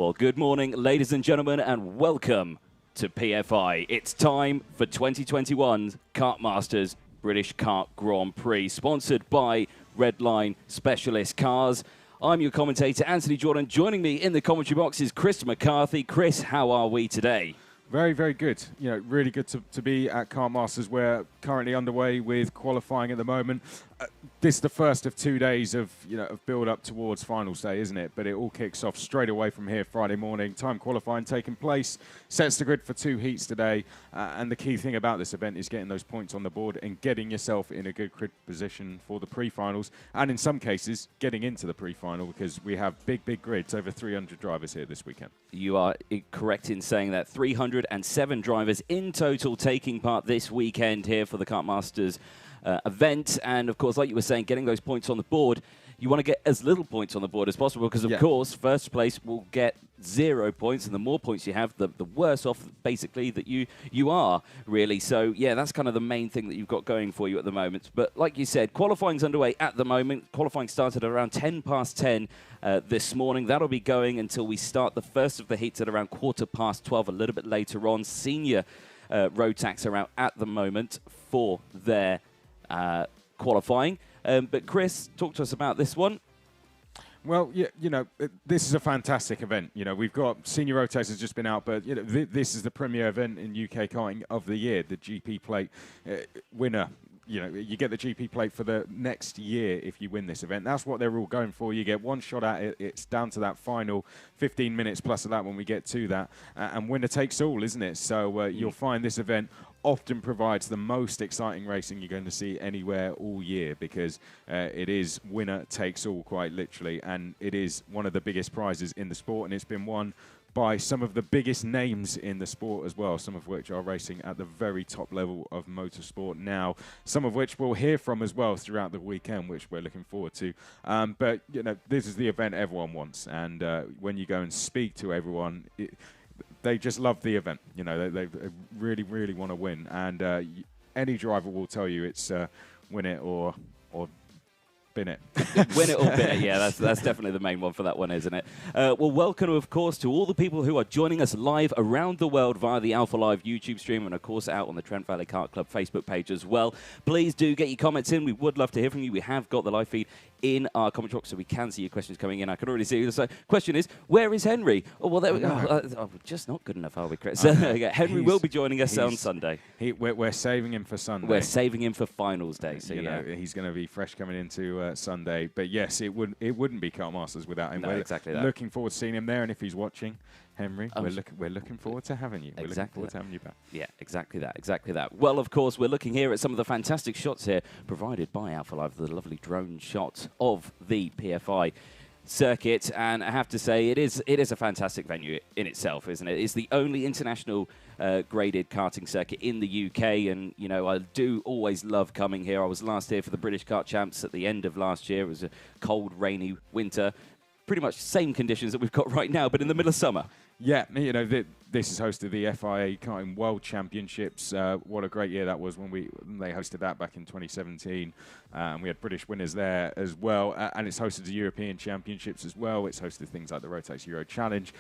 Well, good morning, ladies and gentlemen, and welcome to PFI. It's time for 2021's Kartmasters British Kart Grand Prix, sponsored by Redline Specialist Cars. I'm your commentator, Anthony Jordan. Joining me in the commentary box is Chris McCarthy. Chris, how are we today? Very, very good. You know, really good to be at Kartmasters. We're currently underway with qualifying at the moment. This is the first of 2 days of build up towards finals day, isn't it? But it all kicks off straight away from here Friday morning. Time qualifying taking place. Sets the grid for 2 heats today. And the key thing about this event is getting those points on the board and getting yourself in a good grid position for the pre-finals. And in some cases, getting into the pre-final, because we have big grids, over 300 drivers here this weekend. You are correct in saying that 307 drivers in total taking part this weekend here for the Kartmasters event. And of course, like you were saying, getting those points on the board, you want to get as little points on the board as possible, because of course first place will get 0 points, and the more points you have, the worse off basically that you are, really. So yeah, that's kind of the main thing that you've got going for you at the moment. But like you said, qualifying's underway at the moment. Qualifying started at around 10:10 this morning. That'll be going until we start the first of the heats at around 12:15 a little bit later on. Senior road tax are out at the moment for their qualifying. But Chris, talk to us about this one. Well, yeah, this is a fantastic event. We've got Senior Road Tax has just been out, but this is the premier event in UK karting of the year. The GP plate winner. You get the GP plate for the next year if you win this event. That's what they're all going for. You get one shot at it. It's down to that final 15 minutes plus of that when we get to that. And winner takes all, isn't it? So you'll find this event often provides the most exciting racing you're going to see anywhere all year, because it is winner takes all, quite literally. And it is one of the biggest prizes in the sport, and it's been won by some of the biggest names in the sport as well, some of which are racing at the very top level of motorsport now, some of which we'll hear from as well throughout the weekend, which we're looking forward to. But, this is the event everyone wants. And when you go and speak to everyone, they just love the event. They really want to win. And any driver will tell you it's win it or bin it. Win it or bin it, yeah, that's definitely the main one for that one, isn't it? Well, welcome, of course, to all the people who are joining us live around the world via the Alpha Live YouTube stream, and of course out on the Trent Valley Kart Club Facebook page as well. Please do get your comments in. We would love to hear from you. We have got the live feed in our comment box, so we can see your questions coming in. I can already see you. The question is, where is Henry? Oh, well, there we go. We're just not good enough, are we, Chris? Henry will be joining us on Sunday. We're saving him for Sunday. We're saving him for finals day. So he's going to be fresh coming into Sunday. But yes, it wouldn't be Kartmasters without him. No, we're exactly that. Looking forward to seeing him there, and if he's watching, Henry, we're looking forward to having you. Exactly. We're looking forward to having you back. Yeah, exactly that. Well, of course, we're looking here at some of the fantastic shots here provided by Alpha Live, the lovely drone shots of the PFI circuit, and I have to say it is a fantastic venue in itself, isn't it? It's the only international graded karting circuit in the UK, and I do always love coming here. I was last here for the British Kart Champs at the end of last year. It was a cold, rainy winter. Pretty much same conditions that we've got right now, but in the middle of summer. Yeah, this is hosted the FRI Karting World Championships. What a great year that was when they hosted that back in 2017. And we had British winners there as well. And it's hosted the European Championships as well. It's hosted things like the Rotax Euro Challenge.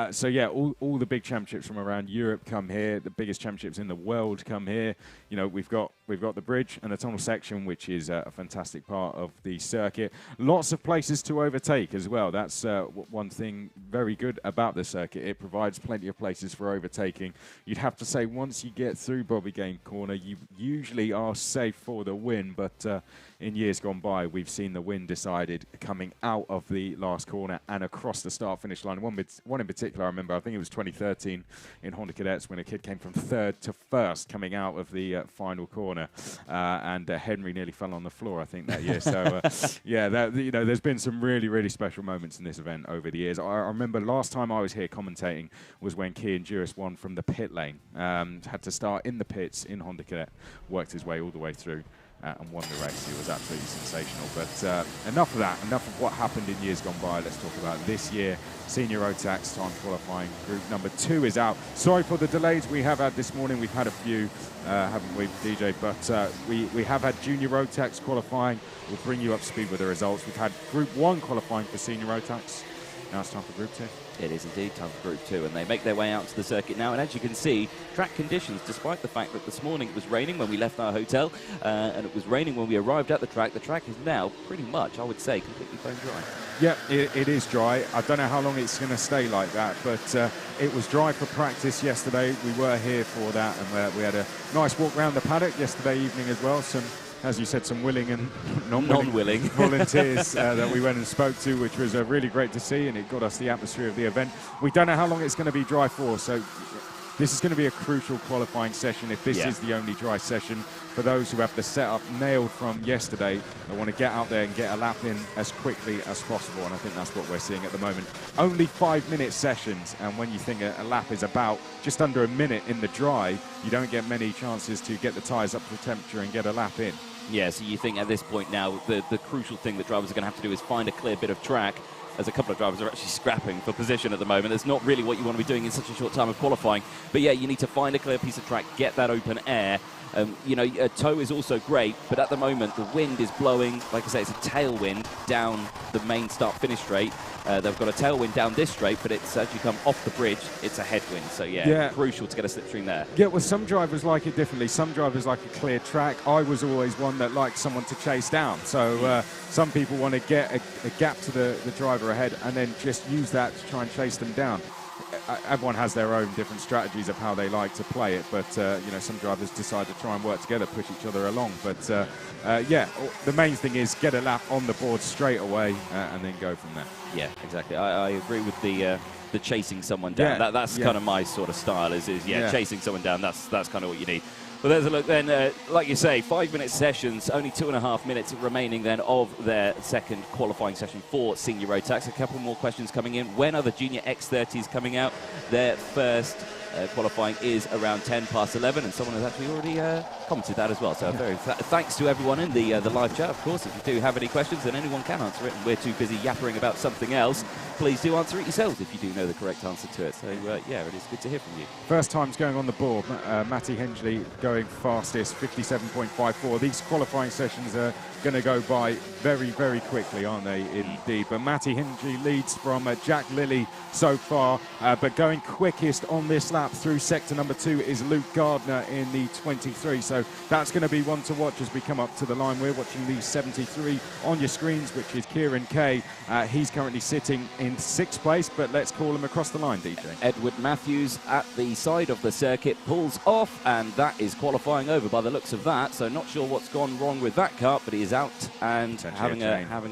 So yeah, all the big championships from around Europe come here. The biggest championships in the world come here. We've got the bridge and the tunnel section, which is a fantastic part of the circuit. Lots of places to overtake as well. That's one thing very good about the circuit. It provides plenty of places for overtaking. You'd have to say once you get through Bobby Game Corner, you usually are safe for the win, but in years gone by, we've seen the win decided coming out of the last corner and across the start-finish line. One in particular, I remember, I think it was 2013 in Honda Cadets, when a kid came from 3rd to 1st coming out of the final corner, and Henry nearly fell on the floor, I think, that year. So, yeah, there's been some really special moments in this event over the years. I remember last time I was here commentating was when Kian Duris won from the pit lane. Had to start in the pits in Honda Cadet, worked his way all the way through and won the race. It was absolutely sensational. But enough of that, enough of what happened in years gone by. Let's talk about this year. Senior Road Tax time qualifying group number 2 is out. Sorry for the delays we have had this morning. We've had a few, haven't we, DJ? But we have had Junior Road Tax qualifying. We'll bring you up to speed with the results. We've had Group 1 qualifying for Senior Road Tax. Now it's time for Group 2. It is indeed time for Group 2, and they make their way out to the circuit now. And as you can see, track conditions, despite the fact that this morning it was raining when we left our hotel, and it was raining when we arrived at the track is now pretty much, I would say, completely bone dry. Yeah, it is dry. I don't know how long it's going to stay like that, but it was dry for practice yesterday. We were here for that, and we had a nice walk around the paddock yesterday evening as well. Some, as you said, some willing and non-willing volunteers that we went and spoke to, which was really great to see, and it got us the atmosphere of the event. We don't know how long it's going to be dry for, so this is going to be a crucial qualifying session if this is the only dry session. For those who have the setup nailed from yesterday, they want to get out there and get a lap in as quickly as possible, and I think that's what we're seeing at the moment. Only 5-minute sessions, and when you think a lap is about just under a minute in the dry, you don't get many chances to get the tyres up to temperature and get a lap in. Yeah, so you think at this point now, the crucial thing that drivers are going to have to do is find a clear bit of track, as a couple of drivers are actually scrapping for position at the moment. That's not really what you want to be doing in such a short time of qualifying. But yeah, you need to find a clear piece of track, get that open air. You know, a tow is also great, but at the moment the wind is blowing, like I say, it's a tailwind down the main start-finish straight. They've got a tailwind down this straight, but it's as you come off the bridge, it's a headwind. So yeah, crucial to get a slipstream there. Yeah, well, some drivers like it differently. Some drivers like a clear track. I was always one that liked someone to chase down. So some people want to get a gap to the driver ahead and then just use that to try and chase them down. Everyone has their own different strategies of how they like to play it, but you know, some drivers decide to try and work together, push each other along. But yeah, the main thing is get a lap on the board straight away and then go from there. Yeah, exactly. I agree with the chasing someone down. That's kind of my sort of style. Is chasing someone down. That's kind of what you need. Well, there's a look then. Like you say, 5-minute sessions, only 2.5 minutes remaining then of their second qualifying session for Senior Road Tax. A couple more questions coming in. When are the Junior X30s coming out? Their first qualifying is around 11:10, and someone has actually already commented that as well. So very thanks to everyone in the live chat. Of course, if you do have any questions, then anyone can answer it, and we're too busy yappering about something else, please do answer it yourselves if you do know the correct answer to it. So yeah, it is good to hear from you. First time's going on the board. Matty Hengley going fastest, 57.54. These qualifying sessions are going to go by very, very quickly, aren't they, indeed? But Matty Hengley leads from Jack Lilly so far, but going quickest on this lap through sector number 2 is Luke Gardner in the 23. So that's going to be one to watch as we come up to the line. We're watching the 73 on your screens, which is Kieran Kay. He's currently sitting in 6th place, but let's call him across the line, DJ. Edward Matthews at the side of the circuit pulls off, and that is qualifying over by the looks of that. So not sure what's gone wrong with that kart, but he is out and having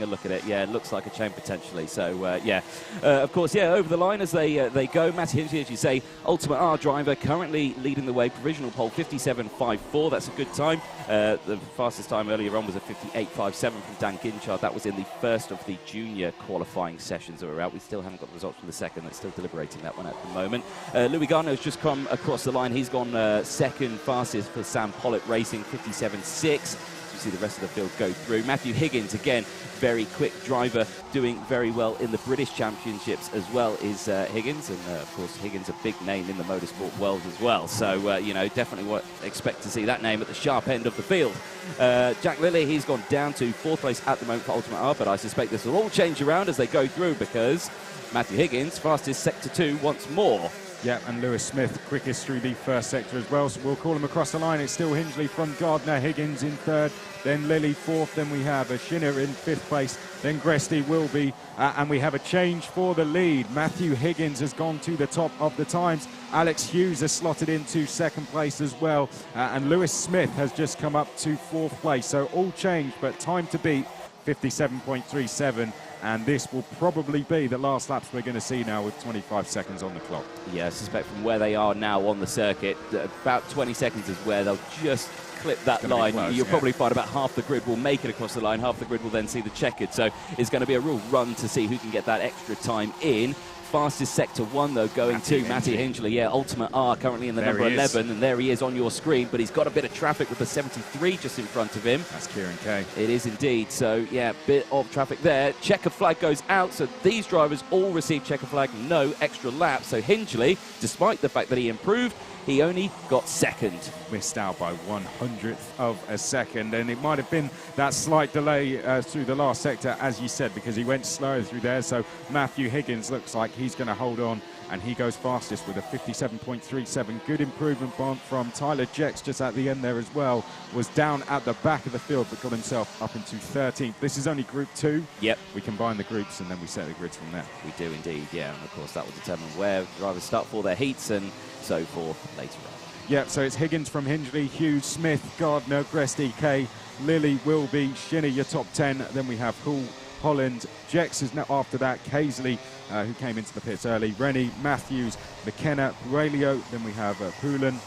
a look at it. Yeah, it looks like a chain potentially. So yeah, of course, yeah, over the line as they go. Matty Hengley, as you say, Ultimate R driver, currently leading the way, provisional pole 57.54. That's a good time. The fastest time earlier on was a 58.57 from Dan Ginchard. That was in the first of the junior qualifying sessions that were out. We still haven't got the results from the second. They're still deliberating that one at the moment. Louis Gardner has just come across the line. He's gone second fastest for Sam Pollitt Racing, 57.6. You see the rest of the field go through. Matthew Higgins, again, very quick driver, doing very well in the British Championships as well is Higgins. And, of course, Higgins, a big name in the motorsport world as well. So, you know, definitely expect to see that name at the sharp end of the field. Jack Lilly, he's gone down to 4th place at the moment for Ultimate R, but I suspect this will all change around as they go through because Matthew Higgins, fastest sector 2 once more. Yeah, and Lewis Smith, quickest through the first sector as well. So we'll call him across the line. It's still Hingley from Gardner, Higgins in 3rd, then Lilly 4th, then we have Shinner in 5th place, then Gresty will be, and we have a change for the lead. Matthew Higgins has gone to the top of the times. Alex Hughes has slotted into 2nd place as well, and Lewis Smith has just come up to 4th place. So all changed, but time to beat 57.37. And this will probably be the last laps we're going to see now with 25 seconds on the clock. Yeah, I suspect from where they are now on the circuit, about 20 seconds is where they'll just clip that line. You'll probably find about half the grid will make it across the line, half the grid will then see the checkered. So it's going to be a real run to see who can get that extra time in. fastest Sector 1, though, going to Matty Hingley. Yeah, Ultimate R currently in the number 11, and there he is on your screen, but he's got a bit of traffic with the 73 just in front of him. That's Kieran Kay. It is indeed. So, yeah, bit of traffic there. Checker flag goes out, so these drivers all receive checker flag, no extra lap. So Hingley, despite the fact that he improved, he only got second. Missed out by 1/100th of a second, and it might have been that slight delay through the last sector, as you said, because he went slow through there. So Matthew Higgins looks like he's going to hold on, and he goes fastest with a 57.37. Good improvement from Tyler Jex just at the end there as well. Was down at the back of the field, but got himself up into 13th. This is only Group 2. Yep. We combine the groups, and then we set the grids from there. We do indeed, yeah. And of course, that will determine where drivers start for their heats and so forth later on. Yeah, so it's Higgins from Hingley, Hughes, Smith, Gardner, Gresty, Kay, Lilly, Wilby, Shinny, your top 10. Then we have Hull, Holland, Jex is now after that, Casely, who came into the pits early, Rennie, Matthews, McKenna, Railio. Then we have Poulin,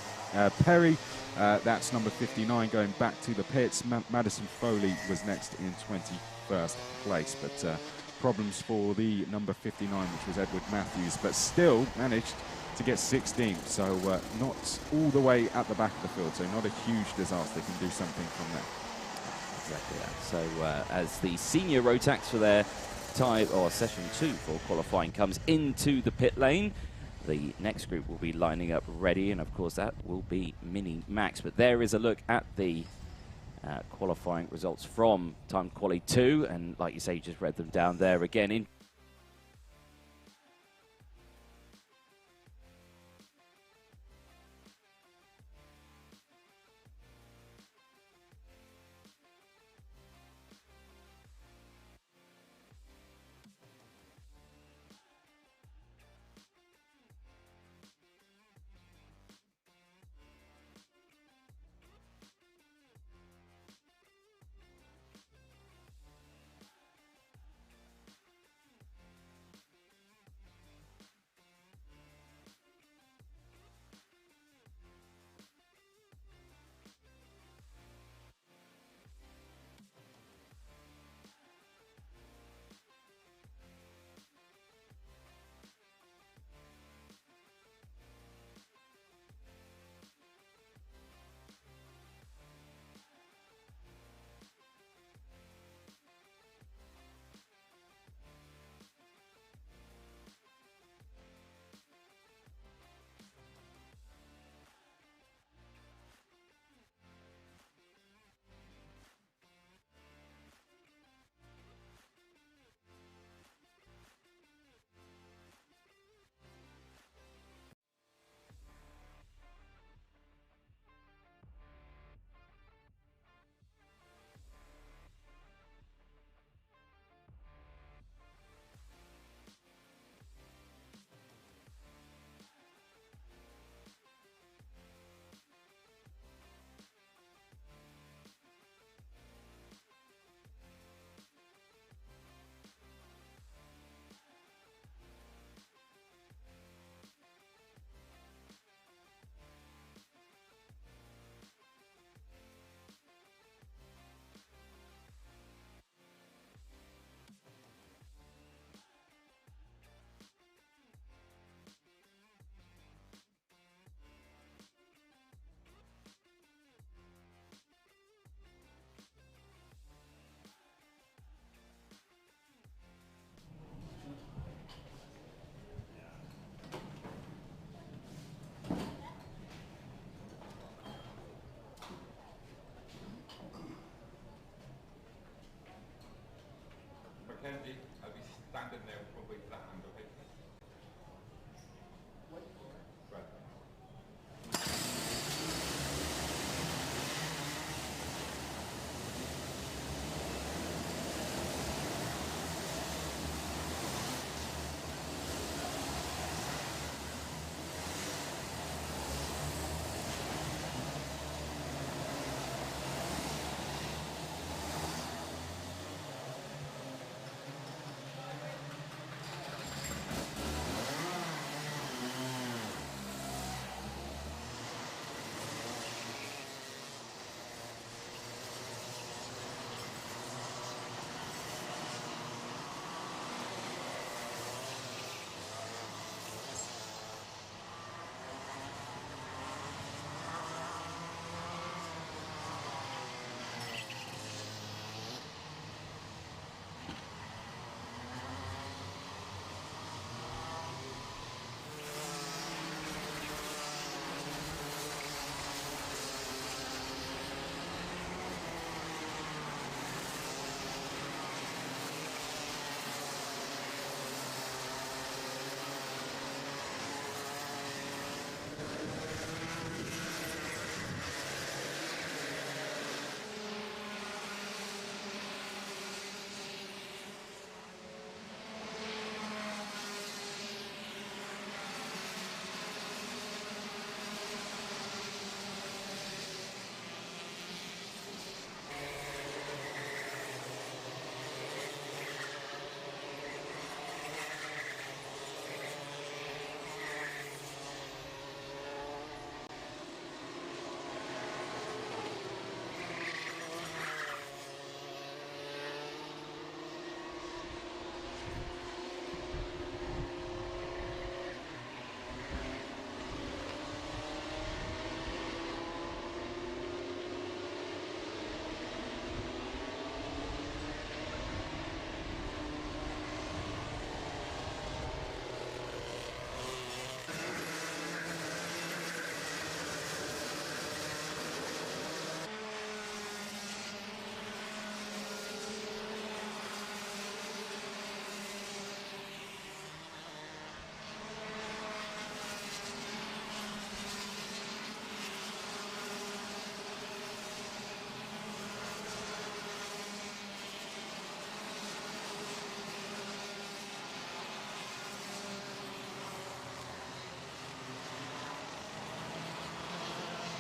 Perry. That's number 59 going back to the pits. Madison Foley was next in 21st place, but problems for the number 59, which was Edward Matthews, but still managed to get 16th, so not all the way at the back of the field, so not a huge disaster. Can do something from there. Exactly that. So as the senior Rotax for their time or session 2 for qualifying comes into the pit lane, the next group will be lining up ready, and of course that will be Mini Max. But there is a look at the qualifying results from Time Quali 2, and like you say, you just read them down there again. In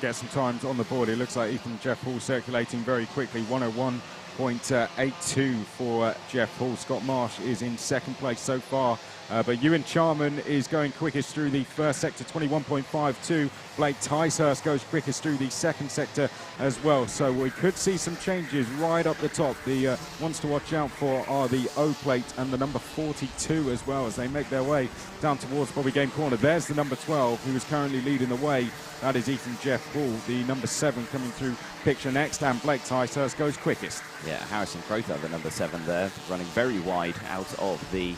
get some times on the board. It looks like Ethan Jeff Hall circulating very quickly. 101.82 for Jeff Hall. Scott Marsh is in second place so far. But Ewan Charman is going quickest through the first sector, 21.52. Blake Ticehurst goes quickest through the second sector as well. So we could see some changes right up the top. The ones to watch out for are the O plate and the number 42 as well as they make their way down towards Bobby Game Corner. There's the number 12 who is currently leading the way. That is Ethan Jeff Hall. The number 7 coming through picture next, and Blake Ticehurst goes quickest. Yeah, Harrison Crowther, the number 7 there, running very wide out of the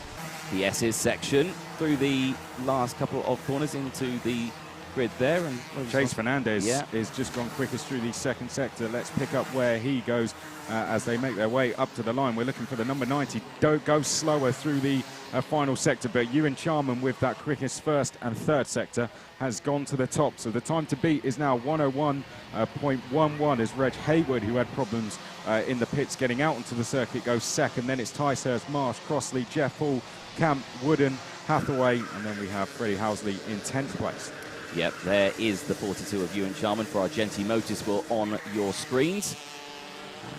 S's section through the last couple of corners into the grid there. And Chase Fernandez is just gone quickest through the second sector. Let's pick up where he goes as they make their way up to the line. We're looking for the number 90. Go slower through the final sector, but Ewan Charman with that quickest first and third sector has gone to the top. So the time to beat is now 101.11 as Reg Hayward, who had problems in the pits getting out onto the circuit, goes second. Then it's Ticehurst, Marsh, Crossley, Jeff Hall, Camp, Wooden, Hathaway, and then we have Freddie Housley in 10th place. Yep, there is the 42 of Ewan Charman for Argenti Motorsport on your screens.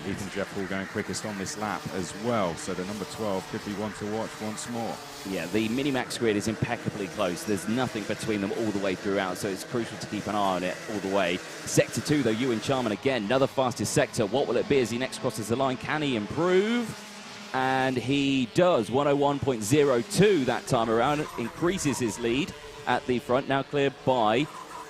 Ethan Jeff Hall going quickest on this lap as well, so the number 12 could be one to watch once more. Yeah, the Minimax grid is impeccably close. There's nothing between them all the way throughout, so it's crucial to keep an eye on it all the way. Sector 2, though, Ewan Charman again, another fastest sector. What will it be as he next crosses the line? Can he improve? And he does. 101.02 that time around, increases his lead at the front, now cleared by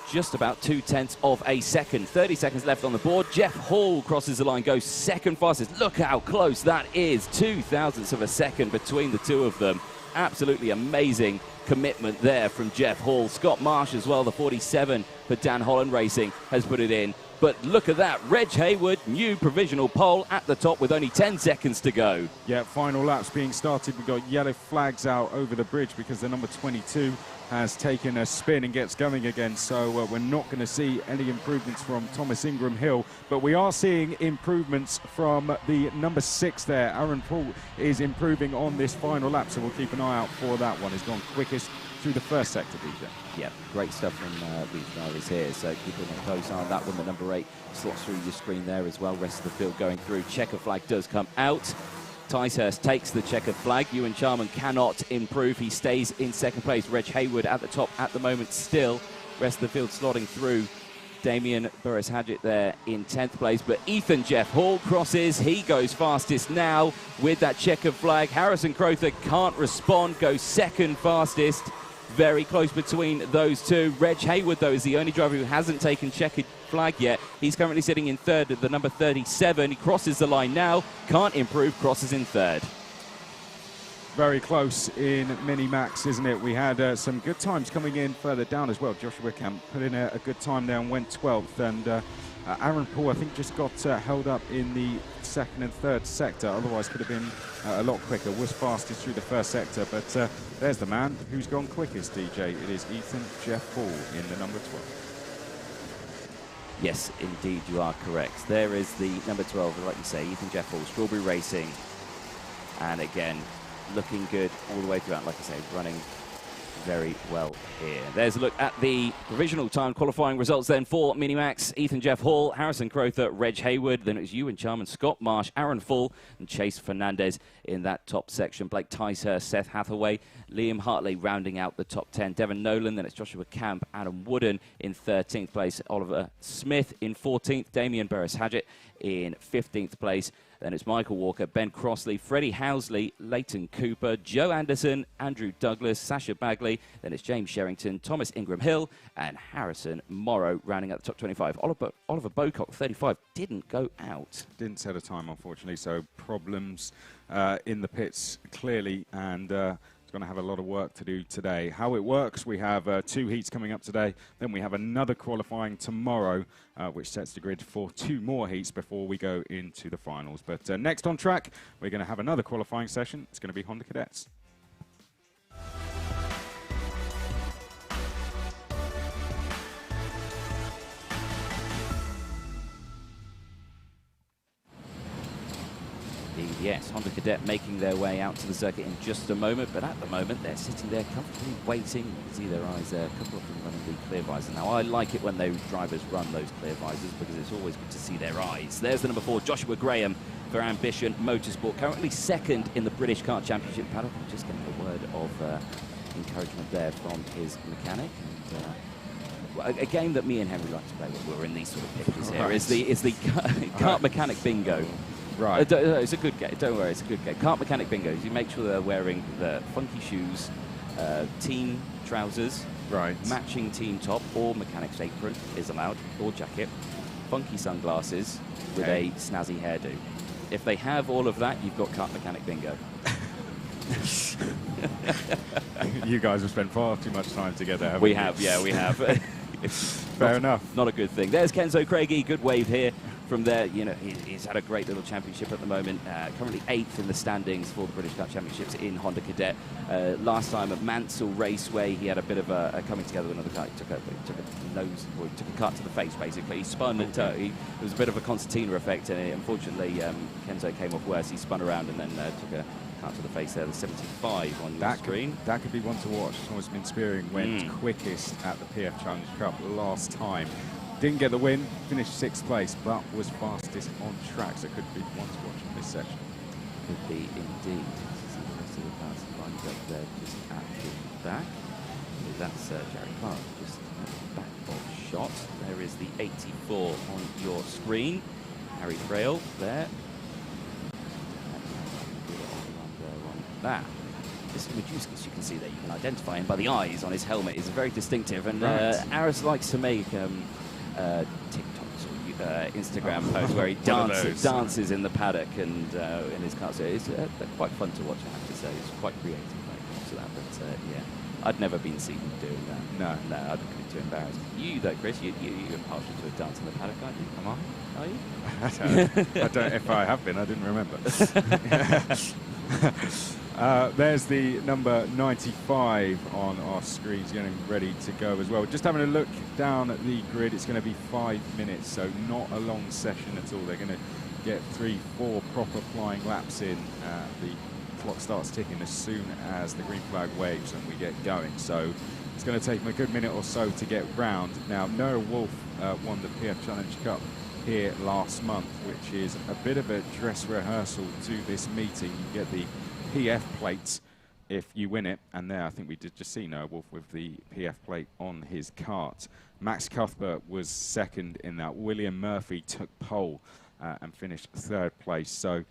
just about 0.2 of a second. 30 seconds left on the board. Jeff Hall crosses the line, goes second fastest. Look how close that is. 0.02 of a second between the two of them. Absolutely amazing commitment there from Jeff Hall. Scott Marsh as well, the 47 for Dan Holland Racing, has put it in. But look at that, Reg Hayward, new provisional pole at the top with only 10 seconds to go. Yeah, final laps being started. We've got yellow flags out over the bridge because the number 22 has taken a spin and gets going again. So we're not going to see any improvements from Thomas Ingram Hill. But we are seeing improvements from the number 6 there. Aaron Paul is improving on this final lap, so we'll keep an eye out for that one. He's gone quickest through the first sector, DJ. Yeah, great stuff from these drivers here. So keeping a close eye on that one. The number 8 slots through your screen there as well. Rest of the field going through. Checker flag does come out. Ticehurst takes the checkered flag. Ewan Charman cannot improve. He stays in second place. Reg Hayward at the top at the moment still. Rest of the field slotting through. Damien Burris-Hadgett there in 10th place. But Ethan Jeff Hall crosses. He goes fastest now with that checkered flag. Harrison Crowther can't respond. Goes second fastest. Very close between those two. Reg Hayward, though, is the only driver who hasn't taken checkered flag yet. He's currently sitting in third at the number 37. He crosses the line now. Can't improve. Crosses in third. Very close in Mini-Max, isn't it? We had some good times coming in further down as well. Joshua Camp put in a good time there and went 12th. And Aaron Paul, I think, just got held up in the second and third sector. Otherwise, could have been a lot quicker. Was fastest through the first sector. But there's the man who's gone quickest, DJ. It is Ethan Jeff Hall in the number 12. Yes, indeed, you are correct. There is the number 12, like you say, Ethan Jeff Hall, Strawberry Racing. And again, looking good all the way throughout, like I say, running very well here. There's a look at the provisional time qualifying results then for Minimax. Ethan Jeff Hall, Harrison Crowther, Reg Hayward, then it was Ewan Charman, Scott Marsh, Aaron Full, and Chase Fernandez in that top section. Blake Ticehurst, Seth Hathaway, Liam Hartley rounding out the top 10. Devon Nolan, then it's Joshua Camp, Adam Wooden in 13th place, Oliver Smith in 14th, Damien Burris-Hadgett in 15th place. Then it's Michael Walker, Ben Crossley, Freddie Housley, Leighton Cooper, Joe Anderson, Andrew Douglas, Sasha Bagley. Then it's James Sherrington, Thomas Ingram Hill, and Harrison Morrow rounding out the top 25. Oliver Bocock, 35, didn't go out. Didn't set a time, unfortunately, so problems in the pits, clearly, and going to have a lot of work to do today. How it works, we have 2 heats coming up today, then we have another qualifying tomorrow, which sets the grid for 2 more heats before we go into the finals. But next on track, we're going to have another qualifying session. It's going to be Honda Cadets. Indeed, Yes, Honda Cadet making their way out to the circuit in just a moment, but at the moment they're sitting there comfortably waiting. You can see their eyes there, a couple of them running the clear visor. Now, I like it when those drivers run those clear visors because it's always good to see their eyes. There's the number 4, Joshua Graham for Ambition Motorsport, currently second in the British Kart Championship paddock. Just getting a word of encouragement there from his mechanic. And, a game that me and Henry like to play when we're in these sort of pictures here is the Kart Mechanic Bingo. Right. It's a good game. Don't worry, it's a good game. Kart Mechanic Bingo. You make sure they're wearing the funky shoes, team trousers, right, matching team top, or mechanic's apron is allowed, or jacket, funky sunglasses with a snazzy hairdo. If they have all of that, you've got Kart Mechanic Bingo. You guys have spent far too much time together, haven't you? We have, yeah, we have. Fair enough. Not a good thing. There's Kenzo Craigie, good wave here. From there, you know, he's had a great little championship at the moment. Currently 8th in the standings for the British Kart Championships in Honda Cadet. Last time at Mansell Raceway, he had a bit of a coming together with another car. He took a cut to the face, basically. He spun and it was a bit of a concertina effect, and unfortunately, Kenzo came off worse. He spun around and then took a cut to the face there, the 75 on your screen. That could be one to watch. Thomas Spearing went quickest at the PF Challenge Cup last time. Didn't get the win, finished 6th place, but was fastest on track, so it could be one to watch in this section. Could be indeed. See the rest of the cars lined up there just at the back. That's Jerry Clark just at the back of shot. There is the 84 on your screen. Harry Frail there. That. This Majewski, as you can see there, you can identify him by the eyes on his helmet. Is very distinctive, and Aris likes to make TikToks or Instagram posts where he dances in the paddock and in his car. So it's quite fun to watch, I have to say. It's quite creative when it comes to that. But yeah, I'd never been seen doing that. No, I'd be too embarrassed. You though, Chris, you're partial to a dance in the paddock, aren't you? Am I? Are you? I don't. If I have been, I didn't remember. There's the number 95 on our screens getting ready to go as well. Just having a look down at the grid, it's going to be 5 minutes, so not a long session at all. They're going to get 3-4 proper flying laps in. The clock starts ticking as soon as the green flag waves and we get going. So it's going to take them a good minute or so to get round. Now, Noah Wolf won the PF Challenge Cup here last month, which is a bit of a dress rehearsal to this meeting. You get the PF plates if you win it, and there I think we did just see Noah Wolf with the PF plate on his kart. Max Cuthbert was second in that. William Murphy took pole and finished 3rd place. So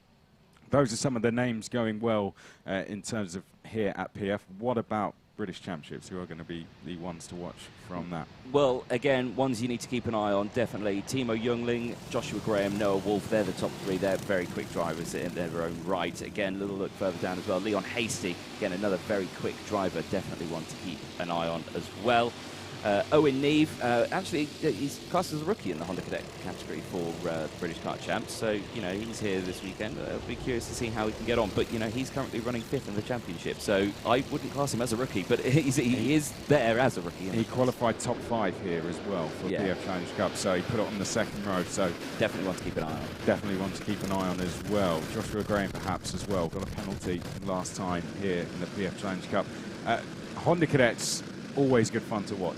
those are some of the names going well in terms of here at PF. What about British Championships? Who are going to be the ones to watch from that? Well, again, ones you need to keep an eye on, definitely. Timo Youngling, Joshua Graham, Noah Wolf, they're the top 3. They're very quick drivers in their own right. Again, a little look further down as well. Leon Hasty, again, another very quick driver, definitely one to keep an eye on as well. Owen Neve, actually, he's classed as a rookie in the Honda Cadet category for the British Kart Champs. So, you know, he's here this weekend. I'll be curious to see how he can get on. But, you know, he's currently running 5th in the championship. So I wouldn't class him as a rookie, but he is there as a rookie. He qualified top 5 here as well for the PF Challenge Cup. So he put it on the 2nd row. So definitely one to keep an eye on. Definitely one to keep an eye on as well. Joshua Graham perhaps as well. Got a penalty last time here in the PF Challenge Cup. Honda Cadets, always good fun to watch.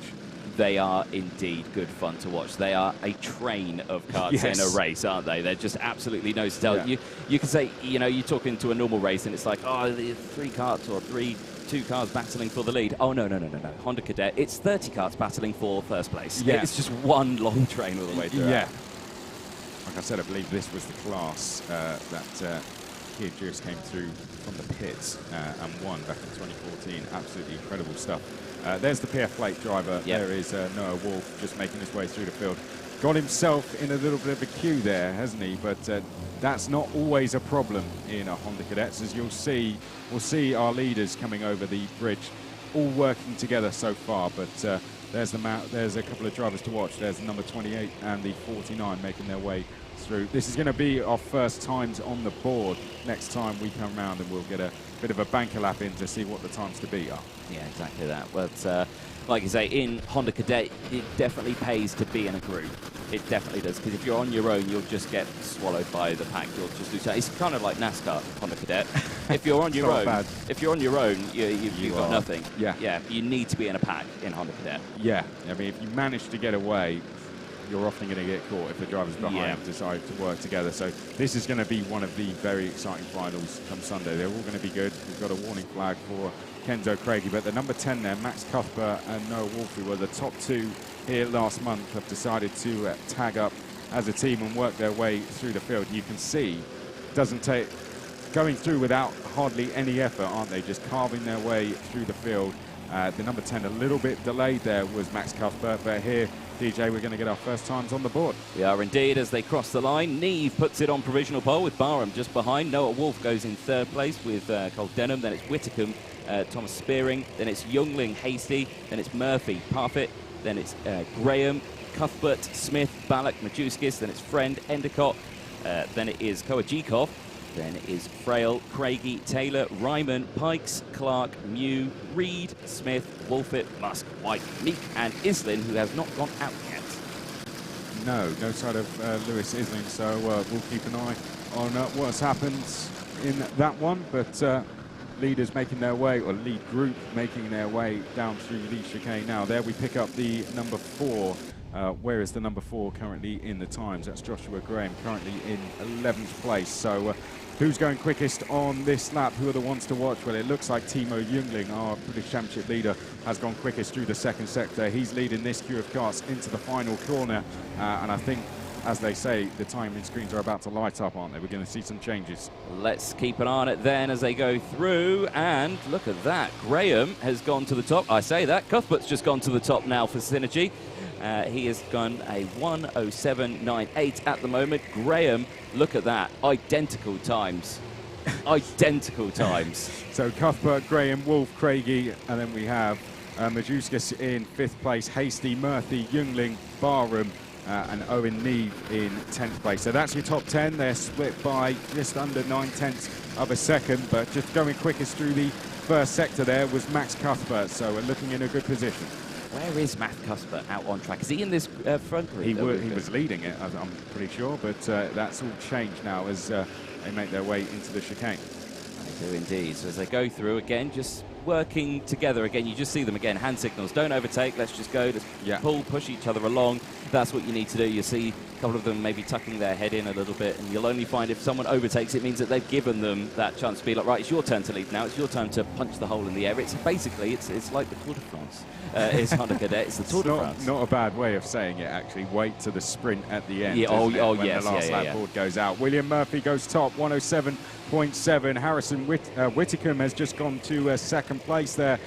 They are indeed good fun to watch. They are a train of karts in a race, aren't they? They're just absolutely nose to tail. Yeah. You can say, you know, you talk into a normal race and it's like, oh, 3 karts or 2 cars battling for the lead. Oh, no. Honda Cadet, it's 30 karts battling for 1st place. Yeah. It's just one long train all the way through. Yeah. Like I said, I believe this was the class that Keir Juice came through from the pits and won back in 2014. Absolutely incredible stuff. There's the PF plate driver. Yep. There is Noah Wolf just making his way through the field. Got himself in a little bit of a queue there, hasn't he? But that's not always a problem in a Honda Cadets. As you'll see, we'll see our leaders coming over the bridge, all working together so far. But there's a couple of drivers to watch. There's the number 28 and the 49 making their way through. This is going to be our first times on the board. Next time we come round and we'll get a bit of a banker lap in to see what the times to beat are. Yeah, exactly that. But like you say, in Honda Cadet, it definitely pays to be in a group. It definitely does, because if you're on your own, you'll just get swallowed by the pack. You'll just lose. It's kind of like NASCAR on the Cadet. If you're on your own, you've got nothing. Yeah. You need to be in a pack in Honda Cadet. Yeah, I mean, if you manage to get away, you're often going to get caught if the drivers behind decide to work together. So this is going to be one of the very exciting finals come Sunday. They're all going to be good. We've got a warning flag for Kenzo Craigie, but the number 10 there, Max Cuthbert and Noah Wolf, who were the top 2 here last month, have decided to tag up as a team and work their way through the field. You can see doesn't take going through without hardly any effort, aren't they? Just carving their way through the field. The number 10, a little bit delayed there, was Max Cuthbert, but here, DJ, we're going to get our first times on the board. We are indeed, as they cross the line. Neve puts it on provisional pole with Barham just behind. Noah Wolf goes in 3rd place with Cole Denham. Then it's Whitcomb, Thomas Spearing. Then it's Youngling, Hasty. Then it's Murphy, Parfitt. Then it's Graham, Cuthbert, Smith, Ballack, Majewskis. Then it's Friend, Endicott. Then it is Koajikov. Then it is Frail, Craigie, Taylor, Ryman, Pikes, Clark, Mew, Reed, Smith, Wolfett, Musk, White, Meek, and Islin, who has not gone out yet. No side of Lewis Islin, so we'll keep an eye on what's happened in that one. But leaders making their way, or lead group making their way down through the chicane now. There we pick up the number 4. Where is the number 4 currently in the times? That's Joshua Graham, currently in 11th place. So who's going quickest on this lap? Who are the ones to watch? Well, it looks like Timo Jungling, our British Championship leader, has gone quickest through the 2nd sector. He's leading this queue of karts into the final corner. And I think, as they say, the timing screens are about to light up, aren't they? We're going to see some changes. Let's keep an eye on it then as they go through. And look at that. Graham has gone to the top. I say that. Cuthbert's just gone to the top now for Synergy. He has gone a 1:07.98 at the moment. Graham, look at that. Identical times. Identical times. So Cuthbert, Graham, Wolf, Craigie, and then we have Majewskis in 5th place, Hasty, Murphy, Youngling, Barham, and Owen Neve in 10th place. So that's your top 10. They're split by just under 9/10 of a second, but just going quickest through the 1st sector there was Max Cuthbert, so we're looking in a good position. Where is Matt Cuthbert out on track? Is he in this front group? He was leading it, I'm pretty sure, but that's all changed now as they make their way into the chicane. They do indeed. So as they go through again, just working together again, you just see them again, hand signals, don't overtake, let's just go, let's pull, push each other along. That's what you need to do. You see a couple of them maybe tucking their head in a little bit, and you'll only find if someone overtakes, it means that they've given them that chance to be like, right, it's your turn to lead now, it's your turn to punch the hole in the air. It's basically, it's like the Tour de France. It's Honda Cadet, it's the Tour de France. Not a bad way of saying it, actually. Wait to the sprint at the end. Yeah, when the last lap board goes out. William Murphy goes top, 1:07.7. Harrison Whitcomb has just gone to 2nd place there.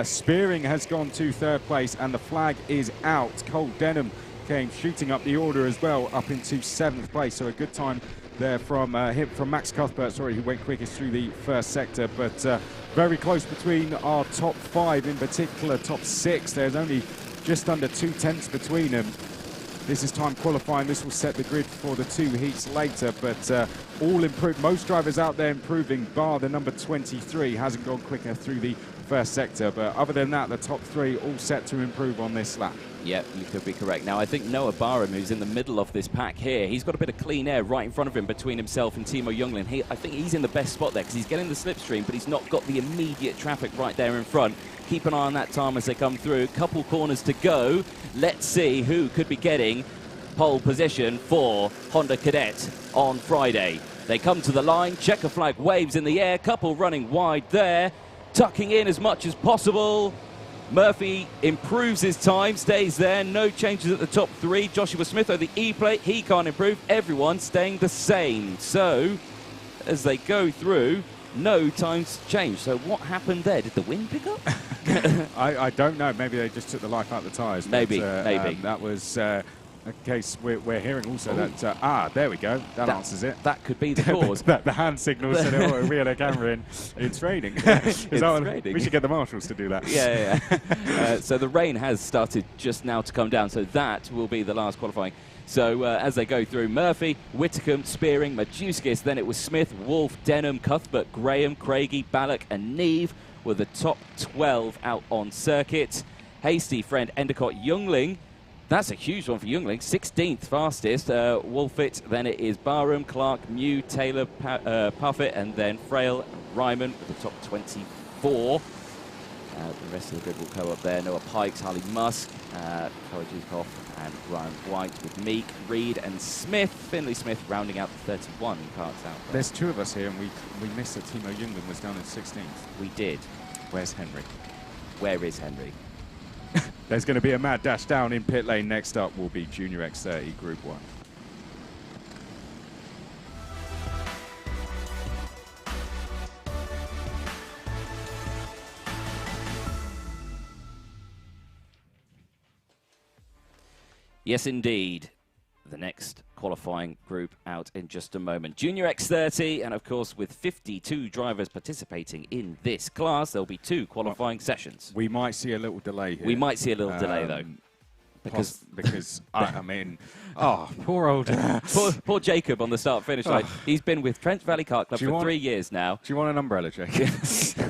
Spearing has gone to 3rd place, and the flag is out. Cole Denham came shooting up the order as well, up into 7th place. So a good time there from Max Cuthbert, who went quickest through the 1st sector. But very close between our top 5, in particular top 6. There's only just under 2/10 between them. This is time qualifying. This will set the grid for the 2 heats later, but all improved. Most drivers out there improving, bar the number 23, hasn't gone quicker through the 1st sector. But other than that, the top 3 all set to improve on this lap. Yep, you could be correct. Now, I think Noah Barham, who's in the middle of this pack here, he's got a bit of clean air right in front of him between himself and Timo Jungling. I think he's in the best spot there because he's getting the slipstream, but he's not got the immediate traffic right there in front. Keep an eye on that time as they come through. Couple corners to go. Let's see who could be getting pole position for Honda Cadet on Friday. They come to the line, checker flag waves in the air, couple running wide there, tucking in as much as possible. Murphy improves his time, stays there, no changes at the top 3. Joshua Smith the E-plate, he can't improve. Everyone staying the same. So, as they go through, no times change. So what happened there? Did the wind pick up? I don't know. Maybe they just took the life out of the tyres. Maybe. That was a case we're hearing also. That there we go. That answers it. That could be the cause. the hand signal said, "Oh, we had a camera in. It's raining." It's raining. We should get the marshals to do that. Yeah. So the rain has started just now to come down. So that will be the last qualifying. So as they go through, Murphy, Whitcomb, Spearing, Majewskis, then it was Smith, Wolf, Denham, Cuthbert, Graham, Craigie, Ballack, and Neve were the top 12 out on circuit. Hasty, Friend, Endicott, Youngling, That's a huge one for Youngling. 16th fastest. Wolfit, then it is Barham, Clark, Mew, Taylor, Puffett, and then Frail, Ryman with the top 24. The rest of the grid will go up there. Noah Pikes, Harley Musk, Kolajikov, and Ryan White with Meek, Reed, and Smith. Finley Smith rounding out the 31 karts out there. There's two of us here, and we missed that Timo Youngling was down in 16th. We did. Where's Henry? Where is Henry? There's going to be a mad dash down in pit lane. Next up will be Junior X30 Group 1. Yes, indeed. The next qualifying group out in just a moment. Junior X30, and of course, with 52 drivers participating in this class, there'll be 2 qualifying sessions. We might see a little delay here. We might see a little delay, though. Because I mean, oh, poor old... poor Jacob on the start-finish line. He's been with Trent Valley Kart Club for 3 years now. Do you want an umbrella, Jacob?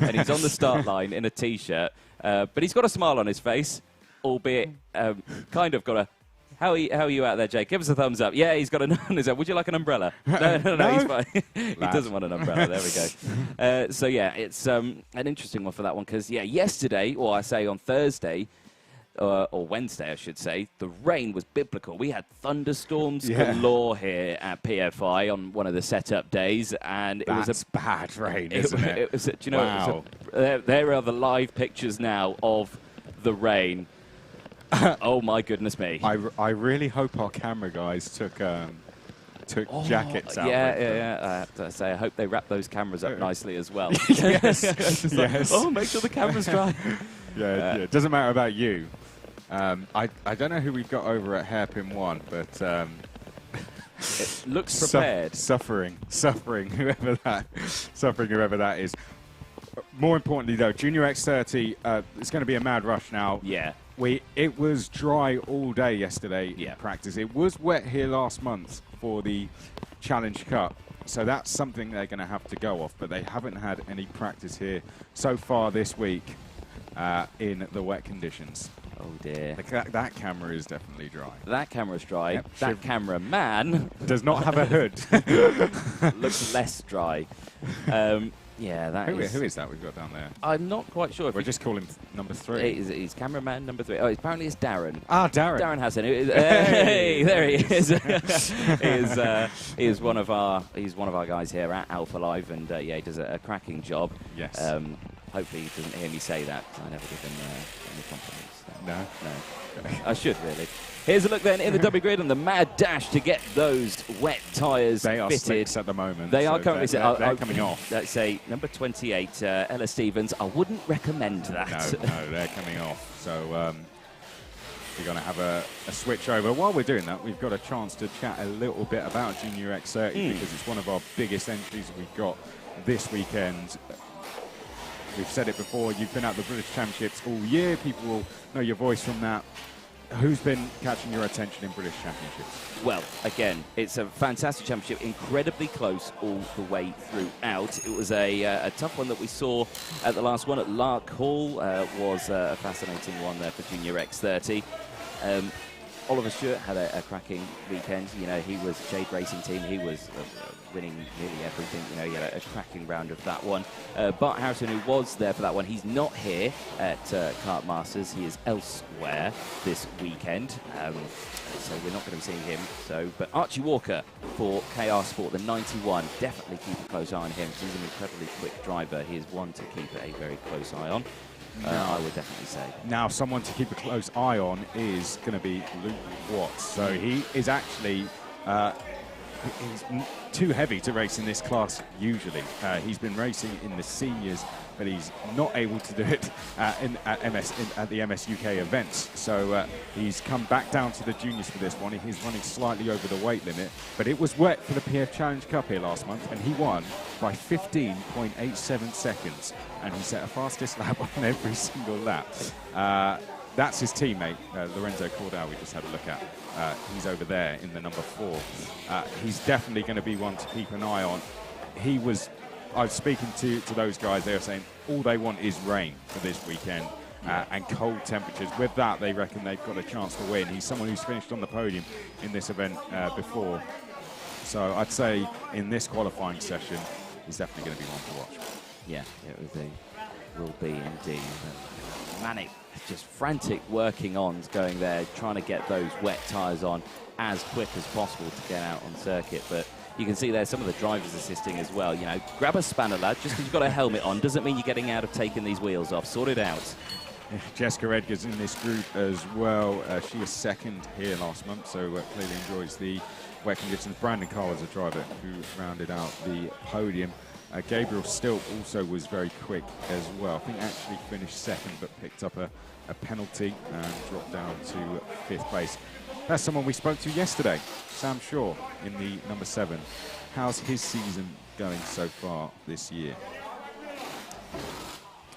And he's on the start line in a T-shirt. But he's got a smile on his face, albeit kind of got a... How are you out there, Jake? Give us a thumbs up. Yeah, he's got a on his head. Would you like an umbrella? No, he's fine. He doesn't want an umbrella. There we go. So, yeah, it's an interesting one for that one because, yeah, yesterday, or I say on Thursday, or Wednesday, I should say, the rain was biblical. We had thunderstorms galore here at PFI on one of the setup days, and it was a bad rain, isn't it? It was, do you know, wow. There are the live pictures now of the rain. Oh my goodness me! I really hope our camera guys took jackets out. Yeah. I have to say, I hope they wrap those cameras up nicely as well. Yes. Yes. Oh, make sure the camera's dry. Yeah. It doesn't matter about you. I don't know who we've got over at Hairpin 1, but it looks prepared. Suffering, whoever that is. More importantly, though, Junior X30, it's going to be a mad rush now. Yeah. It was dry all day yesterday in practice. It was wet here last month for the Challenge Cup, so that's something they're going to have to go off, but they haven't had any practice here so far this week in the wet conditions. Oh dear. That camera is definitely dry. That camera's dry. Yep. That cameraman does not have a hood. Looks less dry. Yeah, that is... Who is that we've got down there? I'm not quite sure. We'll just call him number 3. He's cameraman number 3. Oh, apparently it's Darren. Ah, Darren. Darren Hassan. Hey, there he is. He is one of our guys here at Alpha Live, and yeah, he does a cracking job. Yes. Hopefully he doesn't hear me say that. I never give him any compliments. No. I should really. Here's a look then in the W grid and the mad dash to get those wet tyres fitted. They are slicks at the moment. They are currently they're coming off. Let's say number 28, Ella Stevens. I wouldn't recommend that. No, they're coming off. So we're going to have a switch over. While we're doing that, we've got a chance to chat a little bit about Junior X30 because it's one of our biggest entries we've got this weekend. We've said it before, you've been at the British Championships all year. People will know your voice from that. Who's been catching your attention in British Championships? Well, again, it's a fantastic championship, incredibly close all the way throughout. It was a tough one that we saw at the last one at Lark Hall. Was a fascinating one there for Junior X30. Oliver Stewart had a cracking weekend. You know, he was Jade Racing Team. He was winning nearly everything. You know, he had a cracking round of that one. Bart Harrison, who was there for that one, he's not here at Kartmasters. He is elsewhere this weekend. So we're not going to be seeing him. But Archie Walker for KR Sport, the 91, definitely keep a close eye on him. He's an incredibly quick driver. He is one to keep a very close eye on. I would definitely say. Now, someone to keep a close eye on is going to be Luke Watts. So he is actually he's too heavy to race in this class usually. He's been racing in the seniors, but he's not able to do it at the MS UK events. So he's come back down to the juniors for this one. He's running slightly over the weight limit, but it was wet for the PF Challenge Cup here last month, and he won by 15.87 seconds, and he set a fastest lap on every single lap. That's his teammate, Lorenzo Cordell, we just had a look at. He's over there in the number 4. He's definitely going to be one to keep an eye on. I was speaking to those guys, they were saying all they want is rain for this weekend. and cold temperatures. With that, they reckon they've got a chance to win. He's someone who's finished on the podium in this event before. So I'd say in this qualifying session, he's definitely going to be one to watch. Yeah, it will be indeed. Manic, just frantic working on, going there, trying to get those wet tyres on as quick as possible to get out on circuit. But you can see there some of the drivers assisting as well. You know, grab a spanner, lad. Just because you've got a helmet on doesn't mean you're getting out of taking these wheels off. Sort it out. Jessica Edgar's in this group as well. She was second here last month, so clearly enjoys the wet conditions. Brandon Carr was a driver who rounded out the podium. Gabriel Stilp also was very quick as well. I think actually finished second, but picked up a penalty and dropped down to 5th place. That's someone we spoke to yesterday, Sam Shaw, in the number 7. How's his season going so far this year?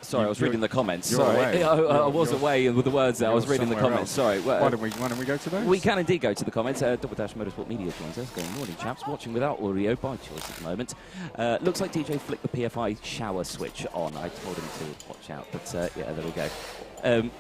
Sorry, I was reading the comments. You're Sorry, away. I was away with the words there. I was reading the comments. Else. Sorry. Why don't we go to those? We can indeed go to the comments. Double Dash Motorsport Media joins us. Good morning, chaps. Watching without audio by choice at the moment. Looks like DJ flicked the PFI shower switch on. I told him to watch out, but yeah, there we go.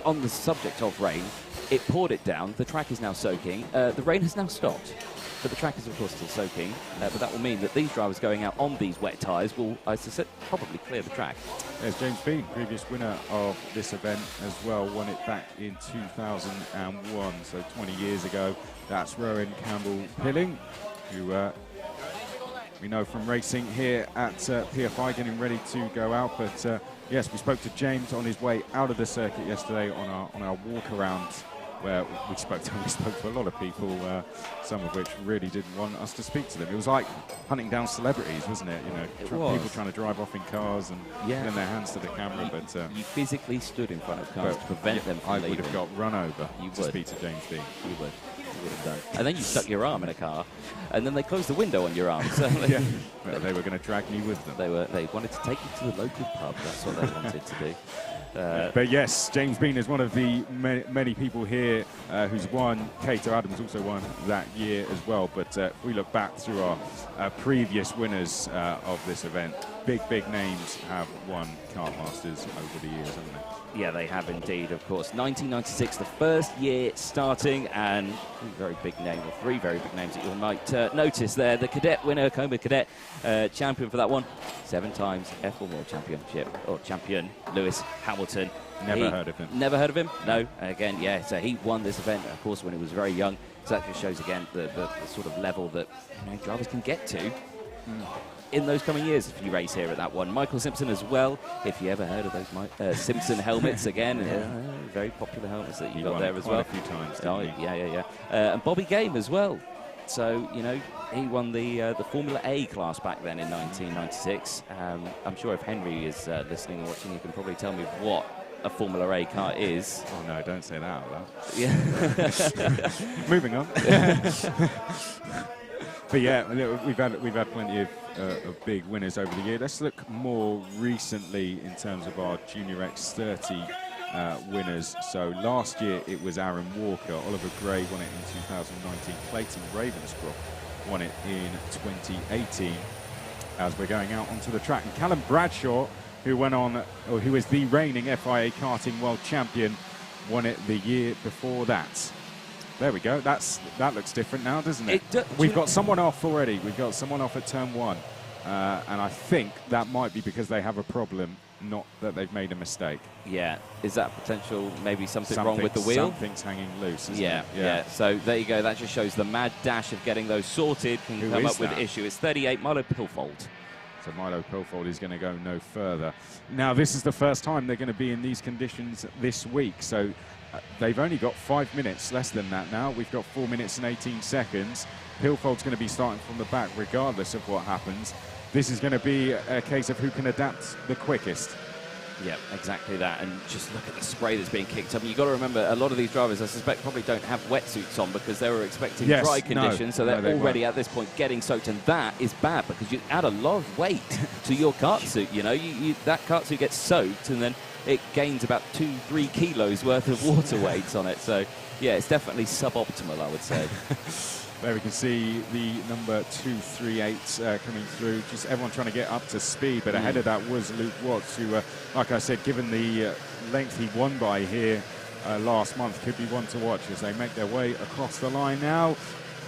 On the subject of rain, it poured it down. The track is now soaking. The rain has now stopped. But the track is, of course, still soaking. But that will mean that these drivers going out on these wet tyres will, I suspect, probably clear the track. There's James Bean, previous winner of this event as well. Won it back in 2001, so 20 years ago. That's Rowan Campbell-Pilling, who we know from racing here at PFI, getting ready to go out. But yes, we spoke to James on his way out of the circuit yesterday on our walk around, where we spoke to a lot of people, some of which really didn't want us to speak to them. It was like hunting down celebrities, wasn't it? You know, people trying to drive off in cars and putting their hands to the camera. But you physically stood in front of cars to prevent them from leaving. I would have got run over to speak to James Bean. You would have done. And then you stuck your arm in a car, and then they closed the window on your arm. So well, they were going to drag me with them. They wanted to take you to the local pub. That's what they wanted to do. But yes, James Bean is one of the many people here who's won. Cato Adams also won that year as well. But if we look back through our previous winners of this event, big names have won Kartmasters over the years, haven't they? Yeah, they have indeed, of course. 1996, the first year starting, and three very big names that you might notice there. The cadet winner, Coma Cadet, champion for that one. 7 times F1 World Championship, or champion, Lewis Hamilton. Never heard of him. Never heard of him? No. Again, yeah, so he won this event, of course, when he was very young. So that just shows, again, the sort of level that drivers can get to. In those coming years, if you race here at that one. Michael Simpson as well, if you ever heard of those Simpson helmets again. Very popular helmets that you got there as well. A few times, didn't he? Yeah. And Bobby Game as well. So, he won the Formula A class back then in 1996. I'm sure if Henry is listening and watching, he can probably tell me what a Formula A car is. Oh, no, don't say that out loud. Yeah. Moving on. But yeah, we've had plenty of big winners over the year. Let's look more recently in terms of our Junior X30 winners. So last year it was Aaron Walker. Oliver Gray won it in 2019. Clayton Ravenscroft won it in 2018. As we're going out onto the track, and Callum Bradshaw, who was the reigning FIA karting world champion, won it the year before that. There we go. That looks different now, doesn't it? We've got someone off already. We've got someone off at turn 1. And I think that might be because they have a problem, not that they've made a mistake. Yeah. Is that potential maybe something wrong with the wheel? Something's hanging loose, isn't it? Yeah. So there you go. That just shows the mad dash of getting those sorted can come up with issue. It's 38, Milo Pilfold. So Milo Pilfold is going to go no further. Now, this is the first time they're going to be in these conditions this week. So they've only got 5 minutes, less than that now. We've got 4 minutes and 18 seconds. Pilfold's going to be starting from the back regardless of what happens. This is going to be a case of who can adapt the quickest. Yeah, exactly that. And just look at the spray that's being kicked up. And you've got to remember, a lot of these drivers, I suspect, probably don't have wetsuits on because they were expecting dry conditions. So they're already at this point getting soaked. And that is bad because you add a lot of weight to your kart suit. That kart suit gets soaked and then it gains about 2-3 kilos worth of water weights on it. So, yeah, it's definitely suboptimal, I would say. There we can see the number 238 coming through. Just everyone trying to get up to speed, but ahead of that was Luke Watts, who, like I said, given the length he won by here last month, could be one to watch as they make their way across the line now.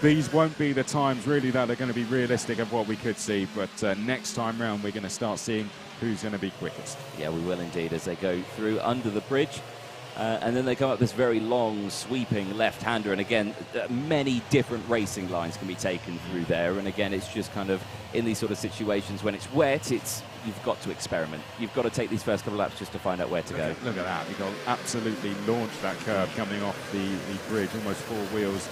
These won't be the times really that are going to be realistic of what we could see, but next time round we're going to start seeing who's going to be quickest. Yeah, we will indeed, as they go through under the bridge. And then they come up this very long, sweeping left-hander. And again, many different racing lines can be taken through there. And again, it's just kind of in these sort of situations when it's wet, you've got to experiment. You've got to take these first couple of laps just to find out where to go. Look at that. He got absolutely launched that curve coming off the bridge, almost 4 wheels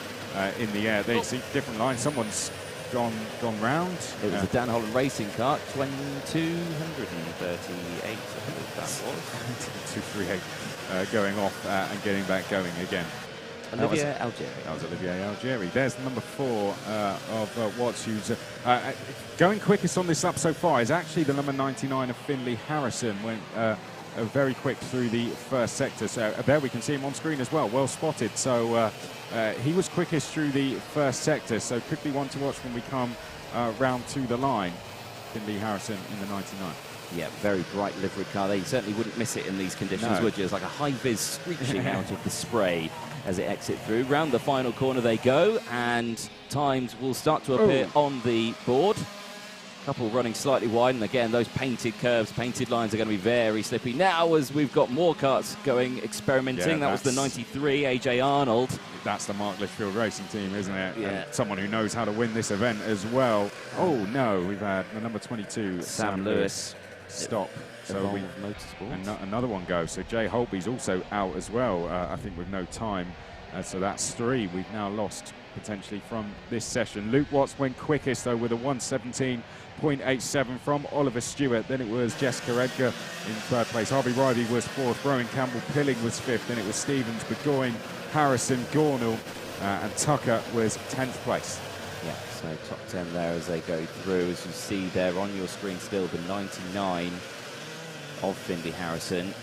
in the air. They see different lines. Someone's gone round. It was a Dan Holland racing kart, 238, I think that was. 238. Going off and getting back going again. Olivia Algeri. That was Olivia Algeri. There's the number 4 of Watts, who's going quickest on this lap so far, is actually the number 99 of Finley Harrison. Went very quick through the first sector. So there we can see him on screen as well. Well spotted. So he was quickest through the first sector. So could be one to watch when we come round to the line. Finley Harrison in the 99. Yeah, very bright livery car. They certainly wouldn't miss it in these conditions, would you? It's like a high-vis screeching out of the spray as it exits through. Round the final corner they go, and times will start to appear on the board. Couple running slightly wide, and again, those painted curves, painted lines are going to be very slippy. Now, as we've got more karts going, experimenting, that was the 93, AJ Arnold. That's the Mark Litchfield Racing Team, isn't it? Yeah. And someone who knows how to win this event as well. Oh, no, we've had the number 22, Sam Lewis. Stop. So we Motorsport. Another one goes. So Jay Holtby's also out as well, I think with no time. So that's 3 we've now lost potentially from this session. Luke Watts went quickest though with a 1:17.87 from Oliver Stewart. Then it was Jessica Edgar in 3rd place. Harvey Riley was 4th. Rowan Campbell Pilling was 5th. Then it was Stevens, Burgoyne, Harrison, Gornall, and Tucker was 10th place. Yeah, so top 10 there as they go through. As you see there on your screen still, the 99 of Finley Harrison.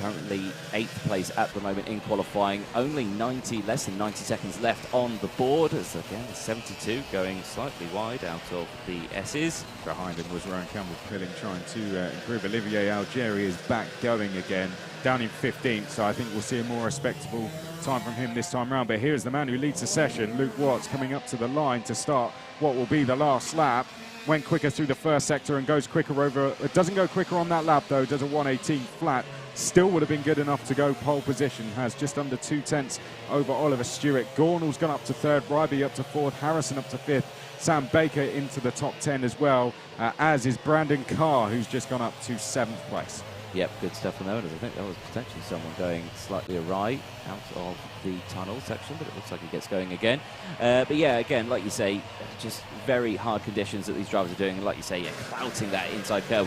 Currently 8th place at the moment in qualifying. Only less than 90 seconds left on the board. As again, the 72 going slightly wide out of the S's. Behind him was Rowan Campbell Pilling trying to improve. Olivier Algeri is back going again, down in 15th. So I think we'll see a more respectable time from him this time round. But here's the man who leads the session, Luke Watts, coming up to the line to start what will be the last lap. Went quicker through the first sector and goes quicker over. It doesn't go quicker on that lap though. Does a 1:18 flat. Still would have been good enough to go pole position. Has just under 2 tenths over Oliver Stewart. Gornall's gone up to 3rd. Ryby up to 4th. Harrison up to 5th. Sam Baker into the top 10 as well, as is Brandon Carr, who's just gone up to 7th place. Yep, good stuff from there. I think that was potentially someone going slightly awry out of the tunnel section, but it looks like it gets going again. But yeah, again, like you say, just very hard conditions that these drivers are doing. And like you say, clouting that inside curve.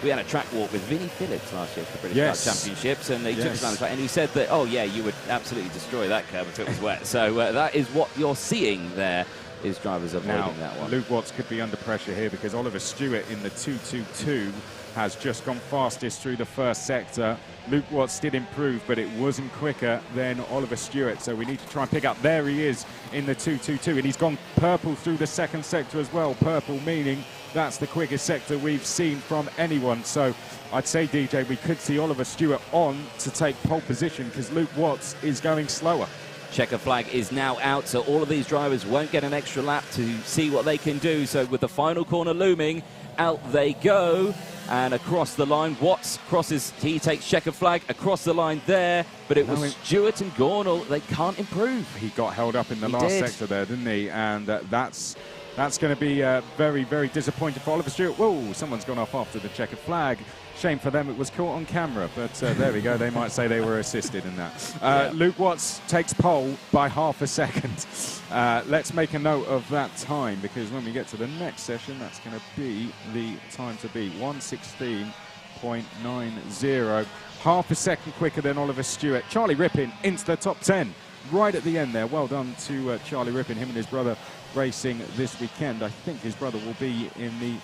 We had a track walk with Vinnie Phillips last year for the British Kart Championships, and he took us down the track, and he said that, oh yeah, you would absolutely destroy that curve if it was wet. So that is what you're seeing there. Is drivers avoiding that one. Luke Watts could be under pressure here because Oliver Stewart in the 222 has just gone fastest through the first sector. Luke Watts did improve, but it wasn't quicker than Oliver Stewart, so we need to try and pick up. There he is in the 222, and he's gone purple through the second sector as well. Purple meaning that's the quickest sector we've seen from anyone. So I'd say, DJ, we could see Oliver Stewart on to take pole position because Luke Watts is going slower. Checker flag is now out, so all of these drivers won't get an extra lap to see what they can do. So with the final corner looming, out they go. And across the line, Watts crosses, he takes checker flag across the line there, but it was Stewart and Gornall. They can't improve. He got held up in the last sector there, didn't he? And that's going to be very, very disappointing for Oliver Stewart. Whoa, someone's gone off after the checker flag. Shame for them, it was caught on camera, but there we go. They might say they were assisted in that. Luke Watts takes pole by half a second. Let's make a note of that time because when we get to the next session, that's going to be the time to beat, 1:16.90. Half a second quicker than Oliver Stewart. Charlie Rippin into the top 10 right at the end there. Well done to Charlie Rippin, him and his brother racing this weekend. I think his brother will be in the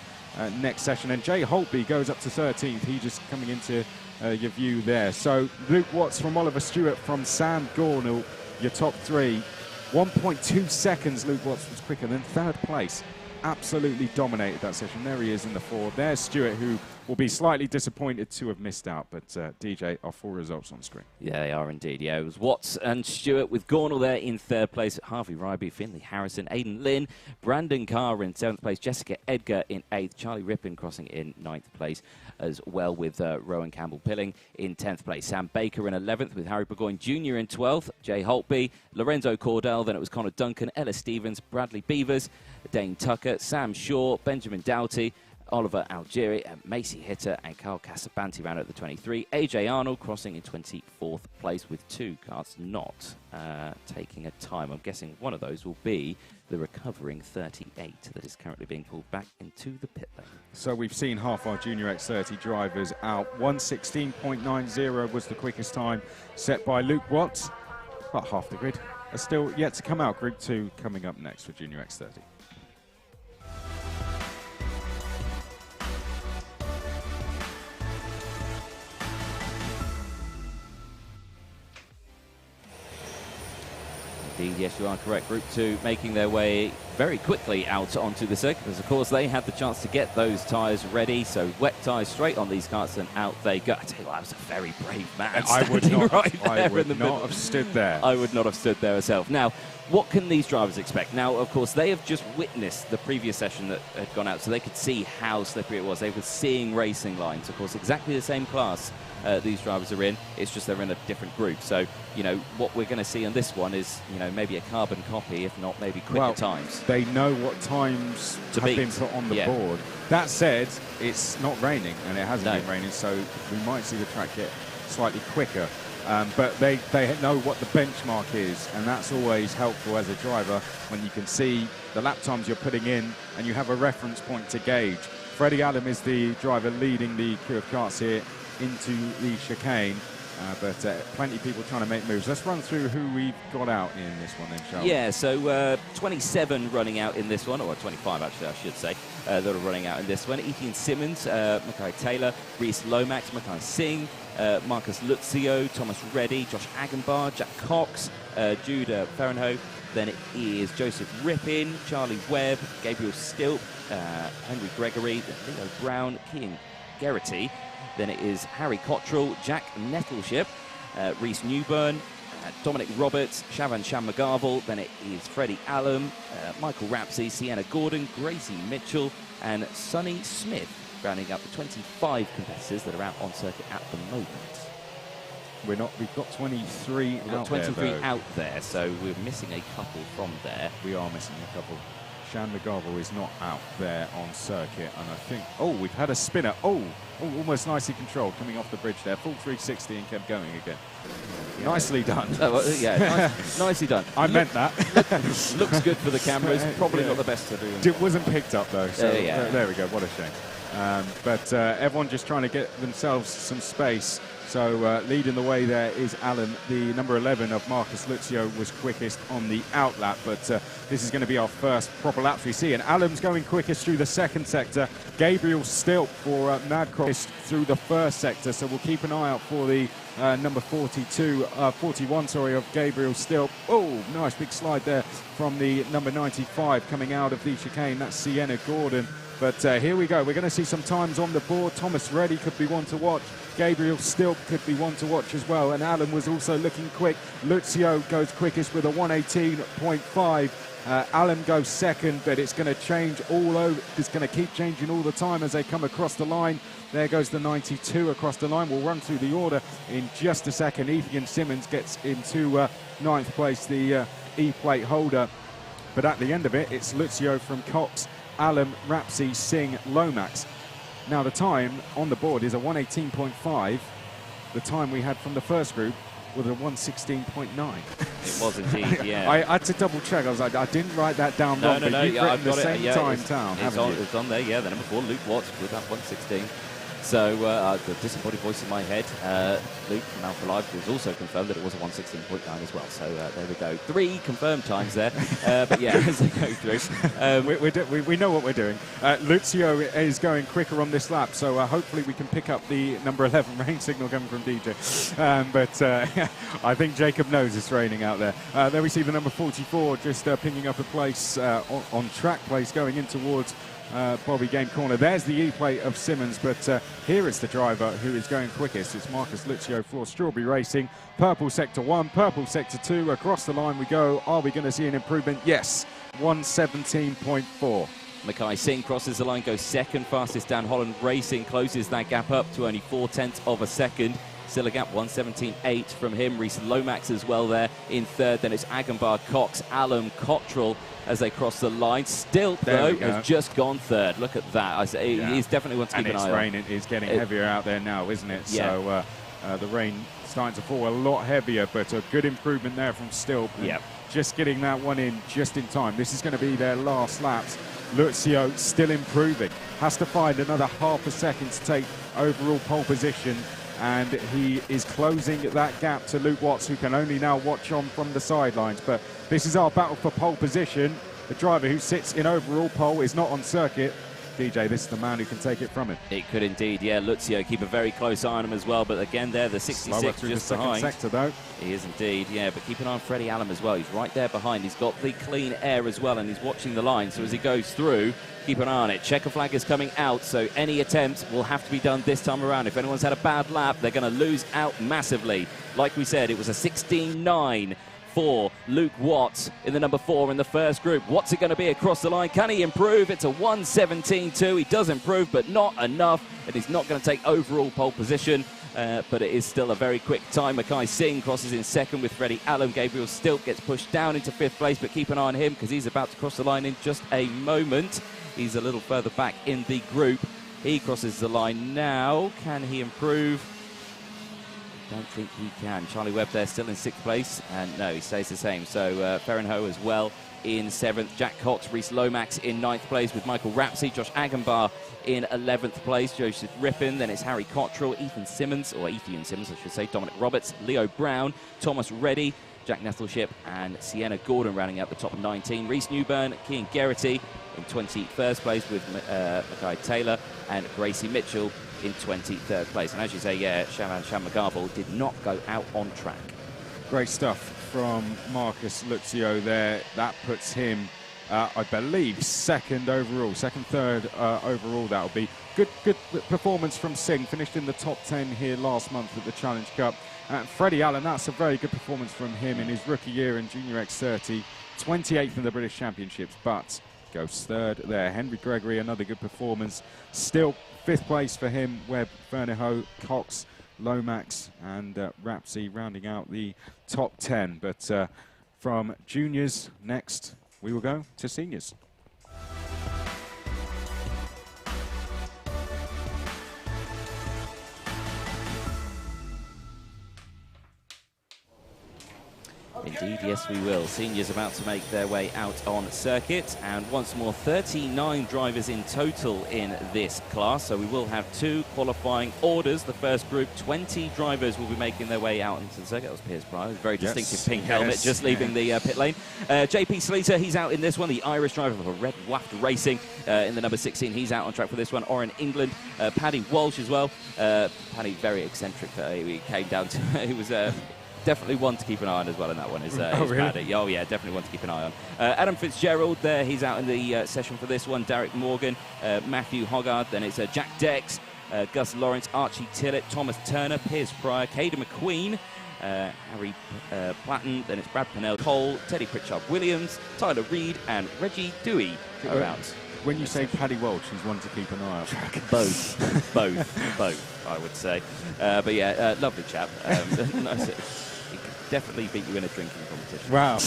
next session, and Jay Holtby goes up to 13th. He just coming into your view there. So Luke Watts from Oliver Stewart, from Sam Gornall, your top 3. 1.2 seconds Luke Watts was quicker than third place. Absolutely dominated that session. There he is in the 4. There's Stewart, who will be slightly disappointed to have missed out. But DJ, our 4 results on screen. Yeah, they are indeed. Yeah, it was Watts and Stewart with Gornall there in 3rd place. Harvey Ryby, Finley Harrison, Aidan Lynn, Brandon Carr in 7th place, Jessica Edgar in 8th, Charlie Rippin crossing in 9th place as well with Rowan Campbell-Pilling in 10th place. Sam Baker in 11th with Harry Burgoyne Jr. in 12th, Jay Holtby, Lorenzo Cordell, then it was Connor Duncan, Ella Stevens, Bradley Beavers, Dane Tucker, Sam Shaw, Benjamin Doughty, Oliver Algieri, Macy Hitter and Carl Casabanti ran at the 23. AJ Arnold crossing in 24th place with 2 karts not taking a time. I'm guessing one of those will be the recovering 38 that is currently being pulled back into the pit lane. So we've seen half our Junior X30 drivers out. 1:16.90 was the quickest time set by Luke Watts. About half the grid are still yet to come out. Group 2 coming up next for Junior X30. Indeed, yes, you are correct. Group 2 making their way very quickly out onto the circuit because, of course, they had the chance to get those tyres ready. So wet tyres straight on these karts and out they go. I tell you what, that was a very brave man. I would not, right I would not have stood there. I would not have stood there myself. Now, what can these drivers expect? Now, of course, they have just witnessed the previous session that had gone out, so they could see how slippery it was. They were seeing racing lines. Of course, exactly the same class these drivers are in. It's just they're in a different group. So, you know, what we're going to see on this one is, you know, maybe a carbon copy, if not maybe quicker times. They know what times have been put on the board. That said, it's not raining, and it hasn't been raining, so we might see the track get slightly quicker. But they know what the benchmark is, and that's always helpful as a driver when you can see the lap times you're putting in and you have a reference point to gauge. Freddie Allen is the driver leading the crew of karts here into the chicane, but plenty of people trying to make moves. Let's run through who we've got out in this one then, shall we? Yeah, so 27 running out in this one, or 25 actually I should say, that are running out in this one. Etienne Simmons, Mackay Taylor, Reese Lomax, Mackay Singh, Marcus Luzio, Thomas Reddy, Josh Agenbar, Jack Cox, Judah Ferrenhoe. Then it is Joseph Rippin, Charlie Webb, Gabriel Stilp, Henry Gregory, Leo Brown, Kean Geraghty. Then it is Harry Cottrell, Jack Nettleship, Reese Newburn, Dominic Roberts, Shavan Shammagarvel. Then it is Freddie Allen, Michael Rapsey, Sienna Gordon, Gracie Mitchell, and Sonny Smith, rounding up the 25 competitors that are out on circuit at the moment. We've got 23 We've got 23 out there, so we're missing a couple from there. We are missing a couple. Shan McGarvel is not out there on circuit, and I think, we've had a spinner. Almost nicely controlled, coming off the bridge there. Full 360 and kept going again. Yeah. Nicely done. Nicely done. I meant that. Looks good for the cameras. Probably not the best to do. It wasn't picked up though, so there we go. What a shame. But everyone just trying to get themselves some space. So leading the way there is Alan. The number 11 of Marcus Luzio was quickest on the outlap, but this is going to be our first proper lap we see. And Alan's going quickest through the second sector. Gabriel Stilp for Madcross through the first sector. So we'll keep an eye out for the number 41 of Gabriel Stilp. Nice big slide there from the number 95 coming out of the chicane. That's Sienna Gordon. But here we go. We're going to see some times on the board. Thomas Reddy could be one to watch. Gabriel Stilp could be one to watch as well. And Alan was also looking quick. Luzio goes quickest with a 1:18.5. Alan goes second, but it's going to change all over. It's going to keep changing all the time as they come across the line. There goes the 92 across the line. We'll run through the order in just a second. Etienne Simmons gets into 9th place, the E-plate holder. But at the end of it, it's Luzio from Cox, Allen, Rapsey, Singh, Lomax. Now the time on the board is a 1:18.5. The time we had from the first group was a 1:16.9. It was indeed, yeah. I had to double check. I was like, I didn't write that down wrong. But you've written the same time down, haven't you? It's on there, yeah. The number 4, Luke Watts, with that 1:16. So the disappointed voice in my head, Luke from Alpha Live, was also confirmed that it was a 1:16.9 as well. So there we go. 3 confirmed times there. But yeah, as they go through. We know what we're doing. Lucio is going quicker on this lap, so hopefully we can pick up the number 11 rain signal coming from DJ. But I think Jacob knows it's raining out there. There we see the number 44 just picking up a place on track place going in towards Bobby Game Corner. There's the E-plate of Simmons, but here is the driver who is going quickest. It's Marcus Lucio for Strawberry Racing. Purple Sector 1, Purple Sector 2. Across the line we go. Are we going to see an improvement? Yes. 1:17.4. Mackay Singh crosses the line, goes second fastest. Dan Holland Racing closes that gap up to only 0.4 of a second. Still a gap, 1:17.8 from him. Reese Lomax as well there in third. Then it's Agambar, Cox, Allen, Cottrell as they cross the line. Still, though, has just gone third. Look at that. I say he's definitely one to keep an eye on. And it's raining. It's getting heavier out there now, isn't it? Yeah. So the rain starting to fall a lot heavier, but a good improvement there from Stilp. Yeah. Just getting that one in just in time. This is going to be their last laps. Lucio still improving. Has to find another half a second to take overall pole position. And he is closing that gap to Luke Watts, who can only now watch on from the sidelines. But this is our battle for pole position. The driver who sits in overall pole is not on circuit. DJ, this is the man who can take it from him. It could indeed, yeah. Lucio keep a very close eye on him as well. But again, there, the 66 through just the behind. second sector, though. He is indeed, yeah. But keep an eye on Freddie Allen as well. He's right there behind. He's got the clean air as well, and he's watching the line. So as he goes through, keep an eye on it. Checker flag is coming out, so any attempts will have to be done this time around. If anyone's had a bad lap, they're going to lose out massively. Like we said, it was a 16.9 for Luke Watts in the number 4 in the first group. What's it going to be across the line? Can he improve? It's a 1:17.2. He does improve, but not enough, and he's not going to take overall pole position. But it is still a very quick time. Mackay Singh crosses in second with Freddie Allen. Gabriel Stilp gets pushed down into 5th place, but keep an eye on him because he's about to cross the line in just a moment. He's a little further back in the group. He crosses the line now. Can he improve? Don't think he can. Charlie Webb there still in 6th place, and no, he stays the same. So Ferrenho as well in 7th. Jack Cox, Reese Lomax in 9th place with Michael Rapsey. Josh Agambar in 11th place. Joseph Rippin. Then it's Harry Cottrell, Ethan Simmons, I should say, Dominic Roberts, Leo Brown, Thomas Reddy, Jack Nettleship, and Sienna Gordon rounding out the top 19. Reese Newburn, Kean Geraghty in 21st place with Mackay Taylor and Gracie Mitchell in 23rd place. And as you say, yeah, Shaman Shamagarbal did not go out on track. Great stuff from Marcus Lucio there. That puts him, I believe, second overall, third overall. That'll be good performance from Singh. Finished in the top 10 here last month at the Challenge Cup. Freddie Allen, that's a very good performance from him in his rookie year in Junior X30. 28th in the British Championships, but goes third there. Henry Gregory, another good performance. Still 5th place for him. Webb, Ferneho, Cox, Lomax, and Rapsey rounding out the top 10. But from juniors next, we will go to seniors. Indeed, yes, we will. Seniors about to make their way out on circuit, and once more 39 drivers in total in this class, so we will have 2 qualifying orders. The first group, 20 drivers will be making their way out into the circuit. That was Piers Pryor, very distinctive pink helmet, just leaving the pit lane. JP Sleater, he's out in this one, the Irish driver for Red Waft Racing in the number 16. He's out on track for this one. Oren England, Paddy Walsh as well. Paddy, very eccentric. He came down to, he was definitely one to keep an eye on as well in that one. Is really? Paddy. Oh, yeah, definitely one to keep an eye on. Adam Fitzgerald there, he's out in the session for this one. Derek Morgan, Matthew Hoggard, then it's Jack Dex, Gus Lawrence, Archie Tillett, Thomas Turner, Piers Pryor, Caden McQueen, Harry Platten, then it's Brad Pennell, Cole, Teddy Pritchard-Williams, Tyler Reed, and Reggie Dewey are out. When you say Paddy Walsh, he's one to keep an eye on. Both, I would say. But yeah, lovely chap. He could definitely beat you in a drinking competition. Wow.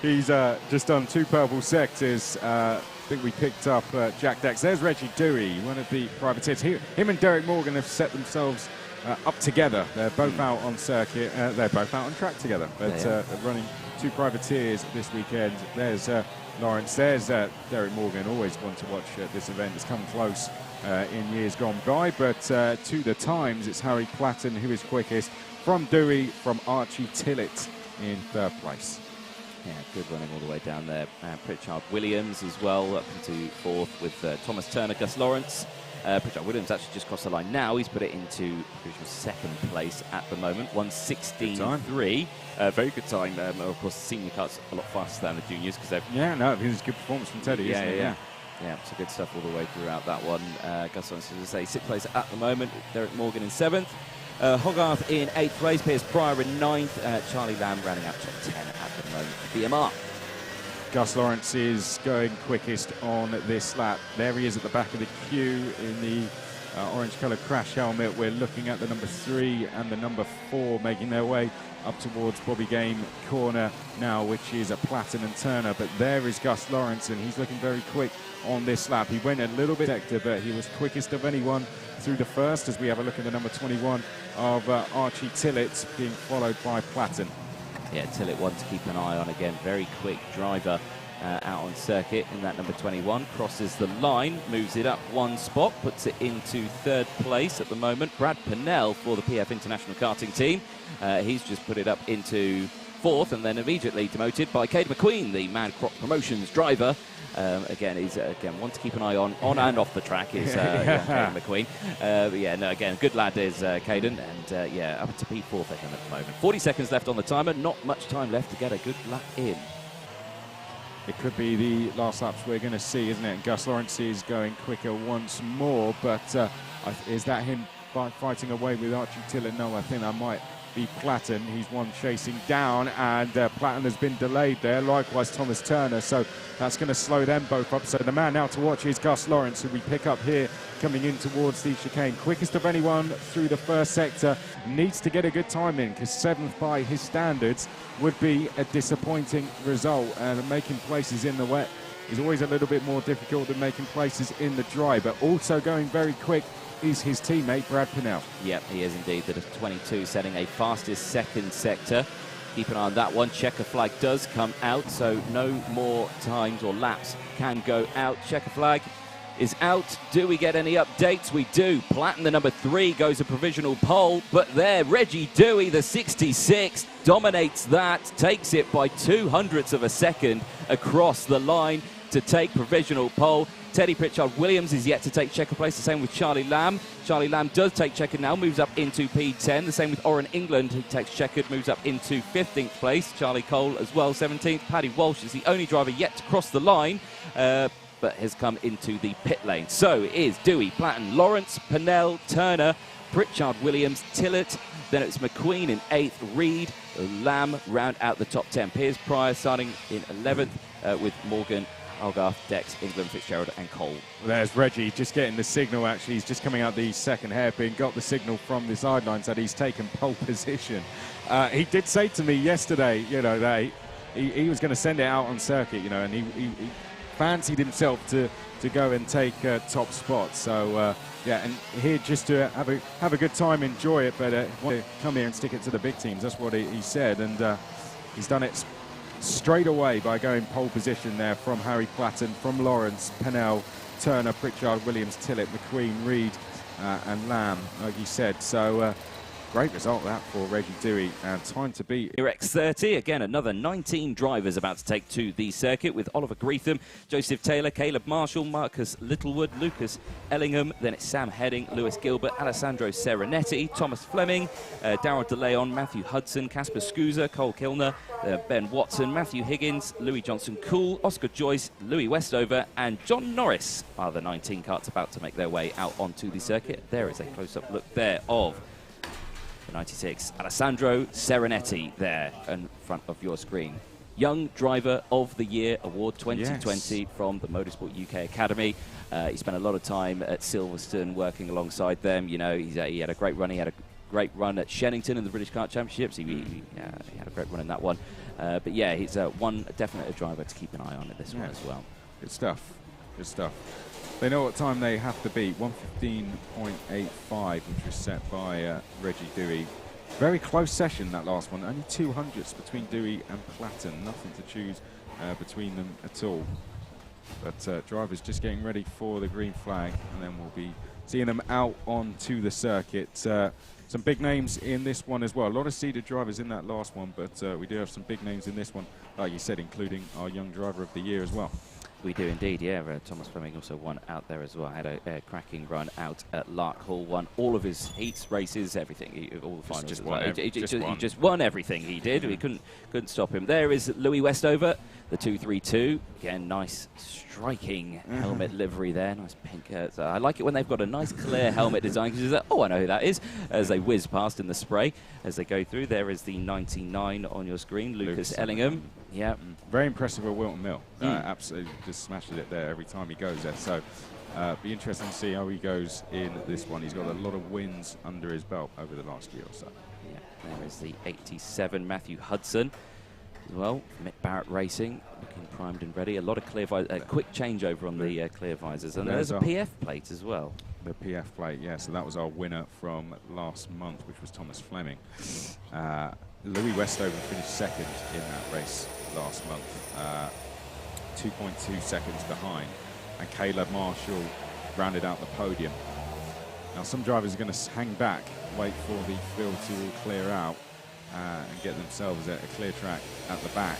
He's just done 2 purple sectors. I think we picked up Jack Dex. There's Reggie Dewey, one of the privateers. Him and Derek Morgan have set themselves up together. They're both out on circuit. They're both out on track together. But they're running 2 privateers this weekend. There's Lawrence. There's Derek Morgan, always one to watch at this event. It's come close in years gone by, but to the times, it's Harry Platten who is quickest from Dewey, from Archie Tillett in third place. Yeah, good running all the way down there. Pritchard Williams as well, up into fourth with Thomas Turner, Gus Lawrence. Pritchard Williams actually just crossed the line now. He's put it into second place at the moment, 1:16.3. Very good time. Of course, the senior karts a lot faster than the juniors because they've... Yeah, no, it was a good performance from Teddy, isn't it? Yeah, so good stuff all the way throughout that one. Gus Lawrence, as I say, sixth place at the moment. Derek Morgan in seventh. Hogarth in 8th place, Piers Pryor in 9th, Charlie Lamb rounding out top 10 at the moment for BMR. Gus Lawrence is going quickest on this lap. There he is at the back of the queue in the orange-coloured crash helmet. We're looking at the number 3 and the number 4 making their way up towards Bobby Game corner now, which is a Platten and Turner. But there is Gus Lawrence, and he's looking very quick on this lap. He went a little bit extra, but he was quickest of anyone through the first, as we have a look at the number 21 of Archie Tillett, being followed by Platten. Yeah, Tillett one to keep an eye on again. Very quick driver out on circuit in that number 21. Crosses the line, moves it up one spot, puts it into third place at the moment. Brad Pennell for the PF International Karting team. He's just put it up into fourth and then immediately demoted by Cade McQueen, the Mad Crop Promotions driver. Again, he's one to keep an eye on and off the track is Caden McQueen. But yeah, no, again, good lad is Caden, and yeah, up to P4 for him at the moment. 40 seconds left on the timer, not much time left to get a good lap in. It could be the last laps we're going to see, isn't it? Gus Lawrence is going quicker once more, but is that him fighting away with Archie Tillett? No, I think that might be Platten. He's one chasing down, and Platten has been delayed there. Likewise, Thomas Turner, so that's going to slow them both up. So the man now to watch is Gus Lawrence, who we pick up here coming in towards the chicane. Quickest of anyone through the first sector. Needs to get a good time in, because 7th by his standards would be a disappointing result. And making places in the wet is always a little bit more difficult than making places in the dry, but also going very quick is his teammate Brad Pennell. Yep, he is indeed. The 22 setting a fastest second sector. Keep an eye on that one. Checker flag does come out, so no more times or laps can go out. Checker flag is out. Do we get any updates? We do. Platten, the number 3, goes a provisional pole, but there, Reggie Dewey, the 66, dominates that, takes it by 0.02 of a second across the line to take provisional pole. Teddy Pritchard Williams is yet to take checker place, the same with Charlie Lamb. Charlie Lamb does take checkered now, moves up into P10. The same with Oren England, who takes checkered, moves up into 15th place. Charlie Cole as well, 17th. Paddy Walsh is the only driver yet to cross the line, but has come into the pit lane. So it is Dewey, Platten, Lawrence, Pennell, Turner, Pritchard Williams, Tillett. Then it's McQueen in 8th, Reed, Lamb round out the top 10. Piers Pryor starting in 11th with Morgan, Hogarth, Dex, England, Fitzgerald and Cole. Well, there's Reggie just getting the signal, actually. He's just coming out the second hairpin, got the signal from the sidelines that he's taken pole position. He did say to me yesterday, you know, that he was going to send it out on circuit, you know, and he fancied himself to go and take top spot. So, yeah, and here just to have a good time, enjoy it, but want to come here and stick it to the big teams. That's what he said, and he's done it straight away by going pole position there from Harry Platten, from Lawrence, Pennell, Turner, Pritchard, Williams, Tillett, McQueen, Reed and Lamb, like you said. So great result that for Reggie Dewey, and time to beat. X30, again, another 19 drivers about to take to the circuit with Oliver Greetham, Joseph Taylor, Caleb Marshall, Marcus Littlewood, Lucas Ellingham, then it's Sam Heading, Lewis Gilbert, Alessandro Serenetti, Thomas Fleming, Darryl DeLeon, Matthew Hudson, Casper Scusa, Cole Kilner, Ben Watson, Matthew Higgins, Louis Johnson Cool, Oscar Joyce, Louis Westover and John Norris are the 19 karts about to make their way out onto the circuit. There is a close-up look there of 96, Alessandro Serenetti there in front of your screen. Young Driver of the Year Award 2020 from the Motorsport UK Academy. He spent a lot of time at Silverstone working alongside them. You know, he had a great run. He had a great run at Shennington in the British Kart Championships. He had a great run in that one. But yeah, he's one definite driver to keep an eye on at this one as well. Good stuff. Good stuff. They know what time they have to beat, 1:15.85, which was set by Reggie Dewey. Very close session, that last one. Only 200ths between Dewey and Platten. Nothing to choose between them at all. But drivers just getting ready for the green flag, and then we'll be seeing them out onto the circuit. Some big names in this one as well. A lot of seeded drivers in that last one, but we do have some big names in this one, like you said, including our young driver of the year as well. We do indeed, yeah. Thomas Fleming also won out there as well. Had a cracking run out at Lark Hall. Won all of his heats, races, everything. All the finals. He just won everything. He did. We couldn't stop him. There is Louis Westover, the 232. Again, nice striking helmet livery there. Nice pink. So I like it when they've got a nice clear helmet design, because you're like, oh, I know who that is, as they whiz past in the spray as they go through. There is the 99 on your screen, Lucas Ellingham. Yeah. Very impressive at Wilton Mill. Absolutely just smashes it there every time he goes there. So be interesting to see how he goes in this one. He's got a lot of wins under his belt over the last year or so. Yeah, there is the 87 Matthew Hudson as well. Mick Barrett Racing, looking primed and ready. A lot of clear visors, quick changeover on the clear visors. And there's a PF plate as well. The PF plate, yeah. So that was our winner from last month, which was Thomas Fleming. Louis Westover finished second in that race last month, 2.2 seconds behind. And Caleb Marshall rounded out the podium. Now some drivers are going to hang back, wait for the field to all clear out and get themselves a clear track at the back.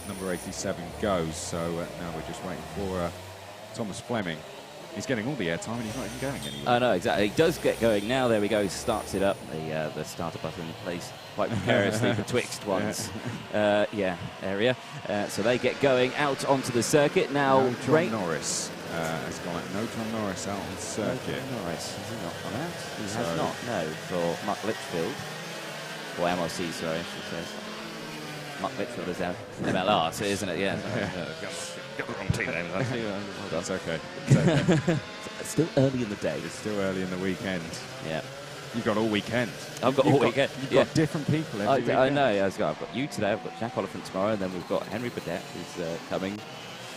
Number 87 goes, so now we're just waiting for Thomas Fleming. He's getting all the airtime and he's not even going anywhere. Oh, no, exactly. He does get going now. There we go. He starts it up. The starter button placed quite precariously betwixt ones. Area. So they get going out onto the circuit. Now, no John Norris has gone out. No John Norris out on the circuit. No John Norris. Has he not gone out? He has not, no, for Mark Litchfield. Or MLC, sorry, I should say. Mark Litchfield is out MLR, so isn't it? Yeah. Got the wrong team name. That's okay. It's okay. It's still early in the day. It's still early in the weekend. Yeah. You've got all weekend. I've got all weekend. You've got different people every weekend. I know. I've got you today. I've got Jack Oliphant tomorrow, and then we've got Henry Burdett, who's coming.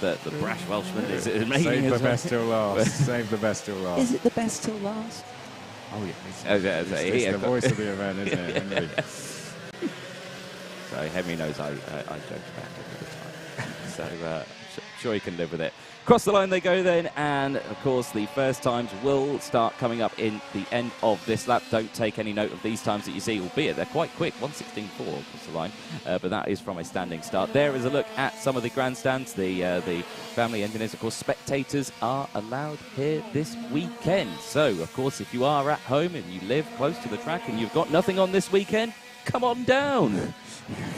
The brash Welshman is making Save the best till last. Save the best till last. Is it the best till last? Oh, yeah. It's the voice of the event, isn't it, Henry? So Henry knows I joke back all the time. So sure he can live with it. Across the line they go then, and of course the first times will start coming up in the end of this lap. Don't take any note of these times that you see, albeit they're quite quick, 1:16.4 across the line, but that is from a standing start. There is a look at some of the grandstands, the family engineers. Of course, spectators are allowed here this weekend. So, of course, if you are at home and you live close to the track and you've got nothing on this weekend, come on down.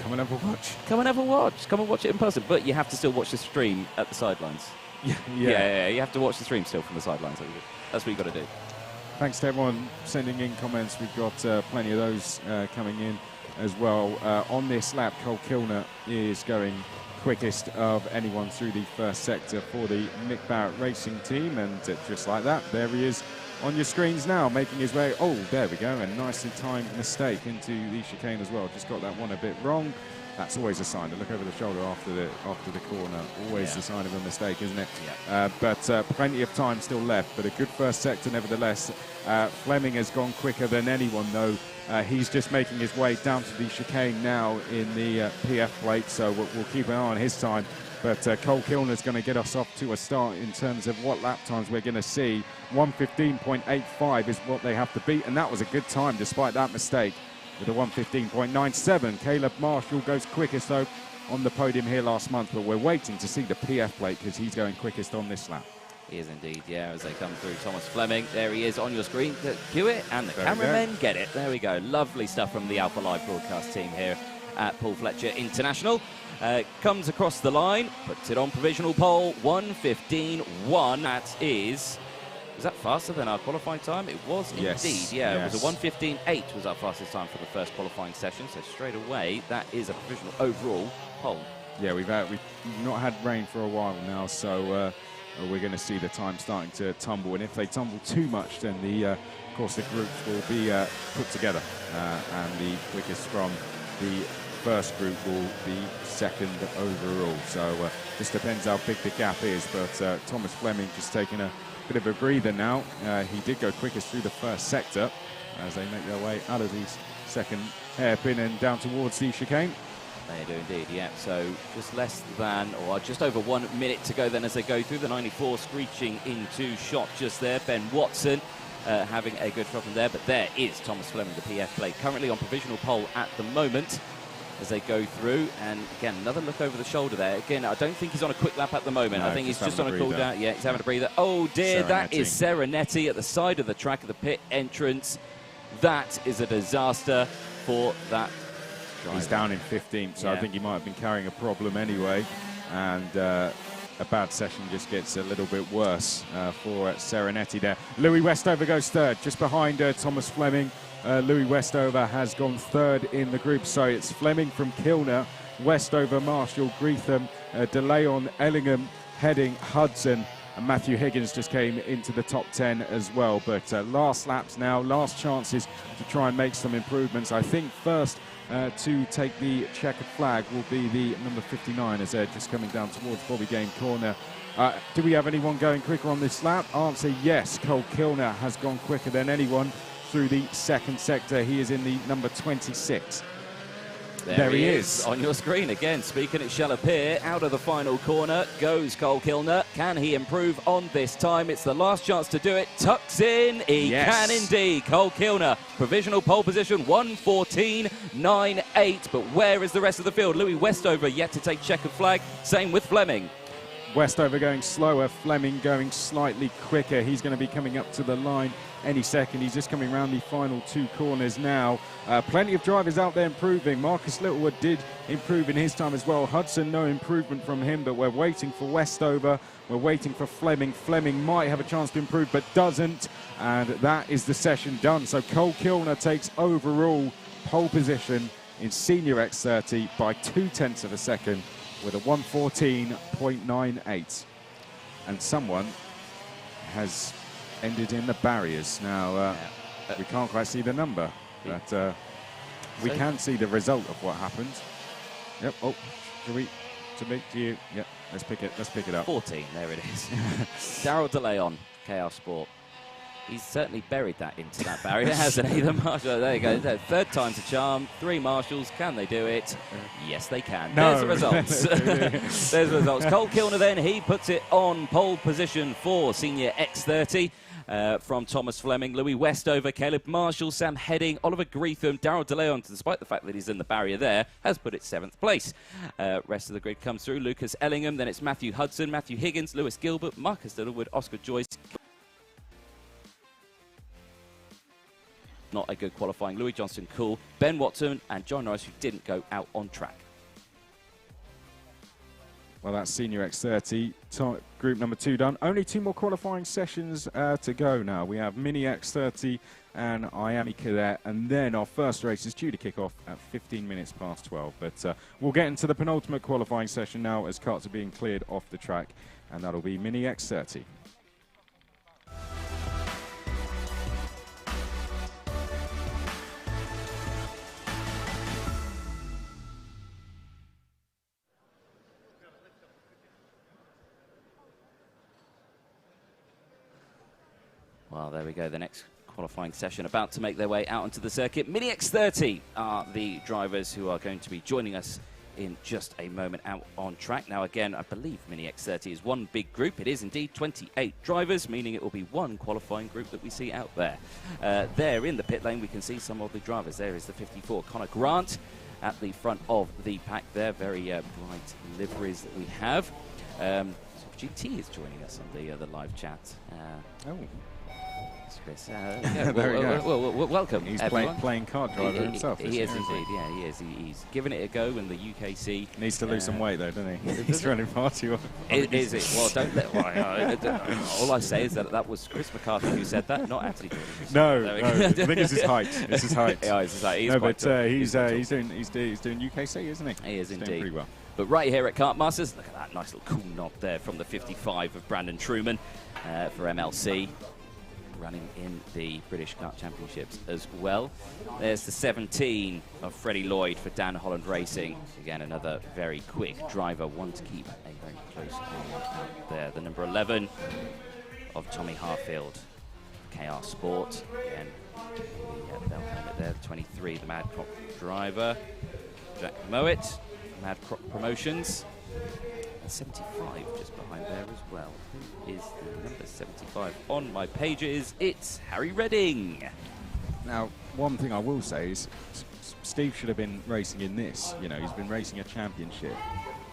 Come and have a watch. Come and have a watch. Come and watch it in person. But you have to still watch the stream at the sidelines. Yeah. You have to watch the stream still from the sidelines. That's what you've got to do. Thanks to everyone sending in comments. We've got plenty of those coming in as well. On this lap, Cole Kilner is going quickest of anyone through the first sector for the Mick Barrett Racing team. And just like that, there he is on your screens now, making his way. Oh, there we go. A nicely timed mistake into the chicane as well. Just got that one a bit wrong. That's always a sign to look over the shoulder after the corner. Always the sign of a mistake, isn't it? Yeah. But plenty of time still left. But a good first sector nevertheless. Fleming has gone quicker than anyone, though. He's just making his way down to the chicane now in the PF plate. So we'll keep an eye on his time. But Cole Kilner's going to get us off to a start in terms of what lap times we're going to see. 1:15.85 is what they have to beat. And that was a good time despite that mistake. With a 1:15.97. Caleb Marshall goes quickest, though, on the podium here last month. But we're waiting to see the PF plate because he's going quickest on this lap. He is indeed, yeah, as they come through. Thomas Fleming, there he is on your screen. Cue it, and the cameramen get it. There we go. Lovely stuff from the Alpha Live broadcast team here at Paul Fletcher International. Comes across the line, puts it on provisional pole, 1:15.1. That is... Was that faster than our qualifying time? It was indeed, yeah. It was a 1:15.8 was our fastest time for the first qualifying session. So straight away, that is a provisional overall pole. Yeah, we've not had rain for a while now, so we're going to see the time starting to tumble. And if they tumble too much, then of course the groups will be put together, and the quickest from the first group will be second overall. So just depends how big the gap is. But Thomas Fleming just taking a bit of a breather now. He did go quickest through the first sector as they make their way out of the second hairpin and down towards the chicane. They do indeed, yeah. So just less than, or just over 1 minute to go then as they go through. The 94 screeching into shot just there. Ben Watson having a good shot from there. But there is Thomas Fleming, the PF plate, currently on provisional pole at the moment as they go through. And again, another look over the shoulder there. Again, I don't think he's on a quick lap at the moment. No, I think he's just on a cool down. Yeah, he's having a breather. Oh dear, that is Serenetti at the side of the track of the pit entrance. That is a disaster for that driver. He's down in 15th, so I think he might have been carrying a problem anyway. And a bad session just gets a little bit worse for Serenetti there. Louis Westover goes third, just behind Thomas Fleming. Louis Westover has gone third in the group, so it's Fleming from Kilner, Westover, Marshall, Greetham, De Leon, Ellingham, Heading, Hudson, and Matthew Higgins just came into the top 10 as well. But last laps now, last chances to try and make some improvements. I think first to take the checkered flag will be the number 59 as they're just coming down towards Bobby Game corner. Do we have anyone going quicker on this lap? Answer yes. Cole Kilner has gone quicker than anyone through the second sector. He is in the number 26. There he is on your screen again. Speaking at Shallopere, out of the final corner goes Cole Kilner. Can he improve on this time? It's the last chance to do it. Tucks in. He can indeed. Cole Kilner, provisional pole position, 1:14.98. But where is the rest of the field? Louis Westover yet to take checkered flag. Same with Fleming. Westover going slower, Fleming going slightly quicker. He's going to be coming up to the line any second. He's just coming around the final two corners now. Plenty of drivers out there improving. Marcus Littlewood did improve in his time as well. Hudson, no improvement from him, but we're waiting for Westover. We're waiting for Fleming. Fleming might have a chance to improve, but doesn't. And that is the session done. So Cole Kilner takes overall pole position in Senior X30 by 0.2 of a second with a 1:14.98. And someone has ended in the barriers. Now, we can't quite see the number, but we can see the result of what happened. Yep. Oh, to you. Yep. Let's pick it up. 14. There it is. Daryl De Leon, KR Sport. He's certainly buried that into that barrier, hasn't he? The Marshall. There you go. Third time's a charm. 3 Marshals. Can they do it? Yes, they can. No. There's the results. There's the results. Cole Kilner then, he puts it on pole position for Senior X30. From Thomas Fleming, Louis Westover, Caleb Marshall, Sam Heading, Oliver Greetham, Daryl De Leon, despite the fact that he's in the barrier there, has put it 7th place. Rest of the grid comes through. Lucas Ellingham, then it's Matthew Hudson, Matthew Higgins, Lewis Gilbert, Marcus Littlewood, Oscar Joyce. Not a good qualifying. Louis Johnston, cool. Ben Watson and John Norris, who didn't go out on track. Well, that's Senior X30, group number 2 done. Only 2 more qualifying sessions to go now. We have Mini X30 and Miami Cadet, and then our first race is due to kick off at 15 minutes past 12. But we'll get into the penultimate qualifying session now as karts are being cleared off the track, and that'll be Mini X30. Well, there we go. The next qualifying session about to make their way out onto the circuit. Mini X30 are the drivers who are going to be joining us in just a moment out on track. Now, again, I believe Mini X30 is one big group. It is indeed 28 drivers, meaning it will be one qualifying group that we see out there. There in the pit lane, we can see some of the drivers. There is the 54, Connor Grant, at the front of the pack there. Very bright liveries that we have. GT is joining us on the live chat. Chris. Welcome. He's playing card driver himself. He is indeed, yeah, he is. He's giving it a go in the UKC. Needs to lose some weight though, doesn't he? He's running far too often. Is it? Well, don't let. All I say is that was Chris McCarthy who said that, not Anthony Jordan. No, I think it's his height. It's his height. Yeah, it's his height. No, but he's doing UKC, isn't he? He is he's indeed. Doing pretty well. But right here at Kartmasters, look at that nice little cool knob there from the 55 of Brandon Truman for MLC. Running in the British Kart Championships as well. There's the 17 of Freddie Lloyd for Dan Holland Racing. Again, another very quick driver, one to keep a very close eye out there. The number 11 of Tommy Harfield, KR Sport. Again, the belt helmet there, 23, the Mad Cop driver. Jack Mowat, Mad Promotions. 75 just behind there as well. Who is the number 75 on my pages? It's Harry Redding. Now, one thing I will say is Steve should have been racing in this. You know, he's been racing a championship.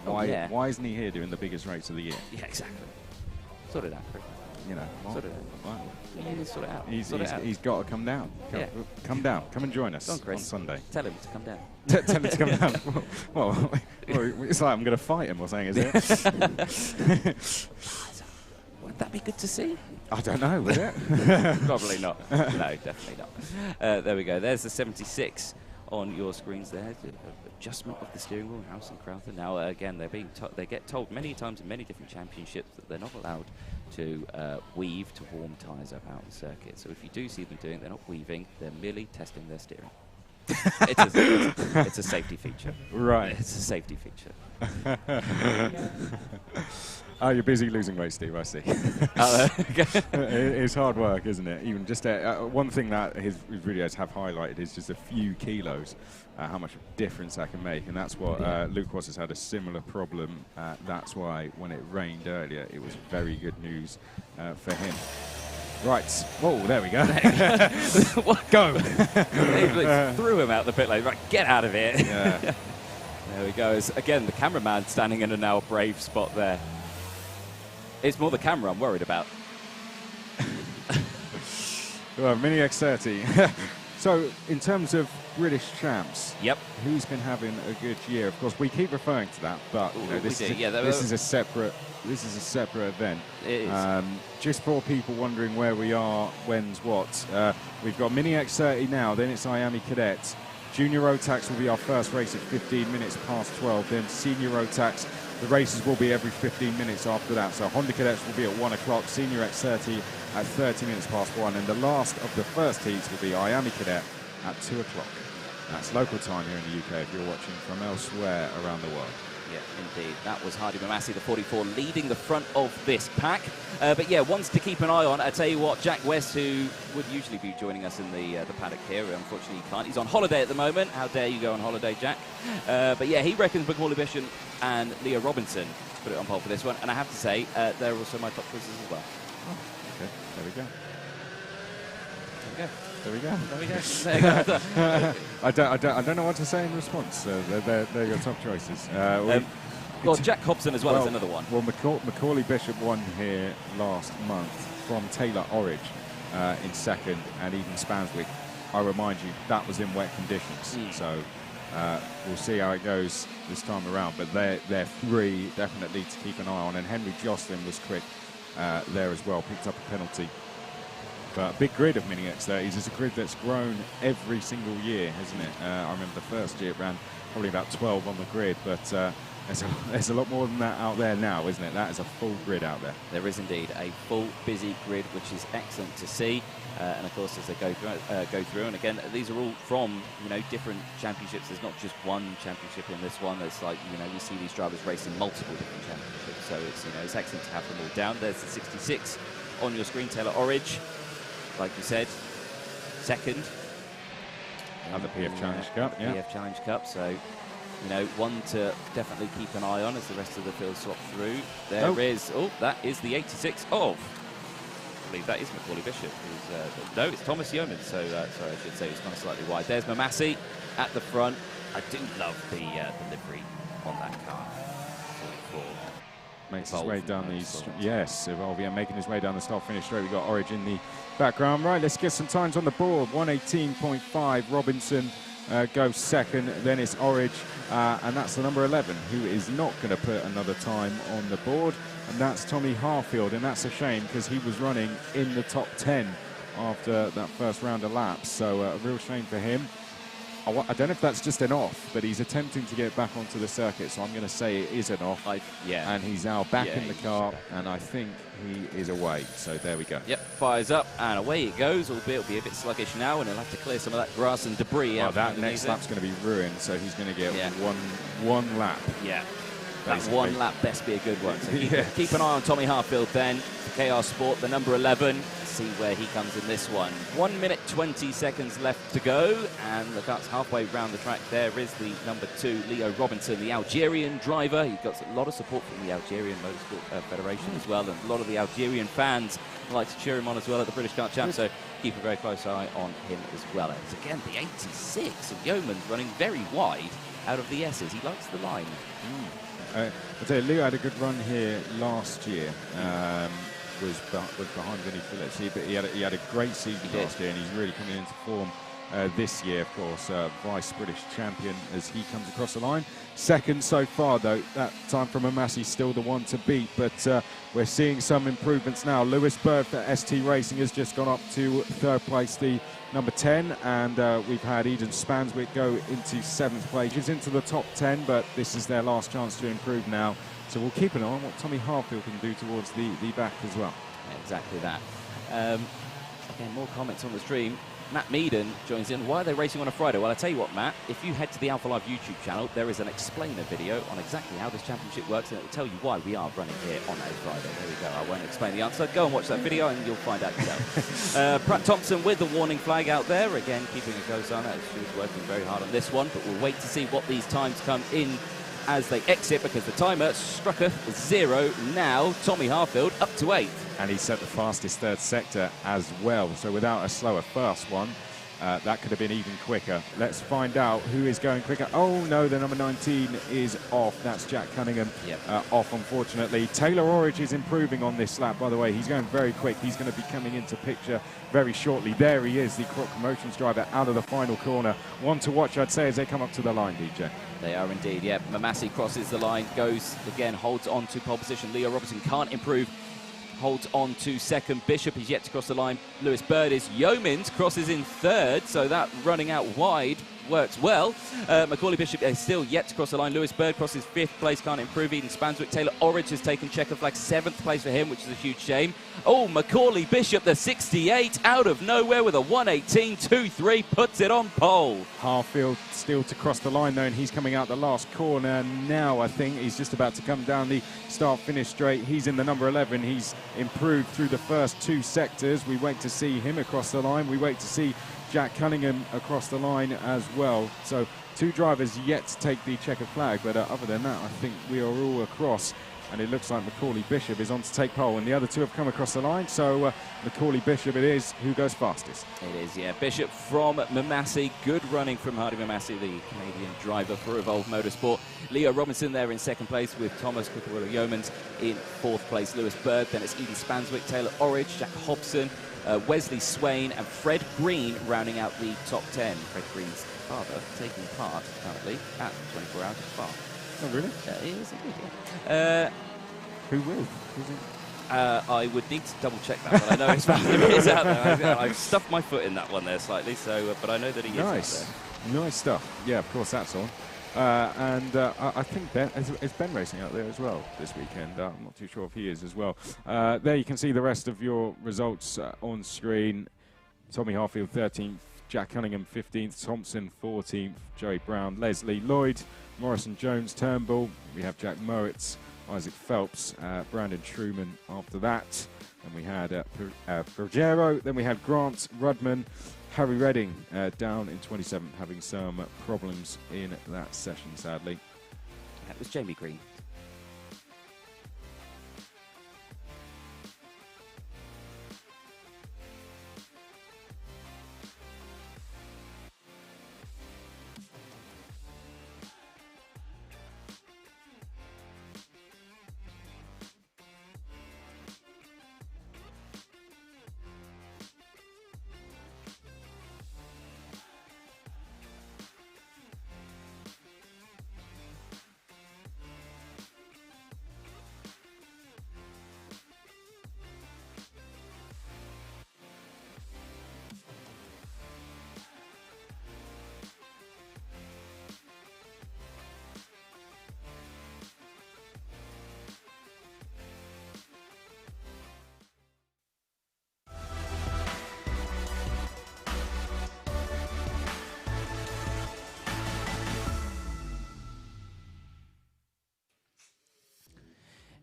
Why isn't he here doing the biggest race of the year? Yeah, exactly. Sort it out, Chris. You know, sort it out. Yeah, sort it out. He's got to come down. Come down. Come and join us on Sunday. Tell him to come down. Tell him to come down. Well, it's like I'm going to fight him or something, is it? Would that be good to see? I don't know, would it? Probably not. No, definitely not. There we go. There's the 76 on your screens there. Adjustment of the steering wheel, House and Crowther. Now, again, they get told many times in many different championships that they're not allowed to weave to warm tyres up out on the circuit. So if you do see them doing, they're not weaving, they're merely testing their steering. It's a safety feature. Right. It's a safety feature. Oh, you're busy losing weight, Steve, I see. It's hard work, isn't it? Even just one thing that his videos have highlighted is just a few kilos, how much of a difference that can make. And that's what Luke Ross has had a similar problem. That's why when it rained earlier, it was very good news for him. Right. Whoa, there we go. Go. They threw him out the pit lane. Right, get out of here. Yeah. There we go. Again, the cameraman standing in a now brave spot there. It's more the camera I'm worried about. Well, Mini X30. So, in terms of British champs, yep, who's been having a good year? Of course, we keep referring to that, but you know, this is a separate event. It is. Just for people wondering where we are, when's what. We've got Mini X30 now. Then it's Miami Cadets. Junior Road Tax will be our first race at 15 minutes past 12. Then Senior Road Tax. The races will be every 15 minutes after that. So Honda Cadets will be at 1 o'clock, Senior X30 at 30 minutes past 1, and the last of the first heats will be Miami Cadet at 2 o'clock. That's local time here in the UK if you're watching from elsewhere around the world. Yeah, indeed. That was Hardy Mamassi, the 44, leading the front of this pack. But yeah, ones to keep an eye on. I tell you what, Jack West, who would usually be joining us in the paddock here, unfortunately he can't. He's on holiday at the moment. How dare you go on holiday, Jack? But yeah, he reckons Macaulay Bishop and Leah Robinson put it on pole for this one. And I have to say, they're also my top choices as well. Oh, okay. There we go. There we go. There we go. There we go. I don't know what to say in response. They're your top choices. Well, Jack Hobson as well is another one. Well, Macaulay Bishop won here last month from Taylor Orridge in second, and even Spanswick. I remind you, that was in wet conditions. So we'll see how it goes this time around. But they're three definitely to keep an eye on. And Henry Jocelyn was quick there as well, picked up a penalty. But big grid of Mini X30s is a grid that's grown every single year, hasn't it? I remember the first year it ran probably about 12 on the grid, but there's a lot more than that out there now, isn't it? That is a full grid out there. There is indeed a full, busy grid, which is excellent to see. And of course, as they go through, and again, these are all from different championships. There's not just one championship in this one. There's like we see these drivers racing multiple different championships. So it's excellent to have them all down. There's the 66 on your screen, Taylor Orridge. Like you said, second. Another PF Challenge Cup, yeah. PF Challenge Cup, so, one to definitely keep an eye on as the rest of the field swap through. There is, that is the 86 of, I believe that is Macaulay Bishop. No, it's Thomas Yeoman, so, sorry, I should say it's gone slightly wide. There's Mamassi at the front. I do love the livery on that car. 44. Makes his way down these, yes, Evolvia making his way down the start-finish straight. We've got Orridge in the background. Right, let's get some times on the board. 118.5, Robinson goes second, then it's Orridge, and that's the number 11, who is not going to put another time on the board, and that's Tommy Harfield, and that's a shame because he was running in the top 10 after that first round of laps, so a real shame for him. I don't know if that's just an off, but he's attempting to get back onto the circuit, so I'm going to say it is an off. And he's now back in the car, and I think he is away. So there we go. Yep, fires up, and away it goes, albeit it'll be a bit sluggish now, and he'll have to clear some of that grass and debris out. That next lap's going to be ruined, so he's going to get one lap. Yeah. That one lap best be a good one. So keep an eye on Tommy Harfield then. KR Sport, the number 11. See where he comes in this one. 1 minute 20 seconds left to go, and the kart's halfway round the track. There is the number 2, Leo Robinson, the Algerian driver. He got a lot of support from the Algerian Motorsport Federation as well, and a lot of the Algerian fans like to cheer him on as well at the British Kart Champ. So keep a very close eye on him as well. And it's again the 86 of Yeoman's running very wide out of the S's. He likes the line. I'll tell you, Leo had a good run here last year. Was behind Vinny Phillips, but he had a great season last year, and he's really coming into form this year, of course. Vice British champion as he comes across the line. Second so far, though. That time from Amassi's still the one to beat, but we're seeing some improvements now. Lewis Bird for ST Racing has just gone up to 3rd place, the number 10, and we've had Eden Spanswick go into 7th place. He's into the top 10, but this is their last chance to improve now. So we'll keep an eye on what Tommy Harfield can do towards the back as well. Exactly that. Again, more comments on the stream. Matt Meaden joins in. Why are they racing on a Friday? Well, I tell you what, Matt, if you head to the Alpha Live YouTube channel, there is an explainer video on exactly how this championship works, and it will tell you why we are running here on a Friday. There we go. I won't explain the answer. Go and watch that video, and you'll find out yourself. Pratt Thompson with the warning flag out there. Again, keeping a close eye on that. She was working very hard on this one, but we'll wait to see what these times come in as they exit, because the timer struck a 0 now. Tommy Harfield up to 8th. And he set the fastest 3rd sector as well. So without a slower first one, that could have been even quicker. Let's find out who is going quicker. Oh no, the number 19 is off. That's Jack Cunningham off, unfortunately. Taylor Orridge is improving on this lap, by the way. He's going very quick. He's going to be coming into picture very shortly. There he is, the Croc Promotions driver out of the final corner. One to watch, I'd say, as they come up to the line, DJ. They are indeed, yeah. Mamassi crosses the line, goes again, holds on to pole position. Leo Robertson can't improve, holds on to 2nd. Bishop is yet to cross the line. Lewis Bird is. Yeomans crosses in 3rd, so that running out wide works well. Macaulay Bishop is still yet to cross the line. Lewis Bird crosses 5th place, can't improve. Eden Spanswick. Taylor Orridge has taken checker flag, 7th place for him, which is a huge shame. Oh, Macaulay Bishop, the 68, out of nowhere with a 1:18.23, puts it on pole. Harfield still to cross the line, though, and he's coming out the last corner now. I think he's just about to come down the start-finish straight. He's in the number 11. He's improved through the first 2 sectors. We wait to see him across the line. We wait to see Jack Cunningham across the line as well. So 2 drivers yet to take the checkered flag, but other than that, I think we are all across, and it looks like Macaulay Bishop is on to take pole, and the other 2 have come across the line. So Macaulay Bishop it is who goes fastest. It is, yeah. Bishop from Mamassi. Good running from Hardy Mamassi, the Canadian driver for Evolve Motorsport. Leo Robinson there in 2nd place with Thomas Kukuwilla Yeomans in 4th place. Lewis Bird, then it's Eden Spanswick, Taylor Orridge, Jack Hobson, Wesley Swain and Fred Green rounding out the top 10. Fred Green's father taking part currently at 24 Hours of Spa. Oh, really? He is indeed, yeah. Who with? I would need to double check that, but I know his family is out there. I've stuffed my foot in that one there slightly, so but I know that he is out there. Nice stuff. Yeah, of course, that's on. I think Ben is Ben racing out there as well this weekend. I'm not too sure if he is as well. There you can see the rest of your results on screen. Tommy Harfield 13th, Jack Cunningham 15th, Thompson 14th, Joey Brown, Leslie Lloyd, Morrison Jones, Turnbull. We have Jack Mowitz, Isaac Phelps, Brandon Truman after that. And we had Bergero, then we had Grant Rudman, Harry Redding down in 27th, having some problems in that session, sadly. That was Jamie Green.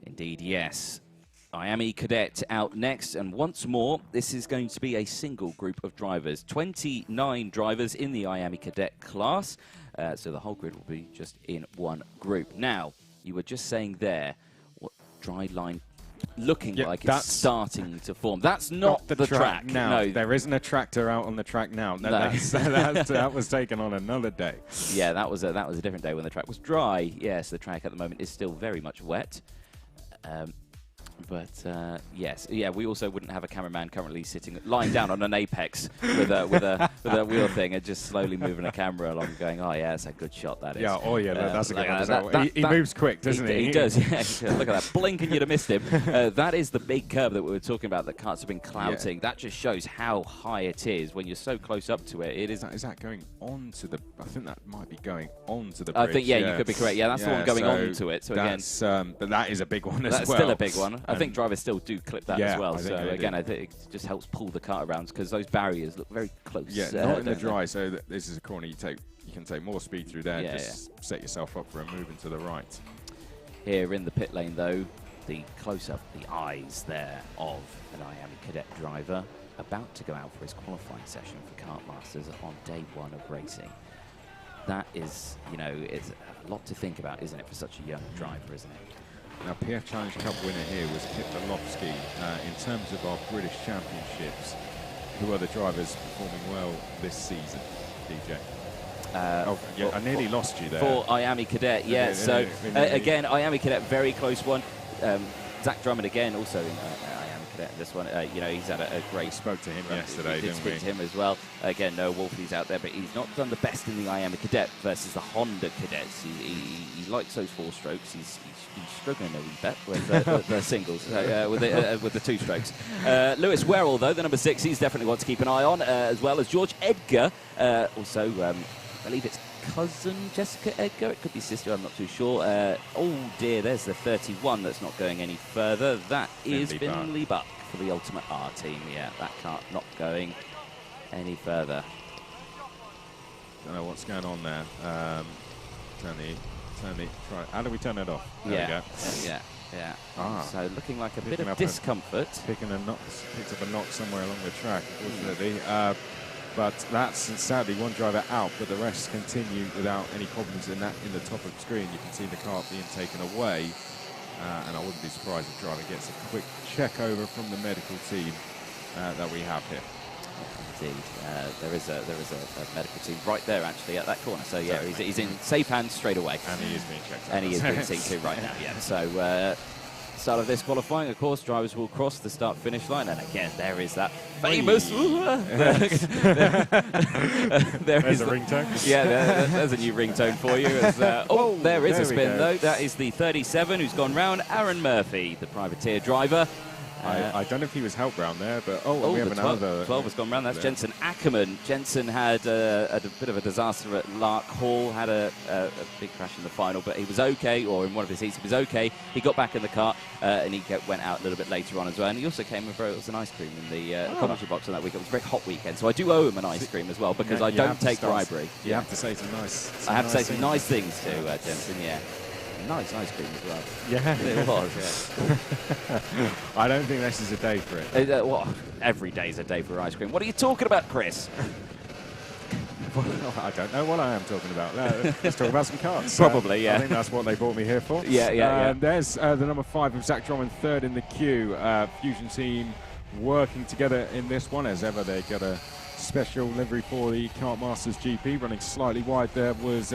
Indeed, yes. Miami Cadet out next, and once more, this is going to be a single group of drivers. 29 drivers in the Miami Cadet class, so the whole grid will be just in one group. Now, you were just saying there, what dry line looking like it's starting to form. That's not the track. No, there isn't a tractor out on the track now. That was taken on another day. Yeah, that was a different day when the track was dry. Yes, the track at the moment is still very much wet. But yes, yeah, we also wouldn't have a cameraman currently lying down on an apex with a wheel thing and just slowly moving a camera along, going, "Oh yeah, that's a good shot. That is." Yeah, oh yeah, that's a good one. He moves quick, doesn't he? He does. Yeah, look at that, blink and you'd have missed him. That is the big curve that we were talking about that karts have been clouting. Yeah. That just shows how high it is when you're so close up to it. It is. Is that going on to the? I think that might be going on to the bridge. I think you could be correct. Yeah, that's the one going on to it. So again, but that is a big one as well. That's still a big one. I think drivers still do clip that as well. So again, I think it just helps pull the kart around because those barriers look very close. Yeah, not in the dry. So this is a corner you can take more speed through there. Just set yourself up for a move into the right. Here in the pit lane, though, the close-up, the eyes there of an Miami Cadet driver about to go out for his qualifying session for Kartmasters on day one of racing. That is, it's a lot to think about, isn't it, for such a young driver, isn't it? Now, PF Challenge Cup winner here was Kit Belofsky. In terms of our British Championships, who are the drivers performing well this season, DJ? I nearly lost you there. For Miami Cadet, yeah. So, again, Miami Cadet, very close one. Zach Drummond, again, also in Miami Cadet. This one, he's had a great... Spoke to him yesterday, didn't we? Speak to him as well. Again, no Wolf, he's out there, but he's not done the best in the Miami Cadet versus the Honda Cadets. He likes those four strokes. He's struggling a wee bit with the singles, with the two strokes. Lewis Werrell, though, the number 6, he's definitely one to keep an eye on, as well as George Edgar. Also, I believe it's cousin Jessica Edgar. It could be sister, I'm not too sure. Oh dear, there's the 31 that's not going any further. That is Finley Buck for the Ultimate R team. Yeah, that kart not going any further. Don't know what's going on there. How do we turn it off? There we go. Yeah. So looking like a bit of discomfort. Picked up a knock somewhere along the track, unfortunately. But that's sadly one driver out, but the rest continue without any problems in the top of the screen. You can see the kart being taken away. And I wouldn't be surprised if the driver gets a quick check over from the medical team that we have here. Indeed, there is a medical team right there actually at that corner. So yeah, he's in safe hands straight away. And he is being checked out. And he is being seen to right now. Yeah. So start of this qualifying, of course, drivers will cross the start-finish line, and again there is that famous. There's a ringtone. Yeah, there's a new ringtone for you. There is a spin though. That is the 37 who's gone round. Aaron Murphy, the privateer driver. I don't know if he was helped round there, but we have another. 12 has gone round. That's Jensen Ackerman. Jensen had a bit of a disaster at Lark Hall, had a big crash in the final, but he was okay, or in one of his heats, he was okay. He got back in the kart, and he went out a little bit later on as well. And he also came with an ice cream in the commentary box on that week. It was a very hot weekend, so I do owe him an ice cream as well, because I don't take bribery. You have to say some nice. I have to say some nice things to Jensen, yeah. Nice ice cream as well. Yeah. It was, yeah. I don't think this is a day for it. Every day's a day for ice cream. What are you talking about, Chris? I don't know what I am talking about. Let's talk about some karts. Probably, yeah. I think that's what they brought me here for. Yeah. There's the number 5 of Zach Drummond, third in the queue. Fusion team working together in this one. As ever, they got a special livery for the Kartmasters GP. Running slightly wide there was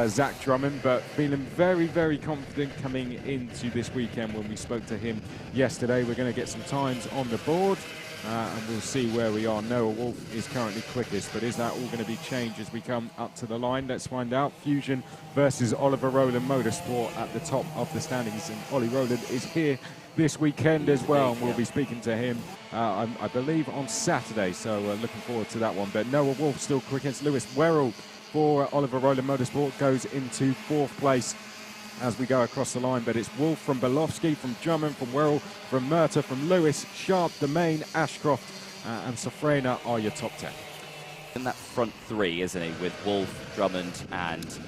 Zach Drummond, but feeling very, very confident coming into this weekend. When we spoke to him yesterday, we're going to get some times on the board, and we'll see where we are. Noah Wolf is currently quickest, but is that all going to be changed as we come up to the line? Let's find out. Fusion versus Oliver Rowland Motorsport at the top of the standings, and Ollie Rowland is here this weekend as well, and we'll be speaking to him, I believe, on Saturday, so looking forward to that one. But Noah Wolf still quickest. Lewis Werrell for Oliver Rowland Motorsport goes into 4th place as we go across the line, but it's Wolf from Belofsky, from Drummond, from Werrell, from Murta, from Lewis, Sharp, Domain, Ashcroft and Sofrena are your top 10. In that front 3, isn't he, with Wolf, Drummond and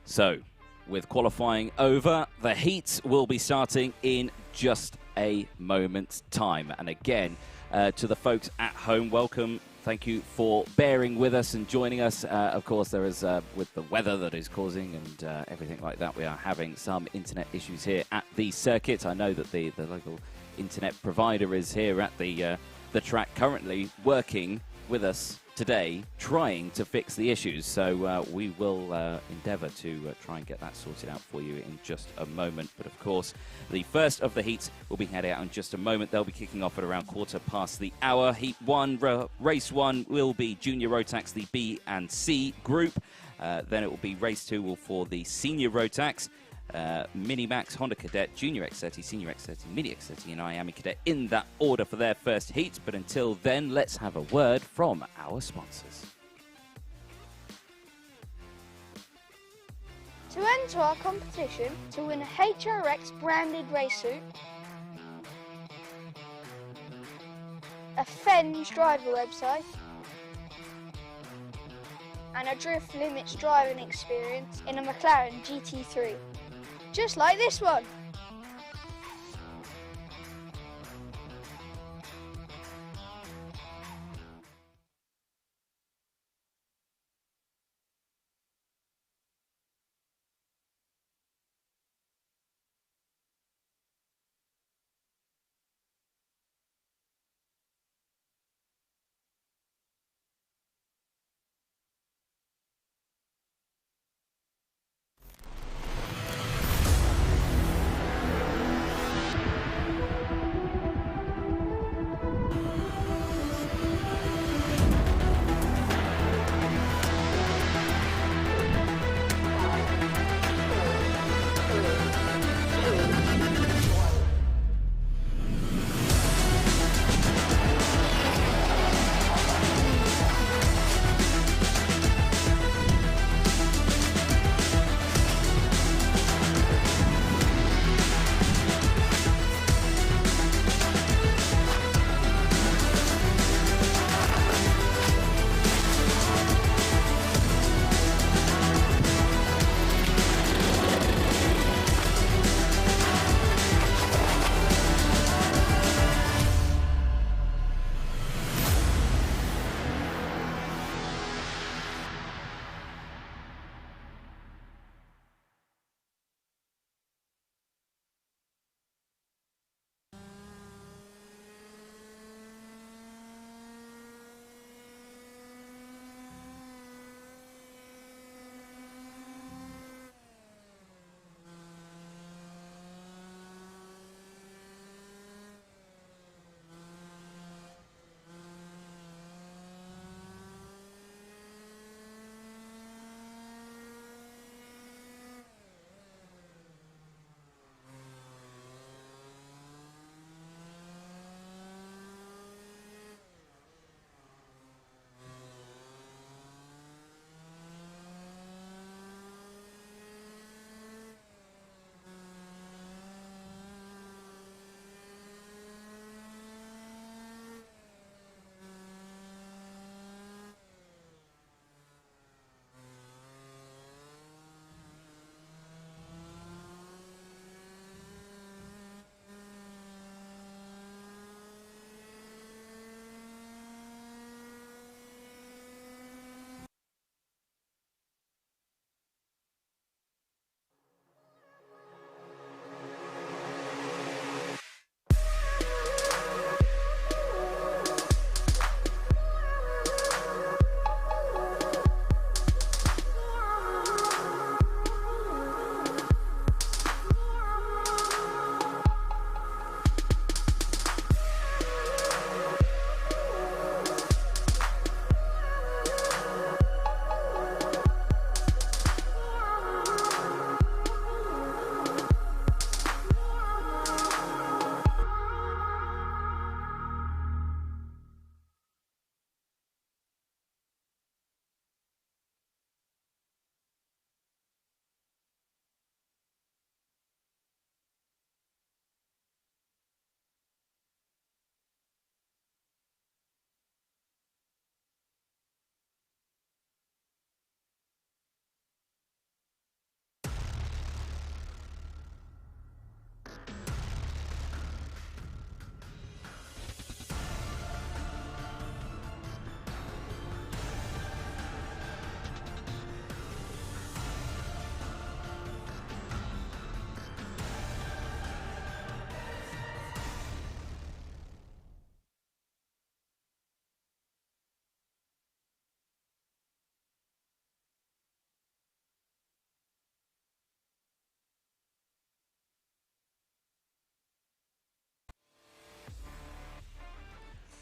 So, with qualifying over, the heats will be starting in just a moment's time. And again, to the folks at home, welcome. Thank you for bearing with us and joining us. Of course, there is, with the weather that is causing and everything like that, we are having some internet issues here at the circuit. I know that the local internet provider is here at the track currently working with us today, trying to fix the issues. So we will endeavour to try and get that sorted out for you in just a moment. But of course, the first of the heats will be heading out in just a moment. They'll be kicking off at around 1:15. Heat 1, race 1 will be Junior Rotax, the B and C group. Then it will be race 2 for the Senior Rotax. Mini Max, Honda Cadet, Junior X30, Senior X30, Mini X30 and Miami Cadet in that order for their first heat. But until then, let's have a word from our sponsors. To enter our competition to win a HRX branded race suit, a Fens driver website and a Drift Limits driving experience in a McLaren GT3. Just like this one.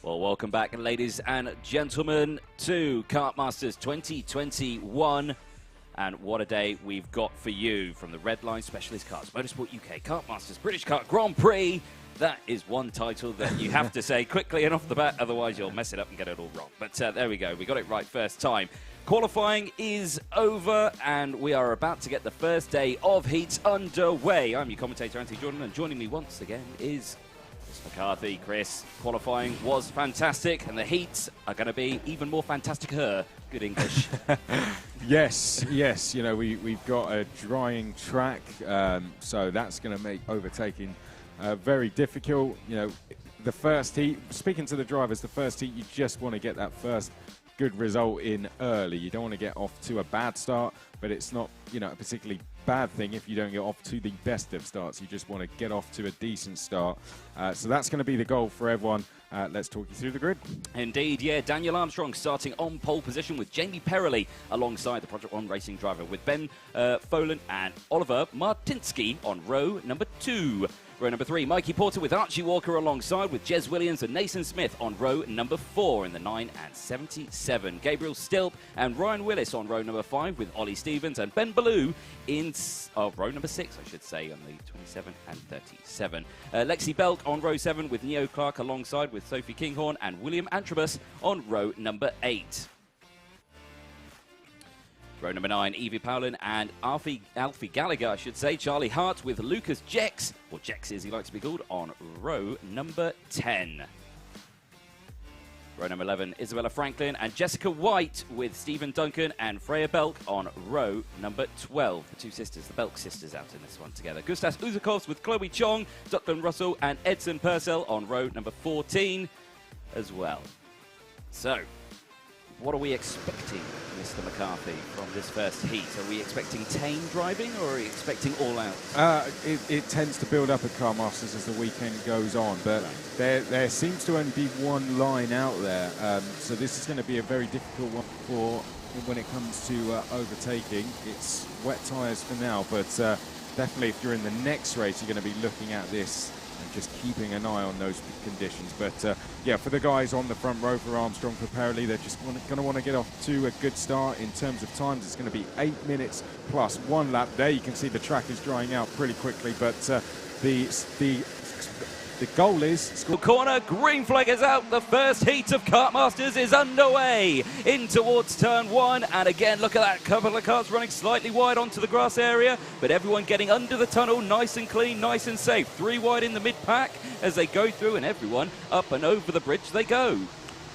Well, welcome back, ladies and gentlemen, to Kartmasters 2021. And what a day we've got for you from the Redline Specialist Karts, Motorsport UK, Kartmasters, British Kart Grand Prix. That is one title that you have to say quickly and off the bat, otherwise you'll mess it up and get it all wrong. But there we go, we got it right first time. Qualifying is over, and we are about to get the first day of heats underway. I'm your commentator, Anthony Jordan, and joining me once again is Chris McCarthy. Chris, qualifying was fantastic, and the heats are going to be even more fantastic-er. Good English. Yes, you know, we've got a drying track, so that's going to make overtaking very difficult. You know, the first heat, speaking to the drivers, the first heat, you just want to get that first good result in early. You don't want to get off to a bad start, but it's not, you know, a particularly bad thing if you don't get off to the best of starts. You just want to get off to a decent start. So that's going to be the goal for everyone. Let's talk you through the grid. Indeed, yeah. Daniel Armstrong starting on pole position with Jamie Perrelli alongside the Project One racing driver, with Ben Folan and Oliver Martinsky on row number 2. Row number 3, Mikey Porter with Archie Walker alongside, with Jez Williams and Nathan Smith on row number 4 in the 9 and 77. Gabriel Stilp and Ryan Willis on row number 5 with Ollie Stevens and Ben Ballou in row number 6, I should say, on the 27 and 37. Lexi Belk on row 7 with Neo Clark alongside, with Sophie Kinghorn and William Antrobus on row number 8. Row number 9, Evie Powlin and Alfie Gallagher, I should say. Charlie Hart with Lucas Jex, or Jex as he likes to be called, on row number 10. Row number 11, Isabella Franklin and Jessica White with Stephen Duncan and Freya Belk on row number 12. The two sisters, the Belk sisters, out in this one together. Gustas Uzakovs with Chloe Chong, Declan Russell and Edson Purcell on row number 14 as well. So, what are we expecting, Mr. McCarthy, from this first heat? Are we expecting tame driving, or are we expecting all out? It tends to build up at Kartmasters as the weekend goes on, but there seems to only be one line out there. So this is going to be a very difficult one for when it comes to overtaking. It's wet tyres for now, but definitely if you're in the next race, you're going to be looking at this and just keeping an eye on those conditions. But yeah, for the guys on the front row, for Armstrong, for Perrelli, they're just going to want to get off to a good start. In terms of times, it's going to be 8 minutes plus 1 lap. There you can see the track is drying out pretty quickly, but the goal is... Corner, green flag is out. The first heat of Kartmasters is underway in towards turn 1. And again, look at that, couple of cars running slightly wide onto the grass area, but everyone getting under the tunnel nice and clean, nice and safe. 3 wide in the mid-pack as they go through, and everyone up and over the bridge they go.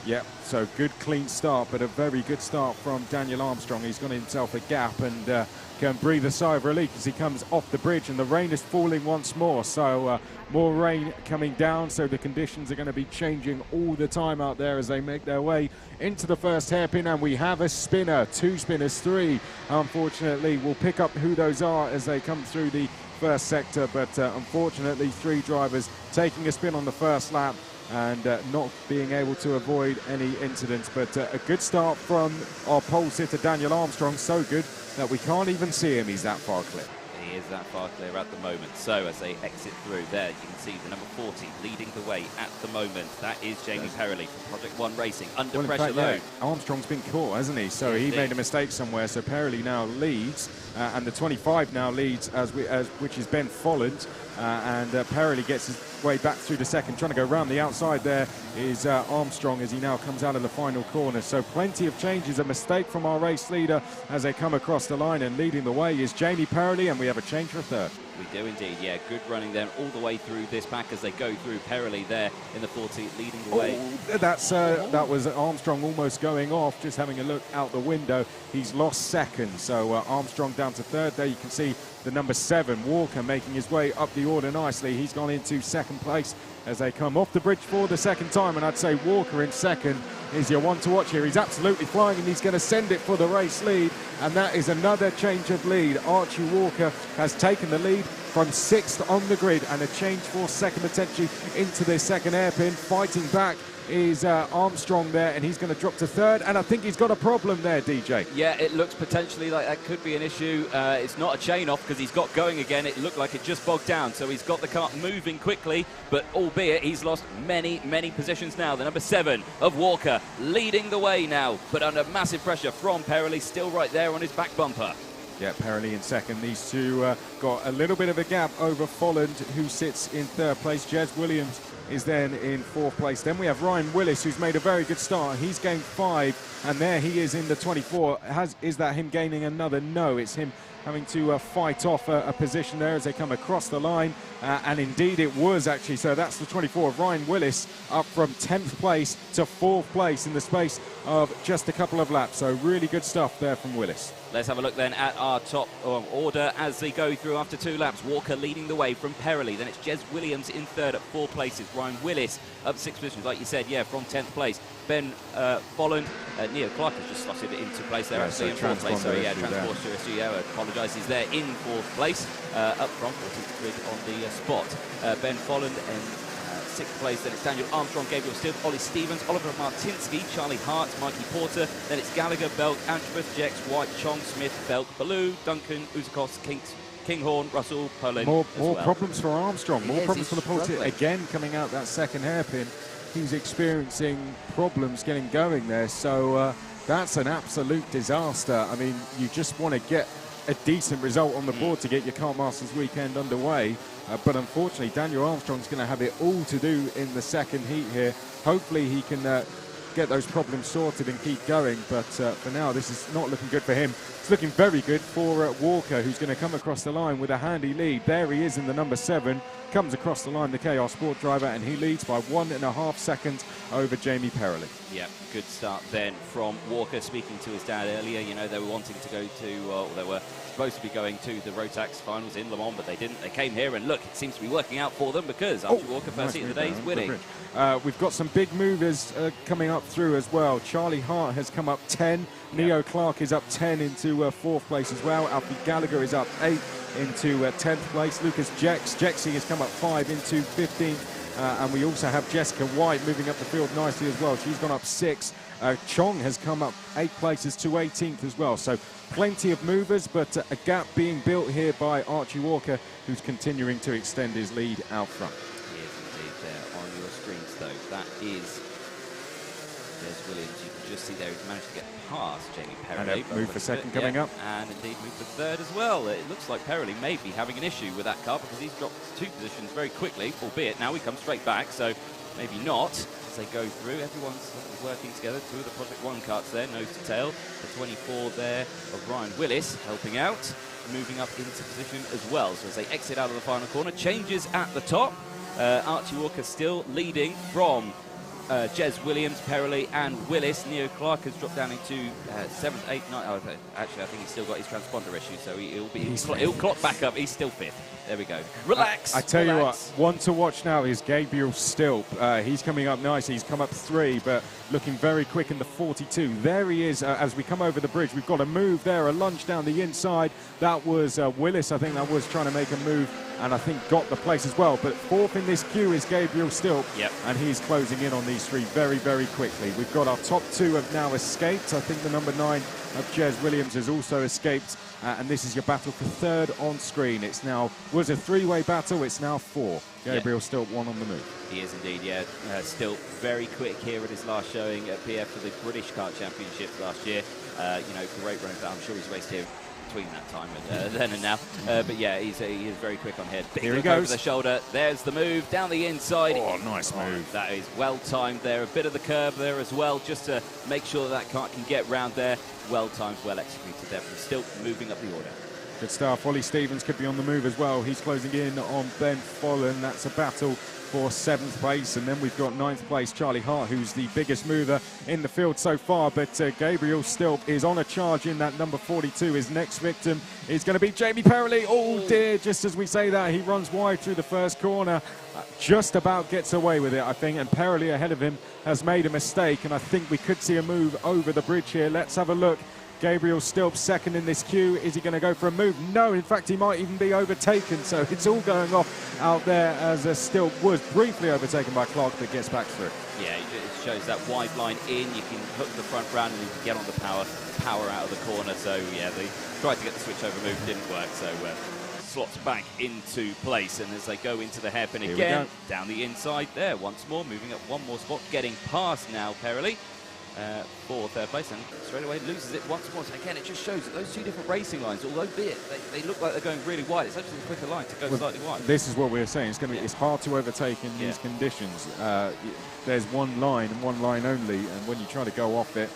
Yeah, so good clean start, but a very good start from Daniel Armstrong. He's got himself a gap and can breathe a sigh of relief as he comes off the bridge, and the rain is falling once more. So more rain coming down, so the conditions are going to be changing all the time out there as they make their way into the first hairpin. And we have a spinner, 2 spinners, 3. Unfortunately, we'll pick up who those are as they come through the first sector, but unfortunately 3 drivers taking a spin on the first lap and not being able to avoid any incidents. But a good start from our pole sitter Daniel Armstrong, so good that we can't even see him. He's that far clear. He is that far clear at the moment. So as they exit through there, you can see the number 40 leading the way at the moment. That is Jamie Perrelli from Project One Racing. Under pressure though. Yeah, Armstrong's been caught, hasn't he? So he made a mistake somewhere. So Perrelli now leads, and the 25 now leads, which is Ben Folland. And Perrelli gets his way back through the second, trying to go round the outside. There is Armstrong as he now comes out of the final corner. So plenty of changes. A mistake from our race leader as they come across the line, and leading the way is Jamie Perrelli, and we have a change for 3rd. We do indeed, yeah. Good running there all the way through this pack as they go through. Perrelli there in the 40 leading the way. That was Armstrong almost going off, just having a look out the window. He's lost 2nd, so Armstrong down to 3rd. There you can see the number 7, Walker, making his way up the order nicely. He's gone into 2nd place as they come off the bridge for the 2nd time, and I'd say Walker in 2nd is your one to watch here. He's absolutely flying, and he's going to send it for the race lead, and that is another change of lead. Archie Walker has taken the lead from 6th on the grid, and a change for 2nd potentially into the 2nd hairpin. Fighting back is Armstrong there, and he's going to drop to third, and I think he's got a problem there, DJ. Yeah, it looks potentially like that could be an issue. It's not a chain off because he's got going again. It looked like it just bogged down, so he's got the kart moving quickly, but albeit he's lost many, many positions now. The number 7 of Walker leading the way now, but under massive pressure from Perrelli, still right there on his back bumper. Yeah, Perrelli in second. These two got a little bit of a gap over Folland, who sits in third place. Jez Williams is then in fourth place. Then we have Ryan Willis, who's made a very good start. He's gained 5, and there he is in the 24. Is that him gaining another? No, it's him having to fight off a position there as they come across the line. And indeed it was actually. So that's the 24 of Ryan Willis, up from 10th place to 4th place in the space of just a couple of laps. So really good stuff there from Willis. Let's have a look then at our top order as they go through after 2 laps. Walker leading the way from Perrelli. Then it's Jez Williams in third at 4 places. Ryan Willis up 6 positions, like you said, yeah, from 10th place. Ben Folland, Neo Clark has just slotted it into place there, actually in 4th place. So yeah, transponder issue, yeah, apologises there in 4th place. Up front, grid on the spot. Ben Folland in 6th place, then it's Daniel Armstrong, Gabriel Still, Ollie Stevens, Oliver Martinsky, Charlie Hart, Mikey Porter, then it's Gallagher, Belk, Antrobus, Jex, White, Chong, Smith, Belk, Ballou, Duncan, Uzakos, Kinghorn, Russell, Poland. More well. problems for Armstrong, more problems for the Porter. struggling. Again, coming out that second hairpin, he's experiencing problems getting going there. So that's an absolute disaster. I mean, you just want to get a decent result on the board to get your Kartmasters weekend underway. But unfortunately, Daniel Armstrong's going to have it all to do in the second heat here. Hopefully he can get those problems sorted and keep going. But for now, this is not looking good for him. It's looking very good for Walker, who's going to come across the line with a handy lead. There he is in the number 7. Comes across the line, the KR Sport driver, and he leads by 1.5 seconds over Jamie Perrelli. Yeah, good start then from Walker. Speaking to his dad earlier, you know, they were wanting to go to, they were supposed to be going to the Rotax finals in Le Mans, but they didn't. They came here, and look, it seems to be working out for them because Archie Walker, first heat of the day, is winning. We've got some big movers coming up through as well. Charlie Hart has come up 10. Neo Clark is up 10 into 4th place as well. Alfie Gallagher is up 8 into 10th place. Lucas Jexy has come up 5 into 15th. And we also have Jessica White moving up the field nicely as well. She's gone up 6. Chong has come up 8 places to 18th as well. So plenty of movers, but a gap being built here by Archie Walker, who's continuing to extend his lead out front. He is indeed there on your screens, though. That is Jez Williams. You can just see there he's managed to get past Jamie Perrelli. And move for second coming up. And indeed move for third as well. It looks like Perrelli may be having an issue with that car because he's dropped 2 positions very quickly, albeit now he comes straight back, so maybe not. As they go through, everyone's working together. 2 of the Project 1 karts there, nose to tail. The 24 there of Ryan Willis helping out, moving up into position as well. So as they exit out of the final corner, changes at the top. Archie Walker still leading from Jez Williams, Perrelli and Willis. Neo Clark has dropped down into 7th, 8th, 9th. Oh, actually, I think he's still got his transponder issue, so he'll clock back up. He's still 5th. There we go. Relax. I tell you what, one to watch now is Gabriel Stilp. He's coming up nicely. He's come up 3, but looking very quick in the 42. There he is as we come over the bridge. We've got a move there, a lunge down the inside. That was Willis, I think that was trying to make a move, and I think got the place as well. But 4th in this queue is Gabriel Stilp, and he's closing in on these 3 very, very quickly. We've got our top 2 have now escaped. I think the number 9 of Jez Williams has also escaped, and this is your battle for 3rd on screen. It's now, was a 3-way battle, it's now 4. Gabriel Stilp 1 on the move. He is indeed, yeah. Still very quick here at his last showing at PF for the British Kart Championships last year. You know, great running. I'm sure he's raced here between that time and then and now. But yeah, he is very quick on here. Big Here he look goes. over the shoulder. There's the move down the inside. Oh, nice move. That is well timed there. A bit of the curve there as well, just to make sure that kart can get round there. Well timed, well executed there. But still moving up the order. Good stuff. Ollie Stevens could be on the move as well. He's closing in on Ben Folland. That's a battle for 7th place. And then we've got 9th place Charlie Hart, who's the biggest mover in the field so far. But Gabriel Stilp is on a charge in that number 42. His next victim is going to be Jamie Perrelli. Oh dear, just as we say that, he runs wide through the first corner. Just about gets away with it, I think. And Perrelli ahead of him has made a mistake. And I think we could see a move over the bridge here. Let's have a look. Gabriel Stilp 2nd in this queue. Is he going to go for a move? No, in fact, he might even be overtaken. So it's all going off out there as Still was briefly overtaken by Clark, but gets back through. Yeah, it shows that wide line in. You can hook the front round and you can get on the power out of the corner. So yeah, they tried to get the switch over move, didn't work. So slots back into place, and as they go into the hairpin again, down the inside there once more, moving up one more spot, getting past now Perrelli for third place, and straight away loses it once more. So again, it just shows that those two different racing lines, although be it they look like they're going really wide, it's actually a quicker line to go slightly wide. This is what we're saying. It's going to be it's hard to overtake in these conditions. There's one line and one line only, and when you try to go off it,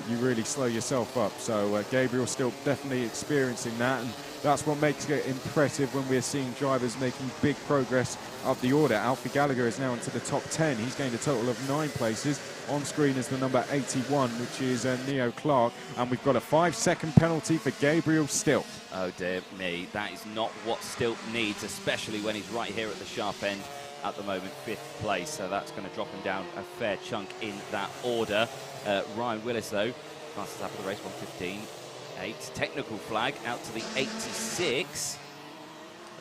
you really slow yourself up. So Gabriel still definitely experiencing that, and that's what makes it impressive when we're seeing drivers making big progress up the order. Alfie Gallagher is now into the top 10. He's gained a total of 9 places. On screen is the number 81, which is Neo Clark, and we've got a 5-second penalty for Gabriel Stilt. Oh dear me, that is not what Stilt needs, especially when he's right here at the sharp end at the moment, 5th place. So that's going to drop him down a fair chunk in that order. Ryan Willis, though, fastest lap of the race, 1:15.8. Technical flag out to the 86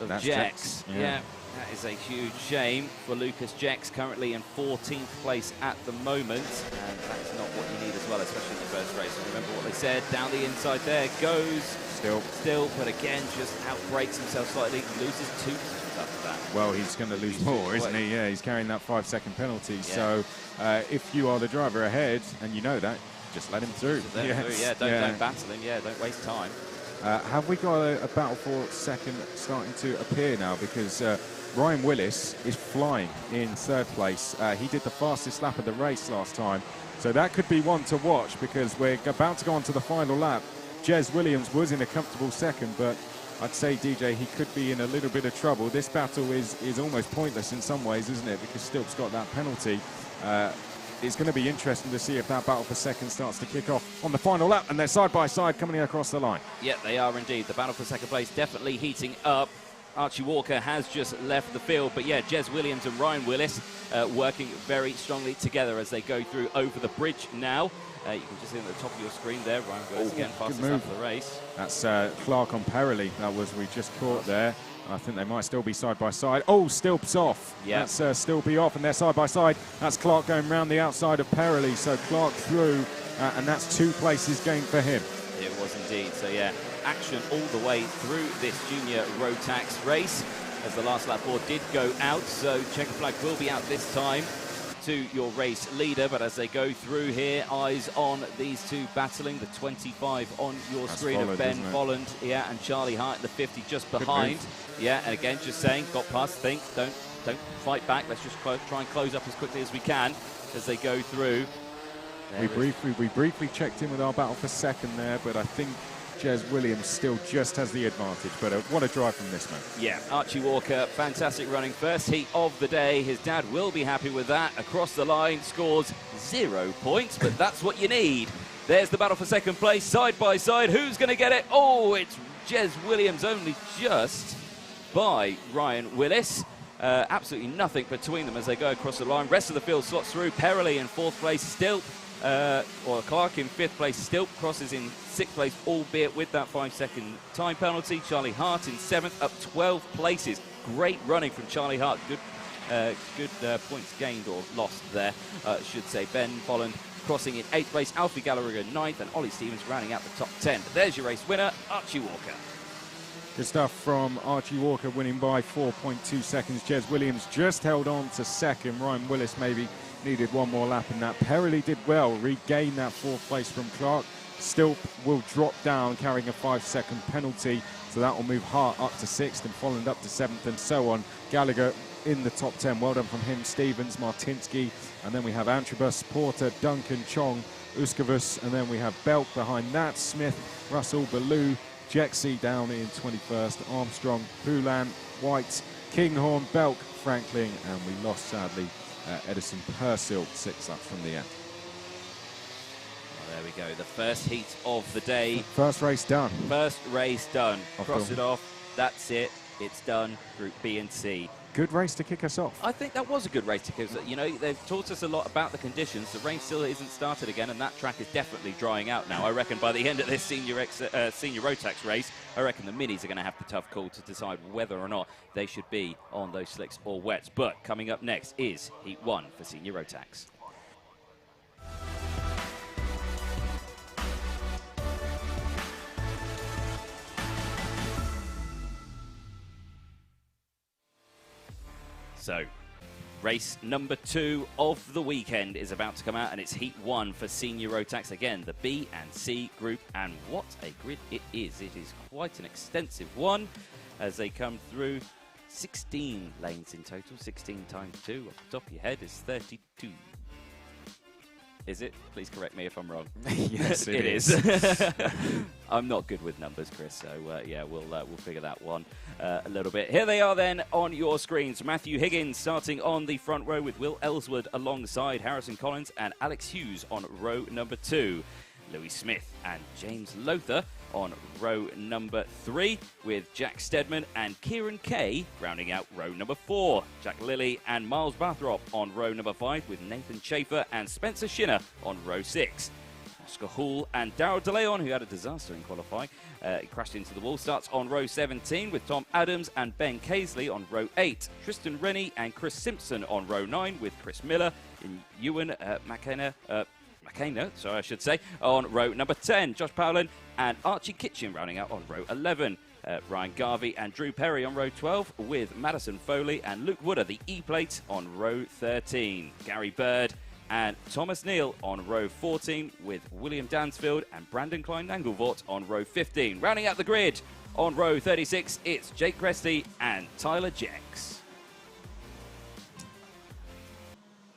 of Jex. Yeah, that is a huge shame for Lucas Jex, currently in 14th place at the moment. And that is not what you need as well, especially in the first race. And remember what they said, down the inside there goes Still, but again, just outbrakes himself slightly, loses 2 positions after that. Well, he's going to lose more, isn't he? Yeah, he's carrying that 5-second penalty. Yeah. So if you are the driver ahead and you know that, just let him through. Don't battle him. Yeah, don't waste time. Have we got a battle for second starting to appear now? Because Ryan Willis is flying in 3rd place. He did the fastest lap of the race last time. So that could be one to watch, because we're about to go on to the final lap. Jez Williams was in a comfortable 2nd, but I'd say, DJ, he could be in a little bit of trouble. This battle is almost pointless in some ways, isn't it? Because Stilp's got that penalty. It's going to be interesting to see if that battle for second starts to kick off on the final lap, and they're side by side coming across the line. Yeah, they are indeed. The battle for second place definitely heating up. Archie Walker has just left the field, but yeah, Jez Williams and Ryan Willis working very strongly together as they go through over the bridge now. You can just see on the top of your screen there, Ryan Willis again, fastest lap of the race. That's Clark on Perrelli. That was we just caught there. I think they might still be side by side. Oh, Stilp's off. Yeah. That's Stilpy off, and they're side by side. That's Clark going round the outside of Perrelli. So Clark through, and that's 2 places gained for him. It was indeed. So yeah, action all the way through this junior road tax race, as the last lap board did go out. So checker flag will be out this time to your race leader, but as they go through here, eyes on these two battling. The 25 on your screen of Ben Volland, yeah, and Charlie Hart in the 50 just behind. Yeah, and again, just saying, got past, think, don't fight back. Let's just try and close up as quickly as we can as they go through. We briefly checked in with our battle for second there, but I think Jez Williams still just has the advantage, but what a drive from this man. Yeah, Archie Walker, fantastic running. First heat of the day. His dad will be happy with that. Across the line, scores 0 points, but that's what you need. There's the battle for second place, side by side. Who's going to get it? Oh, it's Jez Williams, only just by Ryan Willis. Absolutely nothing between them as they go across the line. Rest of the field slots through. Perrelli in 4th place, Stilt. Or Clark in 5th place, Stilt crosses in 6th place, albeit with that 5-second time penalty. Charlie Hart in 7th, up 12 places. Great running from Charlie Hart. Good points gained or lost there, should say. Ben Volland crossing in 8th place, Alfie Gallagher in 9th, and Ollie Stevens rounding out the top 10. But there's your race winner, Archie Walker. Good stuff from Archie Walker, winning by 4.2 seconds. Jez Williams just held on to second. Ryan Willis maybe needed one more lap in that. Perrelli did well, regained that 4th place from Clark. Stilp will drop down, carrying a 5-second penalty, so that will move Hart up to 6th and Folland up to 7th, and so on. Gallagher in the top 10. Well done from him. Stevens, Martinsky, and then we have Antrobus, Porter, Duncan, Chong, Uskavus, and then we have Belk behind that. Smith, Russell, Ballou, Jexy down in 21st, Armstrong, Poulan, White, Kinghorn, Belk, Franklin, and we lost sadly Edison Purcell 6 laps from the end. Well, there we go. The first heat of the day. First race done. First race done. Cross it off. That's it. It's done. Group B and C. good race to kick us off. I think that was a good race because, you know, they've taught us a lot about the conditions. The rain still isn't started again, and that track is definitely drying out now. I reckon by the end of this senior Rotax race, I reckon the minis are going to have the tough call to decide whether or not they should be on those slicks or wets. But coming up next is Heat 1 for senior Rotax. So, race number 2 of the weekend is about to come out, and it's Heat 1 for senior Rotax. Again, the B and C group, and what a grid it is. It is quite an extensive one as they come through. 16 lanes in total, 16 times 2, off the top of your head is 32. Is it? Please correct me if I'm wrong. Yes, it is. I'm not good with numbers, Chris, so yeah, we'll figure that one a little bit. Here they are then on your screens. Matthew Higgins starting on the front row with Will Ellsworth alongside Harrison Collins and Alex Hughes on row number 2. Louis Smith and James Lothar on row number 3 with Jack Stedman and Kieran Kay rounding out row number 4. Jack Lilly and Miles Bathrop on row number 5 with Nathan Schaefer and Spencer Shinner on row 6. Oscar Hall and Darryl DeLeon, who had a disaster in qualifying, he crashed into the wall, starts on row 17 with Tom Adams and Ben Casely on row 8. Tristan Rennie and Chris Simpson on row 9 with Chris Miller and Ewan McKenna, I should say, on row number 10. Josh Powlin and Archie Kitchen rounding out on row 11. Ryan Garvey and Drew Perry on row 12 with Madison Foley and Luke Wooder, the E-plate, on row 13. Gary Bird and Thomas Neal on row 14 with William Dansfield and Brandon Klein-Nangelvort on row 15. Rounding out the grid on row 36, it's Jake Cresty and Tyler Jex.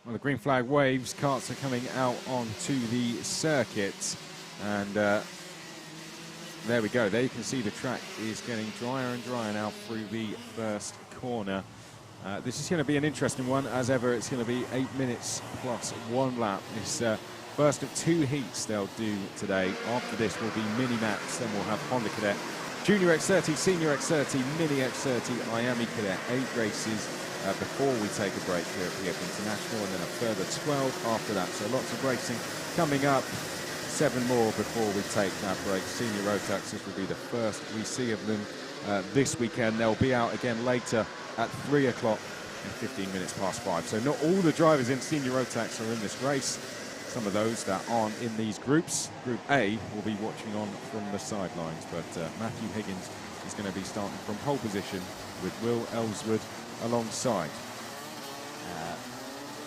Well, the green flag waves, karts are coming out onto the circuit, and there we go. There you can see the track is getting drier and drier now through the first corner. This is going to be an interesting one. As ever, it's going to be 8 minutes plus 1 lap. It's first of 2 heats they'll do today. After this will be mini maps, then we'll have Honda Cadet, Junior X30, Senior X30, Mini X30, Miami Cadet, 8 races before we take a break here at PF International, and then a further 12 after that. So lots of racing coming up. 7 more before we take that break. Senior Rotax, this will be the first we see of them this weekend. They'll be out again later at 3 o'clock and 15 minutes past 5. So not all the drivers in Senior Rotax are in this race. Some of those that aren't in these groups. Group A will be watching on from the sidelines, but Matthew Higgins is going to be starting from pole position with Will Ellsworth alongside.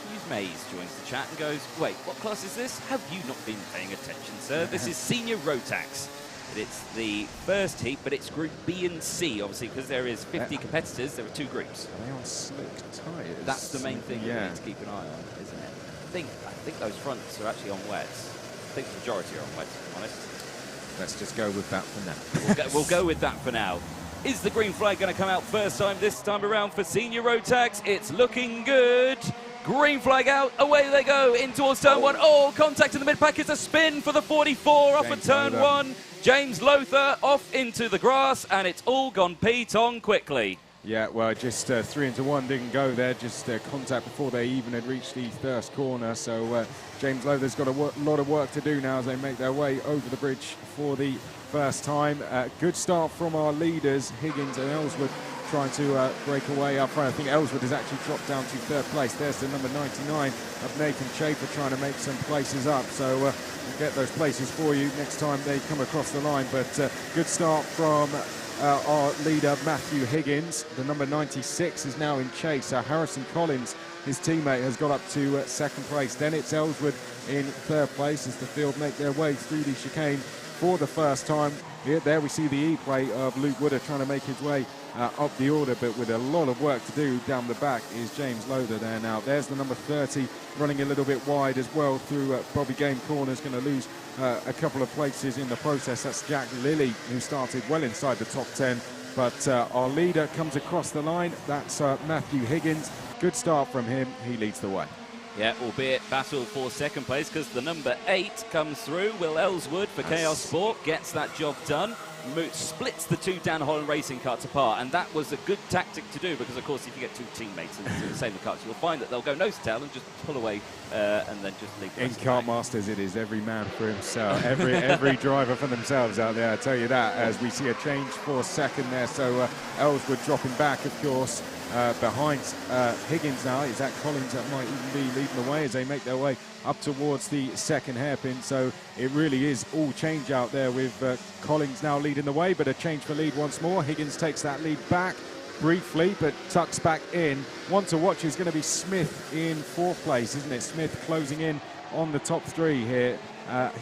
Hughes Mays joins the chat and goes, wait, what class is this? Have you not been paying attention, sir? This is Senior Rotax. It's the first heat, but it's Group B and C, obviously, because there is 50 competitors. There are 2 groups. Are they on slick tyres? That's the main thing you need to keep an eye on, isn't it? I think those fronts are actually on wets. I think the majority are on wets, if I'm honest. Let's just go with that for now. We'll go with that for now. Is the green flag going to come out first time this time around for Senior Rotax? It's looking good. Green flag out, away they go in towards turn 1. Oh, contact in the mid-pack, it's a spin for the 44 off of turn 1. James Lothar off into the grass, and it's all gone P-tong quickly. Yeah, well, just 3 into 1 didn't go there, just contact before they even had reached the first corner. So James Lothar's got a lot of work to do now as they make their way over the bridge for the first time. Good start from our leaders, Higgins and Ellsworth, trying to break away up front. I think Ellsworth has actually dropped down to 3rd place. There's the number 99 of Nathan Schaefer trying to make some places up. So we'll get those places for you next time they come across the line. But good start from our leader, Matthew Higgins. The number 96 is now in chase. Harrison Collins, his teammate, has got up to 2nd place. Then it's Ellsworth in 3rd place as the field make their way through the chicane for the first time. There we see the E-plate of Luke Wooder trying to make his way up the order, but with a lot of work to do down the back is James Lothar there now. There's the number 30 running a little bit wide as well through Bobby Game corners, going to lose a couple of places in the process. That's Jack Lilly, who started well inside the top 10, but our leader comes across the line. That's Matthew Higgins. Good start from him. He leads the way. Yeah, albeit battle for 2nd place because the number 8 comes through. Will Ellsworth for Chaos Sport gets that job done. splits the two Dan Holland racing karts apart, and that was a good tactic to do because, of course, if you get two teammates in the same karts, you'll find that they'll go nose to tail and just pull away and then just leave. In Kartmasters, it is every man for himself, every driver for themselves out there. I tell you that. As we see a change for second there, so Ellswood dropping back, of course, behind Higgins now. Is that Collins that might even be leading the way as they make their way up towards the second hairpin? So it really is all change out there with Collins now leading the way, but a change for lead once more. Higgins takes that lead back briefly, but tucks back in. One to watch is going to be Smith in fourth place, isn't it? Smith closing in on the top three here.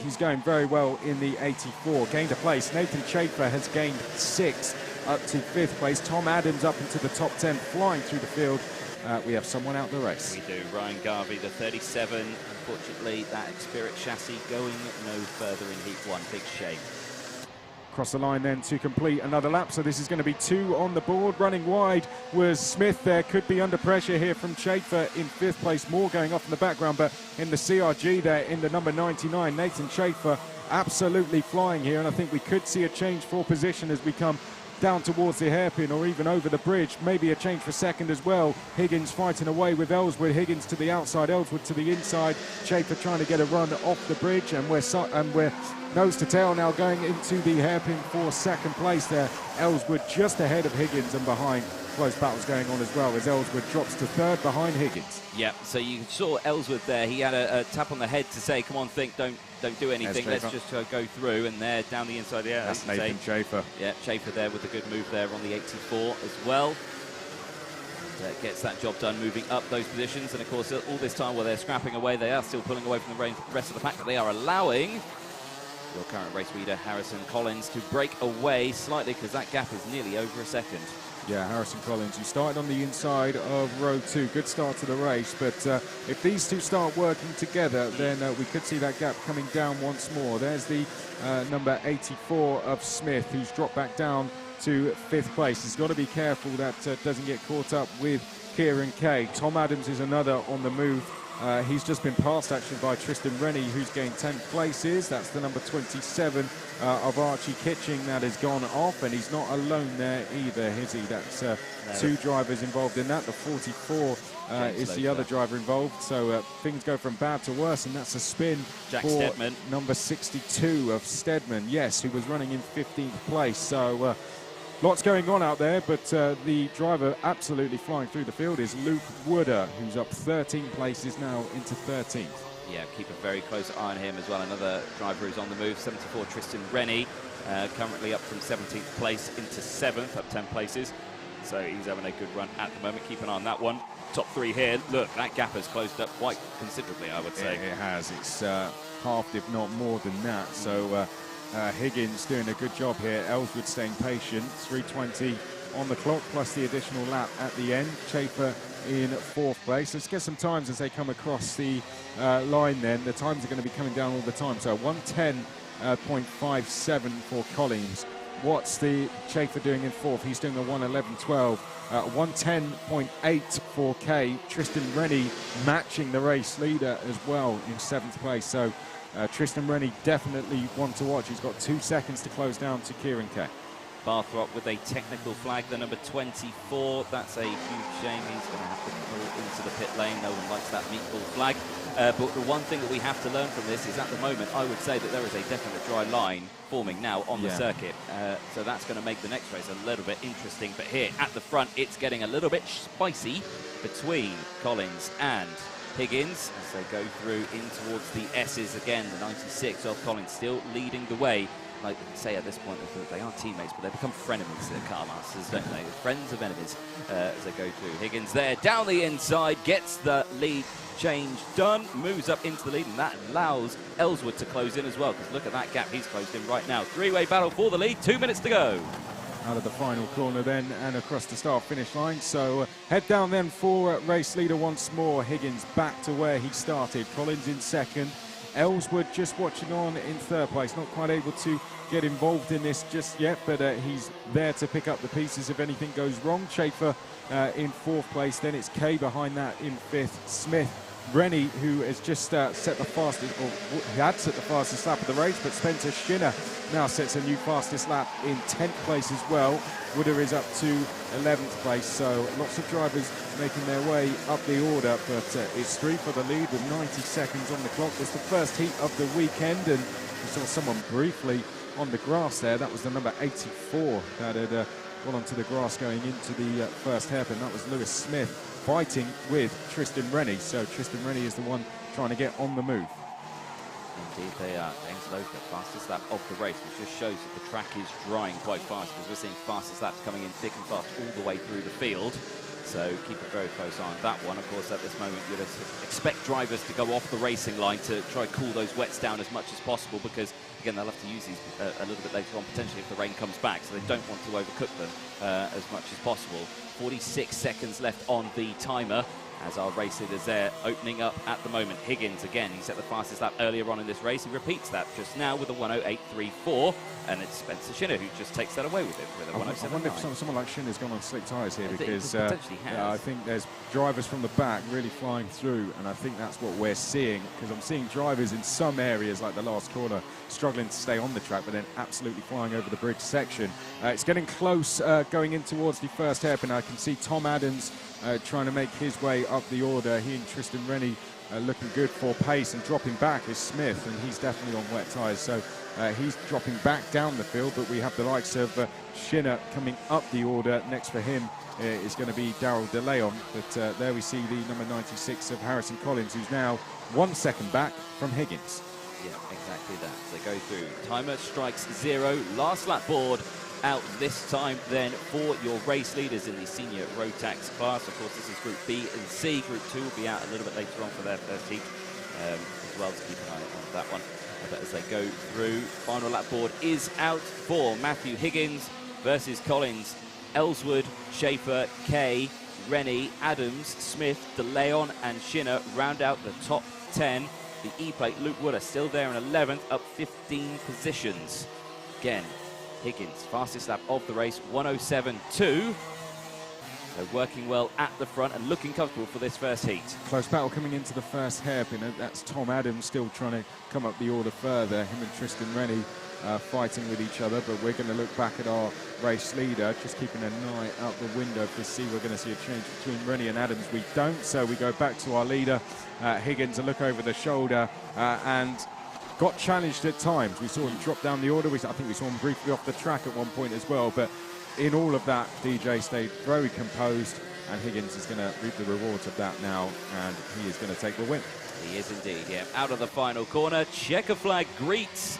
He's going very well in the 84. Gained a place. Nathan Schaefer has gained 6 up to 5th place. Tom Adams up into the top 10, flying through the field. We have someone out the race. We do. Ryan Garvey, the 37. Unfortunately, that Spirit chassis going no further in Heat 1. Big shame. Across the line then to complete another lap, so this is going to be 2 on the board. Running wide was Smith there. Could be under pressure here from Schaefer in 5th place. More going off in the background, but in the CRG there in the number 99, Nathan Schaefer absolutely flying here, and I think we could see a change for position as we come down towards the hairpin or even over the bridge. Maybe a change for second as well. Higgins fighting away with Ellswood. Higgins to the outside, Ellswood to the inside. Schaefer trying to get a run off the bridge, and we're nose to tail now going into the hairpin for second place there. Ellswood just ahead of Higgins, and behind close battles going on as well as Ellswood drops to 3rd behind Higgins. Yeah, so you saw Ellswood there. He had a tap on the head to say, come on, think, don't do anything. Let's just go through, and there down the inside there. That's Nathan Schaefer. Yeah, Schaefer there with a good move there on the 84 as well. Gets that job done, moving up those positions, and of course all this time while they're scrapping away, they are still pulling away from the rest of the pack, but they are allowing your current race leader Harrison Collins to break away slightly because that gap is nearly over a second. Yeah, Harrison Collins, who started on the inside of row 2. Good start to the race, but if these two start working together, then we could see that gap coming down once more. There's the number 84 of Smith, who's dropped back down to 5th place. He's got to be careful that doesn't get caught up with Kieran Kay. Tom Adams is another on the move. He's just been passed actually by Tristan Rennie, who's gained 10 places. That's the number 27 of Archie Kitching that has gone off, and he's not alone there either, is he? That's 2 drivers involved in that. The 44 is the other driver involved, so things go from bad to worse, and that's a spin Jack for Stedman. Number 62 of Stedman, yes, who was running in 15th place. So lots going on out there, but the driver absolutely flying through the field is Luke Wooder, who's up 13 places now into 13th. Yeah, keep a very close eye on him as well. Another driver who's on the move, 74 Tristan Rennie, currently up from 17th place into 7th, up 10 places. So he's having a good run at the moment. Keep an eye on that one. Top 3 here. Look, that gap has closed up quite considerably, I would say. It has. It's halved, if not more than that. So Higgins doing a good job here. Ellswood staying patient. 3:20 on the clock, plus the additional lap at the end. Schaefer in 4th place. Let's get some times as they come across the line then. The times are going to be coming down all the time. So 1:10.57 for Collins. What's the Schaefer doing in 4th? He's doing a 1:11.12. 1:10.8 for Kay. Tristan Rennie matching the race leader as well in 7th place. So Tristan Rennie definitely one to watch. He's got 2 seconds to close down to Kieran Kay. Barthrop with a technical flag, the number 24. That's a huge shame. He's going to have to pull into the pit lane. No one likes that meatball flag. But the one thing that we have to learn from this is, at the moment, I would say that there is a definite dry line forming now on the circuit. So that's going to make the next race a little bit interesting. But here at the front, it's getting a little bit spicy between Collins and Higgins as they go through in towards the S's again. The 96 of Collins still leading the way. Like say at this point, they are teammates, but they become frenemies, the Kartmasters, don't they? Friends of enemies as they go through. Higgins there, down the inside, gets the lead change done, moves up into the lead, and that allows Ellswood to close in as well, because look at that gap he's closed in right now. 3-way battle for the lead, 2 minutes to go. Out of the final corner then, and across the start-finish line. So head down then for race leader once more. Higgins back to where he started. Collins in 2nd. Ellswood just watching on in 3rd place, not quite able to get involved in this just yet, but he's there to pick up the pieces if anything goes wrong. Schaefer in 4th place, then it's Kay behind that in 5th. Smith Rennie, who has just set the fastest, or he had set the fastest lap of the race, but Spencer Shinner now sets a new fastest lap in 10th place as well. Wooder is up to 11th place, so lots of drivers making their way up the order, but it's 3 for the lead with 90 seconds on the clock. It's the first heat of the weekend, and we saw someone briefly on the grass there. That was the number 84 that had gone onto the grass going into the first hairpin. That was Lewis Smith fighting with Tristan Rennie. So Tristan Rennie is the one trying to get on the move. Indeed they are. James Lothar, fastest lap of the race, which just shows that the track is drying quite fast, because we're seeing fastest laps coming in thick and fast all the way through the field. So keep a very close eye on that one. Of course, at this moment, you'd expect drivers to go off the racing line to try and cool those wets down as much as possible, because, again, they'll have to use these a little bit later on, potentially, if the rain comes back. So they don't want to overcook them as much as possible. 46 seconds left on the timer, as our race leaders there opening up at the moment. Higgins, again, he set the fastest lap earlier on in this race. He repeats that just now with a 1:08.34, and it's Spencer Shinner who just takes that away with it with a 1:07.9. I wonder if someone like Shinner's gone on slick tyres here, because potentially has. I think there's drivers from the back really flying through, and I think that's what we're seeing, because I'm seeing drivers in some areas, like the last corner, struggling to stay on the track, but then absolutely flying over the bridge section. It's getting close going in towards the first hairpin. I can see Tom Adams trying to make his way up the order. He and Tristan Rennie looking good for pace, and dropping back is Smith, and he's definitely on wet tyres, so he's dropping back down the field. But we have the likes of Shinner coming up the order. Next for him is going to be Daryl DeLeon, but there we see the number 96 of Harrison Collins, who's now 1 second back from Higgins. Yeah, exactly that. They go through. Timer strikes 0. Last lap board out this time then for your race leaders in the senior Rotax class. Of course, this is Group B and C. Group 2 will be out a little bit later on for their first heat as well, to keep an eye on that one. But as they go through, final lap board is out for Matthew Higgins versus Collins, Ellswood, Schaefer, Kay, Rennie, Adams, Smith, DeLeon and Shinner round out the top 10. The E-plate, Luke Wooder still there in 11th, up 15 positions. Again, Higgins, fastest lap of the race, 1:07.2. So working well at the front and looking comfortable for this first heat. Close battle coming into the first hairpin. That's Tom Adams still trying to come up the order further. Him and Tristan Rennie fighting with each other, but we're going to look back at our race leader, just keeping an eye out the window to see we're going to see a change between Rennie and Adams. We don't, so we go back to our leader, Higgins, a look over the shoulder, and got challenged at times. We saw him drop down the order. I think we saw him briefly off the track at one point as well, but in all of that, DJ stayed very composed, and Higgins is going to reap the rewards of that now, and he is going to take the win. He is indeed, yeah. Out of the final corner, checker flag greets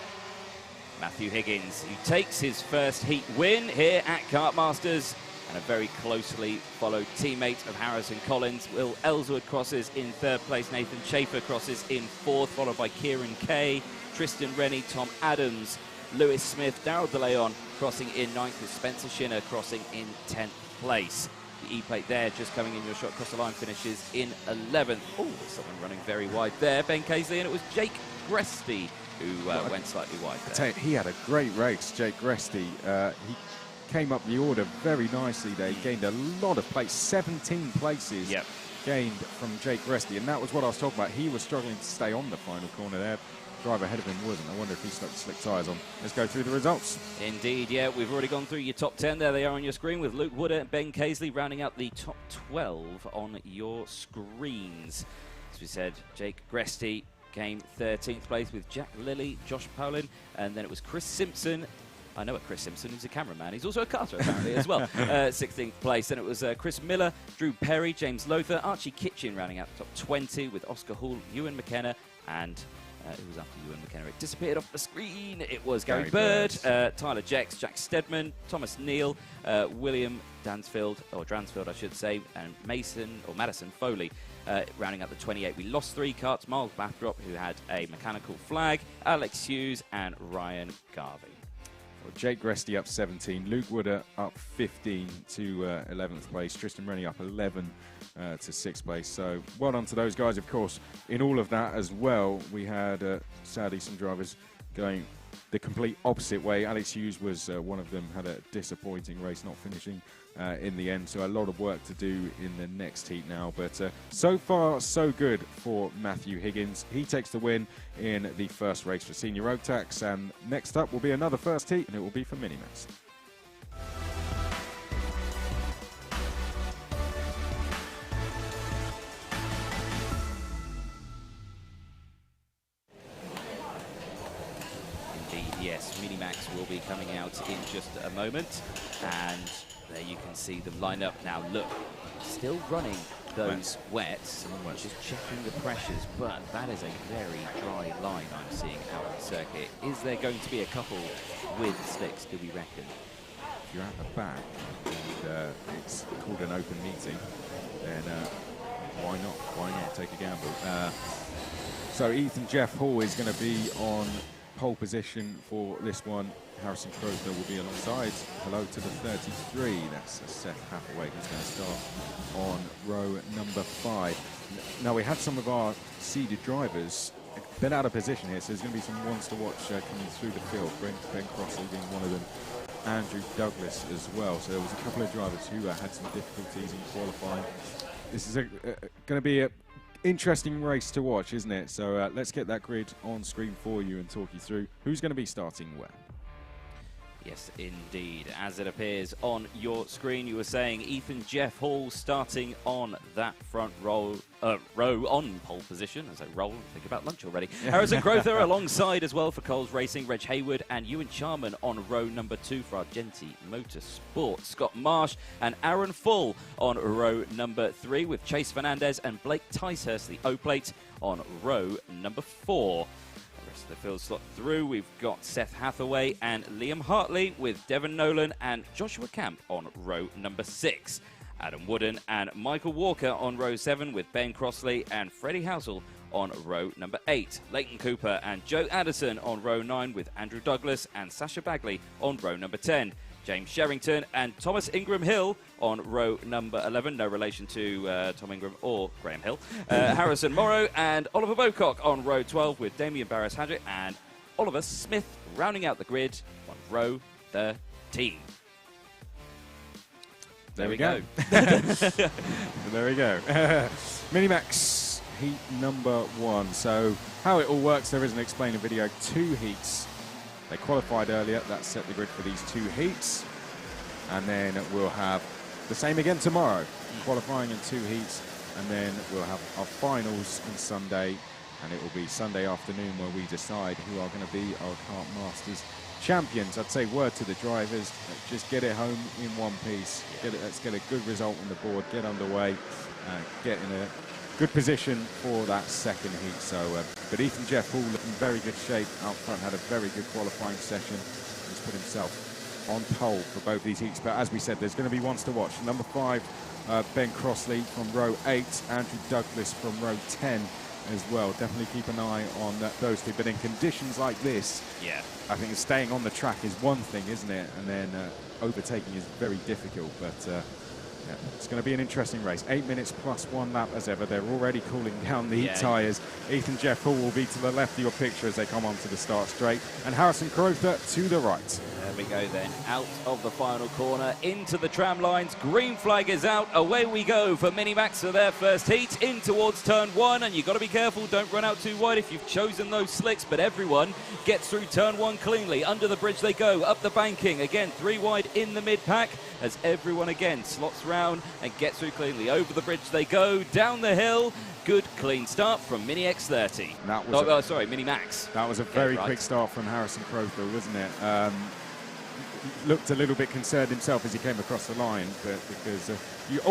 Matthew Higgins, who takes his first heat win here at Kartmasters, and a very closely followed teammate of Harrison Collins. Will Ellswood crosses in 3rd place, Nathan Schaefer crosses in 4th, followed by Kieran Kay, Tristan Rennie, Tom Adams, Lewis Smith, Daryl DeLeon crossing in 9th, with Spencer Shinner crossing in 10th place. The E-plate there just coming in, your shot across the line finishes in 11th. Oh, there's someone running very wide there, Ben Casey, and it was Jake Gresty who went slightly wide there. He had a great race, Jake Gresty. He came up the order very nicely there. He gained a lot of places, 17 places gained from Jake Gresty, and that was what I was talking about. He was struggling to stay on the final corner there. Driver ahead of him wasn't. I wonder if he stuck slick tyres on. Let's go through the results. Indeed, yeah. We've already gone through your top 10. There they are on your screen, with Luke Wooder and Ben Casey rounding out the top 12 on your screens. As we said, Jake Gresty came 13th place with Jack Lilly, Josh Paulin, and then it was Chris Simpson. I know a Chris Simpson, who's a cameraman. He's also a karter, apparently, as well. 16th place. And it was Chris Miller, Drew Perry, James Lothar, Archie Kitchen rounding out the top 20 with Oscar Hall, Ewan McKenna, and who was after Ewan McKenna? It disappeared off the screen. It was Gary Bird, Tyler Jex, Jack Stedman, Thomas Neal, William Dransfield, I should say, and Madison Foley rounding up the 28. We lost 3 karts. Miles Bathrop, who had a mechanical flag, Alex Hughes, and Ryan Garvey. Well, Jake Gresty up 17, Luke Wooder up 15 to 11th place, Tristan Rennie up 11 to 6th place. So well done to those guys. Of course, in all of that as well, we had sadly some drivers going the complete opposite way. Alex Hughes was one of them, had a disappointing race, not finishing in the end. So a lot of work to do in the next heat now. But so far, so good for Matthew Higgins. He takes the win in the first race for Senior Road Tax. And next up will be another first heat, and it will be for Minimax. Yes, Minimax will be coming out in just a moment, and there you can see them line up now. Look, still running those wets, just checking the pressures, but that is a very dry line I'm seeing out on the circuit. Is there going to be a couple with slicks, do we reckon? If you're at the back and it's called an open meeting, then why not? Why not take a gamble? So Ethan Jeff Hall is going to be on pole position for this one. Harrison Crowther will be alongside. Hello to the 33. That's Seth Hathaway, who's going to start on row number 5. Now, we had some of our seeded drivers a bit out of position here, so there's going to be some ones to watch coming through the field. Ben Crossley being one of them, Andrew Douglas as well. So there was a couple of drivers who had some difficulties in qualifying. This is going to be a interesting race to watch, isn't it? So let's get that grid on screen for you and talk you through who's going to be starting where. Yes, indeed. As it appears on your screen, you were saying Ethan Jeff Hall starting on that front row on pole position. As I roll, think about lunch already. Harrison Crowther alongside as well for Coles Racing, Reg Hayward and Ewan Charman on row number 2 for Argenti Motorsport. Scott Marsh and Aaron Full on row number 3 with Chase Fernandez and Blake Ticehurst, the O-plate, on row number 4. The field slot through, we've got Seth Hathaway and Liam Hartley with Devon Nolan and Joshua Camp on row number 6. Adam Wooden and Michael Walker on row 7 with Ben Crossley and Freddie Housel on row number 8. Leighton Cooper and Joe Addison on row 9 with Andrew Douglas and Sasha Bagley on row number 10. James Sherrington and Thomas Ingram Hill on row number 11, no relation to Tom Ingram or Graham Hill. Harrison Morrow and Oliver Bocock on row 12 with Damien Barris-Hadrick and Oliver Smith rounding out the grid on row 13. There we go. There we go. Minimax heat number 1. So how it all works, there is an explainer video, 2 heats. They qualified earlier, that set the grid for these 2 heats. And then we'll have the same again tomorrow, qualifying in 2 heats. And then we'll have our finals on Sunday. And it will be Sunday afternoon where we decide who are going to be our Kartmasters champions. I'd say word to the drivers, just get it home in one piece. Let's get a good result on the board, get underway, get in a good position for that second heat. So, but Ethan Jeff Hall looking in very good shape out front, had a very good qualifying session. He's put himself on pole for both these heats. But as we said, there's going to be ones to watch. Number 5, Ben Crossley from row 8, Andrew Douglas from row 10 as well. Definitely keep an eye on those two. But in conditions like this, I think staying on the track is one thing, isn't it? And then overtaking is very difficult. But yeah, it's going to be an interesting race. 8 minutes plus 1 lap as ever. They're already cooling down the tyres. Ethan Jeff Hall will be to the left of your picture as they come onto the start straight. And Harrison Crowther to the right. There we go then, out of the final corner, into the tram lines, green flag is out, away we go for Minimax for their first heat, in towards turn 1, and you've got to be careful, don't run out too wide if you've chosen those slicks, but everyone gets through turn 1 cleanly, under the bridge they go, up the banking, again 3 wide in the mid-pack, as everyone again slots round and gets through cleanly, over the bridge they go, down the hill. Good clean start from Mini X30. That was sorry, Mini Max. That was a very quick start from Harrison Crowther, wasn't it? Looked a little bit concerned himself as he came across the line, but because are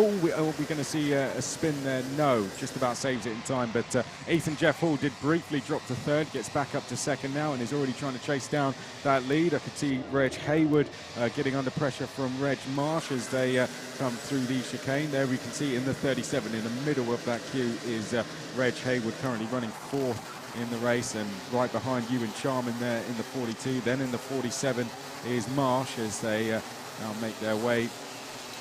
we going to see a spin there? No, just about saves it in time. But Ethan Jeff Hall did briefly drop to 3rd, gets back up to 2nd now, and is already trying to chase down that lead. I could see Reg Hayward getting under pressure from Reg Marsh as they come through the chicane. There we can see in the 37, in the middle of that queue, is Reg Hayward currently running 4th in the race, and right behind Ewan Charman there in the 42. Then in the 47 is Marsh as they now make their way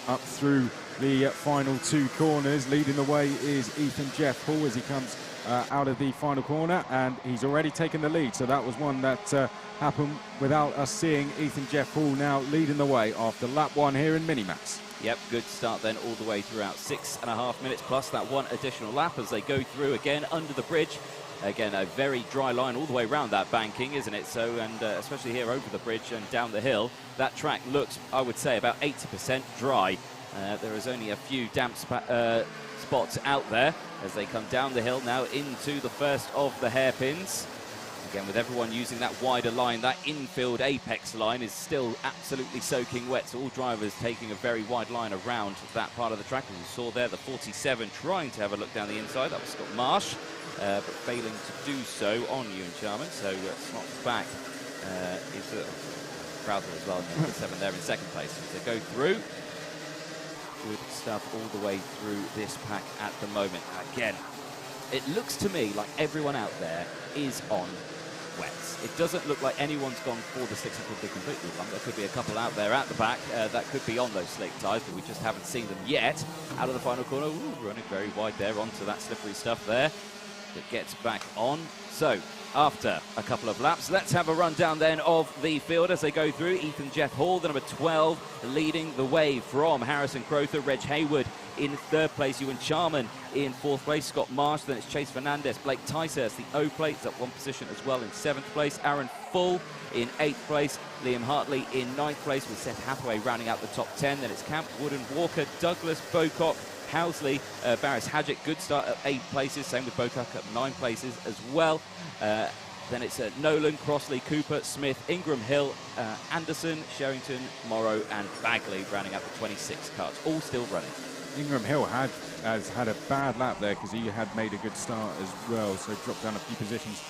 up through the final 2 corners. Leading the way is Ethan Jeff Hall as he comes out of the final corner, and he's already taken the lead. So that was one that happened without us seeing Ethan Jeff Hall now leading the way after lap 1 here in Minimax. Yep, good start then all the way throughout. 6.5 minutes plus that one additional lap as they go through again under the bridge. Again, a very dry line all the way around that banking, isn't it? So, and especially here over the bridge and down the hill, that track looks, I would say, about 80% dry. There is only a few damp spots out there as they come down the hill now into the first of the hairpins. Again, with everyone using that wider line, that infield apex line is still absolutely soaking wet. So all drivers taking a very wide line around that part of the track. As you saw there, the 47 trying to have a look down the inside. That was Scott Marsh, but failing to do so on Ewan Charman. So Snott's back is Crowther as well, and the 7 there in second place. As they go through, good stuff all the way through this pack at the moment. Again, it looks to me like everyone out there is on wets. It doesn't look like anyone's gone for the slicks and could be completely wrong. There could be a couple out there at the back that could be on those slick tyres, but we just haven't seen them yet. Out of the final corner, running very wide there onto that slippery stuff there. That gets back on. So after a couple of laps, let's have a rundown then of the field as they go through. Ethan Jeff Hall, the number 12, leading the way from Harrison Crowther. Reg Hayward in third place, Ewan Charman in fourth place, Scott Marsh, then it's Chase Fernandez, Blake Ticehurst, the O plate, is up one position as well in seventh place, Aaron Full in eighth place, Liam Hartley in ninth place, with Seth Hathaway rounding out the top 10. Then it's Camp, Wooden, Walker, Douglas, Bocock, Housley, Barris Hadget, good start at 8 places, same with Bocock at 9 places as well. Then it's Nolan, Crossley, Cooper, Smith, Ingram, Hill, Anderson, Sherrington, Morrow and Bagley rounding out the 26 carts, all still running. Ingram Hill has had a bad lap there because he had made a good start as well, so dropped down a few positions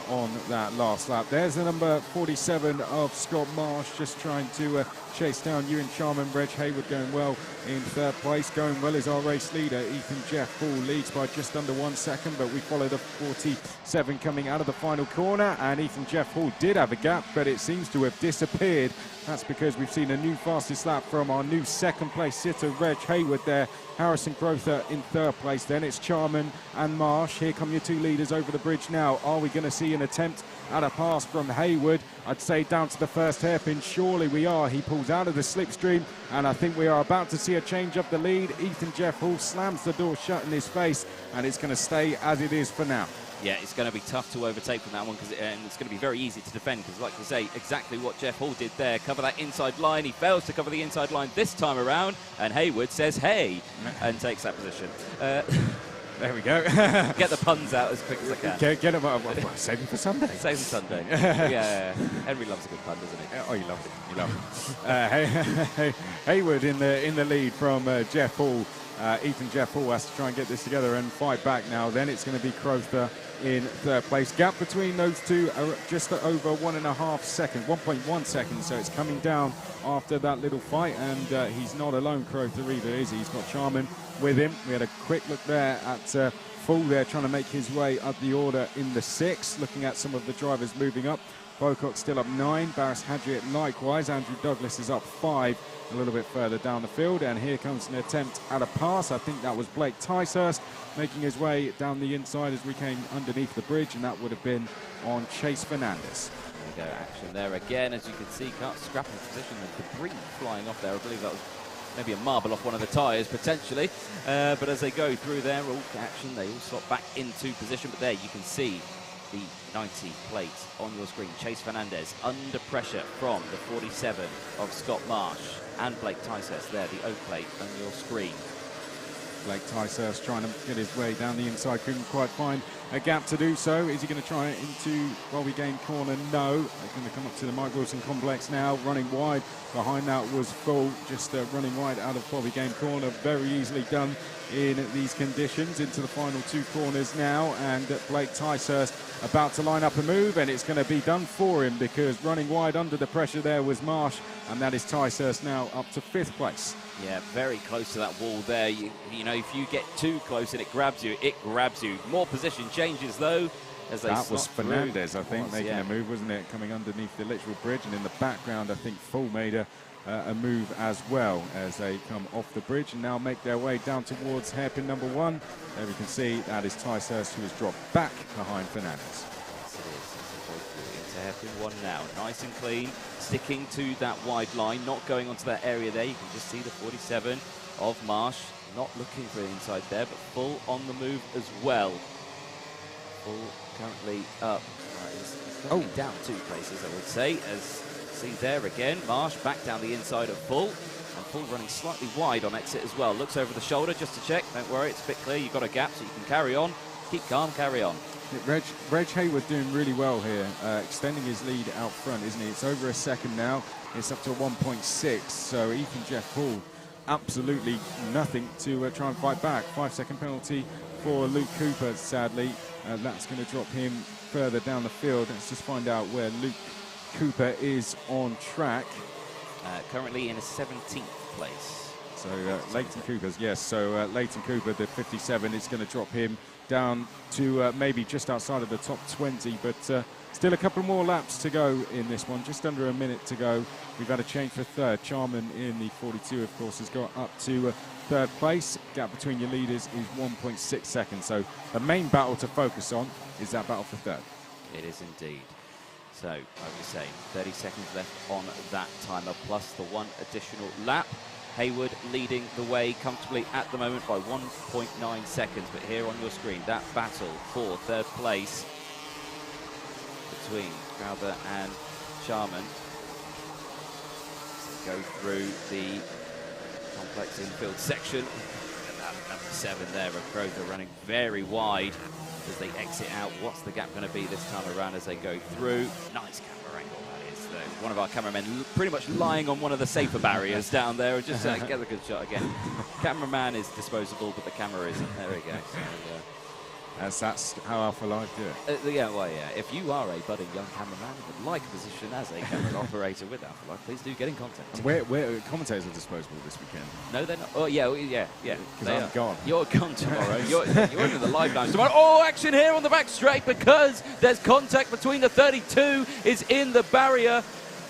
on that last lap. There's the number 47 of Scott Marsh, just trying to chase down Ewan Charman. Reg Hayward going well in third place. Going well is our race leader, Ethan Jeff Hall, leads by just under 1 second, but we follow the 47 coming out of the final corner, and Ethan Jeff Hall did have a gap, but it seems to have disappeared. That's because we've seen a new fastest lap from our new second place sitter, Reg Hayward there. Harrison Crowther in third place. Then it's Charman and Marsh. Here come your two leaders over the bridge now. Are we going to see an attempt at a pass from Hayward? I'd say down to the first hairpin. Surely we are. He pulls out of the slipstream, and I think we are about to see a change of the lead. Ethan Jeff Hall slams the door shut in his face, and it's going to stay as it is for now. Yeah, it's going to be tough to overtake from that one, and it's going to be very easy to defend because, like you say, exactly what Jeff Hall did there. Cover that inside line. He fails to cover the inside line this time around, and Hayward says, hey, and takes that position. There we go. Get the puns out as quick as I can. Get them up. Save them for Sunday. Save them Sunday. Yeah, Henry loves a good pun, doesn't he? Oh, you love it. You love it. Hayward in the lead from Jeff Hall. Ethan Jeff Hall has to try and get this together and fight back now. Then it's going to be Crowther in third place. Gap between those two are just over 1.5 seconds, 1.1 seconds. So it's coming down after that little fight, and he's not alone, Crowther, either, is he? He's got Charman with him. We had a quick look there at Full there, trying to make his way up the order in the 6th. Looking at some of the drivers moving up. Bocock still up 9. Barris Hadget likewise. Andrew Douglas is up 5. A little bit further down the field, and here comes an attempt at a pass. I think that was Blake Ticehurst making his way down the inside as we came underneath the bridge, and that would have been on Chase Fernandez. There you go, action there again. As you can see, Kart scrapping position and debris flying off there. I believe that was maybe a marble off one of the tyres potentially, but as they go through there, all action, they all slot back into position. But there you can see the 90 plate on your screen. Chase Fernandez under pressure from the 47 of Scott Marsh and Blake Ticehurst there, the O plate on your screen. Blake Ticehurst trying to get his way down the inside, couldn't quite find a gap to do so. Is he going to try it into Bobby Game corner? No. They're going to come up to the Mike Wilson complex now, running wide. Behind that was Full, just running wide out of Bobby Game corner. Very easily done in these conditions. Into the final 2 corners now, and Blake Ticehurst about to line up a move, and it's going to be done for him because running wide under the pressure there was Marsh, and that is Ticehurst now up to 5th place. Yeah, very close to that wall there. You know, if you get too close and it grabs you, it grabs you. More position changes though. As they that was Fernandez, through. I think, making a move, wasn't it? Coming underneath the literal bridge, and in the background, I think Full made a a move as well as they come off the bridge and now make their way down towards hairpin number 1. There we can see that is Ticehurst, who has dropped back behind Fernandez. Yes, it is. As they go through into hairpin 1 now. Nice and clean, sticking to that wide line, not going onto that area there. You can just see the 47 of Marsh, not looking for the inside there, but full on the move as well. Full currently up. He's currently down 2 places, I would say, as see there again. Marsh back down the inside of Full, and Full running slightly wide on exit as well. Looks over the shoulder just to check. Don't worry, it's a bit clear. You've got a gap, so you can carry on. Keep calm, carry on. Reg Hayward doing really well here, extending his lead out front, isn't he? It's over a second now. It's up to 1.6, so Ethan Jeff Hall, absolutely nothing to try and fight back. 5-second penalty for Luke Cooper, sadly. That's going to drop him further down the field. Let's just find out where Luke Cooper is on track. Currently in a 17th place. So Leighton Cooper's, yes. So Leighton Cooper, the 57, is going to drop him down to maybe just outside of the top 20, but still a couple more laps to go in this one. Just under a minute to go. We've had a change for third. Charman in the 42, of course, has got up to third place. Gap between your leaders is 1.6 seconds. So the main battle to focus on is that battle for third. It is indeed. So, like we say, 30 seconds left on that timer, plus the 1 additional lap. Hayward leading the way comfortably at the moment by 1.9 seconds. But here on your screen, that battle for third place between Crowther and Charman. Go through the complex infield section. And that number 7 there of Crowther running very wide as they exit out. What's the gap going to be this time around as they go through? Nice camera angle that is. One of our cameramen pretty much lying on one of the safer barriers down there. Just get a good shot again. Cameraman is disposable, but the camera isn't. There we go. So, that's how Alpha Live do it. Yeah, well, yeah. If you are a budding young cameraman who would like a position as a camera operator with Alpha Live, please do get in contact. Where commentators are disposable this weekend? No, they're not. Oh, yeah. Because I'm gone. You're gone tomorrow. you're in the live lounge tomorrow. Oh, action here on the back straight because there's contact between the 32 is in the barrier.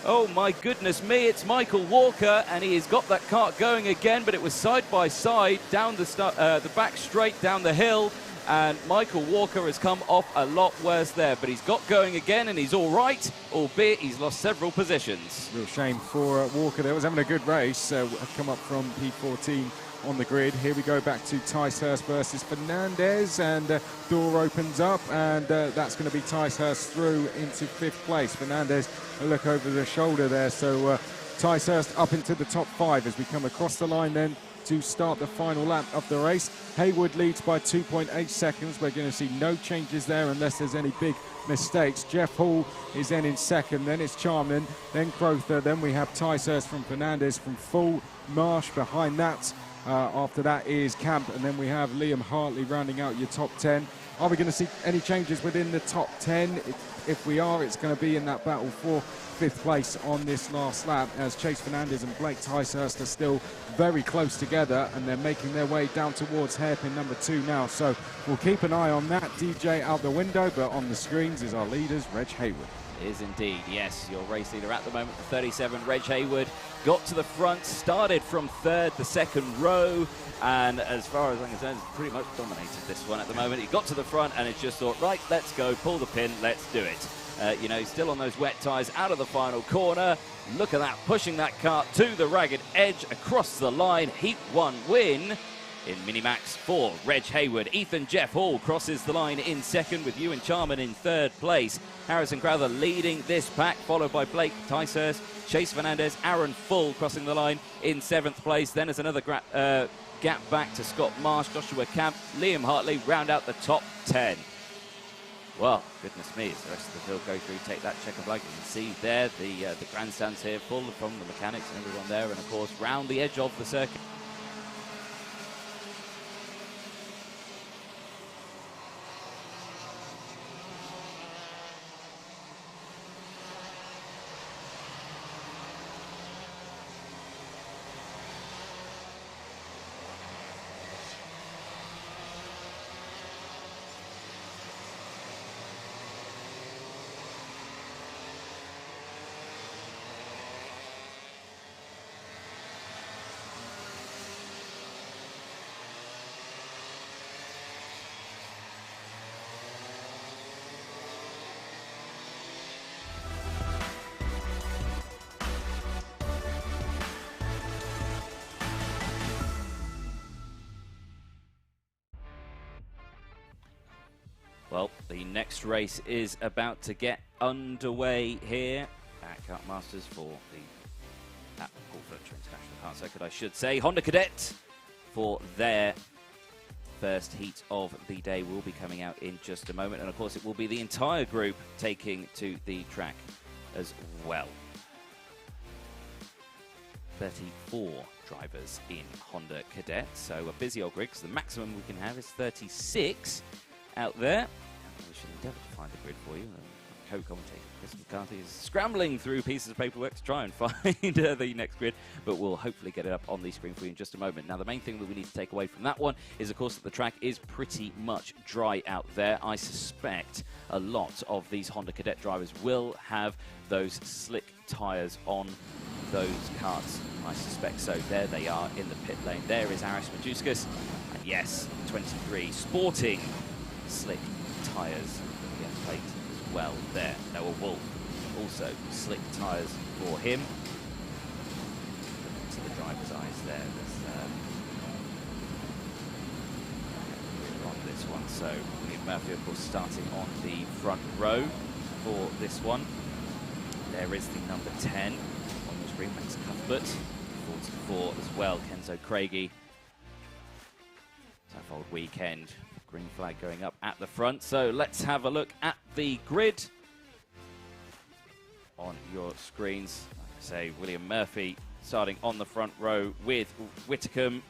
Oh my goodness me, it's Michael Walker, and he has got that kart going again, but it was side by side down the back straight down the hill. And Michael Walker has come off a lot worse there, but he's got going again and he's all right, albeit he's lost several positions. Real shame for Walker there. Was having a good race. Come up from P14 on the grid. Here we go back to Ticehurst versus Fernandez, and door opens up, and that's going to be Ticehurst through into 5th place. Fernandez, a look over the shoulder there. So Ticehurst up into the top 5 as we come across the line then to start the final lap of the race. Hayward leads by 2.8 seconds. We're going to see no changes there unless there's any big mistakes. Jeff Hall is then in second, then it's Charman, then Crowther, then we have Ticehurst from Fernandez from Full, Marsh behind that. After that is Camp, and then we have Liam Hartley rounding out your top 10. Are we going to see any changes within the top 10? If we are, it's going to be in that battle for 5th place on this last lap, as Chase Fernandez and Blake Ticehurst are still very close together, and they're making their way down towards hairpin number 2 now. So we'll keep an eye on that. DJ out the window, but on the screens is our leaders, Reg Hayward. Is indeed, yes, your race leader at the moment, the 37, Reg Hayward, got to the front, started from 3rd, the 2nd row, and as far as I'm concerned, pretty much dominated this one at the moment. He got to the front and it just thought, right, let's go, pull the pin, let's do it. Still on those wet tyres, out of the final corner. Look at that, pushing that kart to the ragged edge, across the line, Heat 1 win. In Minimax 4, Reg Hayward. Ethan Jeff Hall crosses the line in 2nd, with Ewan Charman in 3rd place. Harrison Crowther leading this pack, followed by Blake Ticehurst, Chase Fernandez, Aaron Full crossing the line in 7th place. Then there's another gap back to Scott Marsh, Joshua Camp, Liam Hartley round out the top 10. Well, goodness me, as the rest of the field go through, take that checker flag. You can see there the grandstands here full from the mechanics and everyone there, and of course round the edge of the circuit. Well, the next race is about to get underway here at Kartmasters for the International Kart Circuit, I should say. Honda Cadet for their first heat of the day will be coming out in just a moment, and of course it will be the entire group taking to the track as well. 34 drivers in Honda Cadet, so a busy old grid, because the maximum we can have is 36 out there. We should endeavour to find the grid for you. Co-commentator Chris McCarthy is scrambling through pieces of paperwork to try and find the next grid, but we'll hopefully get it up on the screen for you in just a moment. Now, the main thing that we need to take away from that one is, of course, that the track is pretty much dry out there. I suspect a lot of these Honda Cadet drivers will have those slick tyres on those karts. I suspect so. There they are in the pit lane. There is Aris Majuskas, and yes, 23 sporting slick tyres. Plate as well there. Noah Wolf, also slick tyres for him. Look into the driver's eyes there. We're on this one. So William Murphy, of course, starting on the front row for this one. There is the number 10 on the screen, Max Cuthbert. 44 as well, Kenzo Craigie. Tough old weekend. Green flag going up at the front. So let's have a look at the grid on your screens. Like I say, William Murphy starting on the front row with Whitcomb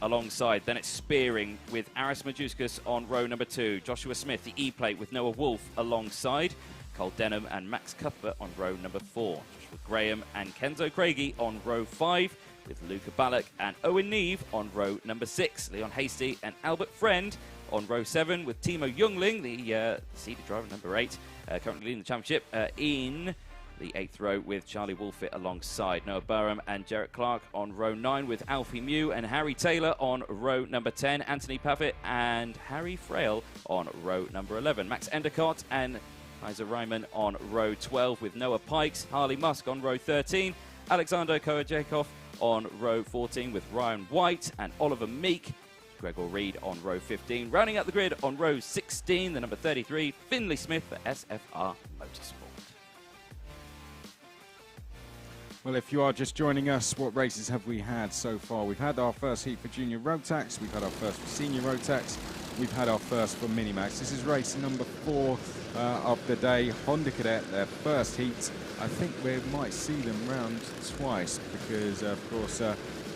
alongside. Then it's Spearing with Aris Majuskas on row number 2. Joshua Smith, the E-plate with Noah Wolf alongside. Cole Denham and Max Cuthbert on row number 4. Joshua Graham and Kenzo Craigie on row 5. With Luca Ballack and Owen Neve on row number 6. Leon Hasty and Albert Friend on row 7 with Timo Jungling, the seeded driver number 8, currently leading the championship in the 8th row with Charlie Wolfit alongside. Noah Burham and Jarrett Clark on row 9 with Alfie Mew and Harry Taylor on row number 10. Anthony Pavitt and Harry Frail on row number 11. Max Endicott and Kaiser Ryman on row 12 with Noah Pikes. Harley Musk on row 13. Alexander Kovajakov on row 14 with Ryan White and Oliver Meek. Gregor Reed on row 15. Rounding out the grid on row 16, the number 33, Finley Smith for SFR Motorsport. Well, if you are just joining us, what races have we had so far? We've had our first heat for Junior Road Tax. We've had our first for Senior Road Tax. We've had our first for Minimax. This is race number 4 of the day. Honda Cadet, their first heat. I think we might see them round twice because, of course,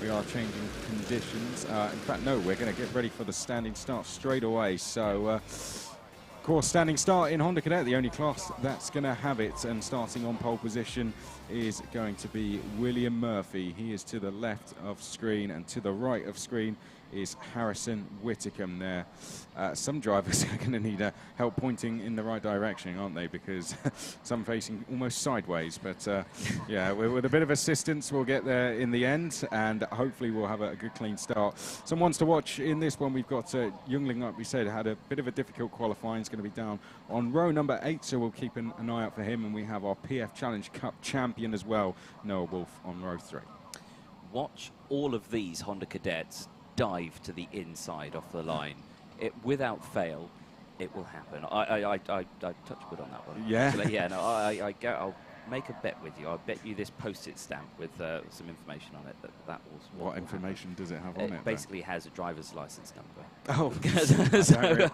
we are changing conditions. In fact, no, we're going to get ready for the standing start straight away. So, of course, standing start in Honda Cadet, the only class that's going to have it. And starting on pole position is going to be William Murphy. He is to the left of screen, and to the right of screen is Harrison Whitcomb there. Some drivers are going to need help pointing in the right direction, aren't they? Because some facing almost sideways. But yeah, with a bit of assistance, we'll get there in the end, and hopefully we'll have a good, clean start. Some ones to watch in this one. We've got Jungling, like we said, had a bit of a difficult qualifying. He's going to be down on row number 8, so we'll keep an eye out for him. And we have our PF Challenge Cup champion as well, Noah Wolf, on row 3. Watch all of these Honda Cadets dive to the inside off the line. Without fail, it will happen. I touch wood on that one. Yeah. Actually, yeah. No, I'll make a bet with you. I'll bet you this Post-it stamp with some information on it. That will. What information does it have on it? It basically has a driver's license number. Oh,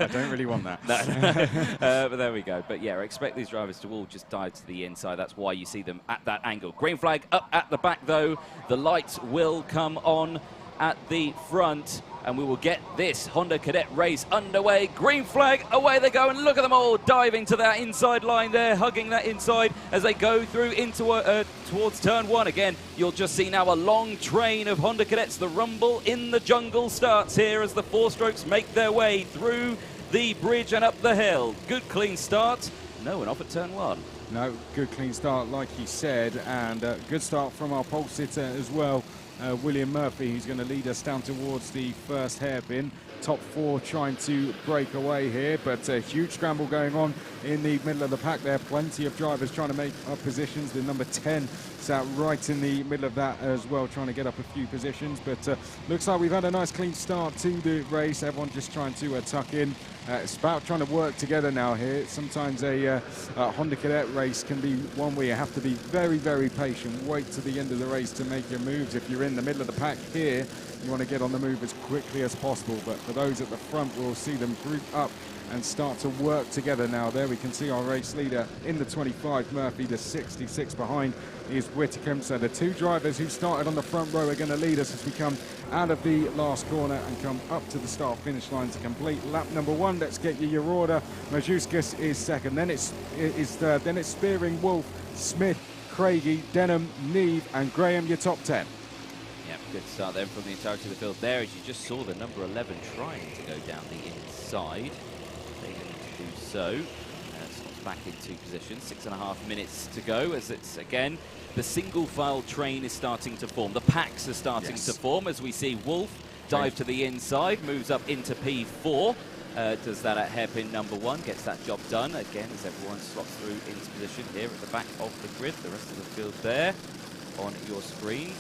I don't really want that. No. But there we go. But yeah, expect these drivers to all just dive to the inside. That's why you see them at that angle. Green flag up at the back, though. The lights will come on at the front, and we will get this Honda Cadet race underway. Green flag, away they go, and look at them all diving to that inside line there, hugging that inside as they go through into towards turn 1. Again, you'll just see now a long train of Honda Cadets. The rumble in the jungle starts here as the 4-strokes make their way through the bridge and up the hill. Good clean start. No one off at turn 1. No, good clean start, like you said, and good start from our pole sitter as well. William Murphy, who's going to lead us down towards the first hairpin. Top 4 trying to break away here, but a huge scramble going on in the middle of the pack there. Plenty of drivers trying to make up positions. The number 10 sat right in the middle of that as well, trying to get up a few positions. But looks like we've had a nice clean start to the race. Everyone just trying to tuck in. It's about trying to work together now here. Sometimes a Honda Cadet race can be one where you have to be very, very patient. Wait to the end of the race to make your moves. If you're in the middle of the pack here, you want to get on the move as quickly as possible. But for those at the front, we'll see them group up and start to work together now. There we can see our race leader in the 25, Murphy. The 66 behind is Whitcomb. So the 2 drivers who started on the front row are going to lead us as we come out of the last corner and come up to the start-finish line to complete lap number 1. Let's get you your order. Majuskas is second. Then it's third. Then it's Spearing, Wolf, Smith, Craigie, Denham, Neve, and Graham, your top 10. Yep, good start then from the entirety of the field there, as you just saw the number 11 trying to go down the inside. Failing to do so. Slots back into position. 6.5 minutes to go, as it's again the single file train is starting to form. The packs are starting to form as we see Wolf dive to the inside, moves up into P4. Does that at hairpin number 1, gets that job done again as everyone slots through into position here at the back of the grid. The rest of the field there on your screen.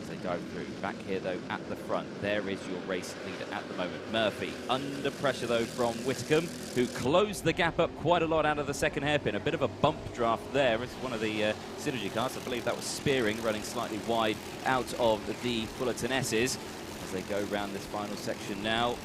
As they dive through. Back here though at the front, there is your race leader at the moment, Murphy. Under pressure though from Whitcomb, who closed the gap up quite a lot out of the second hairpin. A bit of a bump draft there. It's one of the Synergy cars. I believe that was Spearing, running slightly wide out of the Fullerton S's as they go around this final section now.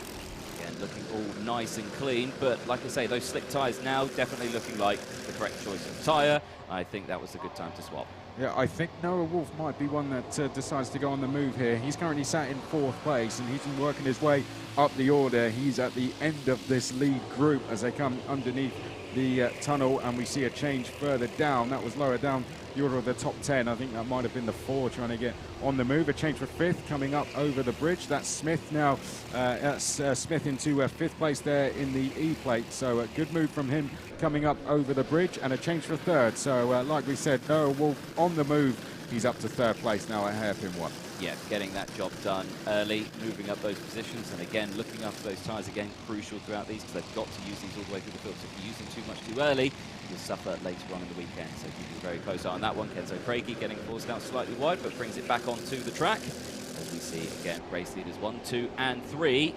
Again, looking all nice and clean, but like I say, those slick tyres now definitely looking like the correct choice of tyre. I think that was a good time to swap. Yeah, I think Noah Wolf might be one that decides to go on the move here. He's currently sat in 4th place, and he's been working his way up the order. He's at the end of this lead group as they come underneath the tunnel, and we see a change further down. That was lower down the order of the top 10. I think that might have been the 4 trying to get on the move. A change for 5th coming up over the bridge. That's Smith now. That's Smith into 5th place there in the E plate. So a good move from him coming up over the bridge, and a change for 3rd. So like we said, Noah Wolf on the move. He's up to 3rd place now at hairpin 1. Yeah, getting that job done early, moving up those positions, and again, looking after those tyres again, crucial throughout these, because they've got to use these all the way through the field. So if you use them too much too early, you'll suffer later on in the weekend. So keeping a very close eye on that one. Kenzo Craigie getting forced out slightly wide, but brings it back onto the track. As we see, again, race leaders 1, 2, and 3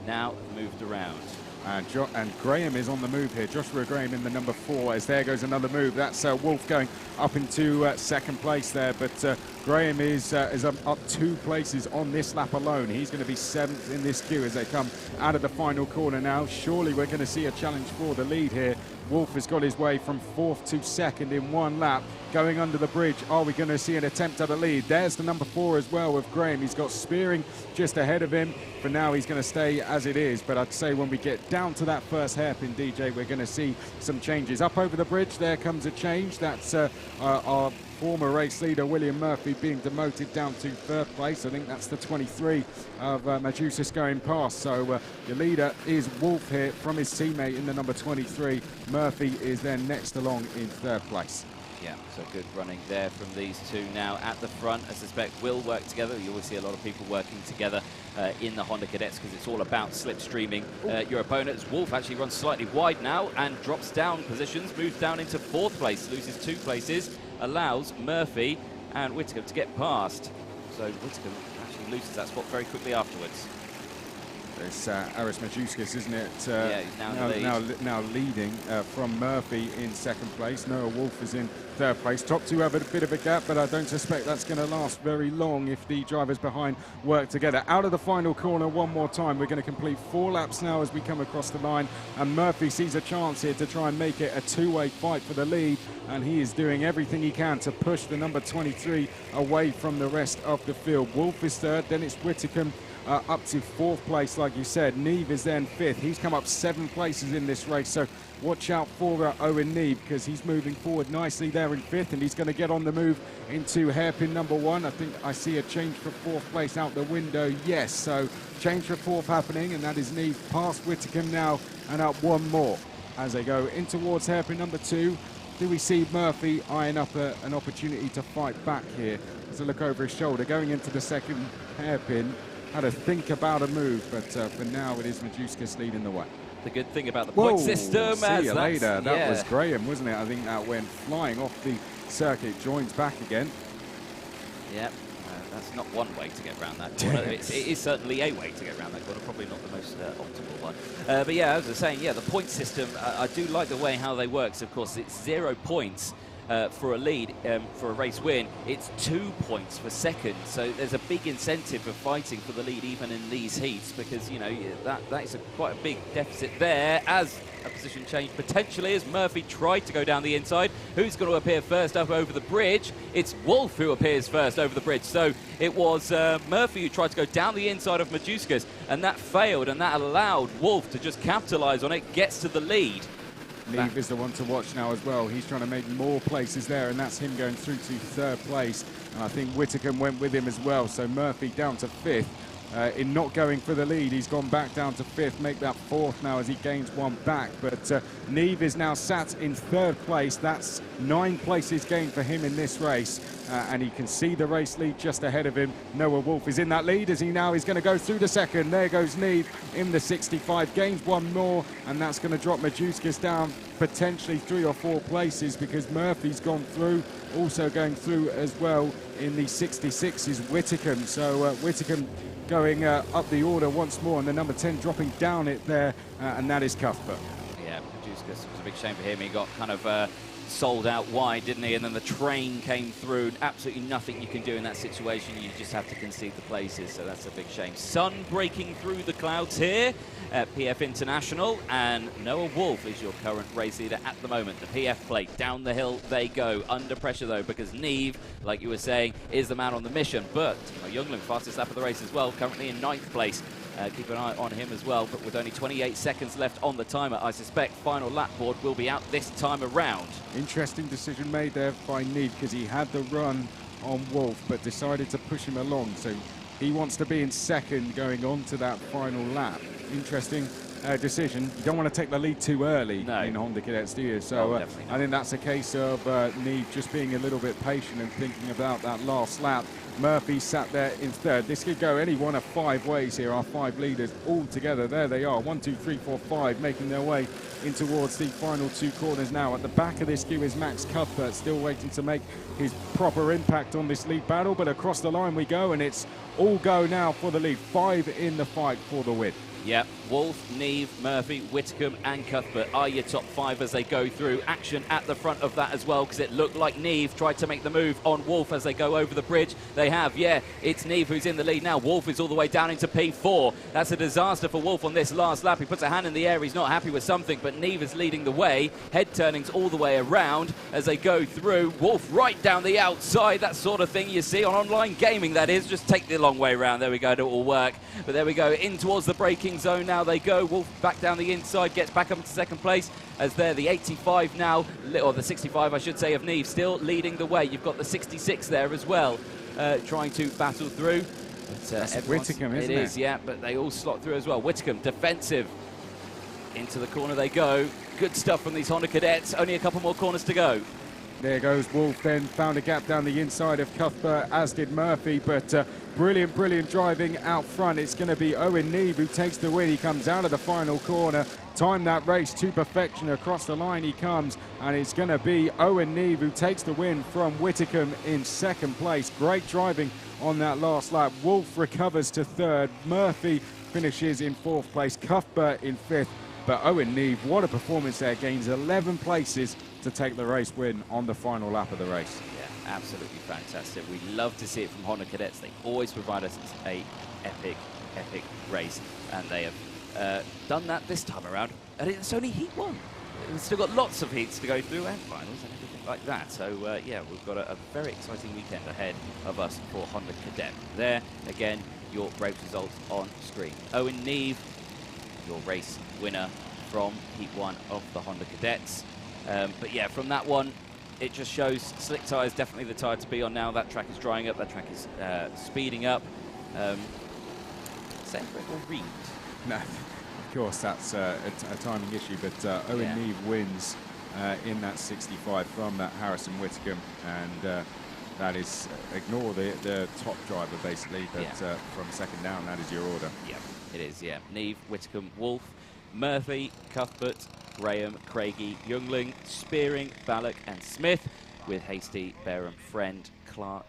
now moved around. And Graham is on the move here. Joshua Graham in the number 4, as there goes another move. That's Wolf going up into 2nd place there, but Graham is up 2 places on this lap alone. He's going to be 7th in this queue as they come out of the final corner now. Surely we're going to see a challenge for the lead here. Wolf has got his way from 4th to 2nd in 1 lap. Going under the bridge, are we going to see an attempt at a lead? There's the number 4 as well with Graham. He's got Spearing just ahead of him. For now, he's going to stay as it is. But I'd say when we get down to that first hairpin, DJ, we're going to see some changes. Up over the bridge, there comes a change. That's our former race leader, William Murphy, being demoted down to 3rd place. I think that's the 23 of Majuskas going past. So your leader is Wolf here from his teammate in the number 23. Murphy is then next along in 3rd place. Yeah, so good running there from these two now at the front. I suspect will work together. You always see a lot of people working together in the Honda Cadets because it's all about slipstreaming your opponents. Wolf actually runs slightly wide now and drops down positions, moves down into 4th place, loses 2 places, allows Murphy and Whitcomb to get past. So Whitcomb actually loses that spot very quickly afterwards. It's Aris Majuskas, isn't it? Yeah, now leading from Murphy in 2nd place. Noah Wolf is in 3rd place. Top 2 have a bit of a gap, but I don't suspect that's going to last very long if the drivers behind work together. Out of the final corner one more time. We're going to complete 4 laps now as we come across the line, and Murphy sees a chance here to try and make it a 2-way fight for the lead, and he is doing everything he can to push the number 23 away from the rest of the field. Wolf is 3rd, then it's Whitcomb up to 4th place, like you said. Neve is then 5th. He's come up 7 places in this race, so watch out for Owen Neve, because he's moving forward nicely there in 5th, and he's going to get on the move into hairpin number 1. I think I see a change for 4th place out the window. Yes, so change for 4th happening, and that is Neve past Whitcomb now and up 1 more as they go in towards hairpin number 2. Do we see Murphy eyeing up an opportunity to fight back here? Has a look over his shoulder, going into the second hairpin. Had to think about a move, but for now it is Majuskas leading the way. The good thing about the point system, see you later. That was Graham, wasn't it? I think that went flying off the circuit, joins back again. Yep. That's not one way to get around that corner. It is certainly a way to get around that corner, probably not the most optimal one. But yeah, as I was saying, yeah, the point system, I do like the way how they work. So of course, it's 0 points for a lead, for a race win. It's 2 points for second. So there's a big incentive for fighting for the lead even in these heats, because, you know, that is quite a big deficit there, as a position change potentially as Murphy tried to go down the inside. Who's going to appear first up over the bridge? It's Wolf who appears first over the bridge. So it was Murphy who tried to go down the inside of Majuskas, and that failed, and that allowed Wolf to just capitalize on it, gets to the lead. Neve is the one to watch now as well. He's trying to make more places there, and that's him going through to third place. And I think Whittingham went with him as well. So Murphy down to fifth. In not going for the lead, he's gone back down to fifth, make that fourth now as he gains one back. But Neve is now sat in third place. That's 9 places gained for him in this race. And he can see the race lead just ahead of him. Noah Wolf is in that lead as he now is going to go through the second. There goes Neve in the 65, gains one more, and that's going to drop Majuskas down potentially 3 or 4 places, because Murphy's gone through. Also going through as well in the 66 is Whittingham. So Whittingham going up the order once more, and the number 10 dropping down it there, and that is Cuthbert. Yeah, Majuskas, it was a big shame for him. He got kind of sold out wide, didn't he? And then the train came through. Absolutely nothing you can do in that situation. You just have to concede the places, so that's a big shame. Sun breaking through the clouds here at PF International, and Noah Wolf is your current race leader at the moment. The PF plate, down the hill they go. Under pressure though, because Neve, like you were saying, is the man on the mission. But Youngling, fastest lap of the race as well, currently in 9th place. Keep an eye on him as well, but with only 28 seconds left on the timer, I suspect final lap board will be out this time around. Interesting decision made there by Neve, because he had the run on Wolf, but decided to push him along. So he wants to be in second going on to that final lap. Interesting decision. You don't want to take the lead too early in Honda Cadets, do you? So I think that's a case of Neve just being a little bit patient and thinking about that last lap. Murphy sat there in third. This could go any one of 5 ways here. Our 5 leaders all together. There they are. 1, 2, 3, 4, 5, making their way in towards the final 2 corners now. At the back of this queue is Max Cuthbert, still waiting to make his proper impact on this lead battle. But across the line we go, and it's all go now for the lead. 5 in the fight for the win. Yep, Wolf, Neve, Murphy, Whittingham and Cuthbert are your top 5 as they go through. Action at the front of that as well, because it looked like Neve tried to make the move on Wolf as they go over the bridge. They have, yeah, it's Neve who's in the lead now. Wolf is all the way down into P4. That's a disaster for Wolf on this last lap. He puts a hand in the air, he's not happy with something, but Neve is leading the way. Head turnings all the way around as they go through. Wolf right down the outside, that sort of thing you see on online gaming, that is. Just take the long way around. There we go, it'll all work. But there we go, in towards the braking zone now they go. Wolf back down the inside, gets back up into second place as they're the 85 now, or the 65 I should say, of Neve still leading the way. You've got the 66 there as well, trying to battle through. That's Whittingham, isn't it? It is, yeah, but they all slot through as well. Whittingham defensive. Into the corner they go. Good stuff from these Honda Cadets. Only a couple more corners to go. There goes Wolf, then found a gap down the inside of Cuthbert, as did Murphy, but brilliant driving out front. It's going to be Owen Neve who takes the win. He comes out of the final corner, timed that race to perfection. Across the line he comes, and it's going to be Owen Neve who takes the win from Whittingham in second place. Great driving on that last lap. Wolf recovers to third. Murphy finishes in 4th place. Cuthbert in 5th. But Owen Neve, what a performance there, gains 11 places to take the race win on the final lap of the race. Yeah, absolutely fantastic. We love to see it from Honda Cadets. They always provide us a epic race, and they have done that this time around. And it's only Heat 1. We've still got lots of heats to go through and finals and everything like that. So yeah, we've got a very exciting weekend ahead of us for Honda Cadet. There, again, your race results on screen. Owen Neve, your race winner from Heat 1 of the Honda Cadets. But yeah, from that one, it just shows slick tyres definitely the tyre to be on now. That track is drying up, that track is speeding up. Same for Reed. No, of course, that's a timing issue, but Owen Neve wins in that 65 from that Harrison Whittingham, and That is, ignore the top driver, basically, that from second down, that is your order. Yeah, it is, yeah. Neve, Whitcomb, Wolf, Murphy, Cuthbert, Graham, Craigie, Youngling, Spearing, Ballack and Smith, with Hasty, Barham, Friend, Clark,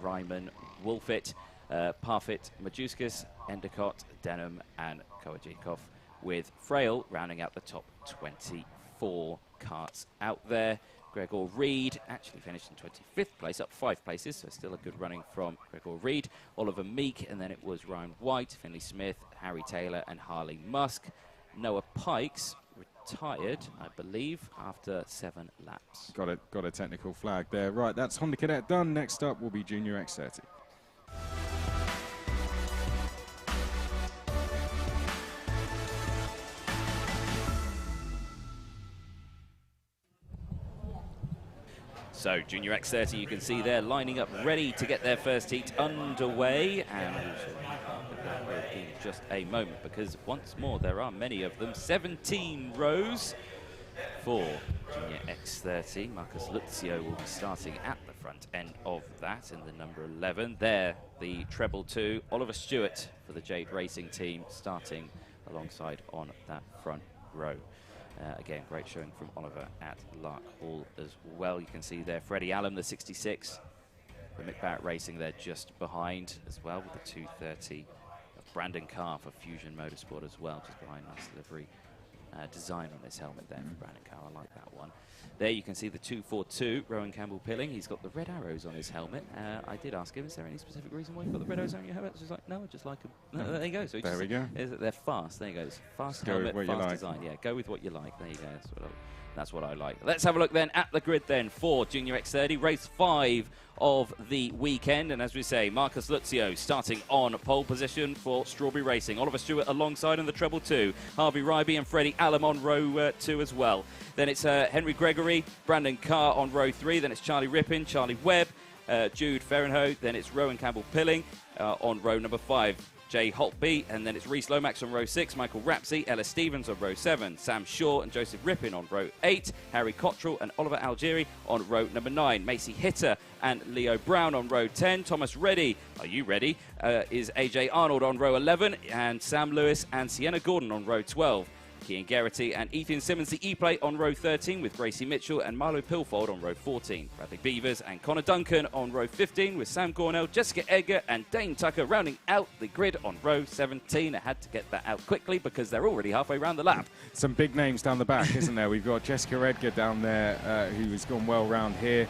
Ryman, Wolfett, Parfitt, Majuskas, Endicott, Denham and Kowajikov, with Frail rounding out the top 24 karts out there. Gregor Reed actually finished in 25th place, up 5 places, so still a good running from Gregor Reed. Oliver Meek, and then it was Ryan White, Finley Smith, Harry Taylor and Harley Musk. Noah Pikes retired, I believe, after 7 laps. Got a technical flag there. Right, that's Honda Cadet done. Next up will be Junior X30. So Junior X30, you can see they're lining up ready to get their first heat underway, and in just a moment, because once more there are many of them. 17 rows for Junior X30. Marcus Luzio will be starting at the front end of that in the number 11. There, the treble 2, Oliver Stewart for the Jade Racing team, starting alongside on that front row. Again, great showing from Oliver at Lark Hall as well. You can see there Freddie Allen, the 66. Mick Barrett Racing there just behind as well, with the 230 of Brandon Carr for Fusion Motorsport as well, just behind. Nice livery design on this helmet there for Brandon Carr. I like that one. There you can see the 242, Rowan Campbell-Pilling. He's got the red arrows on his helmet. I did ask him, is there any specific reason why you've got the red arrows on your helmet? He's like, no, I just like them. No, there you go. So there we go. They're fast. There you go. It's fast helmet, fast design. Yeah, go with what you like. There you go. That's what I like. Let's have a look then at the grid then for Junior X30. Race 5 of the weekend. And as we say, Marcus Luzio starting on pole position for Strawberry Racing. Oliver Stewart alongside in the treble 2. Harvey Ryby and Freddie Allen on row 2 as well. Then it's Henry Gregory, Brandon Carr on row 3. Then it's Charlie Rippin, Charlie Webb, Jude Ferrenhoe. Then it's Rowan Campbell-Pilling on row number 5. Jay Holtby, and then it's Reese Lomax on row 6, Michael Rapsey, Ellis Stevens on row 7, Sam Shaw and Joseph Rippin on row 8, Harry Cottrell and Oliver Algieri on row number 9, Macy Hitter and Leo Brown on row 10, Thomas Reddy, are you ready, is AJ Arnold on row 11, and Sam Lewis and Sienna Gordon on row 12. Kean Geraghty and Ethan Simmons, the E-plate on row 13, with Gracie Mitchell and Milo Pilfold on row 14. Bradley Beavers and Connor Duncan on row 15, with Sam Gornell, Jessica Edgar and Dane Tucker rounding out the grid on row 17. I had to get that out quickly because they're already halfway around the lap. Some big names down the back, isn't there? We've got Jessica Edgar down there, who has gone well round here.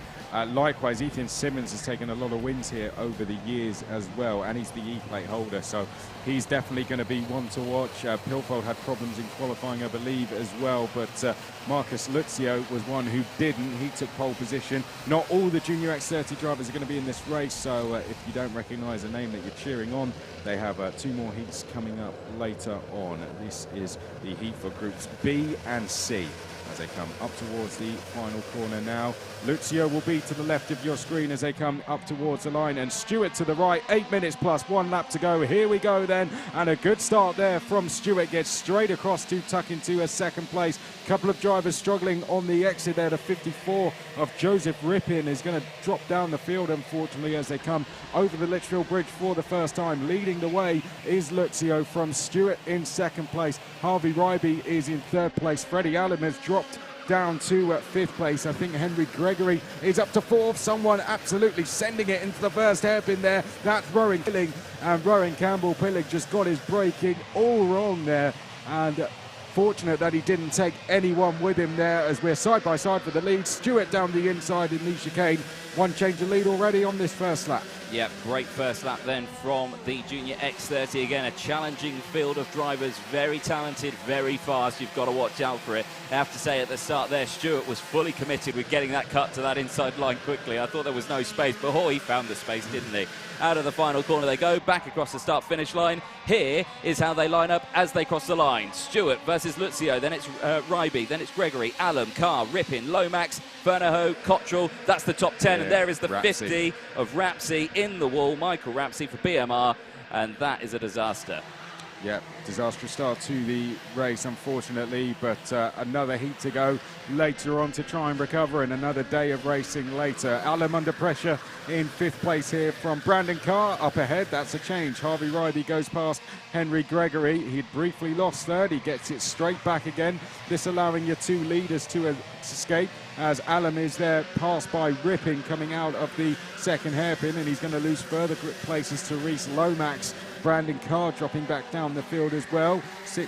Likewise, Ethan Simmons has taken a lot of wins here over the years as well, and he's the E-plate holder, so he's definitely going to be one to watch. Pilfold had problems in qualifying, I believe, as well, but Marcus Luzio was one who didn't. He took pole position. Not all the Junior X30 drivers are going to be in this race, so if you don't recognise a name that you're cheering on, they have 2 more heats coming up later on. This is the heat for groups B and C as they come up towards the final corner now. Luzio will be to the left of your screen as they come up towards the line, and Stewart to the right. 8 minutes plus 1 lap to go. Here we go then, and a good start there from Stewart. Gets straight across to tuck into a second place. Couple of drivers struggling on the exit there. The 54 of Joseph Rippin is going to drop down the field, unfortunately, as they come over the Litchfield Bridge for the first time. Leading the way is Luzio from Stewart in second place. Harvey Ryby is in third place. Freddie Allen has dropped down to 5th place. I think Henry Gregory is up to 4th. Someone absolutely sending it into the first hairpin there. That's Rowan Pilling, and Rowan Campbell-Pilling just got his braking all wrong there, and fortunate that he didn't take anyone with him there, as we're side by side for the lead. Stewart down the inside in the chicane. 1 change of lead already on this first lap. Yep, great first lap then from the Junior X30. Again, a challenging field of drivers, very talented, very fast. You've got to watch out for it. I have to say at the start there, Stewart was fully committed with getting that cut to that inside line quickly. I thought there was no space, but he found the space, didn't he? Out of the final corner they go, back across the start-finish line. Here is how they line up as they cross the line. Stewart versus Luzio, then it's Ryby, then it's Gregory, Allen, Carr, Rippin, Lomax, Fernahoe, Cottrell. That's the top 10, and there is the Rapsey. 50 of Rapsey in the wall. Michael Rapsey for BMR, and that is a disaster. Yeah, disastrous start to the race, unfortunately, but another heat to go later on to try and recover, and another day of racing later. Alam under pressure in 5th place here from Brandon Carr. Up ahead, that's a change. Harvey Riley goes past Henry Gregory. He'd briefly lost 3rd. He gets it straight back again. This allowing your 2 leaders to escape, as Alam is there, passed by Rippin coming out of the 2nd hairpin, and he's going to lose further places to Reese Lomax. Brandon Carr dropping back down the field as well.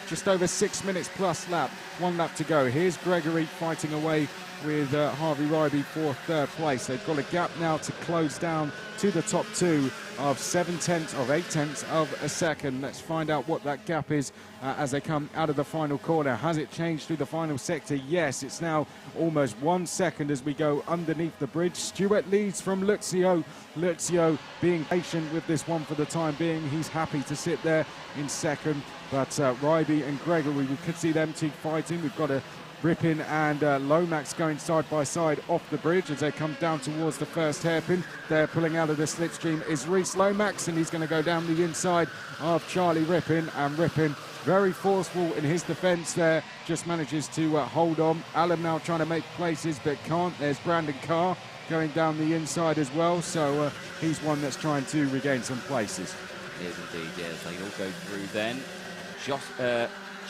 Just over 6 minutes plus lap. 1 lap to go. Here's Gregory fighting away with Harvey Riley for 3rd place. They've got a gap now to close down to the top 2 of 8/10 of a second. Let's find out what that gap is as they come out of the final corner. Has it changed through the final sector? Yes, it's now almost 1 second as we go underneath the bridge. Stewart leads from Luxio. Luxio being patient with this one for the time being. He's happy to sit there in 2nd, but Riley and Gregory, we could see them 2 fighting. We've got a Rippin and Lomax going side by side off the bridge as they come down towards the 1st hairpin. They're pulling out of the slipstream is Reese Lomax, and he's going to go down the inside of Charlie Rippin, and Rippin very forceful in his defence there, just manages to hold on. Alan now trying to make places but can't. There's Brandon Carr going down the inside as well, so he's one that's trying to regain some places. It is indeed, yes. They all go through then.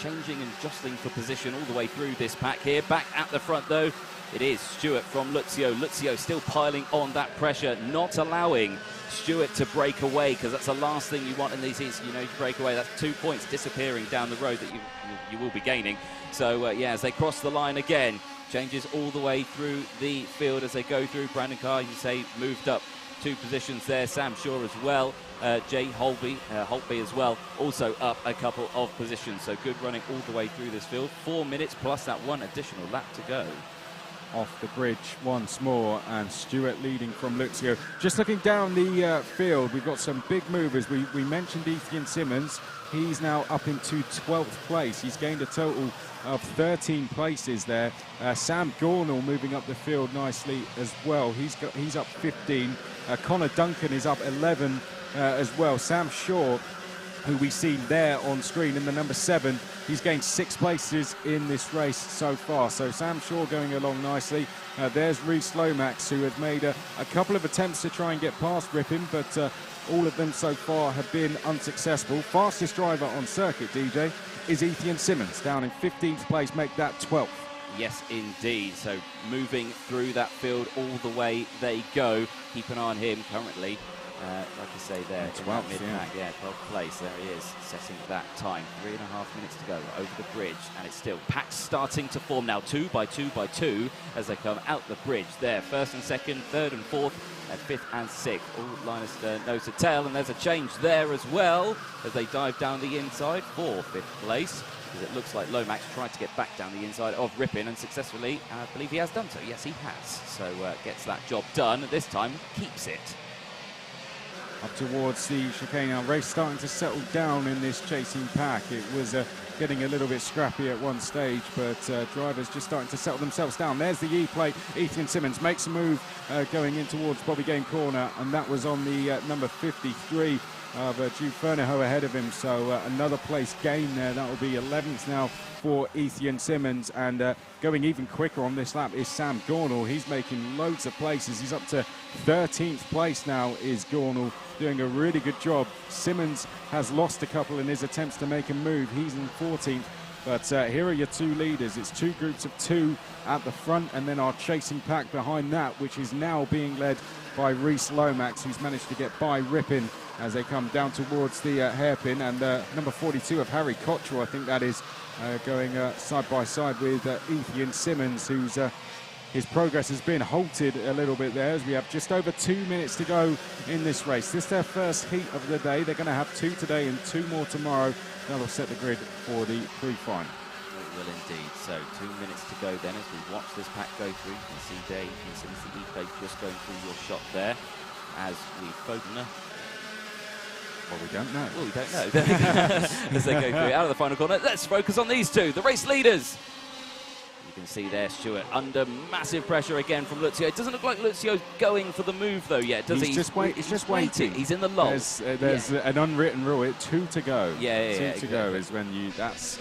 Changing and jostling for position all the way through this pack here. Back at the front though, it is Stewart from Luxio. Luxio still piling on that pressure, not allowing Stewart to break away, because that's the last thing you want in these heats. You know, you break away, that's 2 points disappearing down the road that you will be gaining. So yeah, as they cross the line again, changes all the way through the field as they go through. Brandon Carr, you say, moved up 2 positions there. Sam Shaw as well. Jay Holtby as well, also up a couple of positions. So good running all the way through this field. 4 minutes plus that 1 additional lap to go. Off the bridge once more, and Stewart leading from Luxio. Just looking down the field, we've got some big movers. We mentioned Ethan Simmons. He's now up into 12th place. He's gained a total of 13 places there. Sam Gornall moving up the field nicely as well. He's up 15. Connor Duncan is up 11 as well. Sam Shaw, who we see there on screen in the number 7, he's gained 6 places in this race so far. So Sam Shaw going along nicely. There's Reese Lomax, who has made a couple of attempts to try and get past Rippin, but all of them so far have been unsuccessful. Fastest driver on circuit, DJ, is Ethan Simmons, down in 15th place, make that 12th. Yes, indeed. So moving through that field all the way they go. Keep an eye on him currently. Like I say there, 12th, mid-pack, yeah, 12th place, there he is, setting that time. 3.5 minutes to go over the bridge, and it's still packs starting to form now, 2 by 2 by 2, as they come out the bridge there. 1st and 2nd, 3rd and 4th, and 5th and 6th. All liners nose to tail, and there's a change there as well, as they dive down the inside for 5th place. Because it looks like Lomax tried to get back down the inside of Rippin, and successfully, I believe he has done so. Yes, he has. So gets that job done. This time, keeps it. Up towards the chicane now. Race starting to settle down in this chasing pack. It was getting a little bit scrappy at one stage, but drivers just starting to settle themselves down. There's the E-plate. Ethan Simmons makes a move going in towards Bobby Game corner, and that was on the number 53 of Jude Ferniho ahead of him. So another place gain there. That will be 11th now for Ethan Simmons, and going even quicker on this lap is Sam Gornall. He's making loads of places. He's up to 13th place now, is Gornall, doing a really good job. Simmons has lost a couple in his attempts to make a move. He's in 14th, but here are your 2 leaders. It's 2 groups of 2 at the front, and then our chasing pack behind that, which is now being led by Reese Lomax, who's managed to get by Rippin as they come down towards the hairpin, and number 42 of Harry Cottrell, I think that is, going side by side with Ethan Simmons, who's his progress has been halted a little bit there, as we have just over 2 minutes to go in this race. This is their first heat of the day. They're going to have 2 today and 2 more tomorrow. That'll set the grid for the pre-final. It will indeed. So 2 minutes to go then as we watch this pack go through. You can see Dave, you can see the E-plate just going through your shot there as we focus. Well, we don't know. Well, we don't know. As they go through out of the final corner, let's focus on these 2, the race leaders. You can see there Stewart under massive pressure again from Luzio. It doesn't look like Luzio's going for the move though yet, does he? He's just waiting. He's in the lull. There's an unwritten rule. 2 to go. Yeah, Two to go is when you. That's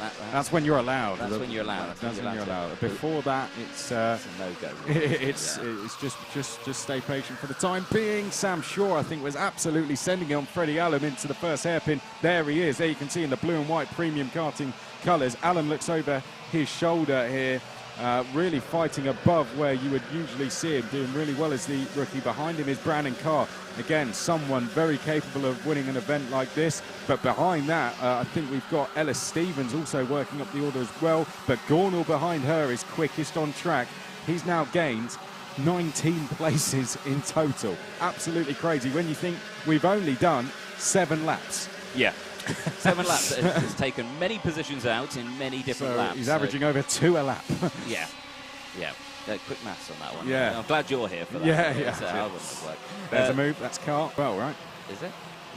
when you're allowed. That's when you're allowed. That's when you're allowed. Before that, it's a no-go. It's just stay patient for the time being. Sam Shaw, I think, was absolutely sending it on Freddie Allen into the first hairpin. There he is. There you can see in the blue and white premium karting colours. Allen looks over his shoulder here, really fighting above where you would usually see him, doing really well as the rookie. Behind him is Brandon Carr. Again, someone very capable of winning an event like this. But behind that, I think we've got Ellis Stevens also working up the order as well. But Gornall behind her is quickest on track. He's now gained 19 places in total. Absolutely crazy when you think we've only done 7 laps. Yeah. 7 laps. It's taken many positions out in many different laps. He's averaging over 2 a lap. Yeah. Quick maths on that one. Yeah. I'm glad you're here for that. Yeah. I wouldn't have worked. There's a move. That's Kart. Well, right. Is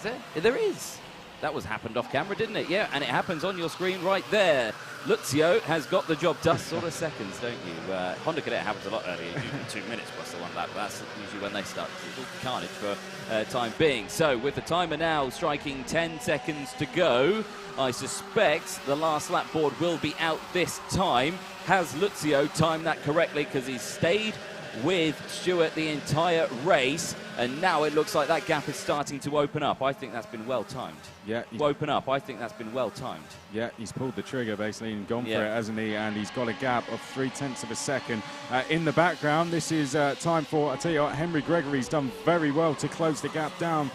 it? There is. That was happened off camera, didn't it? Yeah, and it happens on your screen right there. Luzio has got the job done. Sort of seconds, don't you? Honda Cadet happens a lot earlier, usually 2 minutes plus the 1 lap. That's usually when they start. It's all carnage for time being. So with the timer now striking 10 seconds to go, I suspect the last lap board will be out this time. Has Luzio timed that correctly? Because he's stayed with Stewart the entire race, and now it looks like that gap is starting to open up. I think that's been well timed. Yeah. Open up. I think that's been well timed. Yeah, he's pulled the trigger basically and gone for it, hasn't he? And he's got a gap of 0.3 of a second. In the background, this is time for, I tell you what, Henry Gregory's done very well to close the gap down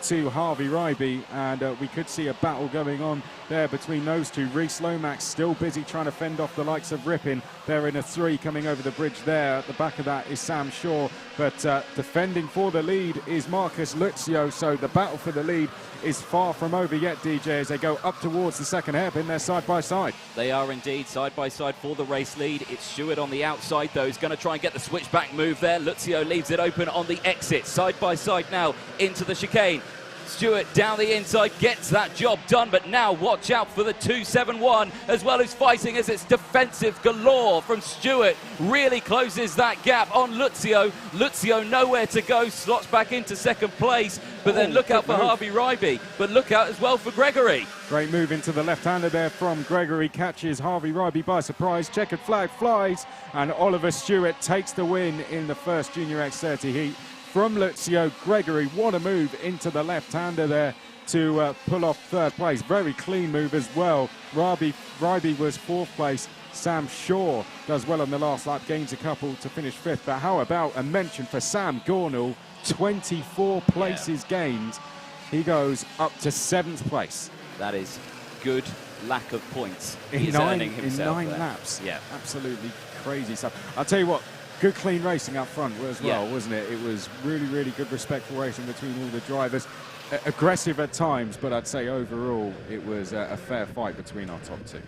to Harvey Ryby, and we could see a battle going on there between those two. Reese Lomax still busy trying to fend off the likes of Rippin. They're in a 3 coming over the bridge there. At the back of that is Sam Shaw, but defending for the lead is Marcus Luzio, so the battle for the lead is far from over yet, DJ, as they go up towards the second hairpin. They're side by side. They are indeed side by side for the race lead. It's Stewart on the outside though. He's going to try and get the switchback move there. Luzio leaves it open on the exit. Side by side now into the chicane. Stewart down the inside gets that job done, but now watch out for the 271 as well as fighting as it's defensive galore from Stewart. Really closes that gap on Luzio. Luzio nowhere to go, slots back into second place, but then look out for Harvey Ryby, but look out as well for Gregory. Great move into the left-hander there from Gregory, catches Harvey Ryby by surprise. Checkered flag flies, and Oliver Stewart takes the win in the first Junior X30 heat. From Luzio, Gregory, what a move into the left-hander there to pull off 3rd place. Very clean move as well. Ryby was 4th place. Sam Shaw does well on the last lap, gains a couple to finish 5th. But how about a mention for Sam Gornall? 24 places gained. He goes up to 7th place. That is good lack of points. He's earning himself in 9 laps. Yeah. Absolutely crazy stuff. I'll tell you what, good clean racing up front as well, wasn't it? It was really, really good respectful racing between all the drivers. Aggressive at times, but I'd say overall it was a fair fight between our top 2.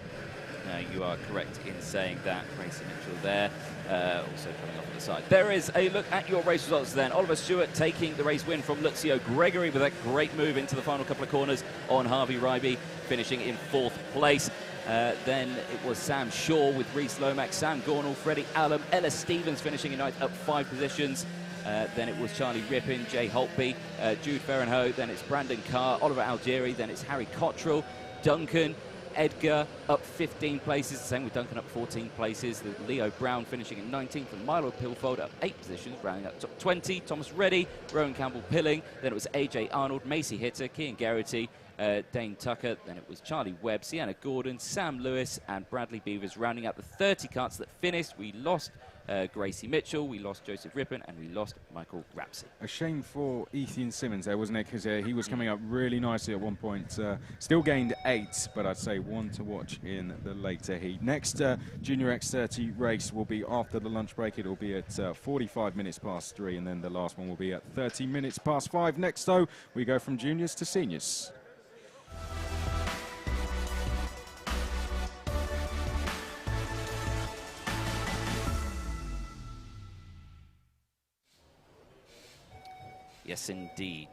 You are correct in saying that. Gracie Mitchell there, also coming off the side. There is a look at your race results then. Oliver Stewart taking the race win from Luzio. Gregory with a great move into the final couple of corners on Harvey Ryby, finishing in 4th place. Then it was Sam Shaw with Reese Lomax, Sam Gornall, Freddie Allen, Ellis Stevens finishing in ninth, up 5 positions. Then it was Charlie Rippin, Jay Holtby, Jude Ferrenho. Then it's Brandon Carr, Oliver Algieri. Then it's Harry Cottrell, Duncan, Edgar up 15 places, the same with Duncan up 14 places. Leo Brown finishing in 19th, and Milo Pilfold up 8 positions, rounding up top 20. Thomas Reddy, Rowan Campbell-Pilling. Then it was AJ Arnold, Macy Hitter, Kian Garrity, Dane Tucker. Then it was Charlie Webb, Sienna Gordon, Sam Lewis, and Bradley Beavers rounding out the 30 karts that finished. We lost Gracie Mitchell, we lost Joseph Rippin, and we lost Michael Rapsey. A shame for Ethan Simmons there, wasn't it? Because he was coming up really nicely at one point. Still gained 8, but I'd say 1 to watch in the later heat. Next Junior X30 race will be after the lunch break. It will be at 45 minutes past 3, and then the last one will be at 30 minutes past 5. Next, though, we go from juniors to seniors. Yes, indeed.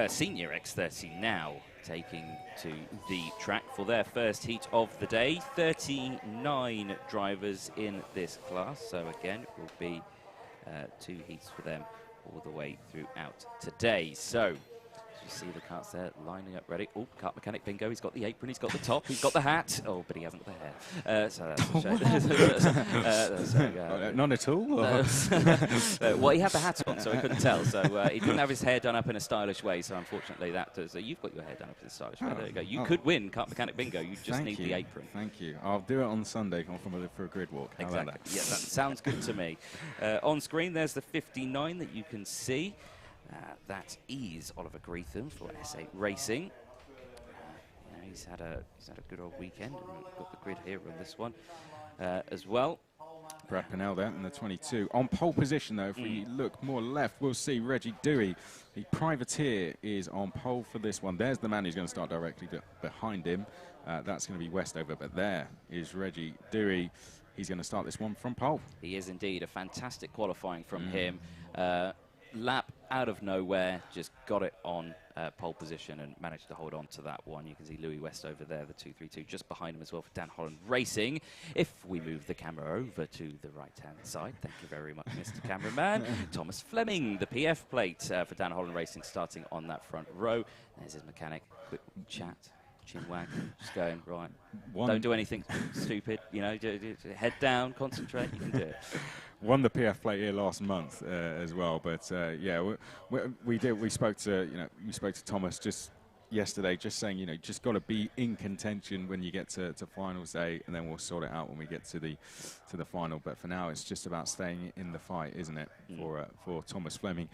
Senior X30 now. taking to the track for their first heat of the day. 39 drivers in this class, so again, it will be 2 heats for them all the way throughout today. So, you see the karts there lining up ready. Oh, kart mechanic Bingo. He's got the apron, he's got the top, he's got the hat. Oh, but he hasn't got the hair. So that's a shame. None at all? Well, he had the hat on, so he couldn't tell. So he didn't have his hair done up in a stylish way. So unfortunately, that does. You've got your hair done up in a stylish way. There you go. You could win kart mechanic Bingo. You just need the apron. Thank you. I'll do it on Sunday for a grid walk. How exactly. about that? Yeah, that sounds good to me. On screen, there's the 59 that you can see. That is Oliver Greetham for S8 Racing. He's had a good old weekend. We've got the grid here on this one as well. Brad Pinnell there in the 22. On pole position, though, if we look more left, we'll see Reggie Dewey. The privateer is on pole for this one. There's the man who's going to start directly behind him. That's going to be Westover, but there is Reggie Dewey. He's going to start this one from pole. He is indeed. A fantastic qualifying from him. Lap out of nowhere, just got it on pole position and managed to hold on to that one. You can see Louis Westover there, the 232, just behind him as well for Dan Holland Racing. If we move the camera over to the right-hand side, thank you very much, Mr. Cameraman. Thomas Fleming, the PF plate for Dan Holland Racing, starting on that front row. There's his mechanic, quick chat. Chin wag, just going, right, don't do anything stupid, you know, head down, concentrate, you can do it. Won the PF plate here last month as well, but yeah, we spoke to Thomas just yesterday, just saying, just got to be in contention when you get to finals day, and then we'll sort it out when we get to the final. But for now, it's just about staying in the fight, isn't it, for Thomas Fleming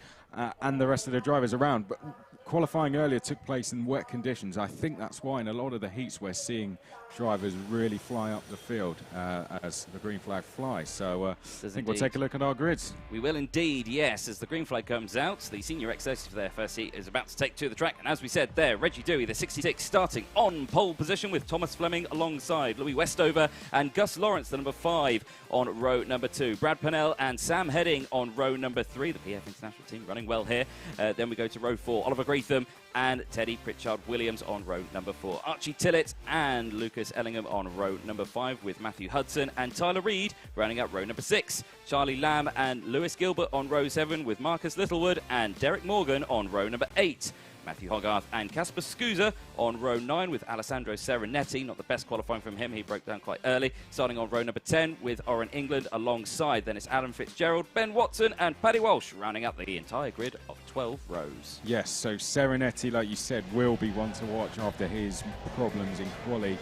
and the rest of the drivers around. But qualifying earlier took place in wet conditions. I think that's why in a lot of the heats we're seeing drivers really fly up the field as the green flag flies. So I think we'll take a look at our grids. We will indeed, yes. As the green flag comes out, the senior XS for their first heat is about to take to the track. And as we said there, Reggie Dewey, the 66, starting on pole position with Thomas Fleming alongside Louis Westover and Gus Lawrence, the number 5 on row number 2. Brad Pinnell and Sam Heading on row number 3. The PF International team running well here. Then we go to row 4, Oliver Greetham and Teddy Pritchard-Williams on row number 4. Archie Tillett and Lucas Ellingham on row number 5 with Matthew Hudson and Tyler Reed rounding out row number 6. Charlie Lamb and Lewis Gilbert on row 7 with Marcus Littlewood and Derek Morgan on row number 8. Matthew Hogarth and Casper Scusa on row 9 with Alessandro Serenetti. Not the best qualifying from him. He broke down quite early. Starting on row number 10 with Oren England alongside. Then it's Adam Fitzgerald, Ben Watson and Paddy Walsh rounding up the entire grid of 12 rows. Yes, so Serenetti, like you said, will be one to watch after his problems in quali.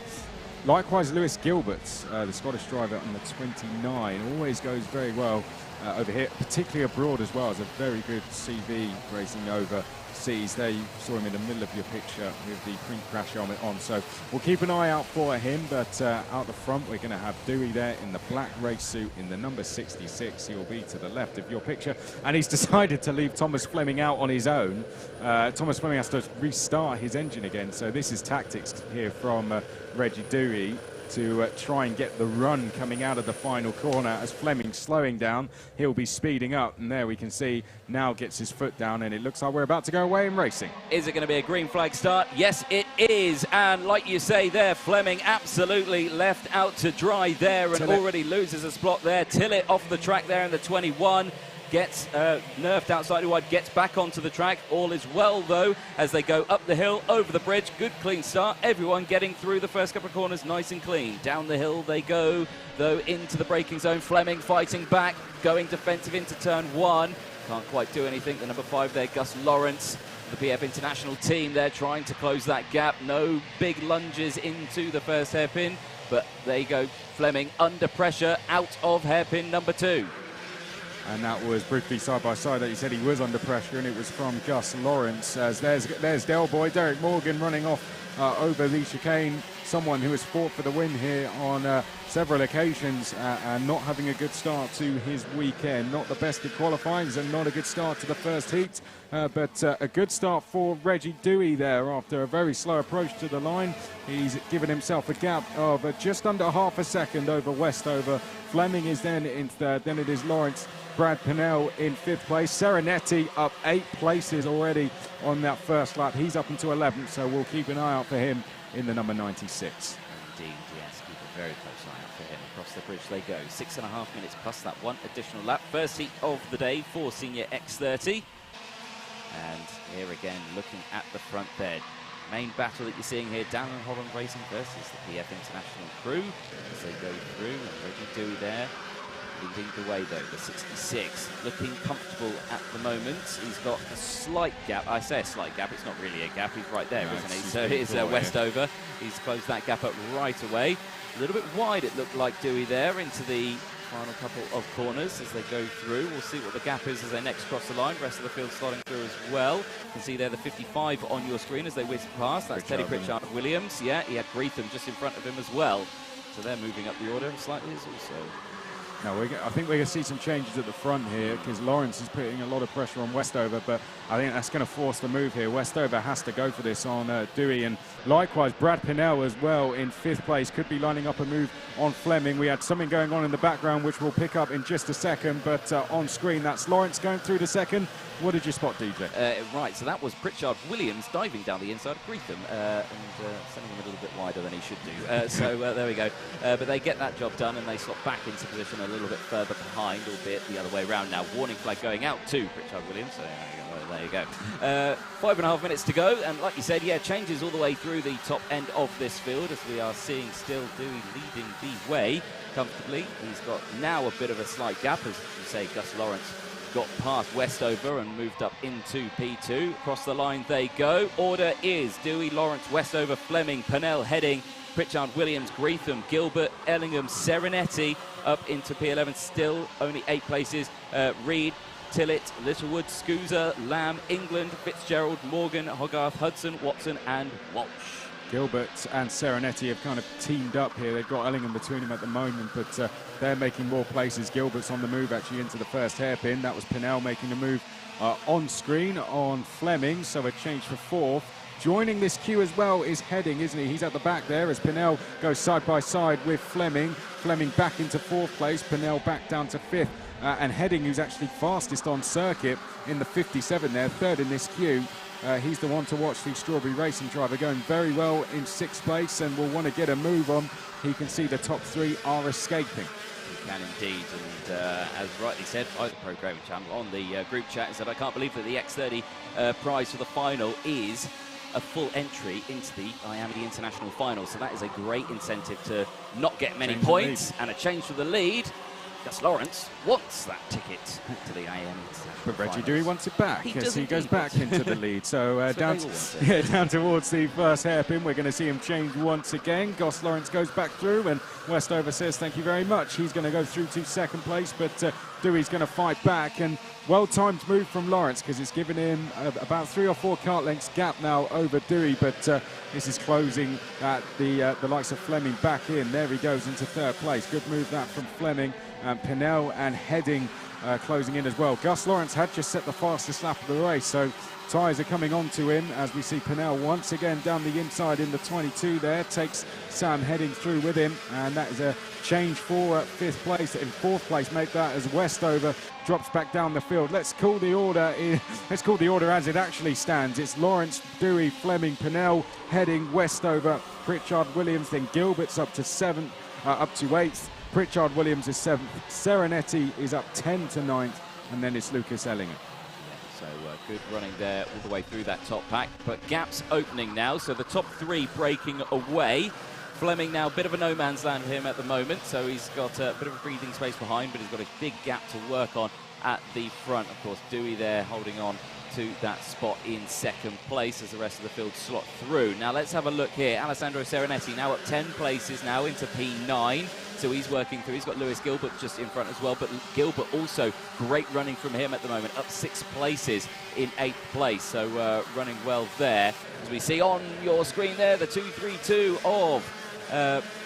Likewise, Lewis Gilbert, the Scottish driver on the 29, always goes very well over here, particularly abroad as well. It's a very good CV racing overseas. There you saw him in the middle of your picture with the pre-crash helmet on. So we'll keep an eye out for him, but out the front we're going to have Dewey there in the black race suit in the number 66. He'll be to the left of your picture, and he's decided to leave Thomas Fleming out on his own. Thomas Fleming has to restart his engine again, so this is tactics here from Reggie Dewey to try and get the run coming out of the final corner. As Fleming's slowing down, he'll be speeding up, and there we can see now gets his foot down, and it looks like we're about to go away in racing. Is it going to be a green flag start? Yes, it is. And like you say there, Fleming absolutely left out to dry there and already loses a spot there. Tillett off the track there in the 21. Gets nerfed outside wide, gets back onto the track. All is well, though, as they go up the hill, over the bridge. Good, clean start. Everyone getting through the first couple of corners nice and clean. Down the hill they go, though, into the braking zone. Fleming fighting back, going defensive into turn 1. Can't quite do anything. The number 5 there, Gus Lawrence, the PF International team there, trying to close that gap. No big lunges into the first hairpin, but there you go. Fleming under pressure, out of hairpin number 2. And that was briefly side by side that he said he was under pressure, and it was from Gus Lawrence. As there's Del Boy, Derek Morgan running off over the chicane. Someone who has fought for the win here on several occasions and not having a good start to his weekend. Not the best at qualifying and not a good start to the first heat, but a good start for Reggie Dewey there after a very slow approach to the line. He's given himself a gap of just under half a second over Westover. Fleming is then in third, then it is Lawrence Brad Pinnell in 5th place. Serenetti up 8 places already on that first lap. He's up into 11th, so we'll keep an eye out for him in the number 96. Indeed, yes, keep a very close eye out for him. Across the bridge they go. 6.5 minutes plus that one additional lap. First heat of the day for Senior X30. And here again, looking at the front there. Main battle that you're seeing here, Dan and Holland Racing versus the PF International crew as they go through. And Reggie Dewey there, leading the way though, the 66, looking comfortable at the moment. He's got a slight gap. I say a slight gap, it's not really a gap, he's right there, isn't he? So here's Westover. He's closed that gap up right away. A little bit wide it looked like Dewey there into the final couple of corners as they go through. We'll see what the gap is as they next cross the line. Rest of the field slotting through as well. You can see there the 55 on your screen as they whiz past. That's Teddy Pritchard Williams. Yeah, he had Greetham just in front of him as well. So they're moving up the order slightly as also. Now, I think we're going to see some changes at the front here because Lawrence is putting a lot of pressure on Westover, but I think that's going to force the move here. Westover has to go for this on Dewey, and likewise Brad Pinnell as well in 5th place could be lining up a move on Fleming. We had something going on in the background which we'll pick up in just a second, but on screen that's Lawrence going through the second. What did you spot, DJ? Right, so that was Pritchard Williams diving down the inside of Greetham and sending him a little bit wider than he should do. So there we go. But they get that job done and they slot back into position a little bit further behind, albeit the other way around now. Warning flag going out to Pritchard Williams. So there you go. 5.5 minutes to go. And like you said, yeah, changes all the way through the top end of this field as we are seeing still Dewey leading the way comfortably. He's got now a bit of a slight gap, as you say, Gus Lawrence got past Westover and moved up into P2. Across the line they go. Order is Dewey, Lawrence, Westover, Fleming, Pinnell heading, Pritchard, Williams, Greetham, Gilbert, Ellingham, Serenetti up into P11. Still only 8 places. Reed, Tillett, Littlewood, Scooser, Lamb, England, Fitzgerald, Morgan, Hogarth, Hudson, Watson and Walsh. Gilbert and Serenetti have kind of teamed up here. They've got Ellingham between them at the moment, but they're making more places. Gilbert's on the move actually into the first hairpin. That was Pinnell making a move on screen on Fleming, so a change for 4th. Joining this queue as well is Heading, isn't he? He's at the back there as Pinnell goes side by side with Fleming. Fleming back into 4th place, Pinnell back down to 5th. And Heading, who's actually fastest on circuit in the 57 there, 3rd in this queue. He's the one to watch, the Strawberry Racing driver, going very well in 6th place and will want to get a move on. He can see the top 3 are escaping. He can indeed, and as rightly said by the programming channel on the group chat, he said, I can't believe that the X30 prize for the final is a full entry into the Miami International Final. So that is a great incentive to not get many points and a change for the lead. Gus Lawrence wants that ticket to the AM. But Reggie Dewey wants it back as he goes back into the lead. So down towards the first hairpin, we're going to see him change once again. Gus Lawrence goes back through and Westover says thank you very much. He's going to go through to 2nd place, but Dewey's going to fight back. And well-timed move from Lawrence because it's given him about 3 or 4 kart lengths gap now over Dewey, but this is closing at the likes of Fleming back in. There he goes into 3rd place. Good move that from Fleming. Pinnell and Heading closing in as well. Gus Lawrence had just set the fastest lap of the race, so tyres are coming on to him as we see Pinnell once again down the inside in the 22 there. Takes Sam Heading through with him, and that is a change for 5th place. In 4th place, make that as Westover drops back down the field. Let's call the order. Let's call the order as it actually stands. It's Lawrence, Dewey, Fleming, Pinnell, Heading, Westover, Pritchard, Williams, then Gilbert's up to 7th, up to 8th. Pritchard Williams is 7th. Serenetti is up 10 to 9th, and then it's Lucas Ellingham. Yeah, so good running there all the way through that top pack, but gaps opening now, so the top 3 breaking away. Fleming now, a bit of a no man's land for him at the moment, so he's got a bit of a breathing space behind, but he's got a big gap to work on at the front. Of course, Dewey there holding on to that spot in 2nd place as the rest of the field slot through. Now let's have a look here. Alessandro Serenetti now up 10 places now into P9. So he's working through. He's got Lewis Gilbert just in front as well. But Gilbert also great running from him at the moment, up 6 places in 8th place. So running well there. As we see on your screen there, the 232 of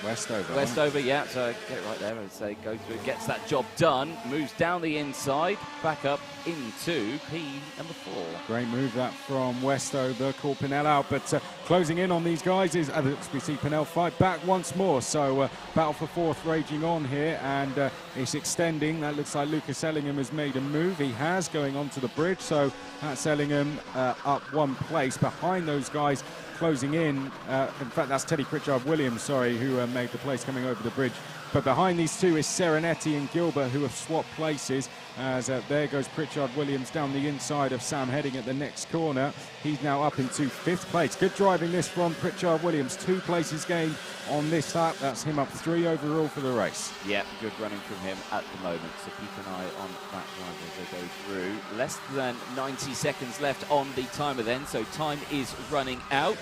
Westover. Westover, yeah, so get it right there as they go through, gets that job done, moves down the inside, back up into P number 4. Great move that from Westover, caught Pinel out, but closing in on these guys is, we see Pinel fight back once more, so battle for 4th raging on here, and it's extending. That looks like Lucas Ellingham has made a move. He has, going onto the bridge, so that's Ellingham up 1 place behind those guys. Closing in fact, that's Teddy Pritchard-Williams, sorry, who made the place coming over the bridge. But behind these two is Serenetti and Gilbert, who have swapped places. As there goes Pritchard-Williams down the inside of Sam Heading at the next corner. He's now up into 5th place. Good driving this from Pritchard-Williams. 2 places gained on this lap. That's him up 3 overall for the race. Yeah, good running from him at the moment. So keep an eye on that driver as they go through. Less than 90 seconds left on the timer then, so time is running out.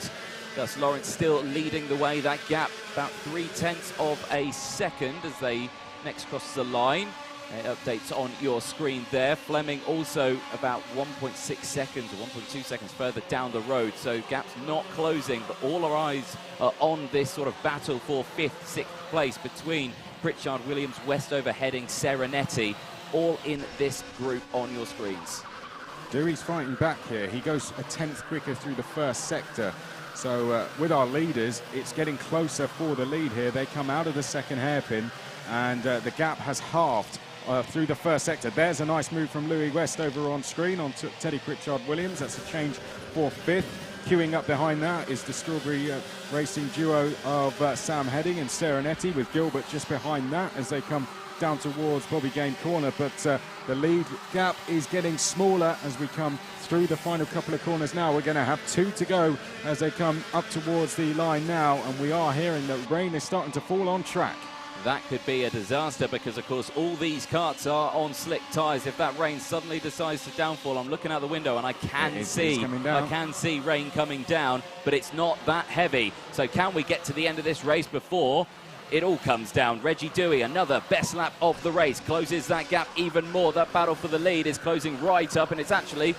Gus Lawrence still leading the way. That gap about 0.3 of a second as they next cross the line. Updates on your screen there. Fleming also about 1.6 seconds or 1.2 seconds further down the road. So gap's not closing, but all our eyes are on this sort of battle for 5th, 6th place between Pritchard, Williams, Westover, Heading, Serenetti, all in this group on your screens. Dewey's fighting back here. He goes a 10th quicker through the 1st sector. So with our leaders, it's getting closer for the lead here. They come out of the 2nd hairpin, and the gap has halved through the 1st sector. There's a nice move from Louis Westover on screen on Teddy Pritchard-Williams. That's a change for 5th. Queuing up behind that is the Strawberry Racing duo of Sam Heading and Serenetti, with Gilbert just behind that as they come down towards Bobby Game corner. But the lead gap is getting smaller as we come through the final couple of corners now. We're going to have 2 to go as they come up towards the line now, and we are hearing that rain is starting to fall on track. That could be a disaster because, of course, all these karts are on slick tyres. If that rain suddenly decides to downfall, I'm looking out the window and I can see rain coming down, but it's not that heavy. So can we get to the end of this race before it all comes down? Reggie Dewey, another best lap of the race, closes that gap even more. That battle for the lead is closing right up, and it's actually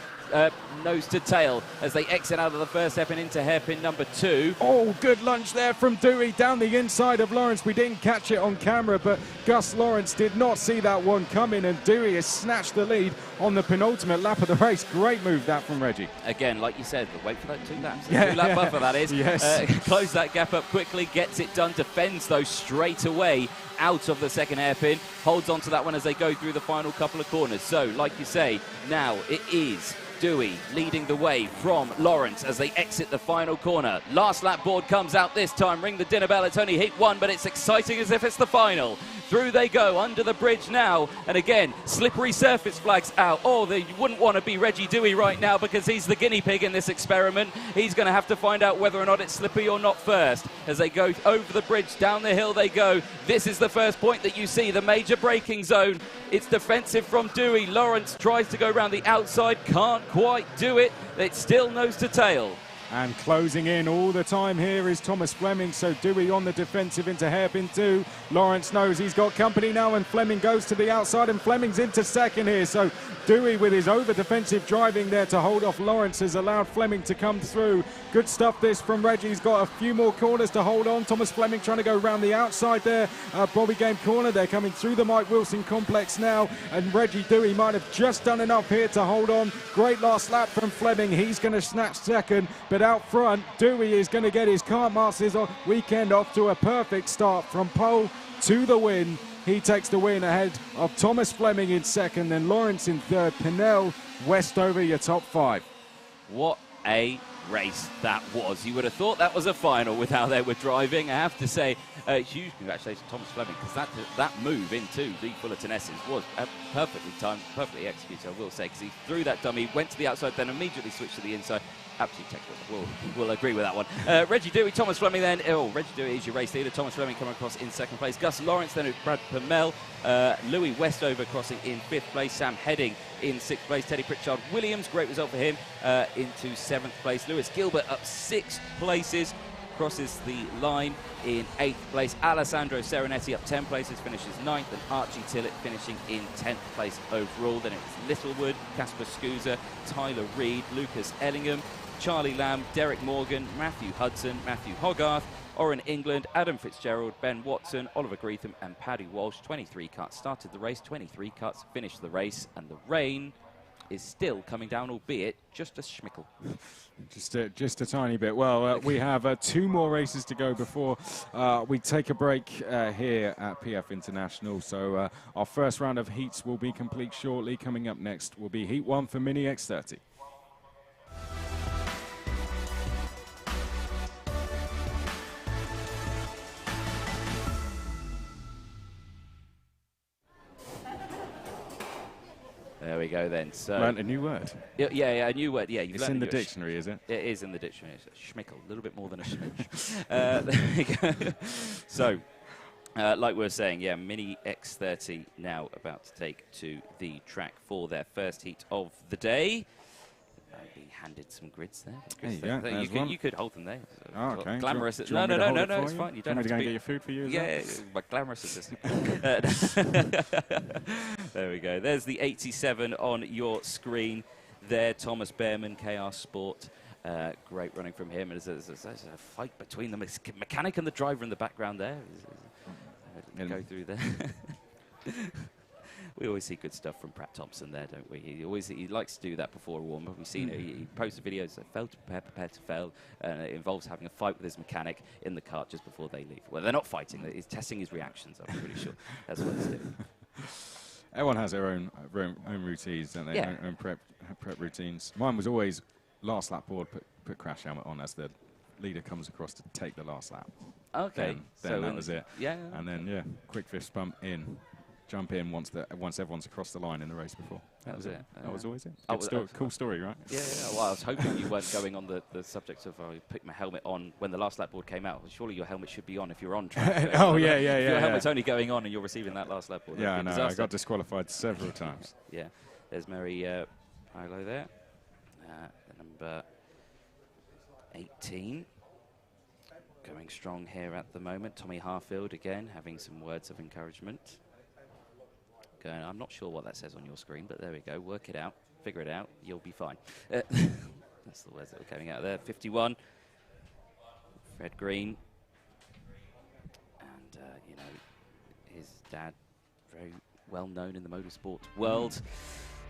nose to tail as they exit out of the 1st hairpin into hairpin number 2. Oh, good lunge there from Dewey down the inside of Lawrence. We didn't catch it on camera, but Gus Lawrence did not see that one coming, and Dewey has snatched the lead on the penultimate lap of the race. Great move that from Reggie. Again, like you said, but wait for that 2 laps. 2-lap buffer, that is. Yes. Close that gap up quickly, gets it done, defends those straight away out of the 2nd hairpin, holds on to that one as they go through the final couple of corners. So, like you say, now it is Dewey leading the way from Lawrence as they exit the final corner. Last lap board comes out this time. Ring the dinner bell. It's only hit 1, but it's exciting as if it's the final. Through they go, under the bridge now. And again, slippery surface flags out. Oh, you wouldn't want to be Reggie Dewey right now because he's the guinea pig in this experiment. He's going to have to find out whether or not it's slippery or not first. As they go over the bridge, down the hill they go. This is the first point that you see, the major braking zone. It's defensive from Dewey. Lawrence tries to go around the outside, can't quite do it. It's still nose to tail. And closing in all the time here is Thomas Fleming. So Dewey on the defensive into hairpin 2. Lawrence knows he's got company now, and Fleming goes to the outside, and Fleming's into 2nd here. So Dewey, with his over-defensive driving there to hold off Lawrence, has allowed Fleming to come through. Good stuff this from Reggie. He's got a few more corners to hold on. Thomas Fleming trying to go around the outside there. Bobby Game corner. They're coming through the Mike Wilson complex now, and Reggie Dewey might have just done enough here to hold on. Great last lap from Fleming. He's going to snatch 2nd, but out front, Dewey is going to get his Kartmasters weekend off to a perfect start from pole to the win. He takes the win ahead of Thomas Fleming in 2nd, then Lawrence in 3rd, Pinel, Westover, your top 5. What a race that was. You would have thought that was a final with how they were driving. I have to say, huge congratulations to Thomas Fleming, because that move into the Fullerton S's was perfectly timed, perfectly executed, I will say, because he threw that dummy, went to the outside, then immediately switched to the inside. Absolute textbook. We'll agree with that one. Reggie Dewey, Thomas Fleming then. Oh, Reggie Dewey is your race leader. Thomas Fleming coming across in 2nd place. Gus Lawrence then with Brad Pamel. Louis Westover crossing in 5th place. Sam Heading in 6th place. Teddy Pritchard-Williams, great result for him, into 7th place. Lewis Gilbert up 6 places. Crosses the line in 8th place. Alessandro Serenetti up 10 places, finishes 9th, and Archie Tillett finishing in 10th place overall. Then it was Littlewood, Casper Scusa, Tyler Reed, Lucas Ellingham, Charlie Lamb, Derek Morgan, Matthew Hudson, Matthew Hogarth, Oren England, Adam Fitzgerald, Ben Watson, Oliver Greetham and Paddy Walsh. 23 cuts started the race, 23 cuts finished the race, and the rain is still coming down, albeit just a schmickle. Just a tiny bit. Well, we have 2 more races to go before we take a break here at PF International. So our first round of heats will be complete shortly. Coming up next will be Heat 1 for Mini X30. There we go then. So Learned a new word. Yeah, a new word. Yeah, it's in the dictionary, is it? It is in the dictionary. It's a schmickle, a little bit more than a schmitch. There we go. So, like we were saying, yeah, Mini X30 now about to take to the track for their first heat of the day. Be handed some grids there. You could hold them there. Oh, okay. Glamorous. No, it's fine. You don't have to go get your food for you. Yeah, but glamorous is this. There we go. There's the 87 on your screen there. Thomas Behrman, KR Sport. Great running from him. And there's a fight between the mechanic and the driver in the background there. Go through there. We always see good stuff from Pratt Thompson there, don't we? He likes to do that before a warm-up. We've seen it. He posts videos that fail to prepare to fail. It involves having a fight with his mechanic in the kart just before they leave. Well, they're not fighting. He's testing his reactions, I'm pretty sure. That's what he's doing. Everyone has their own routines, don't they? Yeah. Own prep routines. Mine was always last lap board, put crash helmet on as the leader comes across to take the last lap. Okay. Then that was it. Yeah. And then, yeah, quick fist bump in. Jump in once everyone's across the line in the race before. That was it. That was always it. Cool story, right? Yeah. Well, I was hoping you weren't going on the subject of I picked my helmet on when the last lap board came out. Well, surely your helmet should be on if you're on track. Yeah. Your helmet's only going on and you're receiving that last lap board. Yeah, I know. I got disqualified several times. Yeah. There's Mary Paolo there. Number 18. Going strong here at the moment. Tommy Harfield again having some words of encouragement. I'm not sure what that says on your screen, but there we go. Work it out. Figure it out. You'll be fine. That's the words that are coming out there. 51. Fred Green. And, his dad, very well known in the motorsport world.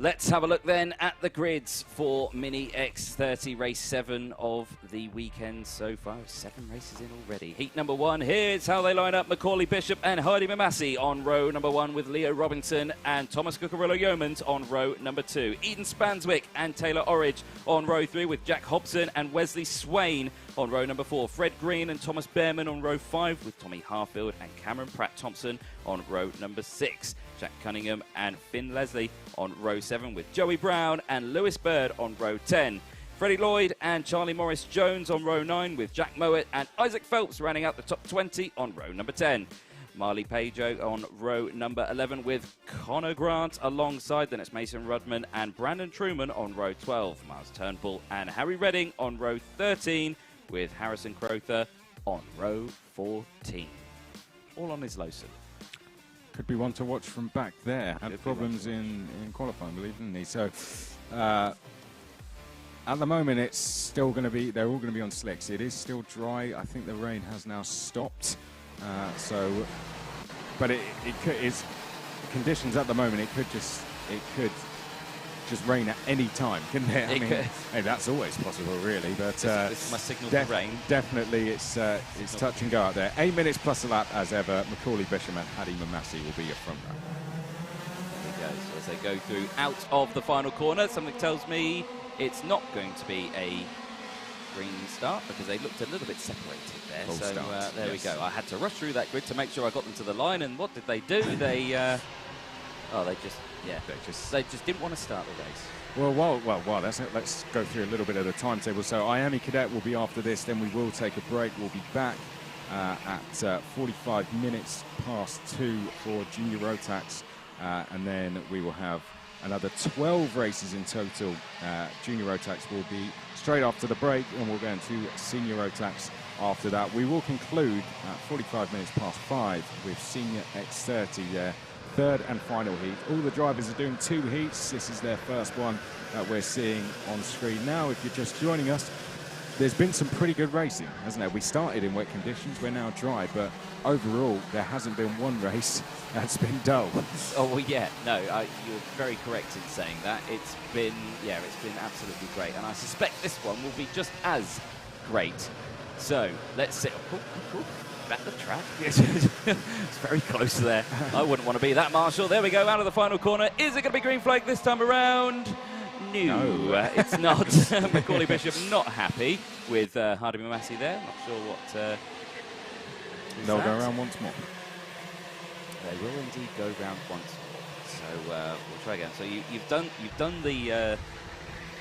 Let's have a look then at the grids for Mini X30 race 7 of the weekend so far. 7 races in already. Heat number 1, here's how they line up. Macaulay Bishop and Heidi Mamassi on row number 1 with Leo Robinson and Thomas Cucurullo-Yeomans on row number 2. Eden Spanswick and Taylor Orridge on row 3 with Jack Hobson and Wesley Swain on row number 4. Fred Green and Thomas Behrman on row 5 with Tommy Harfield and Cameron Pratt-Thompson on row number 6. Jack Cunningham and Finn Leslie on row 7 with Joey Brown and Lewis Bird on row 10. Freddie Lloyd and Charlie Morris-Jones on row 9 with Jack Mowat and Isaac Phelps rounding out the top 20 on row number 10. Marley Pajo on row number 11 with Connor Grant alongside. Then it's Mason Rudman and Brandon Truman on row 12. Miles Turnbull and Harry Redding on row 13 with Harrison Crowther on row 14. All on his Lawson. Could be one to watch from back there. Had problems in qualifying, didn't he? So at the moment, it's still going to be. They're all going to be on slicks. It is still dry. I think the rain has now stopped. But it could. It's conditions at the moment. It could just rain at any time, couldn't it? I mean, hey, that's always possible, really. But this is my signal for rain. Definitely, it's touch and go out there. 8 minutes plus a lap as ever. Macaulay Bishop and Paddy Mamassi will be your front row. There we go. So as they go through out of the final corner, something tells me it's not going to be a green start because they looked a little bit separated there. Full so start, there we go. I had to rush through that grid to make sure I got them to the line. And what did they do? They just didn't want to start the race. Well, let's go through a little bit of the timetable. So Miami Cadet will be after this, then we will take a break. We'll be back at 45 minutes past 2 for Junior Rotax, and then we will have another 12 races in total. Junior Rotax will be straight after the break, and we'll go into Senior Rotax after that. We will conclude at 45 minutes past 5 with Senior X30 there third and final heat. All the drivers are doing 2 heats. This is their first one that we're seeing on screen now. If you're just joining us, there's been some pretty good racing, hasn't there? We started in wet conditions, we're now dry, but overall there hasn't been one race that's been dull. Oh, well, yeah, no, you're very correct in saying that. It's been absolutely great, and I suspect this one will be just as great. So let's see. At the track. It's very close there. I wouldn't want to be that, Marshall. There we go, out of the final corner. Is it going to be green flag this time around? No. It's not. Macaulay Bishop not happy with Hardy Massey there. Not sure what. They'll go around once more. They will indeed go round once more. So we'll try again. So you've done the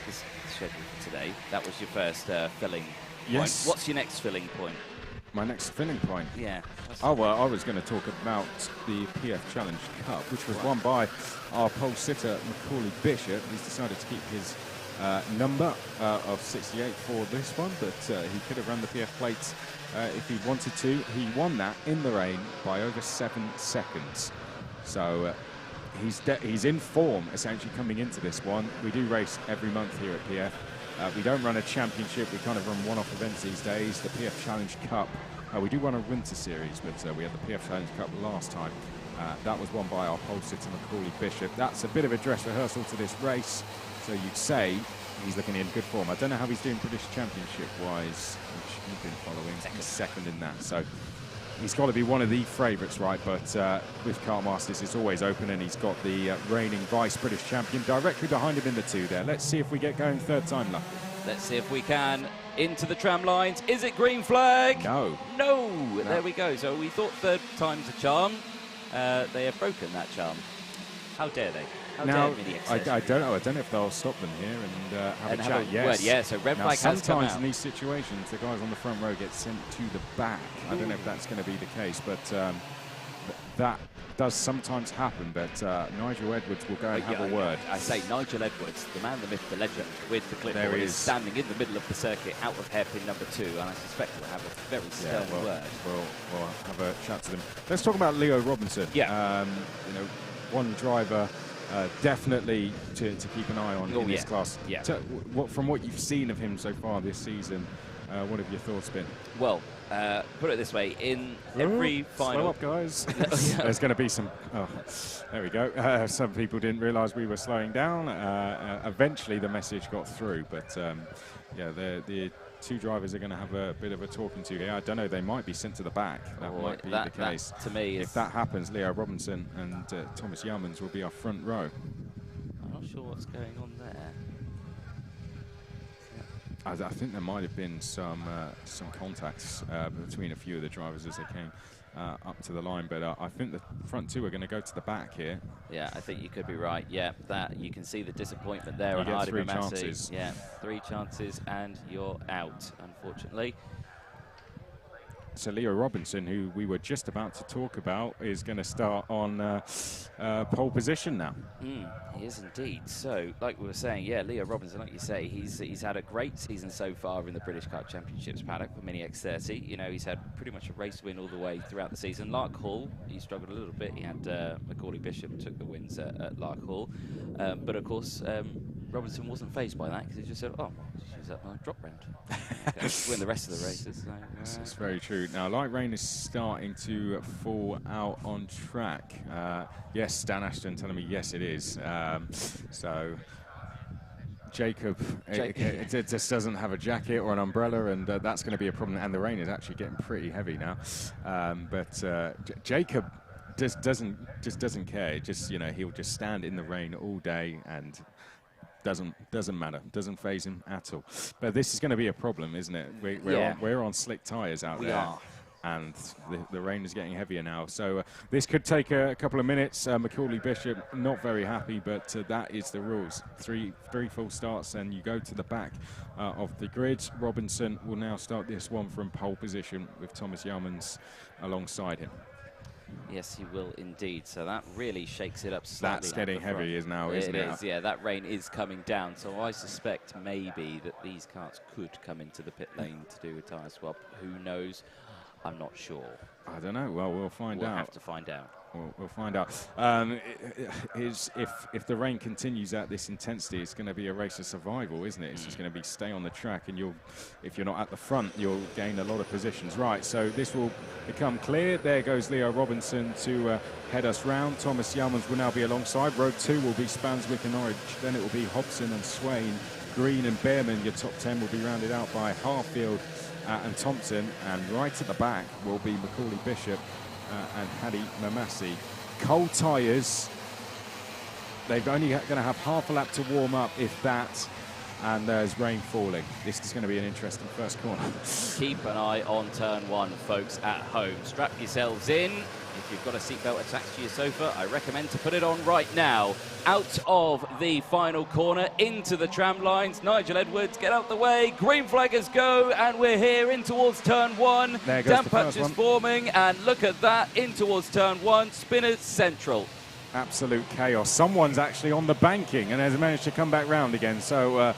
this schedule for today. That was your first filling Yes. point. What's your next filling point? My next filling point? Yeah. Oh, well, I was going to talk about the PF Challenge Cup, which was won by our pole sitter, Macaulay Bishop. He's decided to keep his number of 68 for this one, but he could have run the PF plates if he wanted to. He won that in the rain by over 7 seconds. So he's in form, essentially, coming into this one. We do race every month here at PF. We don't run a championship, we kind of run one-off events these days. The PF Challenge Cup, we do run a winter series, but we had the PF Challenge Cup last time. That was won by our pole sitter, Macaulay Bishop. That's a bit of a dress rehearsal to this race, so you'd say he's looking in good form. I don't know how he's doing British Championship-wise, which you've been following. He's second in that, so he's got to be one of the favourites, right? But with Kartmasters, it's always open, and he's got the reigning vice British champion directly behind him in the 2 there. Let's see if we get going third time lucky. Let's see if we can. Into the tram lines. Is it green flag? No. No. There we go. So we thought third time's a charm. They have broken that charm. How dare they? Now, I don't know. I don't know if they'll stop them here and have a chat. Yes. Yeah, so red flag has come out. Sometimes in these situations, the guys on the front row get sent to the back. I don't know if that's going to be the case, but that does sometimes happen. But Nigel Edwards will go and have a word. I say Nigel Edwards, the man, the myth, the legend, with the clipboard, is standing in the middle of the circuit, out of hairpin number 2, and I suspect we'll have a very stern word. We'll have a chat to them. Let's talk about Leo Robinson. Yeah. You know, one driver. Definitely to keep an eye on in this class. Yeah. From what you've seen of him so far this season, what have your thoughts been? Well, put it this way: in every final, slow up, guys. There's going to be some. Oh, there we go. Some people didn't realise we were slowing down. Eventually, the message got through, but yeah, the 2 drivers are going to have a bit of a talking to here. I don't know, they might be sent to the back. That might be the case. To me, if that happens, Leo Robinson and Thomas Yarmans will be our front row. I'm not sure what's going on there. I think there might have been some contacts between a few of the drivers as they came up to the line, but I think the front 2 are going to go to the back here. Yeah, I think you could be right. Yeah, that you can see the disappointment there on Hardy 3 chances. Yeah, 3 chances and you're out, unfortunately. So Leo Robinson, who we were just about to talk about, is going to start on pole position now. He is indeed. So, like we were saying, yeah, Leo Robinson, like you say, he's had a great season so far in the British Kart Championships paddock for Mini X30. You know, he's had pretty much a race win all the way throughout the season. Lark Hall, he struggled a little bit. He had Macaulay Bishop took the wins at Lark Hall. But of course, Robinson wasn't fazed by that because he just said, oh, she's at my drop round. Win the rest of the races. So, That's very true. Now, light rain is starting to fall out on track. Yes, Dan Ashton telling me yes, it is. So Jacob just doesn't have a jacket or an umbrella, and that's going to be a problem. And the rain is actually getting pretty heavy now. But Jacob just doesn't care. Just, you know, he'll just stand in the rain all day and doesn't matter, doesn't faze him at all. But this is going to be a problem, isn't it? We're on slick tyres out there. We are. And the rain is getting heavier now. So this could take a couple of minutes. Macaulay Bishop not very happy, but that is the rules. Three full starts and you go to the back of the grid. Robinson will now start this one from pole position with Thomas Yarmans alongside him. Yes, he will indeed. So that really shakes it up slightly. That's getting heavy now, isn't it? It is, yeah. That rain is coming down. So I suspect maybe that these karts could come into the pit lane to do a tyre swap. Who knows? I'm not sure. I don't know. Well, we'll find out. We'll have to find out. We'll find out. If the rain continues at this intensity, it's going to be a race of survival, isn't it? It's just going to be stay on the track, and if you're not at the front, you'll gain a lot of positions. Right, so this will become clear. There goes Leo Robinson to head us round. Thomas Yarmans will now be alongside. Row 2 will be Spanswick and Norwich. Then it will be Hobson and Swain, Green and Behrman. Your top 10 will be rounded out by Harfield and Thompson, and right at the back will be Macaulay Bishop and Hadi Mamasi. Cold tyres. They're only going to have half a lap to warm up, if that, and there's rain falling. This is going to be an interesting first corner. Keep an eye on turn 1, folks at home. Strap yourselves in. If you've got a seatbelt attached to your sofa, I recommend to put it on right now. Out of the final corner, into the tram lines. Nigel Edwards, get out the way. Green flaggers go, and we're here in towards turn 1. There goes Damp patches forming, and look at that, in towards turn 1. Spinners central. Absolute chaos. Someone's actually on the banking and has managed to come back round again. So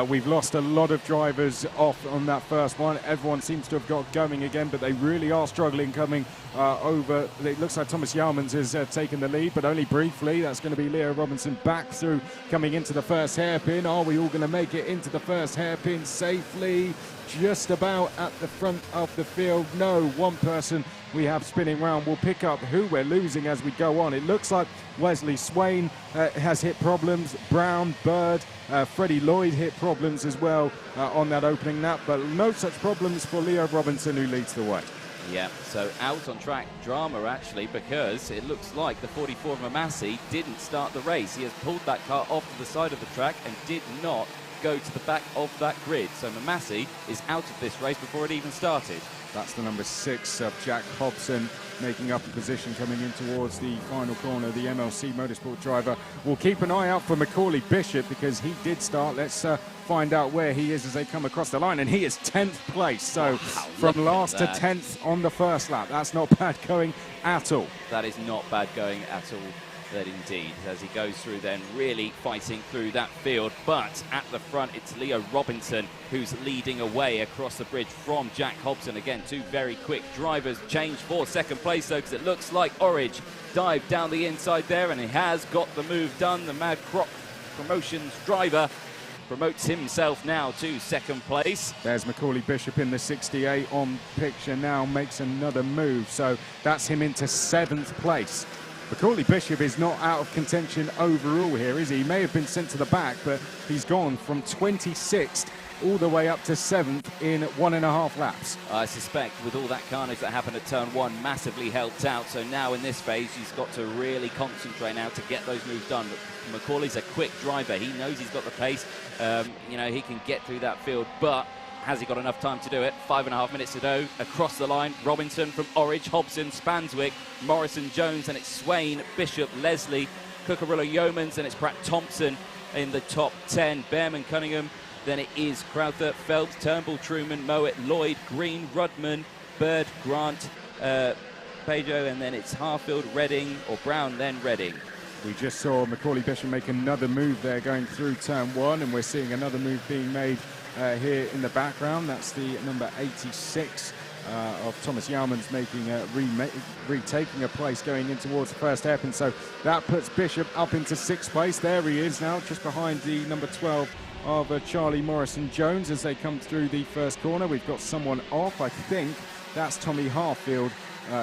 we've lost a lot of drivers off on that first one. Everyone seems to have got going again, but they really are struggling coming over. It looks like Thomas Yarmans has taken the lead, but only briefly. That's going to be Leo Robinson back through, coming into the first hairpin. Are we all going to make it into the first hairpin safely? Just about at the front of the field. No, one person we have spinning round. We'll pick up who we're losing as we go on. It looks like Wesley Swain has hit problems. Brown, Bird, Freddie Lloyd hit problems as well on that opening lap, but no such problems for Leo Robinson, who leads the way. Yeah, so out on track drama actually, because it looks like the 44 Mamasi didn't start the race. He has pulled that car off to the side of the track and did not go to the back of that grid. So Mamasi is out of this race before it even started. That's the number 6 of Jack Hobson, making up a position coming in towards the final corner. The MLC Motorsport driver will keep an eye out for Macaulay Bishop, because he did start. Let's find out where he is as they come across the line, and he is 10th place. So from last to 10th on the first lap. That's not bad going at all. That is not bad going at all. That indeed, as he goes through then, really fighting through that field. But at the front, it's Leo Robinson who's leading away across the bridge from Jack Hobson. Again, two very quick drivers. Change for second place, though, because it looks like Orridge dived down the inside there, and he has got the move done. The Mad Croc Promotions driver promotes himself now to second place. There's Macaulay Bishop in the 68 on picture now, makes another move. So that's him into 7th place. Macaulay Bishop is not out of contention overall here, is he? He may have been sent to the back, but he's gone from 26th all the way up to 7th in 1.5 laps. I suspect with all that carnage that happened at turn 1 massively helped out. So now in this phase, he's got to really concentrate now to get those moves done. But Macaulay's a quick driver. He knows he's got the pace. You know, he can get through that field, but has he got enough time to do it? 5.5 minutes to go. Across the line, Robinson from Orridge, Hobson, Spanswick, Morrison, Jones, and it's Swain, Bishop, Leslie, Cucurullo, Yeomans, and it's Pratt Thompson in the top 10. Behrman, Cunningham, then it is Crowther, Phelps, Turnbull, Truman, Mowat, Lloyd, Green, Rudman, Bird, Grant, Pajo, and then it's Harfield, Redding, or Brown, then Redding. We just saw Macaulay Bishop make another move there going through turn 1, and we're seeing another move being made here in the background. That's the number 86 of Thomas Yarmans making retaking a place going in towards the first hairpin. So that puts Bishop up into 6th place. There he is now, just behind the number 12 of Charlie Morrison-Jones as they come through the first corner. We've got someone off. I think that's Tommy Harfield,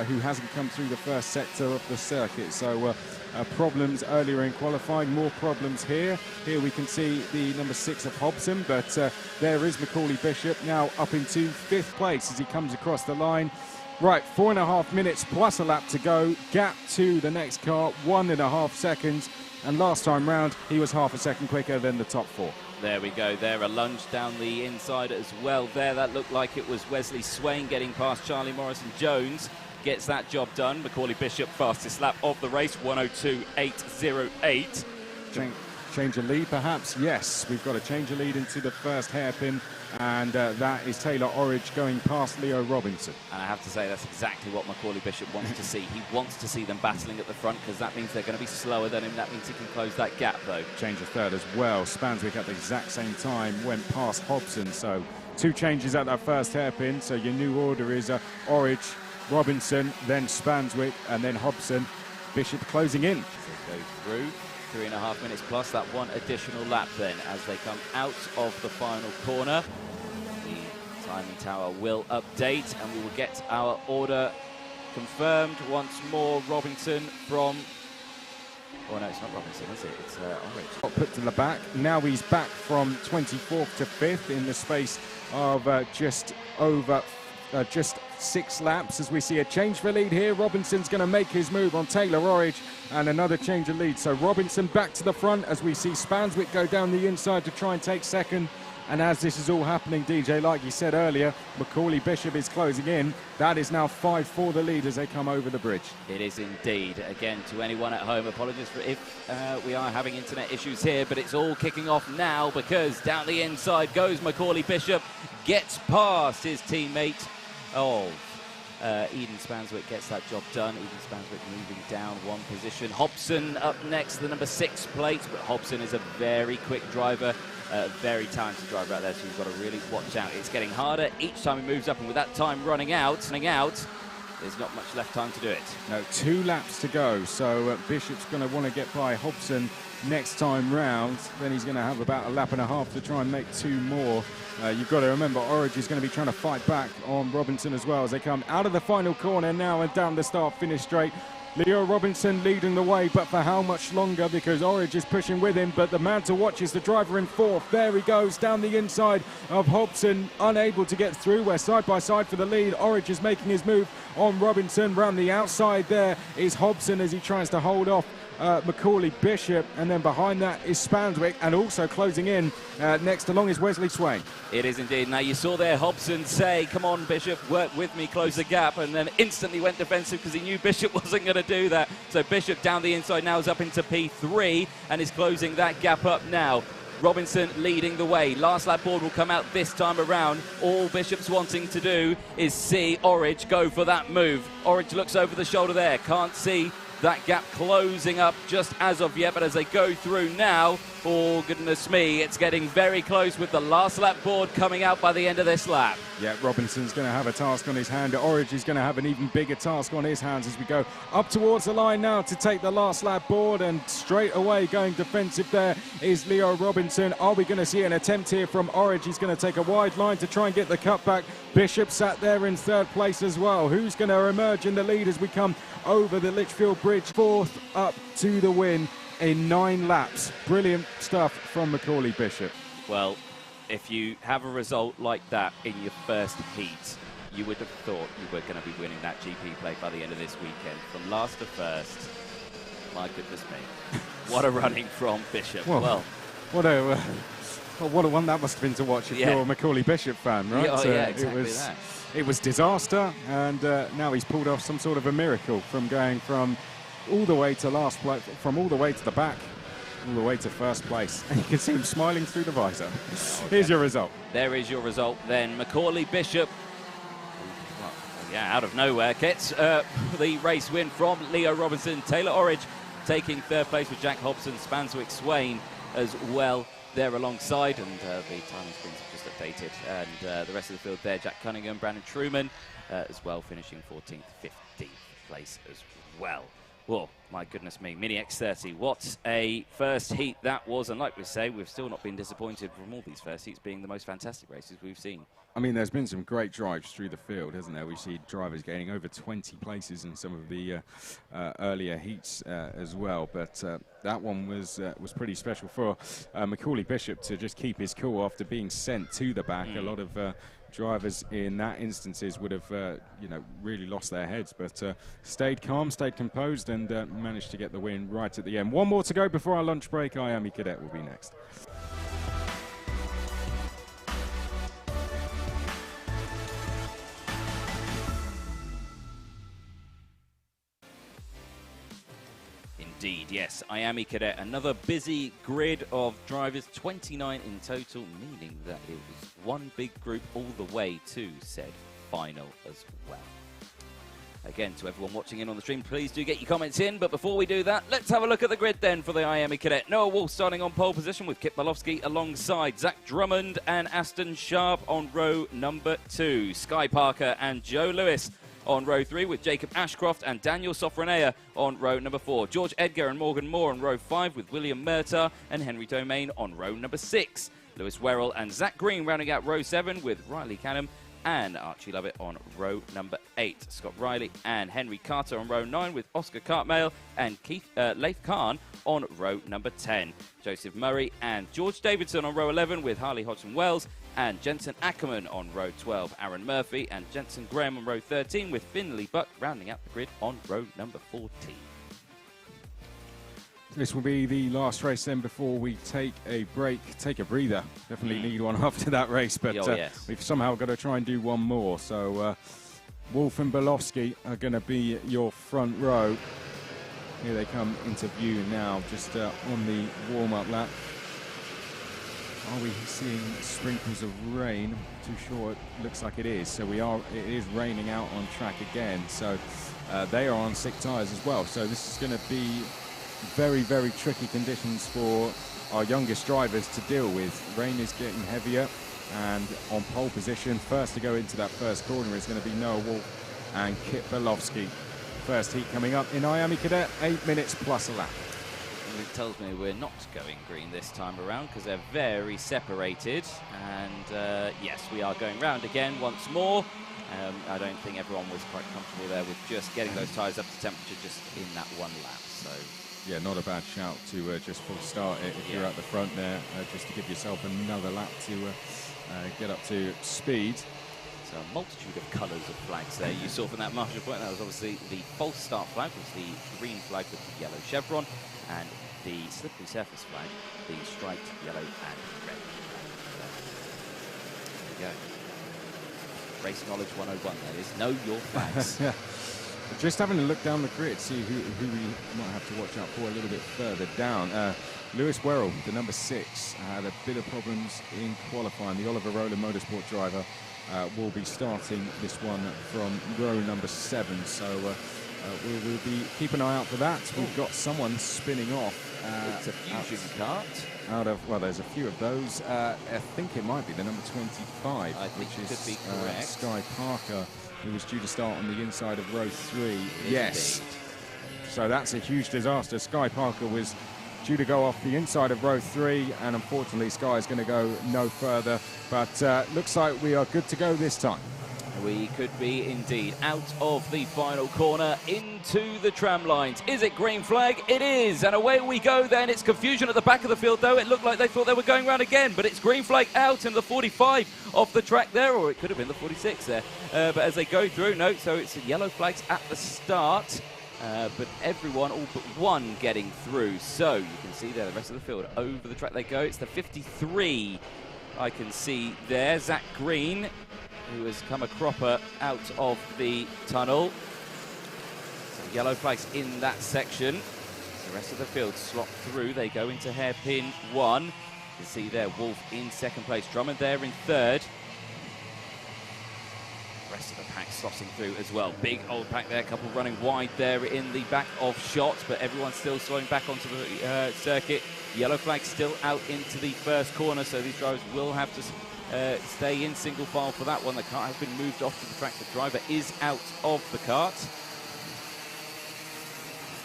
who hasn't come through the first sector of the circuit. So problems earlier in qualifying, more problems here. Here we can see the number 6 of Hobson, but there is Macaulay Bishop now up into 5th place as he comes across the line. Right, 4.5 minutes plus a lap to go. Gap to the next car, 1.5 seconds. And last time round, he was half a second quicker than the top 4. There we go there, a lunge down the inside as well there. That looked like it was Wesley Swain getting past Charlie Morrison-Jones. Gets that job done. Macaulay Bishop, fastest lap of the race, 1:02.808. Change of lead, perhaps? Yes, we've got a change of lead into the first hairpin, and that is Taylor Orridge going past Leo Robinson. And I have to say, that's exactly what Macaulay Bishop wants to see. He wants to see them battling at the front, because that means they're going to be slower than him. That means he can close that gap, though. Change of third as well. Spanswick at the exact same time went past Hobson, so 2 changes at that first hairpin. So your new order is Orridge, Robinson, then Spanswick, and then Hobson. Bishop closing in. They go through 3.5 minutes plus that one additional lap then as they come out of the final corner. The timing tower will update and we will get our order confirmed once more. Robinson from... Oh no, it's not Robinson, is it? It's Orange. Put to the back. Now he's back from 24th to 5th in the space of just 6 laps as we see a change for lead here. Robinson's going to make his move on Taylor Orridge and another change of lead. So Robinson back to the front as we see Spanswick go down the inside to try and take second. And as this is all happening, DJ, like you said earlier, Macaulay Bishop is closing in. That is now 5 for the lead as they come over the bridge. It is indeed. Again, to anyone at home, apologies for if we are having internet issues here, but it's all kicking off now because down the inside goes Macaulay Bishop, gets past his teammate. Eden Spanswick gets that job done. Eden Spanswick moving down 1 position. Hobson up next, the number 6 plate, but Hobson is a very quick driver. Very talented driver out there, so you've got to really watch out. It's getting harder each time he moves up, and with that time running out, there's not much left time to do it. No, 2 laps to go, so Bishop's going to want to get by Hobson next time round. Then he's going to have about 1.5 laps to try and make 2 more. You've got to remember, Orridge is going to be trying to fight back on Robinson as well as they come out of the final corner now and down the start-finish straight. Leo Robinson leading the way, but for how much longer? Because Orridge is pushing with him, but the man to watch is the driver in 4th. There he goes, down the inside of Hobson, unable to get through. We're side by side for the lead. Orridge is making his move on Robinson. Round the outside there is Hobson as he tries to hold off Macaulay Bishop, and then behind that is Spanswick, and also closing in next along is Wesley Swain. It is indeed. Now you saw there Hobson say, come on Bishop, work with me, close the gap, and then instantly went defensive because he knew Bishop wasn't going to do that. So Bishop down the inside now is up into P3 and is closing that gap up now. Robinson leading the way. Last lap board will come out this time around. All Bishop's wanting to do is see Orridge go for that move. Orridge looks over the shoulder there, can't see that gap closing up just as of yet, but as they go through now, oh goodness me, it's getting very close with the last lap board coming out by the end of this lap. Yeah, Robinson's going to have a task on his hand. Orridge is going to have an even bigger task on his hands as we go up towards the line now to take the last lap board, and straight away going defensive there is Leo Robinson. Are we going to see an attempt here from Orridge? He's going to take a wide line to try and get the cutback. Bishop sat there in 3rd place as well. Who's going to emerge in the lead as we come over the Litchfield Bridge? 4th up to the win in 9 laps. Brilliant stuff from Macaulay Bishop. Well, if you have a result like that in your first heat, you would have thought you were going to be winning that GP plate by the end of this weekend. From last to first, my goodness me. What a running from Bishop. Well, what a one that must have been to watch if you're a Macaulay Bishop fan, right? Yeah, exactly that. It was disaster, and now he's pulled off some sort of a miracle from going from all the way to last place, from all the way to the back, all the way to 1st place. And you can see him smiling through the visor. Okay. Here's your result. There is your result then. Macaulay Bishop, out of nowhere, gets the race win from Leo Robinson. Taylor Orridge taking 3rd place with Jack Hobson, Spanswick Swain as well there alongside, and the timing screens have just updated, and the rest of the field there, Jack Cunningham, Brandon Truman as well, finishing 14th, 15th place as well. Whoa, my goodness me, Mini X30, what a first heat that was, and like we say, we've still not been disappointed from all these first heats being the most fantastic races we've seen. I mean, there's been some great drives through the field, hasn't there? We see drivers gaining over 20 places in some of the earlier heats as well, but that one was pretty special for Macaulay Bishop to just keep his cool after being sent to the back. A lot of drivers in that instances would have really lost their heads, but stayed calm, stayed composed, and managed to get the win right at the end. One more to go before our lunch break. Miami Cadet will be next. Indeed, yes, Miami Cadet, another busy grid of drivers, 29 in total, meaning that it was one big group all the way to said final as well. Again, to everyone watching in on the stream, please do get your comments in, but before we do that, let's have a look at the grid then for the Miami Cadet. Noah Wolf starting on pole position with Kip Malowski alongside Zach Drummond and Aston Sharp on row number 2. Sky Parker and Joe Lewis on row 3, with Jacob Ashcroft and Daniel Sofronia on row number 4. George Edgar and Morgan Moore on row 5, with William Murtagh and Henry Domain on row number 6. Lewis Werrell and Zach Green rounding out row 7, with Riley Canham and Archie Lovett on row number 8. Scott Riley and Henry Carter on row 9, with Oscar Cartmail and Leif Khan on row number 10. Joseph Murray and George Davidson on row 11, with Harley Hodgson-Wells and Jensen Ackerman on row 12. Aaron Murphy and Jensen Graham on row 13, with Finley Buck rounding out the grid on row number 14. This will be the last race then before we take a break, take a breather. Definitely need one after that race, but yes. We've somehow got to try and do one more. So Wolf and Belowski are going to be your front row. Here they come into view now, just on the warm-up lap. Are we seeing sprinkles of rain? Too sure. It looks like it is. So it is raining out on track again. So they are on sick tyres as well. So this is going to be very, very tricky conditions for our youngest drivers to deal with. Rain is getting heavier, and on pole position, first to go into that first corner is going to be Noah Wolf and Kit Belowski. First heat coming up in Miami Cadet, 8 minutes plus a lap. And it tells me we're not going green this time around because they're very separated. And yes, we are going round again once more. I don't think everyone was quite comfortable there with just getting those tyres up to temperature just in that one lap. So yeah, not a bad shout to just full start it if you're at the front there, just to give yourself another lap to get up to speed. So a multitude of colours of flags there. You saw from that marshal point, that was obviously the false start flag, was the green flag with the yellow chevron, and the slippery surface flag, the striped yellow and red. There we go. Race Knowledge 101, that is. Know your flags. Just having a look down the grid, see who we might have to watch out for a little bit further down. Lewis Werrell, the number 6, had a bit of problems in qualifying. The Oliver Rowland Motorsport driver will be starting this one from row number 7. So we will be keep an eye out for that. We've got someone spinning off. It's a fusion kart. Out of, well, there's a few of those. I think it might be the number 25, which is could be correct. Sky Parker, who was due to start on the inside of row 3. Yes. Indeed. So that's a huge disaster. Sky Parker was due to go off the inside of row 3, and unfortunately Sky is going to go no further. But looks like we are good to go this time. We could be indeed out of the final corner into the tram lines. Is it green flag? It is, and away we go then. It's confusion at the back of the field though. It looked like they thought they were going round again, but it's green flag out in the 45 of the track there, or it could have been the 46 there. But as they go through, no, so it's yellow flags at the start. But everyone, all but one, getting through. So you can see there the rest of the field. Over the track they go. It's the 53 I can see there. Zach Green, who has come a cropper out of the tunnel. So yellow flags in that section. The rest of the field slot through. They go into hairpin 1. You can see there Wolf in second place. Drummond there in third. Rest of the pack slotting through as well. Big old pack there, a couple running wide there in the back of shot, but everyone's still slowing back onto the circuit. Yellow flag still out into the first corner, so these drivers will have to stay in single file for that one. The kart has been moved off to the track. The driver is out of the kart.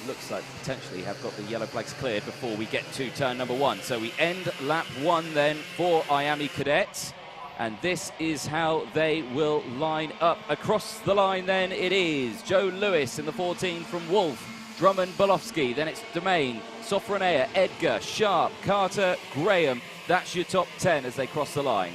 Looks like potentially have got the yellow flags cleared before we get to turn number 1. So we end lap 1 then for Miami Cadets. And this is how they will line up. Across the line then it is Joe Lewis in the 14 from Wolf, Drummond, Belowski, then it's Domain, Sofronia, Edgar, Sharp, Carter, Graham. That's your top 10 as they cross the line.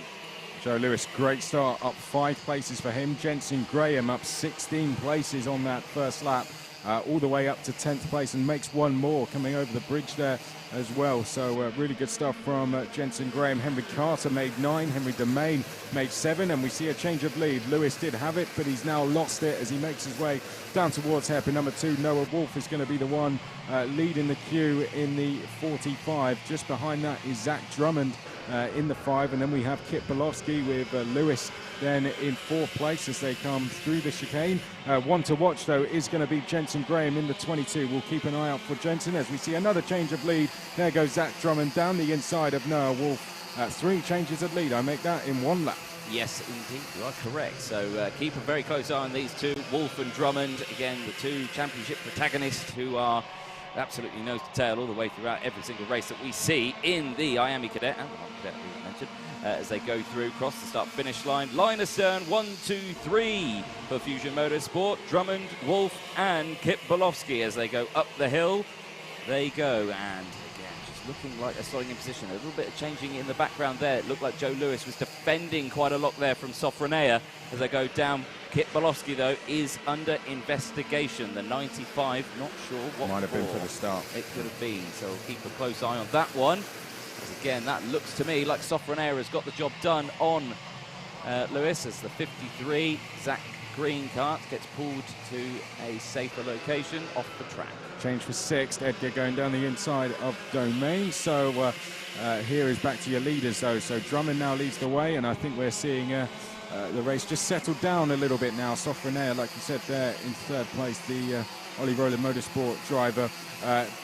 Joe Lewis, great start, up 5 places for him. Jensen Graham up 16 places on that first lap, all the way up to 10th place, and makes one more coming over the bridge there as well. So really good stuff from Jensen Graham. Henry Carter made 9, Henry Domain made 7, and we see a change of lead. Lewis did have it, but he's now lost it as he makes his way down towards hairpin number 2. Noah Wolf is going to be the one leading the queue in the 45. Just behind that is Zach Drummond in the 5, and then we have Kit Belowski with Lewis then in 4th place as they come through the chicane. One to watch though is going to be Jensen Graham in the 22. We'll keep an eye out for Jensen as we see another change of lead. There goes Zach Drummond down the inside of Noah Wolf. 3 changes of lead. I make that in 1 lap. Yes, indeed, you are correct. So keep a very close eye on these two, Wolf and Drummond. Again, the two championship protagonists who are absolutely nose to tail all the way throughout every single race that we see in the Miami Cadet and the non-cadet we mentioned as they go through, cross the start-finish line. Line astern, 1, 2, 3 for Fusion Motorsport. Drummond, Wolf, and Kip Bolofsky as they go up the hill. They go, and again, just looking like they're starting in position. A little bit of changing in the background there. It looked like Joe Lewis was defending quite a lot there from Sofronea as they go down. Kip Bolofsky, though, is under investigation. The 95, not sure what might have been for the start. It could have been, so we'll keep a close eye on that one. As again, that looks to me like Sofronea has got the job done on Lewis as the 53 Zach Green kart gets pulled to a safer location off the track. Change for sixth, Edgar going down the inside of Domain. So here is back to your leaders, though. So Drummond now leads the way, and I think we're seeing the race just settled down a little bit now. Sofronea, like you said there, in third place, the Ollie Roller Motorsport driver.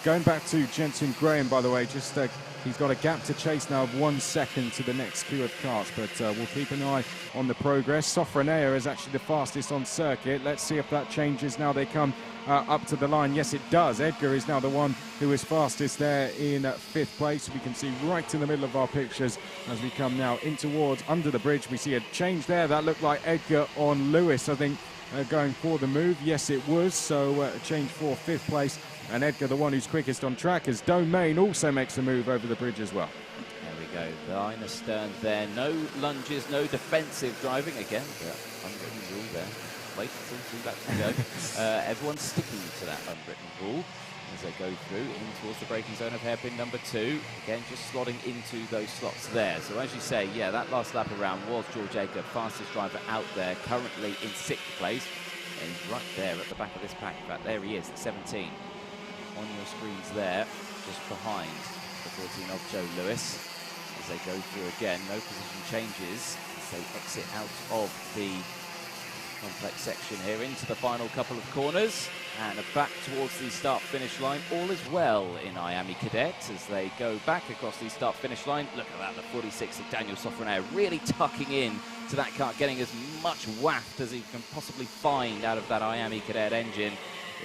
Going back to Jensen Graham, by the way, just he's got a gap to chase now of 1 second to the next queue of karts, but we'll keep an eye on the progress. Sofronea is actually the fastest on circuit. Let's see if that changes now they come up to the line. Yes, it does. Edgar is now the one who is fastest there in fifth place. We can see right in the middle of our pictures as we come now in towards under the bridge. We see a change there. That looked like Edgar on Lewis, I think, going for the move. Yes, it was. So a change for fifth place. And Edgar, the one who's quickest on track, as Domain also makes a move over the bridge as well. There we go. The line astern there. No lunges, no defensive driving. Again, the unwritten rule there. Wait until 2 laps to go. Everyone's sticking to that unwritten rule as they go through in towards the braking zone of hairpin number 2. Again, just slotting into those slots there. So as you say, yeah, that last lap around was George Edgar, fastest driver out there, currently in 6th place. And he's right there at the back of this pack. In fact, there he is, at 17. On your screens there, just behind the 14 of Joe Lewis. As they go through again, no position changes as they exit out of the complex section here into the final couple of corners and back towards the start-finish line. All is well in Miami Cadet as they go back across the start-finish line. Look at that, the 46 of Daniel Sofronea really tucking in to that kart, getting as much waft as he can possibly find out of that Miami Cadet engine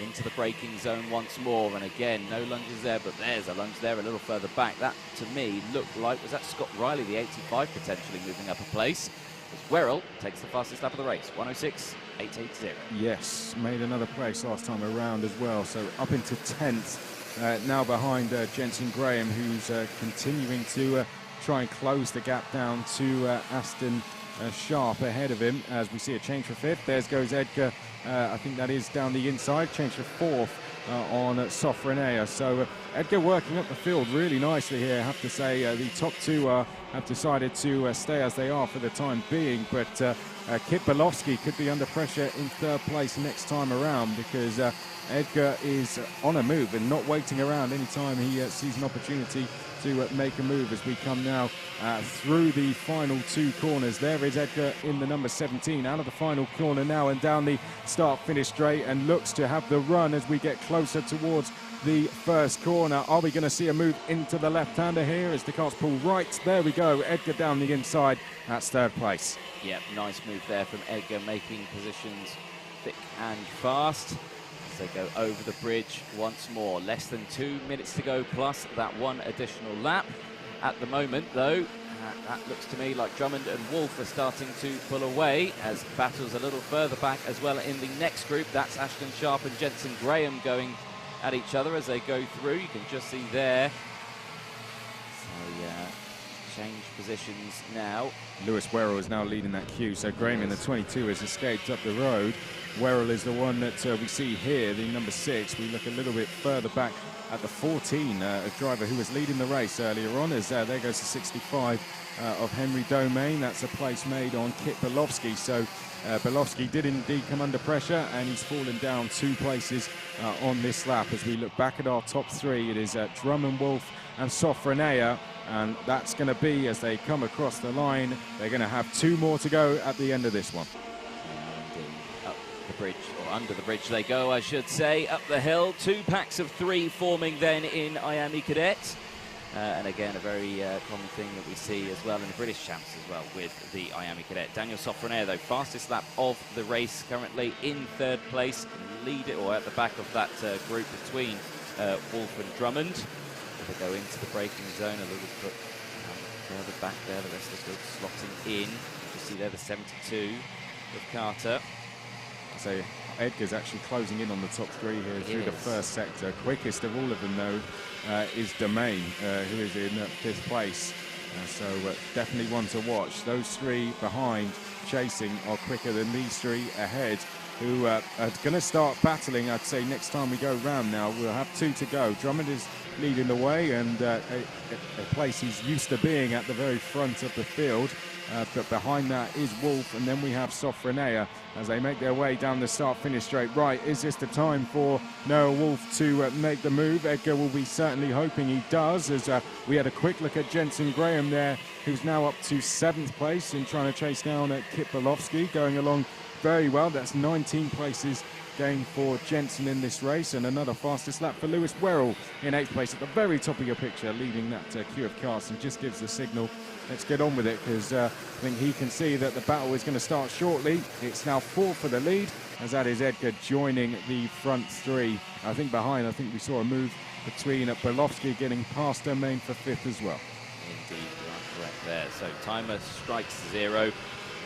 into the braking zone once more. And again, no lunges there, but there's a lunge there a little further back. That, to me, looked like, was that Scott Riley, the 85, potentially moving up a place? As Werrell takes the fastest lap of the race, 106.880. Yes, made another place last time around as well, so up into 10th, now behind Jensen Graham, who's continuing to try and close the gap down to Aston Sharp ahead of him, as we see a change for 5th. There goes Edgar, I think that is down the inside, change for 4th on Sofronea. So Edgar working up the field really nicely here, I have to say. The top 2 have decided to stay as they are for the time being, but Kip Bolofsky could be under pressure in 3rd place next time around, because Edgar is on a move and not waiting around anytime he sees an opportunity to make a move as we come now through the final 2 corners. There is Edgar in the number 17 out of the final corner now and down the start-finish straight, and looks to have the run as we get closer towards the first corner. Are we going to see a move into the left-hander here as the cars pull right? There we go, Edgar down the inside. That's 3rd place. Yep, nice move there from Edgar, making positions thick and fast as they go over the bridge once more. Less than 2 minutes to go, plus that 1 additional lap. At the moment, though, that looks to me like Drummond and Wolf are starting to pull away as battles a little further back as well in the next group. That's Ashton Sharp and Jensen Graham going at each other as they go through. You can just see there. So, yeah, change positions now. Lewis Werrell is now leading that queue, so Graham in the 22 has escaped up the road. Werrell is the one that we see here, the number 6. We look a little bit further back at the 14, a driver who was leading the race earlier on, as there goes the 65 of Henry Domain. That's a place made on Kip Bolofsky. So Bolofsky did indeed come under pressure, and he's fallen down 2 places on this lap. As we look back at our top 3, it is Drummond, Wolf and Sofronea, and that's going to be, as they come across the line, they're going to have 2 more to go at the end of this one. Up the bridge, or under the bridge they go, I should say, up the hill. 2 packs of 3 forming then in Miami Cadet. And again, a very common thing that we see as well in the British champs as well with the Miami Cadet. Daniel Sofronaire, though, fastest lap of the race, currently in 3rd place, lead it, or at the back of that group between Wolf and Drummond. They go into the braking zone a little bit further back there. The rest of the group slotting in. You see there the 72 of Carter. So Edgar's actually closing in on the top 3 here through the 1st sector. Quickest of all of them, though, is Domain, who is in 5th place. So definitely one to watch. Those 3 behind chasing are quicker than these 3 ahead, who are going to start battling. I'd say next time we go round now, we'll have 2 to go. Drummond is leading the way, and a place he's used to being at the very front of the field. But behind that is Wolf, and then we have Sofronaire as they make their way down the start-finish straight. Right, is this the time for Noah Wolf to make the move? Edgar will be certainly hoping he does, as we had a quick look at Jensen Graham there, who's now up to 7th place in trying to chase down Kit Bolofsky, going along very well. That's 19 places gained for Jensen in this race, and another fastest lap for Lewis Werrell in 8th place at the very top of your picture, leading that queue of cars, and just gives the signal, let's get on with it, because I think he can see that the battle is going to start shortly. It's now 4 for the lead, as that is Edgar joining the front 3. I think behind, I think we saw a move between Bolofsky getting past Domain for 5th as well. Indeed, you are correct there. So timer strikes 0.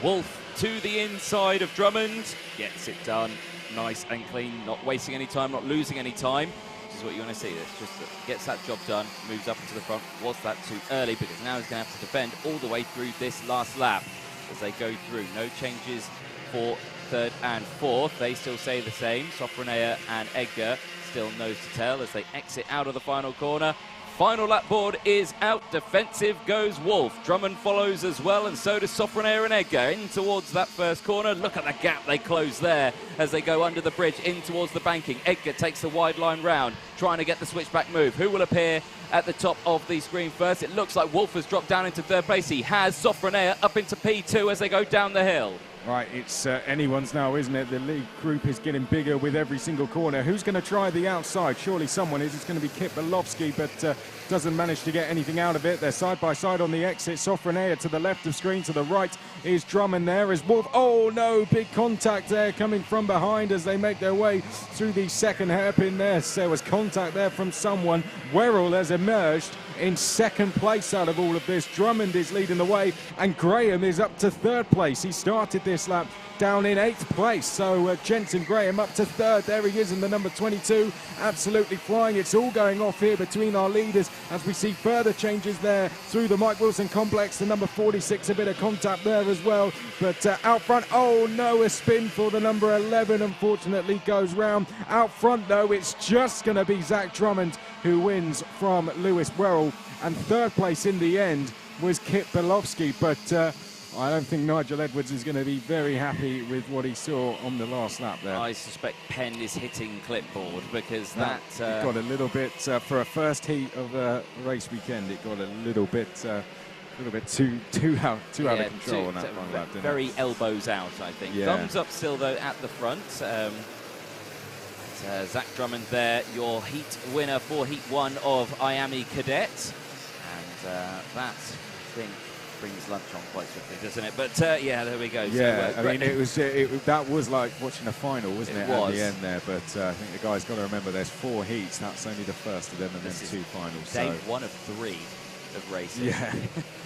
Wolf to the inside of Drummond, gets it done nice and clean, not wasting any time, not losing any time, which is what you want to see. This just gets that job done, moves up into the front. Was that too early? Because now he's going to have to defend all the way through this last lap as they go through. No changes for 3rd and 4th. They still say the same. Sofronaire and Edgar still nose to tail as they exit out of the final corner. Final lap board is out. Defensive goes Wolf. Drummond follows as well, and so does Sofronaire and Edgar in towards that 1st corner. Look at the gap they close there as they go under the bridge in towards the banking. Edgar takes the wide line round, trying to get the switchback move. Who will appear at the top of the screen first? It looks like Wolf has dropped down into 3rd place. He has. Sofronaire up into P2 as they go down the hill. Right, it's anyone's now, isn't it? The lead group is getting bigger with every single corner. Who's going to try the outside? Surely someone is. It's going to be Kit Bolofsky, but doesn't manage to get anything out of it. They're side by side on the exit. Sofronaire to the left of screen. To the right is Drummond. There is Wolf. Oh no, big contact there coming from behind as they make their way through the 2nd hairpin there. So there was contact there from someone. Werrell has emerged in 2nd place out of all of this. Drummond is leading the way, and Graham is up to 3rd place. He started this lap down in 8th place, so Jensen Graham up to 3rd. There he is in the number 22, absolutely flying. It's all going off here between our leaders as we see further changes there through the Mike Wilson complex. The number 46, a bit of contact there as well, but out front, oh no, a spin for the number 11, unfortunately goes round. Out front though, it's just going to be Zach Drummond who wins from Lewis Werrell, and 3rd place in the end was Kit Bolofsky, but I don't think Nigel Edwards is going to be very happy with what he saw on the last lap there. I suspect pen is hitting clipboard, because it got a little bit for a first heat of a race weekend. It got a little bit too out of control on that final lap. Very elbows out, I think. Yeah. Thumbs up still though at the front. Zach Drummond there, your heat winner for Heat 1 of Miami Cadet, and that, I think, brings lunch on quite swiftly, doesn't it? But yeah, there we go. Yeah, so, I mean, that was like watching a final, wasn't it? At the end there, but I think the guys got to remember there's 4 heats. That's only the first of them, and then 2 finals. Day 1 of 3 of racing. Yeah.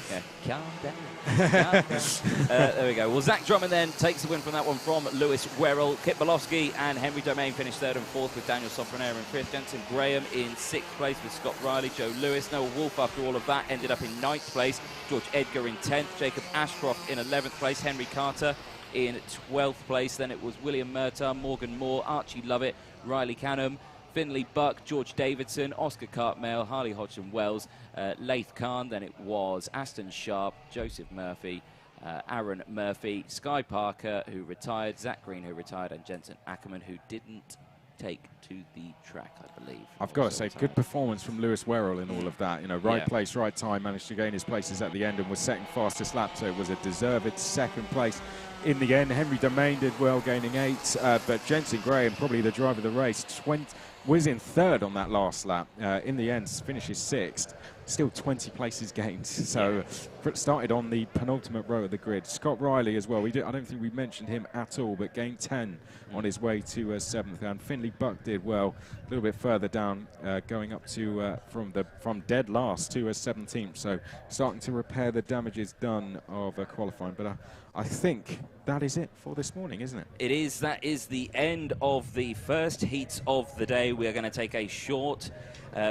Yeah, calm down. Calm down. There we go. Well, Zach Drummond then takes the win from that one from Lewis Werrell. Kit Bolofsky and Henry Domain finished 3rd and 4th, with Daniel Sofronaire in 5th. Jensen Graham in 6th place with Scott Riley. Joe Lewis, Noah Wolf, after all of that, ended up in 9th place. George Edgar in 10th. Jacob Ashcroft in 11th place. Henry Carter in 12th place. Then it was William Murtaugh, Morgan Moore, Archie Lovett, Riley Canham, Finley Buck, George Davidson, Oscar Cartmell, Harley Hodgson Wells, Laith Khan. Then it was Aston Sharp, Joseph Murphy, Aaron Murphy, Sky Parker, who retired, Zach Green, who retired, and Jensen Ackerman, who didn't take to the track, I believe. I've got to say, good performance from Lewis Werrell in all of that. You know, right place, right time, managed to gain his places at the end and was second fastest lap, so it was a deserved 2nd place in the end. Henry Domain did well, gaining 8, but Jensen Graham, probably the driver of the race, was in 3rd on that last lap. In the end, finishes 6th. Still 20 places gained. So started on the penultimate row of the grid. Scott Riley as well. I don't think we mentioned him at all, but gained 10 on his way to 7th. And Finley Buck did well, a little bit further down, going up to from dead last to 17th. So starting to repair the damages done of qualifying. But I think that is it for this morning, isn't it? It is. That is the end of the first heats of the day. We are going to take a short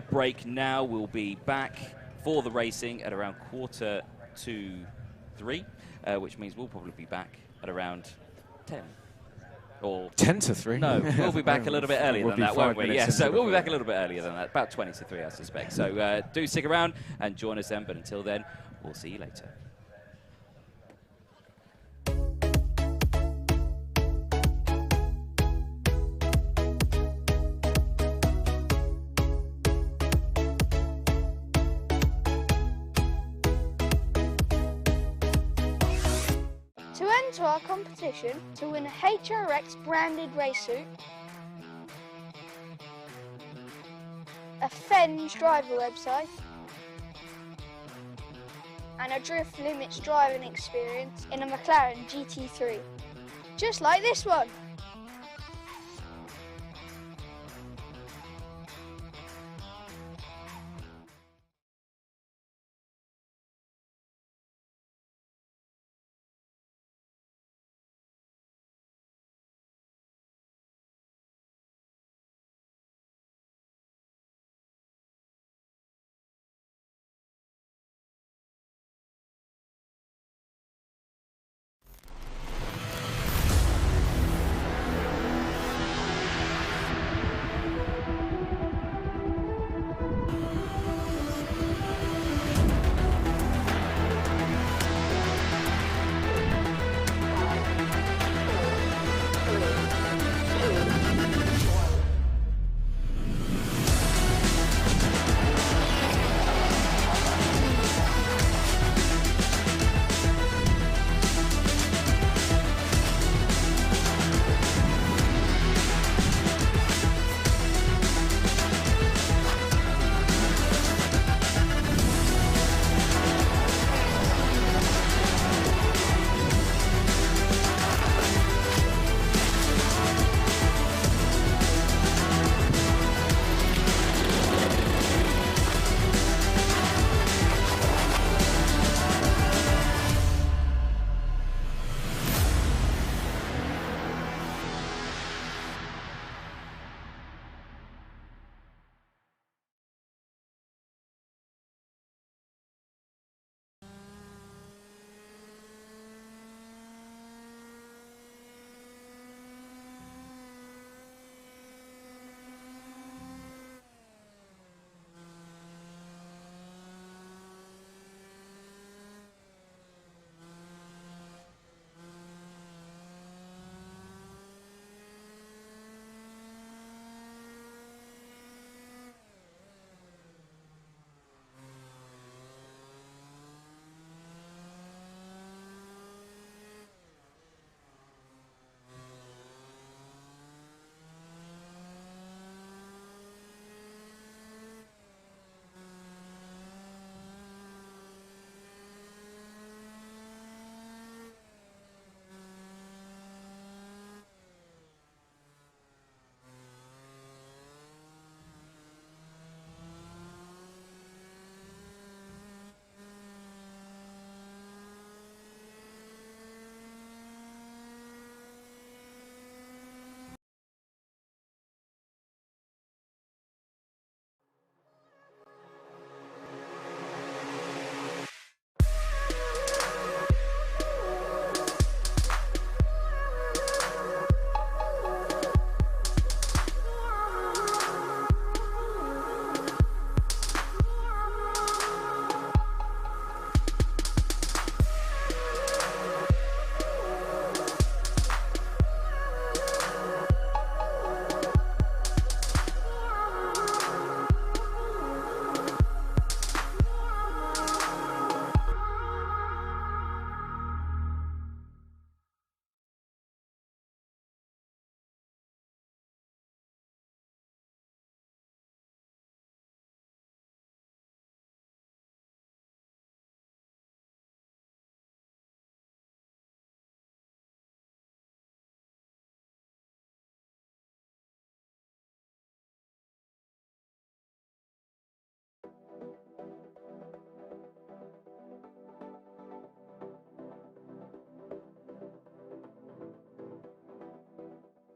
break now. We'll be back for the racing at around 2:45, which means we'll probably be back at around 10. Or 10 to 3? No, we'll be back a little bit earlier than that, won't we? Yeah, so we'll be back a little bit earlier than that, about 20 to 3, I suspect. So do stick around and join us then, but until then, we'll see you later. To enter our competition to win a HRX branded race suit, a Fens driver website, and a Drift Limits driving experience in a McLaren GT3, just like this one.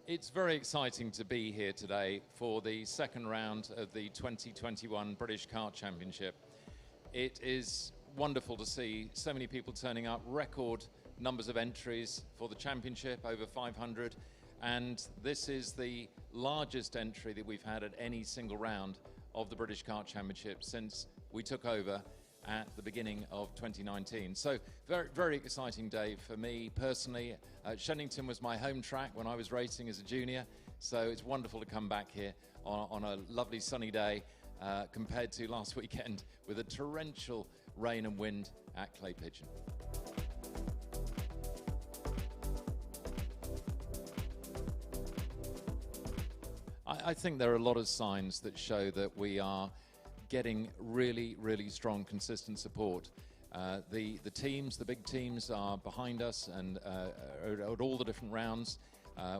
It's very exciting to be here today for the second round of the 2021 British Kart Championship. It is wonderful to see so many people turning up, record numbers of entries for the championship, over 500, and this is the largest entry that we've had at any single round of the British Kart Championship since we took over at the beginning of 2019. So very, very exciting day for me personally. Shenington was my home track when I was racing as a junior, so it's wonderful to come back here on a lovely sunny day compared to last weekend with a torrential rain and wind at Clay Pigeon. I think there are a lot of signs that show that we are getting really, really strong, consistent support. The teams, the big teams are behind us and at all the different rounds.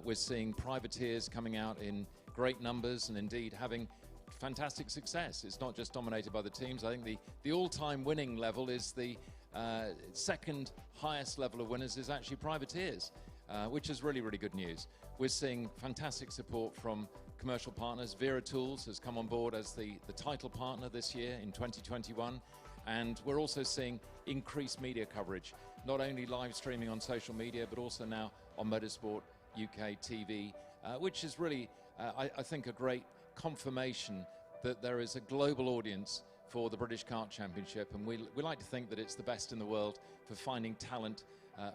We're seeing privateers coming out in great numbers and indeed having fantastic success. It's not just dominated by the teams. I think the all-time winning level is the second highest level of winners is actually privateers, which is really, really good news. We're seeing fantastic support from commercial partners. Vera Tools has come on board as the title partner this year in 2021. And we're also seeing increased media coverage, not only live streaming on social media, but also now on Motorsport UK TV, which is really, I think, a great confirmation that there is a global audience for the British Kart Championship. And we like to think that it's the best in the world for finding talent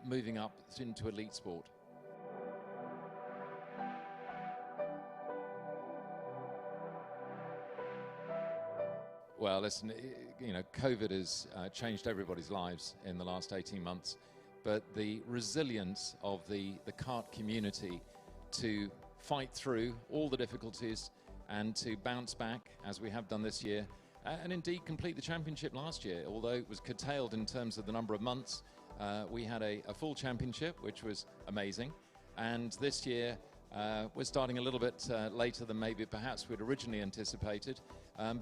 moving up into elite sport. Well, listen, you know, COVID has changed everybody's lives in the last 18 months, but the resilience of the kart community to fight through all the difficulties and to bounce back, as we have done this year, and indeed complete the championship last year. Although it was curtailed in terms of the number of months, we had a full championship, which was amazing. And this year, we're starting a little bit later than maybe perhaps we'd originally anticipated,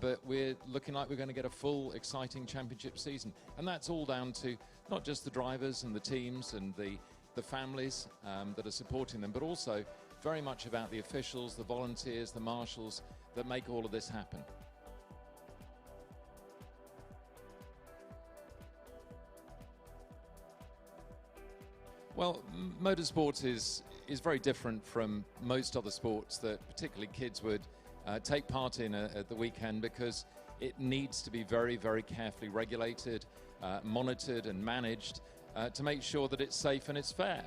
but we're looking like we're going to get a full, exciting championship season. And that's all down to not just the drivers and the teams and the families that are supporting them, but also very much about the officials, the volunteers, the marshals that make all of this happen. Well, motorsport is very different from most other sports that particularly kids would take part in at the weekend, because it needs to be very, very carefully regulated, monitored and managed to make sure that it's safe and it's fair.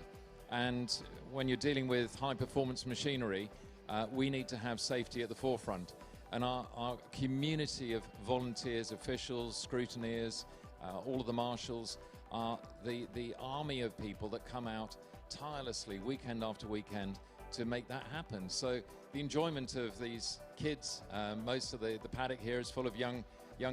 And when you're dealing with high-performance machinery, we need to have safety at the forefront. And our community of volunteers, officials, scrutineers, all of the marshals are the army of people that come out tirelessly weekend after weekend to make that happen. So the enjoyment of these kids, most of the paddock here is full of young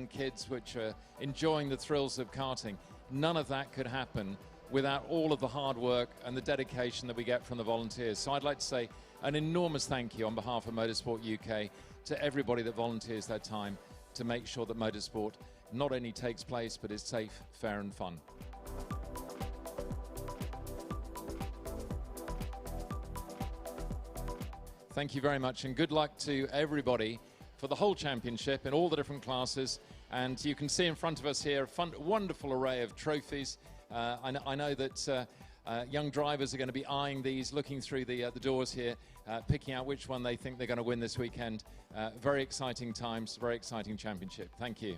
kids which are enjoying the thrills of karting. None of that could happen without all of the hard work and the dedication that we get from the volunteers. So I'd like to say an enormous thank you on behalf of Motorsport UK to everybody that volunteers their time to make sure that motorsport not only takes place but is safe, fair and fun. Thank you very much, and good luck to everybody for the whole championship in all the different classes. And you can see in front of us here a wonderful array of trophies. I know that young drivers are going to be eyeing these, looking through the doors here, picking out which one they think they're going to win this weekend. Very exciting times, very exciting championship. Thank you.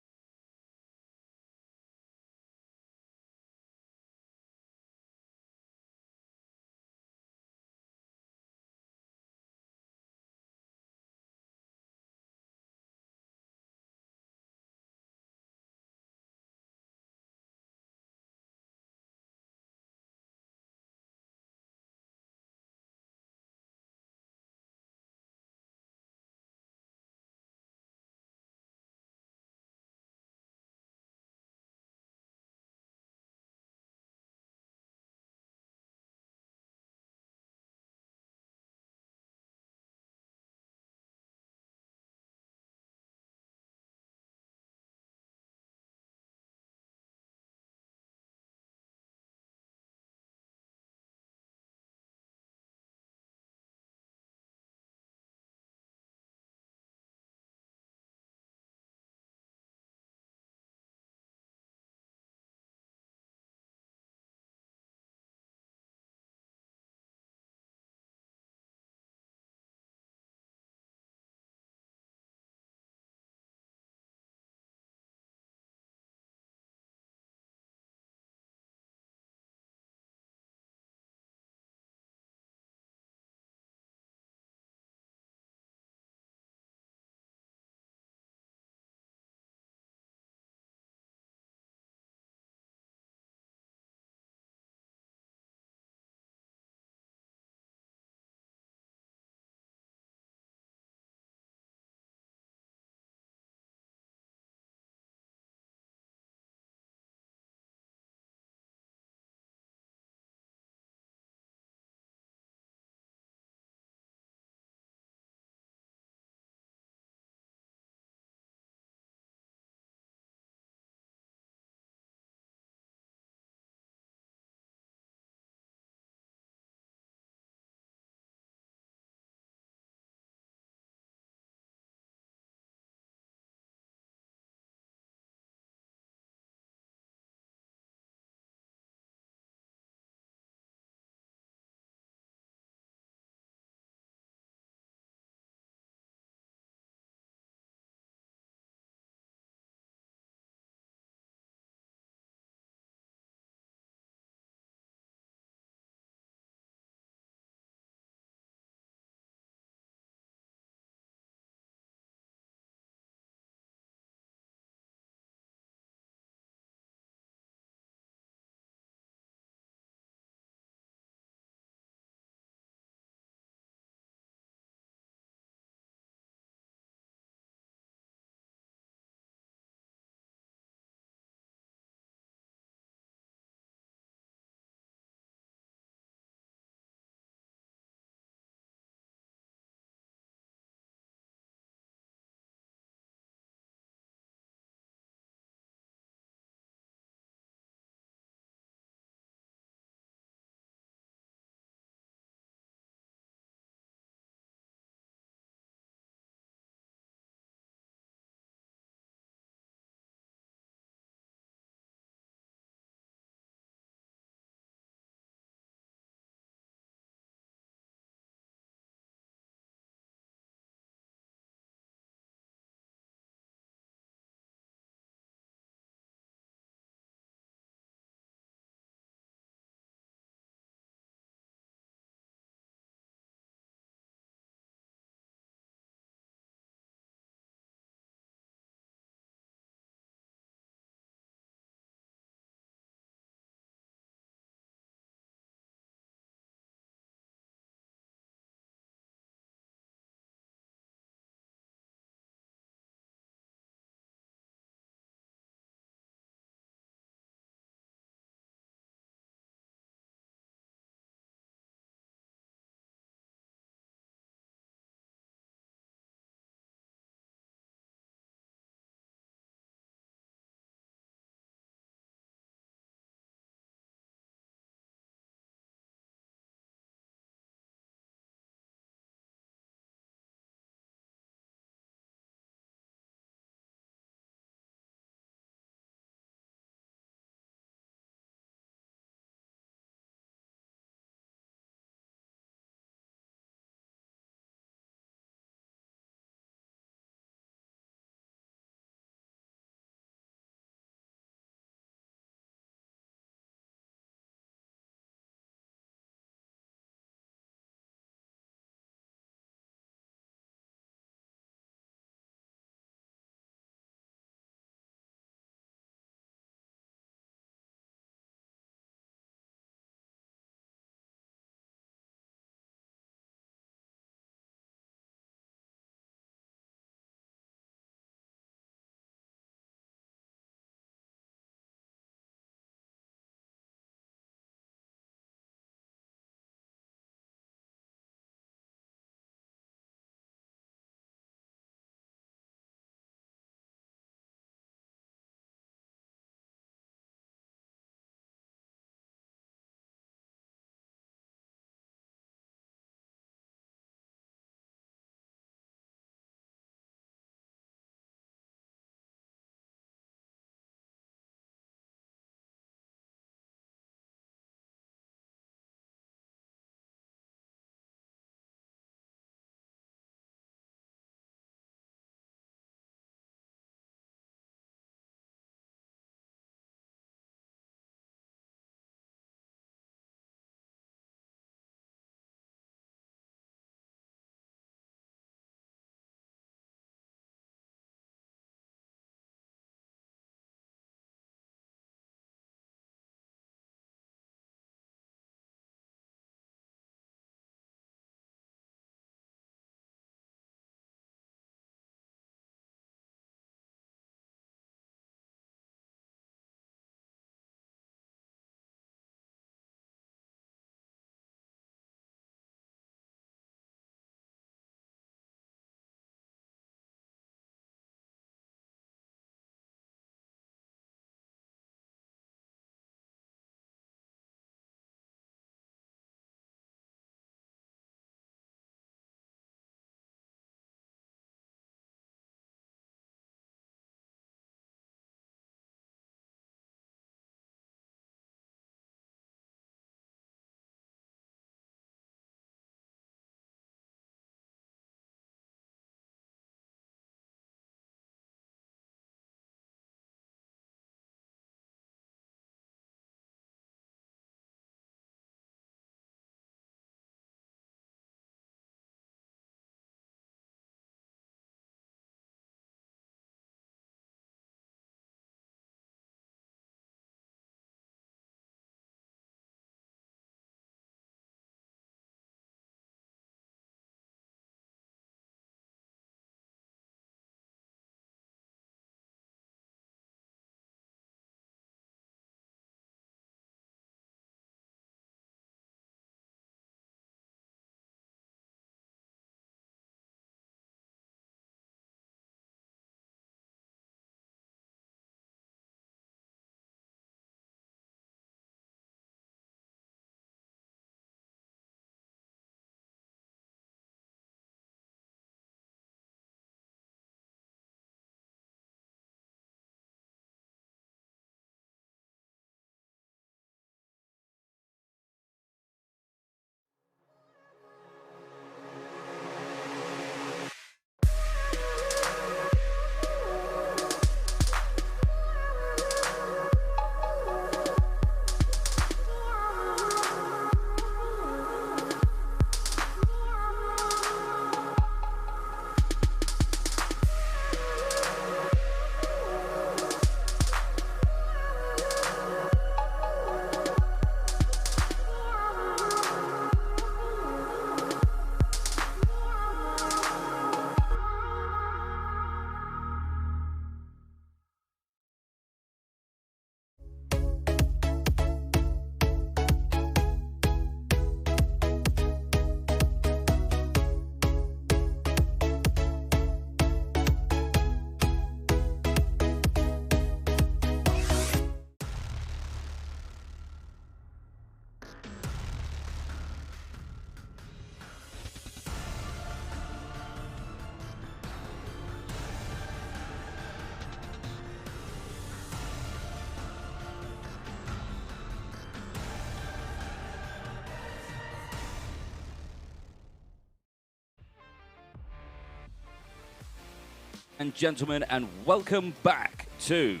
And gentlemen, and welcome back to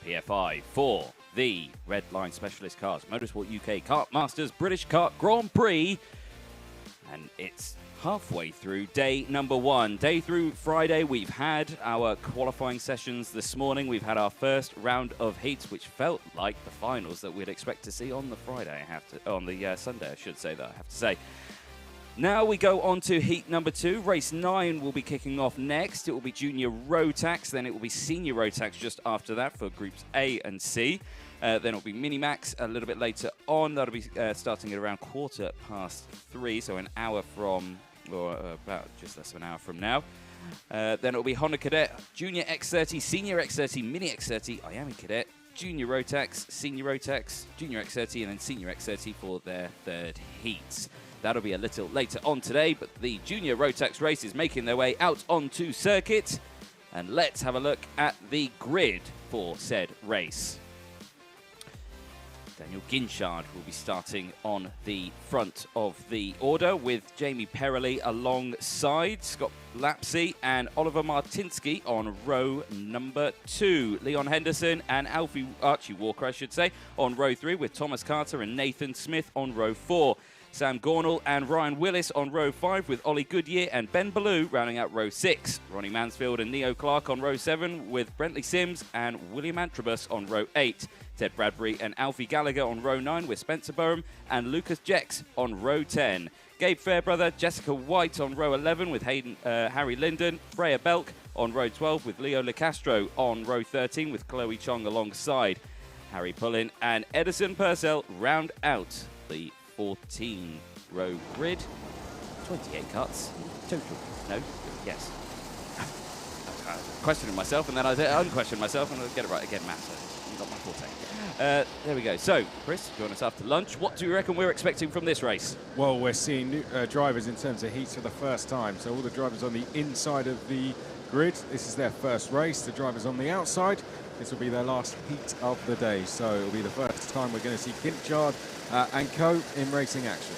PFI for the Redline Specialist Cars Motorsport UK Kartmasters British Kart Grand Prix. And it's halfway through day number 1. Day through Friday, we've had our qualifying sessions this morning. We've had our first round of heats, which felt like the finals that we'd expect to see on the Friday, on the Sunday, I should say that, I have to say. Now we go on to heat number 2. Race 9 will be kicking off next. It will be Junior Rotax, then it will be Senior Rotax just after that for groups A and C. Then it will be Minimax a little bit later on. That'll be starting at around 3:15, so an hour from, or about just less than an hour from now. Then it will be Honda Cadet, Junior X30, Senior X30, Mini X30, Miami Cadet, Junior Rotax, Senior Rotax, Junior X30, and then Senior X30 for their third heats. That'll be a little later on today, but the Junior Rotax race is making their way out onto circuit. And let's have a look at the grid for said race. Daniel Ginchard will be starting on the front of the order with Jamie Perrelli alongside Scott Lapsey and Oliver Martinsky on row number 2. Leon Henderson and Archie Walker, I should say, on row 3 with Thomas Carter and Nathan Smith on row 4. Sam Gornall and Ryan Willis on row 5 with Ollie Goodyear and Ben Ballou rounding out row 6. Ronnie Mansfield and Neo Clark on row 7 with Brentley Sims and William Antrobus on row 8. Ted Bradbury and Alfie Gallagher on row 9 with Spencer Boehm and Lucas Jex on row 10. Gabe Fairbrother, Jessica White on row 11 with Harry Linden. Freya Belk on row 12 with Leo LeCastro on row 13 with Chloe Chong alongside. Harry Pullin and Edison Purcell round out the 14-row grid. 28 karts total. No? Yes. I was questioning myself, and then I unquestioned myself, and I'll get it right again, Matt. So not my forte. There we go. So, Chris, join us after lunch. What do you reckon we're expecting from this race? Well, we're seeing new drivers in terms of heats for the first time. So all the drivers on the inside of the grid, this is their first race. The drivers on the outside, this will be their last heat of the day. So it'll be the first time we're going to see Ginchard and co in racing action.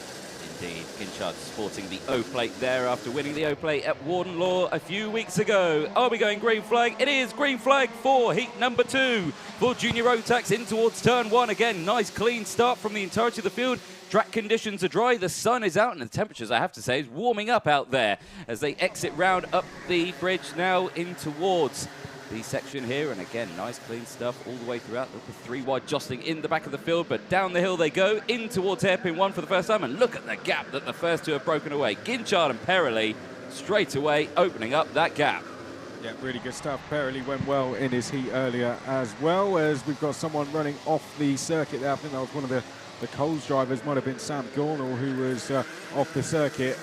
Indeed, Ginchard sporting the O plate there after winning the O plate at Warden Law a few weeks ago. Are we going green flag? It is green flag for heat number 2 for Junior Rotax in towards turn 1. Again, nice clean start from the entirety of the field. Track conditions are dry, the sun is out, and the temperatures, I have to say, is warming up out there as they exit round up the bridge now in towards the section here. And again, nice clean stuff all the way throughout. Look, the 3 wide jostling in the back of the field, but down the hill they go in towards hairpin 1 for the first time. And look at the gap that the first 2 have broken away. Ginchard and Perrelli straight away opening up that gap. Yeah, really good stuff. Perrelli went well in his heat earlier, as well as we've got someone running off the circuit there. I think that was one of the Coles drivers, might have been Sam Gornall, who was off the circuit.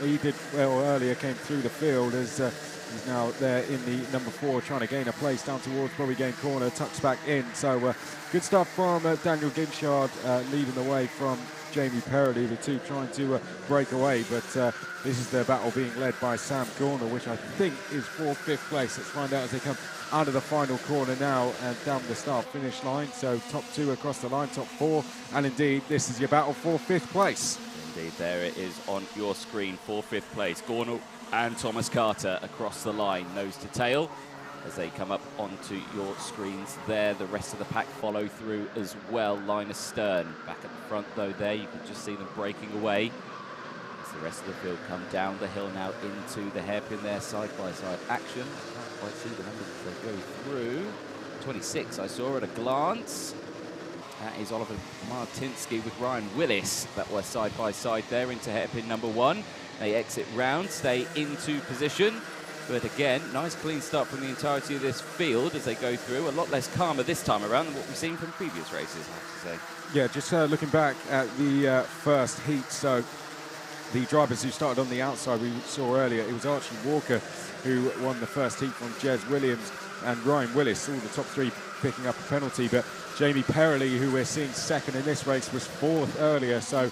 He did well earlier, came through the field as he's now there in the number 4, trying to gain a place down towards Bobby Game corner, tucks back in. So good stuff from Daniel Ginchard, leading the way from Jamie Perrelli, the 2 trying to break away. But this is the battle being led by Sam Gornall, which I think is for 5th place. Let's find out as they come out of the final corner now and down the start-finish line. So top 2 across the line, top 4. And indeed, this is your battle for 5th place. Indeed, there it is on your screen for 5th place. Gornall and Thomas Carter across the line, nose to tail, as they come up onto your screens there. The rest of the pack follow through as well. Linus Stern back at the front, though, there. You can just see them breaking away as the rest of the field come down the hill now into the hairpin there, side-by-side action. Can't quite see the numbers as they go through. 26 I saw at a glance. That is Oliver Martinsky with Ryan Willis that were side-by-side there into hairpin number 1. They exit round, stay into position. But again, nice clean start from the entirety of this field as they go through. A lot less calmer this time around than what we've seen from previous races, I have to say. Yeah, just looking back at the first heat. So the drivers who started on the outside we saw earlier, it was Archie Walker who won the first heat from Jez Williams and Ryan Willis, all the top 3 picking up a penalty. But Jamie Perrelli, who we're seeing second in this race, was 4th earlier. So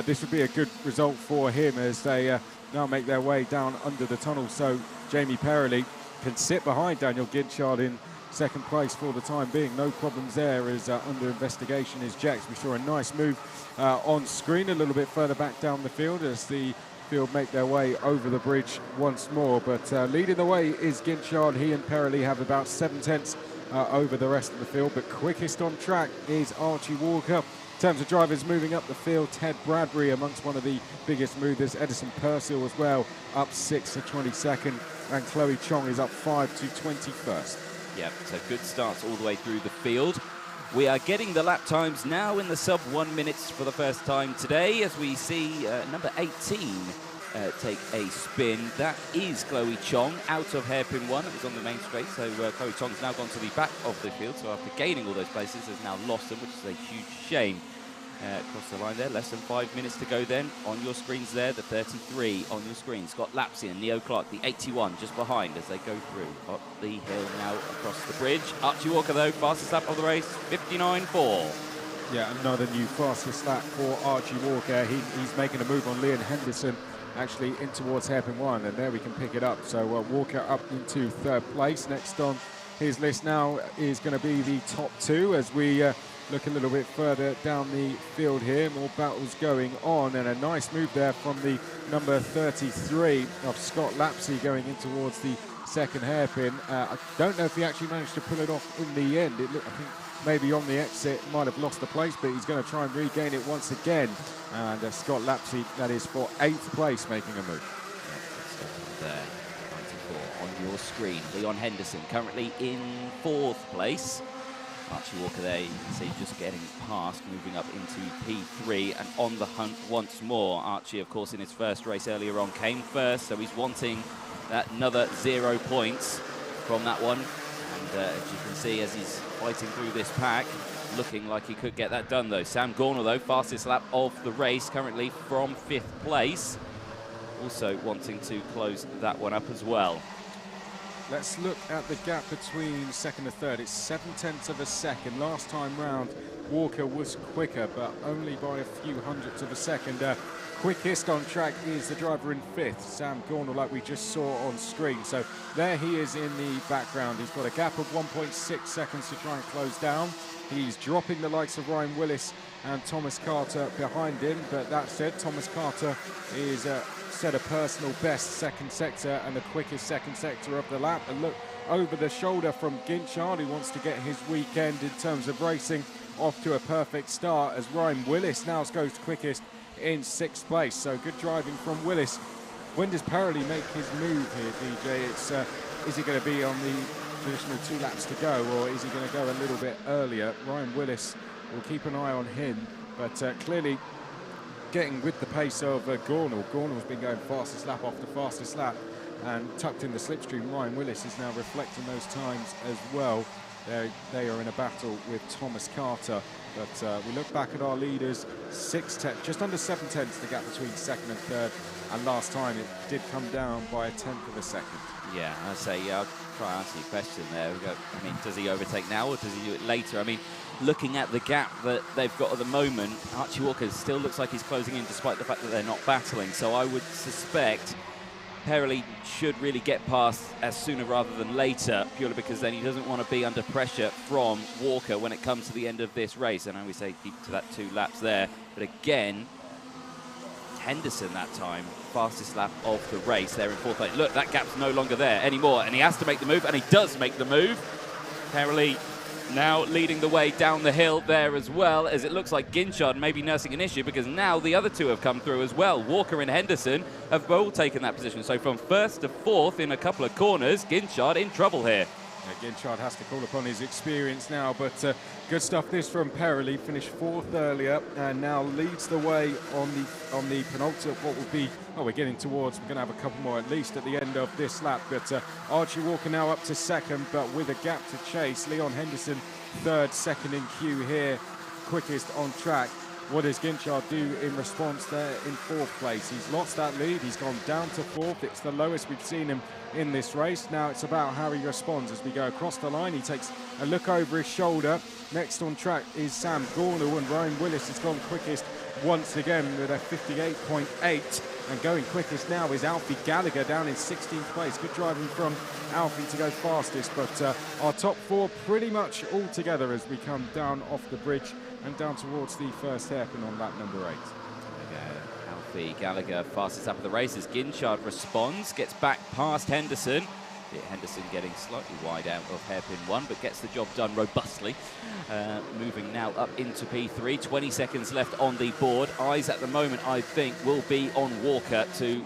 this would be a good result for him as they now make their way down under the tunnel. So Jamie Perrelli can sit behind Daniel Ginchard in 2nd place for the time being. No problems there. Is under investigation is Jax. We saw a nice move on screen a little bit further back down the field as the field make their way over the bridge once more. But leading the way is Ginchard. He and Perrelli have about 7 tenths over the rest of the field. But quickest on track is Archie Walker. In terms of drivers moving up the field, Ted Bradbury amongst one of the biggest movers. Edison Purcell as well, up 6 to 22nd. And Chloe Chong is up 5 to 21st. Yep, so good starts all the way through the field. We are getting the lap times now in the sub 1 minutes for the first time today, as we see number 18 take a spin. That is Chloe Chong out of hairpin 1. It was on the main straight, so Chloe Chong's now gone to the back of the field. So after gaining all those places, has now lost them, which is a huge shame. Across the line there, less than 5 minutes to go then. On your screens there, the 33 on your screen. Scott Lapsey and Neo Clark, the 81 just behind as they go through. Up the hill now across the bridge. Archie Walker though, fastest lap of the race, 59.4. Yeah, another new fastest lap for Archie Walker. He's making a move on Leon Henderson, actually in towards hairpin 1, and there we can pick it up. So Walker up into 3rd place. Next on his list now is going to be the top 2 as we look a little bit further down the field here. More battles going on, and a nice move there from the number 33 of Scott Lapsey going in towards the 2nd hairpin. I don't know if he actually managed to pull it off in the end. It looked, I think, maybe on the exit, might have lost the place, but he's going to try and regain it once again. And Scott Lapsey, that is for 8th place, making a move. There, 94 on your screen. Leon Henderson currently in 4th place. Archie Walker there, you can see just getting past, moving up into P3 and on the hunt once more. Archie, of course, in his first race earlier on came first, so he's wanting that another 0 points from that one. And as you can see, as he's fighting through this pack, looking like he could get that done though. Sam Gornall though, fastest lap of the race, currently from 5th place. Also wanting to close that one up as well. Let's look at the gap between 2nd and 3rd. It's 7 tenths of a second. Last time round, Walker was quicker, but only by a few hundredths of a second. Quickest on track is the driver in 5th, Sam Gornall, like we just saw on screen. So there he is in the background. He's got a gap of 1.6 seconds to try and close down. He's dropping the likes of Ryan Willis and Thomas Carter behind him. But that said, Thomas Carter is set a personal best 2nd sector and the quickest 2nd sector of the lap. And look over the shoulder from Ginchard, who wants to get his weekend in terms of racing off to a perfect start, as Ryan Willis now goes quickest in 6th place. So good driving from Willis. When does Perrelli make his move here, DJ? It's is he going to be on the traditional 2 laps to go, or is he going to go a little bit earlier? Ryan Willis, will keep an eye on him, but clearly getting with the pace of Gornall. Gornall's been going fastest lap after fastest lap, and tucked in the slipstream, Ryan Willis is now reflecting those times as well. They are in a battle with Thomas Carter. But we look back at our leaders, 6 tenths, just under 7 tenths the gap between 2nd and 3rd, and last time it did come down by a 1/10 of a second. Yeah, I'd say, yeah, I'll try and answer your question there. We go, I mean, does he overtake now or does he do it later? I mean, looking at the gap that they've got at the moment, Archie Walker still looks like he's closing in despite the fact that they're not battling. So I would suspect Perrelli should really get past as sooner rather than later, purely because then he doesn't want to be under pressure from Walker when it comes to the end of this race. I know we say keep to that 2 laps there, but again, Henderson that time, fastest lap of the race there in 4th place. Look, that gap's no longer there anymore, and he has to make the move, and he does make the move. Perrelli now leading the way down the hill there as well, as it looks like Ginchard may be nursing an issue, because now the other 2 have come through as well. Walker and Henderson have both taken that position. So from 1st to 4th in a couple of corners, Ginchard in trouble here. Yeah, Ginchard has to call upon his experience now, but good stuff this from Perrelli. Finished 4th earlier and now leads the way on the penultimate, what will be, oh, we're getting towards, we're going to have a couple more at least at the end of this lap. But Archie Walker now up to 2nd, but with a gap to chase. Leon Henderson 3rd, 2nd in queue here, quickest on track. What does Ginchard do in response there in 4th place? He's lost that lead, he's gone down to 4th. It's the lowest we've seen him in this race. Now it's about how he responds as we go across the line. He takes a look over his shoulder. Next on track is Sam Gornall, and Ryan Willis has gone quickest once again with a 58.8. And going quickest now is Alfie Gallagher down in 16th place. Good driving from Alfie to go fastest, but our top 4 pretty much all together as we come down off the bridge and down towards the first hairpin on lap number 8. Alfie Alfie Gallagher, fastest lap of the race as Ginchard responds, gets back past Henderson. Henderson getting slightly wide out of hairpin 1, but gets the job done robustly. Moving now up into P3, 20 seconds left on the board. Eyes at the moment, I think, will be on Walker to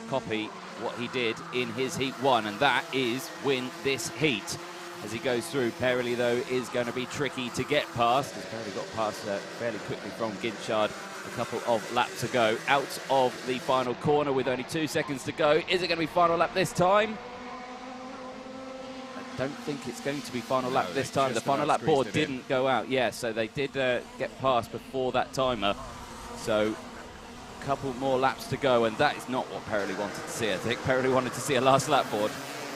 copy what he did in his Heat 1, and that is win this heat. As he goes through, Perley, though, is going to be tricky to get past, as Perley got past fairly quickly from Ginchard a couple of laps ago. Out of the final corner with only 2 seconds to go. Is it going to be final lap this time? I don't think it's going to be final lap this time. The final lap board didn't go out. Yeah, so they did get past before that timer. So a couple more laps to go, and that is not what Perley wanted to see. I think Perley wanted to see a last lap board.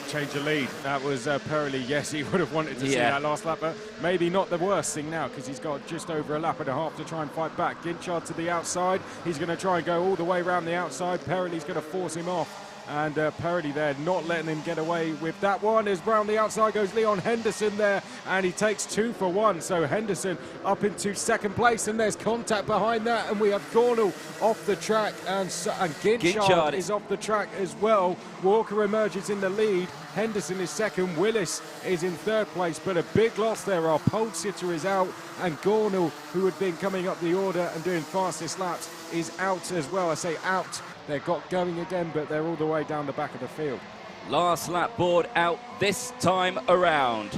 Change of lead. That was Perley. Yes, he would have wanted to see that last lap, but maybe not the worst thing now, because he's got just over a lap and a half to try and fight back. Ginchard to the outside. He's going to try and go all the way around the outside. Perley's going to force him off. And Perley there not letting him get away with that one. As round the outside goes Leon Henderson there, and he takes 2 for 1. So Henderson up into second place, and there's contact behind that, and we have Gornall off the track, and Ginchard is off the track as well. Walker emerges in the lead. Henderson is second. Willis is in third place, but a big loss there. Our pole sitter is out, and Gornall, who had been coming up the order and doing fastest laps, is out as well. I say out. They got going again, but they're all the way down the back of the field. Last lap board out this time around.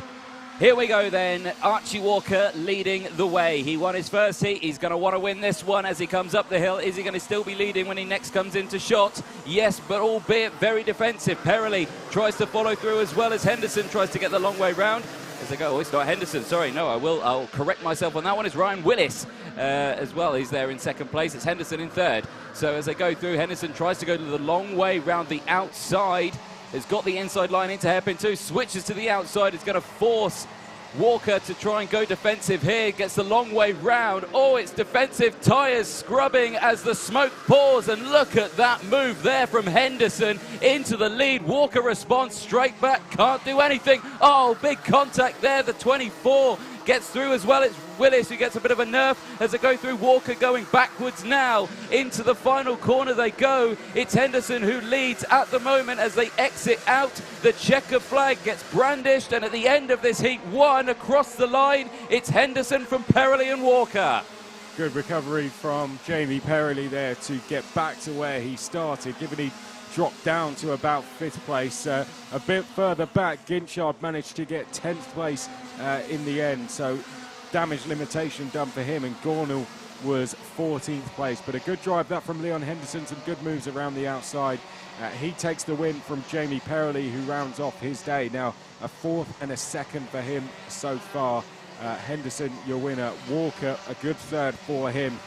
Here we go then. Archie Walker leading the way. He won his first heat. He's going to want to win this one as he comes up the hill. Is he going to still be leading when he next comes into shot? Yes, but albeit very defensive. Perley tries to follow through as well as Henderson tries to get the long way round. As they go, oh, it's not Henderson. Sorry, no, I'll correct myself on that one. It's Ryan Willis as well. He's there in second place. It's Henderson in third. So as they go through, Henderson tries to go to the long way round the outside. Has got the inside line into hairpin 2. Switches to the outside. It's going to force Walker to try and go defensive here. Gets the long way round. Oh, it's defensive. Tyres scrubbing as the smoke pours. And look at that move there from Henderson into the lead. Walker responds straight back. Can't do anything. Oh, big contact there. The 24 gets through as well. It's Willis who gets a bit of a nerf as they go through. Walker going backwards now. Into the final corner they go. It's Henderson who leads at the moment as they exit out. The checker flag gets brandished, and at the end of this heat 1 across the line, it's Henderson from Perley and Walker. Good recovery from Jamie Perley there to get back to where he started, given he dropped down to about 5th place. A bit further back, Ginchard managed to get 10th place in the end, so damage limitation done for him, and Gornall was 14th place. But a good drive that from Leon Henderson, some good moves around the outside. He takes the win from Jamie Perley, who rounds off his day. Now a 4th and a 2nd for him so far. Henderson, your winner. Walker, a good 3rd for him.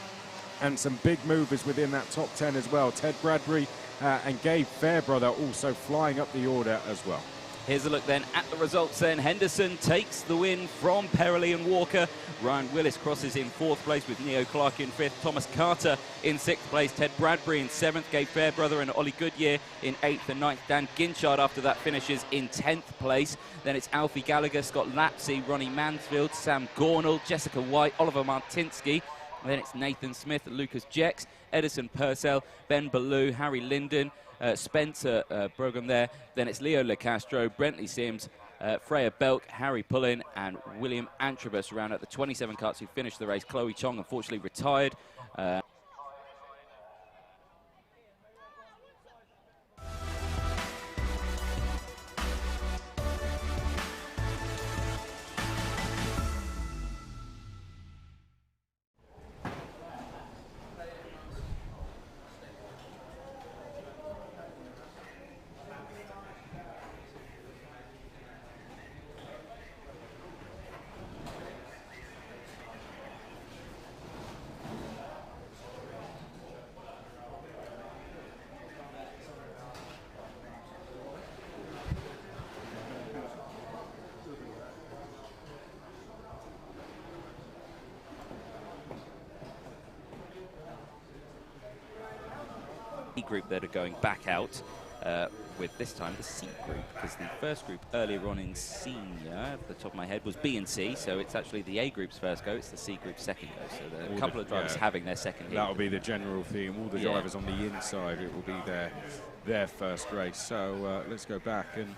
And some big movers within that top 10 as well. Ted Bradbury and Gabe Fairbrother also flying up the order as well. Here's a look then at the results then. Henderson takes the win from Perley and Walker. Ryan Willis crosses in 4th place with Neo Clark in 5th. Thomas Carter in 6th place. Ted Bradbury in 7th. Gabe Fairbrother and Ollie Goodyear in 8th and 9th. Dan Ginchard after that finishes in 10th place. Then it's Alfie Gallagher, Scott Lapsey, Ronnie Mansfield, Sam Gornall, Jessica White, Oliver Martinsky. And then it's Nathan Smith, Lucas Jex, Edison Purcell, Ben Ballou, Harry Linden, Spencer Brogan there. Then it's Leo LeCastro, Brentley Sims, Freya Belk, Harry Pullin, and William Antrobus round out the 27 karts who finished the race. Chloe Chong unfortunately retired. Group that are going back out. with this time the C group, because the first group earlier on in senior, at the top of my head, was B and C, so it's actually the A group's first go, it's the C group's second go, so there are a couple of drivers having their second heat. That'll be the general theme, all the drivers on the inside, it will be their first race. So let's go back and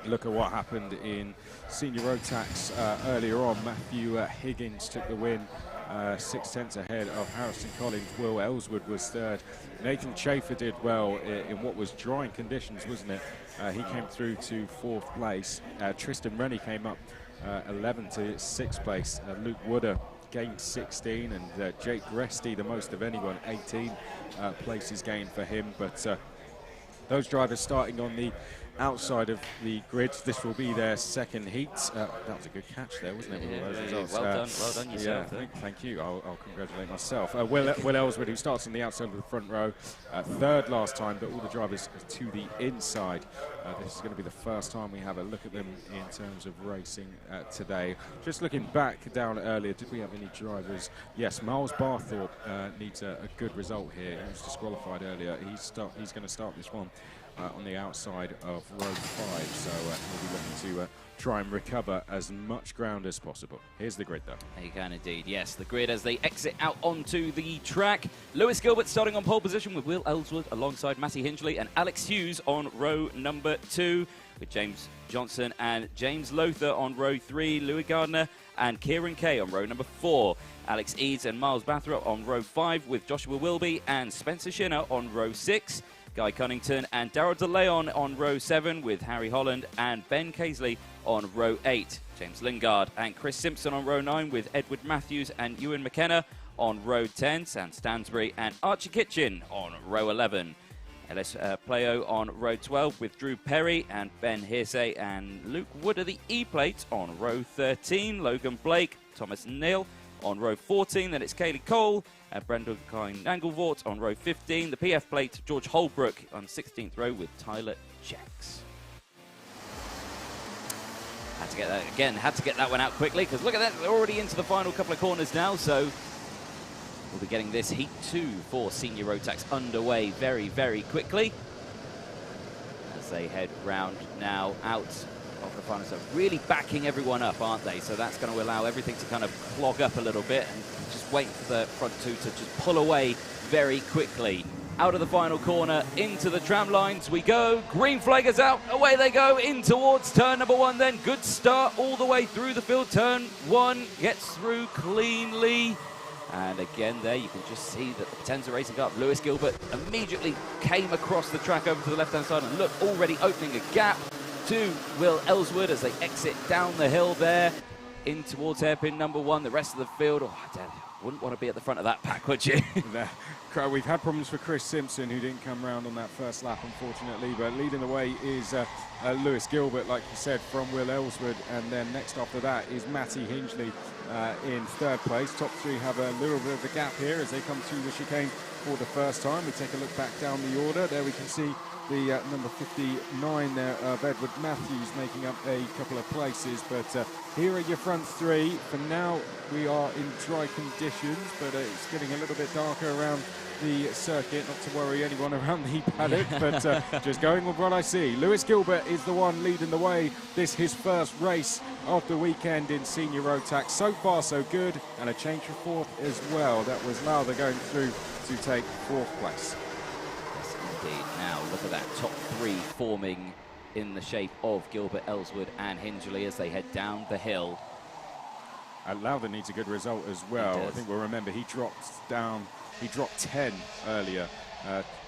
look at what happened in senior road tax earlier on. Matthew Higgins took the win, 6/10 ahead of Harrison Collins. Will Ellswood was third. Nathan Chafer did well in what was drying conditions, wasn't it? He came through to 4th place. Tristan Rennie came up 11 to 6th place. Luke Wooder gained 16, and Jake Resty, the most of anyone, 18 places gained for him. But those drivers starting on the outside of the grids, this will be their second heat. That was a good catch there, wasn't it? Well done yourself. Thank you. I'll congratulate myself. Will Ellswood, who starts on the outside of the front row, third last time, but all the drivers to the inside. This is going to be the first time we have a look at them in terms of racing today. Just looking back down earlier, did we have any drivers? Yes, Miles Barthorpe needs a good result here. He was disqualified earlier. He's going to start this one on the outside of row 5, so he'll be looking to try and recover as much ground as possible. Here's the grid, though. They can indeed, yes. The grid as they exit out onto the track. Lewis Gilbert starting on pole position with Will Ellswood alongside Matty Hinchley and Alex Hughes on row number 2, with James Johnson and James Lothar on row 3, Louis Gardner and Kieran Kay on row number 4, Alex Eads and Miles Bathrop on row 5, with Joshua Wilby and Spencer Shinner on row 6, Guy Cunnington and Darryl DeLeon on row 7, with Harry Holland and Ben Casely on row 8. James Lingard and Chris Simpson on row 9, with Edward Matthews and Ewan McKenna on row 10. Sam Stansbury and Archie Kitchen on row 11. Ellis Playo on row 12, with Drew Perry and Ben Hearsay and Luke Wood of the E-Plate on row 13. Logan Blake, Thomas Neal on row 14, then it's Kaylee Cole and Brendan Nanglevort on row 15. The PF plate, George Holbrook on 16th row with Tyler Checks. Had to get that one out quickly, because look at that, they're already into the final couple of corners now, so we'll be getting this heat 2 for senior road tax underway very, very quickly as they head round now out of the final. So really backing everyone up, aren't they? So that's going to allow everything to kind of clog up a little bit, and just wait for the front 2 to just pull away very quickly. Out of the final corner, into the tram lines we go. Green flag is out, away they go in towards turn number 1 then. Good start all the way through the field. Turn 1 gets through cleanly. And again there you can just see that the Potenza racing up. Lewis Gilbert immediately came across the track over to the left-hand side, and look, already opening a gap to Will Ellswood as they exit down the hill there in towards hairpin number 1. The rest of the field, wouldn't want to be at the front of that pack, would you? We've had problems for Chris Simpson, who didn't come round on that first lap, unfortunately, but leading the way is Lewis Gilbert, like you said, from Will Ellswood, and then next after that is Matty Hinchley in 3rd place. Top 3 have a little bit of a gap here as they come through the chicane for the first time. We take a look back down the order. There we can see the number 59 there of Edward Matthews making up a couple of places, but here are your front 3. For now we are in dry conditions, but it's getting a little bit darker around the circuit. Not to worry anyone around the paddock, but just going with what I see. Lewis Gilbert is the one leading the way. This his first race of the weekend in senior road tax. So far so good, and a change for 4th as well. That was Lowther going through to take 4th place. Indeed. Now look at that top 3 forming in the shape of Gilbert, Ellswood and Hinchley as they head down the hill. Lowther needs a good result as well. I think we'll remember he dropped 10 earlier,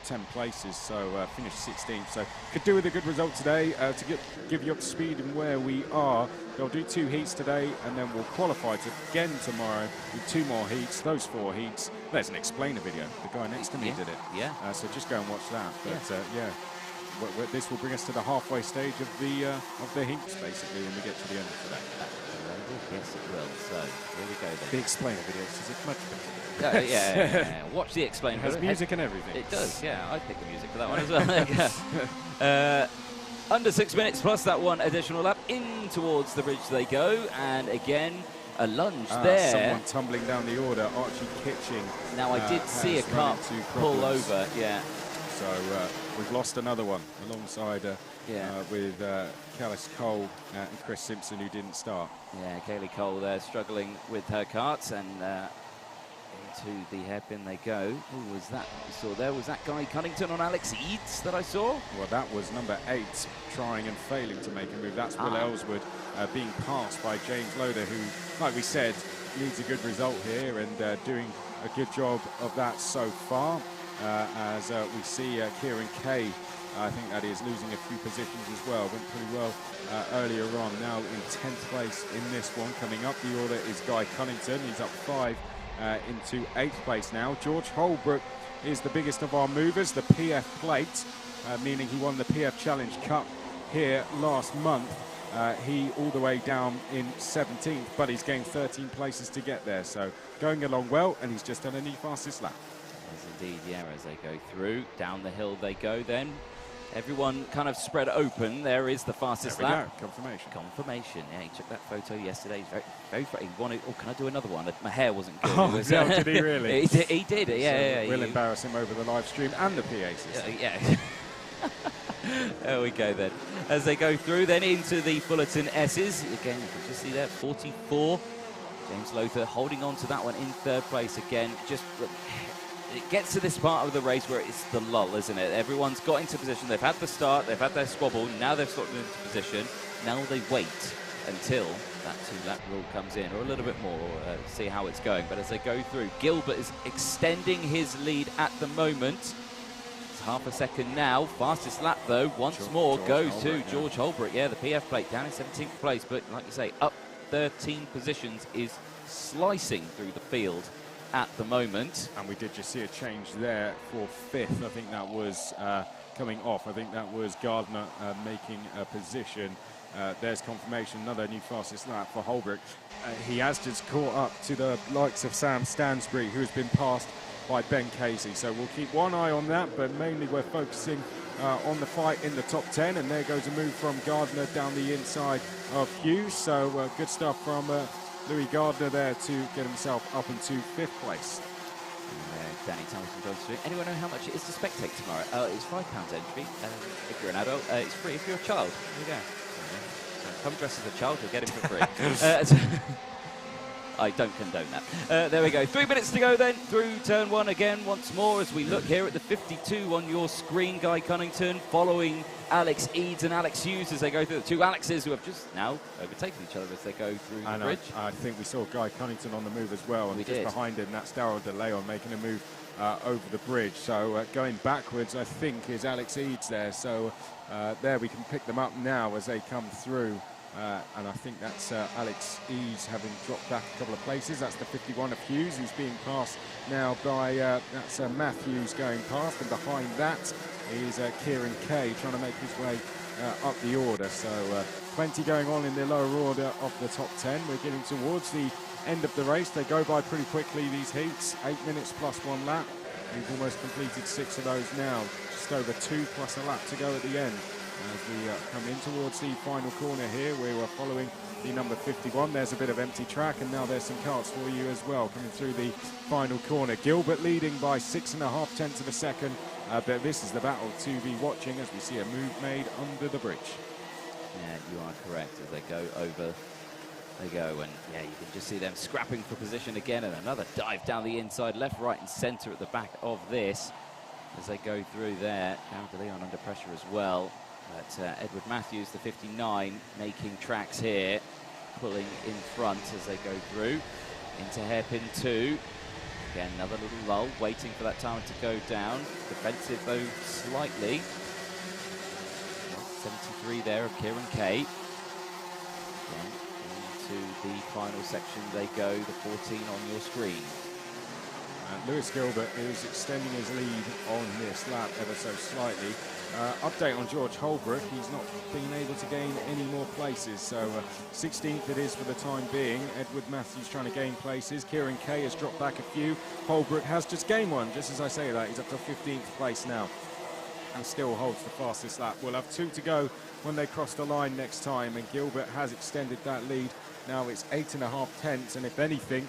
10 places, so finished 16th. So could do with a good result today to give you up to speed in where we are. They'll do 2 heats today, and then we'll qualify again tomorrow with 2 more heats. Those 4 heats. There's an explainer video. The guy next to me did it. Yeah. So just go and watch that. But this will bring us to the halfway stage of the heats, basically, when we get to the end of today. Yes, it will. So here we go then. The explainer video says it's much better. Yeah. Watch the explainer. It has music and everything. It does, yeah. I pick the music for that one as well. There you go. Under 6 minutes plus that 1 additional lap. In towards the bridge they go, and again a lunge there. Someone tumbling down the order. Archie Kitching. Now I did see a car pull over. Yeah. So we've lost another one alongside with Callis Cole and Chris Simpson, who didn't start. Yeah, Kaylee Cole there struggling with her karts, and into the hairpin they go. Who was that we saw there? Was that Guy Cunnington on Alex Eads that I saw? Well, that was number 8 trying and failing to make a move. That's Will Ellswood being passed by James Loader, who, like we said, needs a good result here and doing a good job of that so far. As we see Kieran Kay, I think that is losing a few positions as well. Went pretty well earlier on. Now in 10th place in this one. Coming up the order is Guy Cunnington. He's up 5 into 8th place now. George Holbrook is the biggest of our movers. The PF plate, meaning he won the PF Challenge Cup here last month. He all the way down in 17th, but he's gained 13 places to get there. So going along well, and he's just done a new fastest lap. Yes, indeed, yeah, as they go through. Down the hill they go then. Everyone kind of spread open. There is the fastest lap. Confirmation. Confirmation. Yeah, he took that photo yesterday. He's very he wanted. Oh, can I do another one? My hair wasn't good. Oh, was, no, did he really? he did. Yeah. We'll embarrass him over the live stream and the PA system. Yeah. There we go then. As they go through, then into the Fullerton S's. Again, you can just see there, 44. James Lothar holding on to that one in 3rd place again. Just. It gets to this part of the race where it's the lull, isn't it? Everyone's got into position. They've had the start. They've had their squabble. Now they've got into position. Now they wait until that 2-lap rule comes in, or a little bit more, see how it's going. But as they go through, Gilbert is extending his lead at the moment. It's half a second now. Fastest lap, though, once more goes to George Holbrook. Yeah, the PF plate down in 17th place. But like you say, up 13 positions is slicing through the field at the moment. And we did just see a change there for 5th. I think that was coming off. I think that was Gardner making a position. There's confirmation, another new fastest lap for Holbrook. He has just caught up to the likes of Sam Stansbury, who has been passed by Ben Casey. So we'll keep one eye on that, but mainly we're focusing on the fight in the top 10. And there goes a move from Gardner down the inside of Hughes. So good stuff from Louis Gardner there to get himself up into 5th place. Danny Thompson goes through. Anyone know how much it is to spectate tomorrow? It's £5 entry. If you're an adult, it's free if you're a child. There you go. So come dressed as a child, you'll get it for free. I don't condone that. There we go. 3 minutes to go then through turn 1 again once more as we look here at the 52 on your screen. Guy Cunnington following Alex Eads and Alex Hughes as they go through. The 2 Alexes who have just now overtaken each other as they go through the bridge. I think we saw Guy Cunnington on the move as well. And just behind him, that's Darryl DeLeon making a move over the bridge. So going backwards, I think, is Alex Eads there. So there we can pick them up now as they come through. And I think that's Alex Eads having dropped back a couple of places. That's the 51 of Hughes, who's being passed now by, that's Matthews going past. And behind that is Kieran Kay trying to make his way up the order. So plenty going on in the lower order of the top 10. We're getting towards the end of the race. They go by pretty quickly, these heats. 8 minutes plus 1 lap. We've almost completed 6 of those now. Just over 2 plus a lap to go at the end. As we come in towards the final corner here, we were following the number 51. There's a bit of empty track, and now there's some karts for you as well coming through the final corner. Gilbert leading by 6.5 tenths of a second, but this is the battle to be watching as we see a move made under the bridge. Yeah, you are correct. As they go over, they go, and yeah, you can just see them scrapping for position again, and another dive down the inside, left, right, and centre at the back of this as they go through there. Darryl DeLeon under pressure as well. But Edward Matthews, the 59, making tracks here, pulling in front as they go through into hairpin 2. Again, another little lull, waiting for that time to go down. Defensive, though, slightly. 73 there of Kieran Kay. Again, into the final section they go, the 14 on your screen. And Lewis Gilbert is extending his lead on this lap ever so slightly. Update on George Holbrook, he's not been able to gain any more places, so 16th it is for the time being. Edward Matthews trying to gain places. Kieran Kay has dropped back a few. Holbrook has just gained one, just as I say that. He's up to 15th place now and still holds the fastest lap. We'll have 2 to go when they cross the line next time, and Gilbert has extended that lead. Now it's 8.5 tenths, and if anything,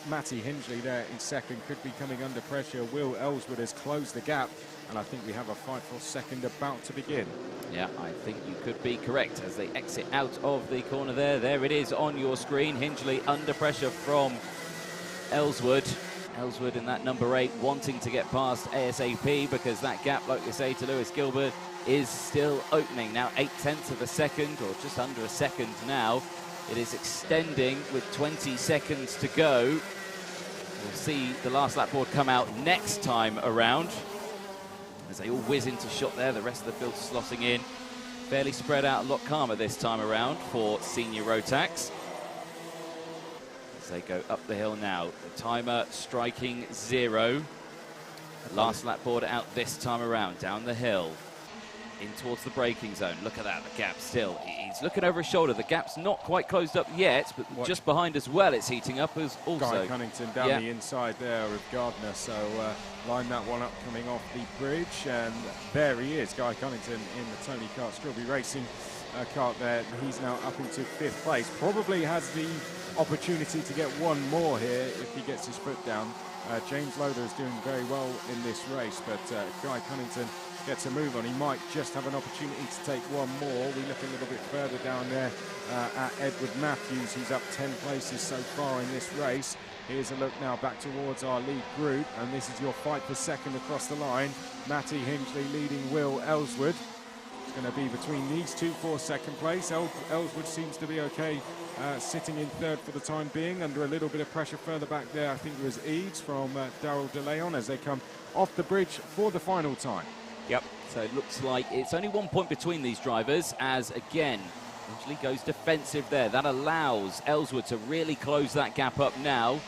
Matty Hingley there in second could be coming under pressure. Will Ellswood has closed the gap and I think we have a fight for second about to begin. Yeah, I think you could be correct as they exit out of the corner there. There it is on your screen. Hindley under pressure from Ellswood. Ellswood in that number 8 wanting to get past ASAP because that gap, like we say, to Lewis Gilbert is still opening. Now 0.8 of a second, or just under a second now. It is extending with 20 seconds to go. We'll see the last lap board come out next time around. As they all whiz into shot there, the rest of the field slotting in. Fairly spread out, a lot calmer this time around for senior Rotax. As they go up the hill now, the timer striking 0. Last lap board out this time around, down the hill. In towards the braking zone. Look at that, the gap still. He's looking over his shoulder. The gap's not quite closed up yet, but just behind as well it's heating up as also. Guy Cunnington down the inside there of Gardner, so line that one up coming off the bridge, and there he is, Guy Cunnington in the Tony Kart Strawberry Racing kart there. He's now up into 5th place. Probably has the opportunity to get one more here if he gets his foot down. James Loader is doing very well in this race, but Guy Cunnington gets a move on. He might just have an opportunity to take one more. We look a little bit further down there at Edward Matthews. He's up 10 places so far in this race. Here's a look now back towards our lead group, and this is your fight for second across the line. Matty Hingley leading Will Ellswood. It's going to be between these two for second place. Ellswood seems to be okay, sitting in 3rd for the time being, under a little bit of pressure further back there. I think it was Eads from Daryl DeLeon as they come off the bridge for the final time. Yep, so it looks like it's only 1 point between these drivers as, again, Hingley goes defensive there. That allows Ellswood to really close that gap up now.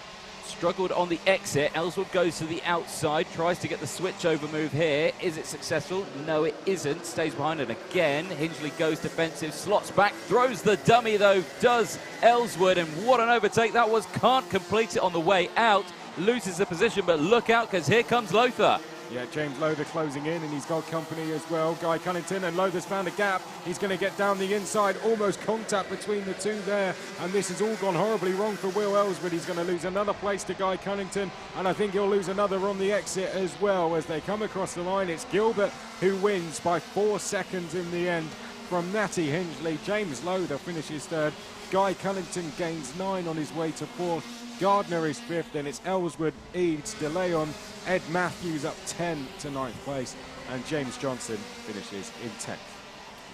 Struggled on the exit. Ellswood goes to the outside, tries to get the switch over move here. Is it successful? No, it isn't. Stays behind it again. Hingley goes defensive, slots back, throws the dummy though, does Ellswood, and what an overtake that was. Can't complete it on the way out. Loses the position, but look out because here comes Lothar. Yeah, James Lothar closing in, and he's got company as well. Guy Cunnington, and Lothar's found a gap. He's going to get down the inside, almost contact between the two there. And this has all gone horribly wrong for Will Ellswood. He's going to lose another place to Guy Cunnington, and I think he'll lose another on the exit as well. As they come across the line, it's Gilbert who wins by 4 seconds in the end from Natty Hingley. James Lothar finishes 3rd. Guy Cunnington gains 9 on his way to 4th. Gardner is 5th, and it's Ellswood, Eads, DeLeon, Ed Matthews up 10 to 9th place, and James Johnson finishes in 10th.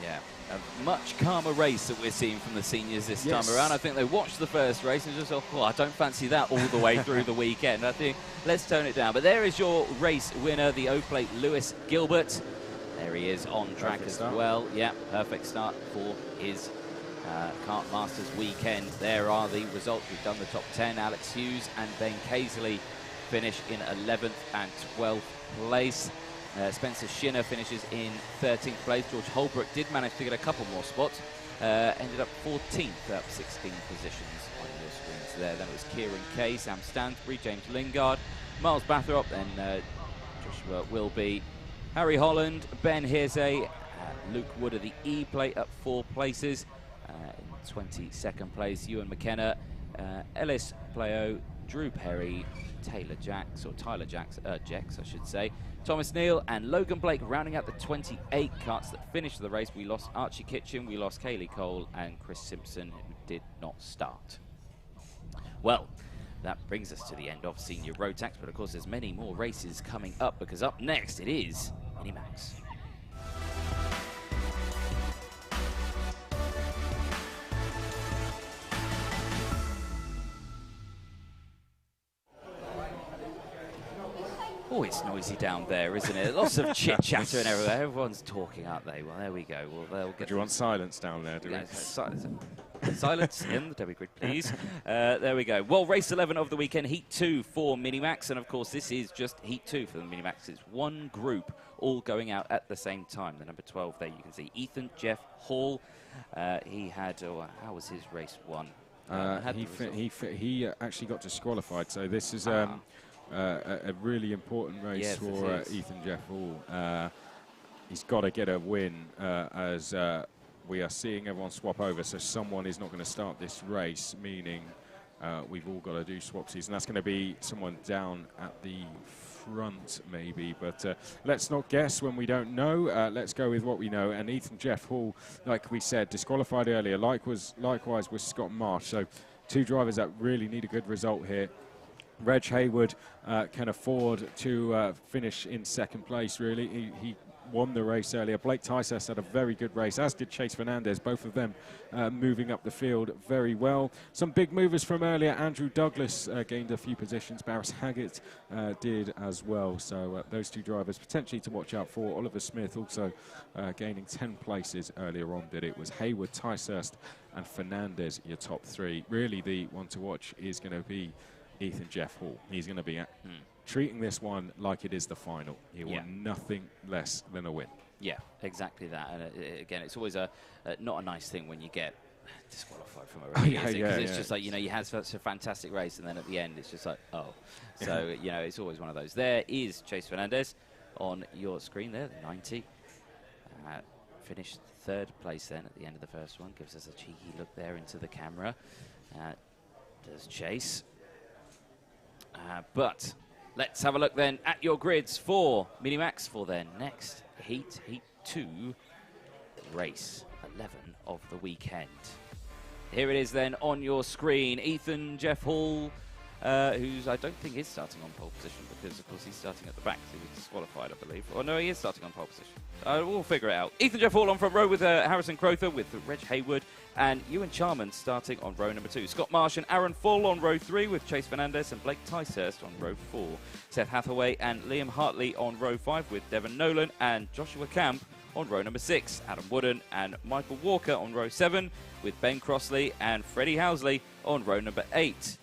Yeah, a much calmer race that we're seeing from the seniors this time around. I think they watched the first race and just thought, oh, I don't fancy that all the way through the weekend. I think let's tone it down. But there is your race winner, the O-Plate Lewis Gilbert. There he is on track as well. Yeah, perfect start for his Kartmasters weekend. There are the results. We've done the top 10. Alex Hughes and Ben Casely finish in 11th and 12th place. Spencer Shinner finishes in 13th place. George Holbrook did manage to get a couple more spots. Ended up 14th, up 16 positions on your screens there. Then it was Kieran Kay, Sam Stansbury, James Lingard, Miles Bathrop, then Joshua Wilby, Harry Holland, Ben Hearsay, Luke Wood of the E-Plate up 4 places. In 22nd place, Ewan McKenna, Ellis Playo, Drew Perry, Tyler Jacks, I should say, Thomas Neal and Logan Blake rounding out the 28 karts that finished the race. We lost Archie Kitchen, we lost Kaylee Cole and Chris Simpson, who did not start. Well, that brings us to the end of Senior Rotax, but of course there's many more races coming up, because up next it is Minimax. Oh, it's noisy down there, isn't it? Lots of chit-chatter and everywhere. Everyone's talking, aren't they? Well, there we go. Well, they'll get. Do you want silence down there, do we? Silence in the Debbie grid, please. There we go. Well, race 11 of the weekend, Heat 2 for Minimax. And, of course, this is just Heat 2 for the Minimax. It's one group all going out at the same time. The number 12 there, you can see Ethan Jeff Hall. He had, how was his race one? He actually got disqualified. So this is a really important race for Ethan Jeff Hall. He's got to get a win as we are seeing everyone swap over. So someone is not going to start this race, meaning we've all got to do swapsies. And that's going to be someone down at the front, maybe. But let's not guess when we don't know. Let's go with what we know. And Ethan Jeff Hall, like we said, disqualified earlier. Likewise with Scott Marsh. So 2 drivers that really need a good result here. Reg Hayward can afford to finish in 2nd place, really. He won the race earlier. Blake Ticehurst had a very good race, as did Chase Fernandez, both of them moving up the field very well. Some big movers from earlier. Andrew Douglas gained a few positions. Barris Haggett did as well. So those 2 drivers potentially to watch out for. Oliver Smith also gaining 10 places earlier on, but it was Hayward, Ticehurst and Fernandez, your top 3. Really the one to watch is going to be Ethan Jeff Hall. He's going to be treating this one like it is the final. He want nothing less than a win. Yeah, exactly that. And again, it's always not a nice thing when you get disqualified from a race. Because it's just like, you know, you had such a fantastic race, and then at the end, it's just like, oh. So, you know, it's always one of those. There is Chase Fernandez on your screen there, the 90. Finished 3rd place then at the end of the first one. Gives us a cheeky look there into the camera. Does Chase. But let's have a look then at your grids for Minimax for their next heat, Heat 2, race 11 of the weekend. Here it is then on your screen. Ethan Jeff Hall, who's I don't think is starting on pole position, because of course he's starting at the back, so he's disqualified, I believe. Oh no, he is starting on pole position. We'll figure it out. Ethan Jeff Hall on front row with Harrison Crowther, with Reg Hayward and Ewan Charman starting on row number 2. Scott Marsh and Aaron Full on row 3 with Chase Fernandez and Blake Ticehurst on row 4. Seth Hathaway and Liam Hartley on row 5 with Devon Nolan and Joshua Camp on row number 6. Adam Wooden and Michael Walker on row 7 with Ben Crossley and Freddie Housley on row number 8.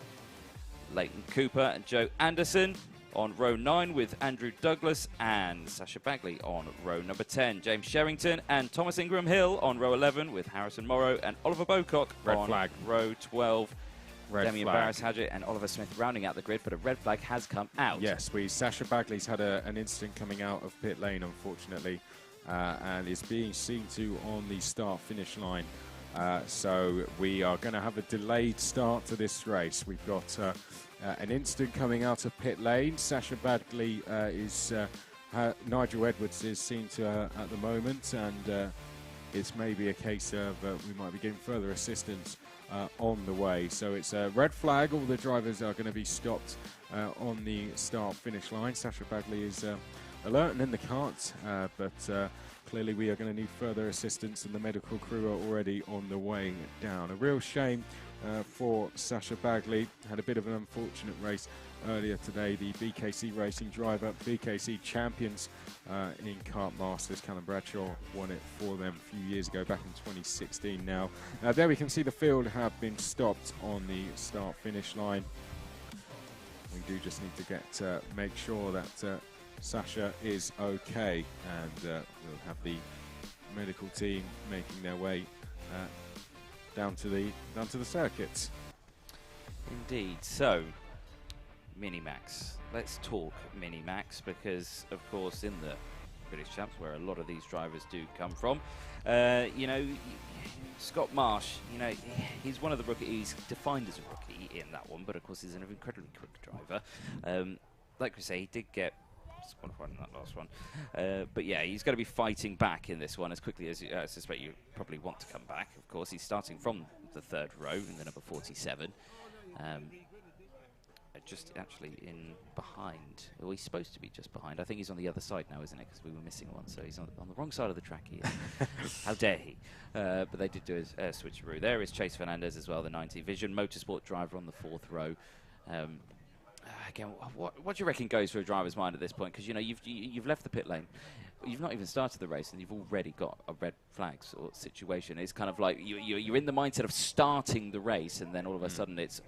Leighton Cooper and Joe Anderson on row 9 with Andrew Douglas and Sasha Bagley on row number 10. James Sherrington and Thomas Ingram Hill on row 11 with Harrison Morrow and Oliver Bocock on row 12. Damian Barris Hadgett and Oliver Smith rounding out the grid, but a red flag has come out. Yes, Sasha Bagley's had an incident coming out of pit lane, unfortunately, and is being seen to on the start-finish line. So we are going to have a delayed start to this race. We've got an incident coming out of pit lane. Sasha Bagley Nigel Edwards is seen to at the moment, and it's maybe a case of we might be getting further assistance on the way. So it's a red flag. All the drivers are going to be stopped on the start-finish line. Sasha Bagley is alert and in the cart, but clearly we are going to need further assistance, and the medical crew are already on the way down. A real shame for Sasha Bagley. Had a bit of an unfortunate race earlier today. The BKC Racing driver, BKC champions in Kartmasters. Callum Bradshaw won it for them a few years ago, back in 2016 now. There we can see the field have been stopped on the start-finish line. We do just need to get make sure that Sasha is okay, and we'll have the medical team making their way down to the circuit. Indeed. So, Minimax. Let's talk Minimax, because of course in the British Champs, where a lot of these drivers do come from, you know, Scott Marsh, you know, he's one of the rookies. He's defined as a rookie in that one, but of course he's an incredibly quick driver. Like we say, he did get disqualified in that last one, but yeah, he's going to be fighting back in this one as quickly as I suspect you probably want to come back. Of course, he's starting from the 3rd row in the number 47. Just actually in behind. Well, he's supposed to be just behind. I think he's on the other side now, isn't it? Because we were missing one, so he's on the wrong side of the track here. How dare he? But they did do a switcheroo. There is Chase Fernandez as well, the 90 Vision Motorsport driver on the 4th row. Again, what do you reckon goes through a driver's mind at this point? Because you know you've left the pit lane, you've not even started the race, and you've already got a red flag sort of situation. It's kind of like you're in the mindset of starting the race, and then all of a sudden it's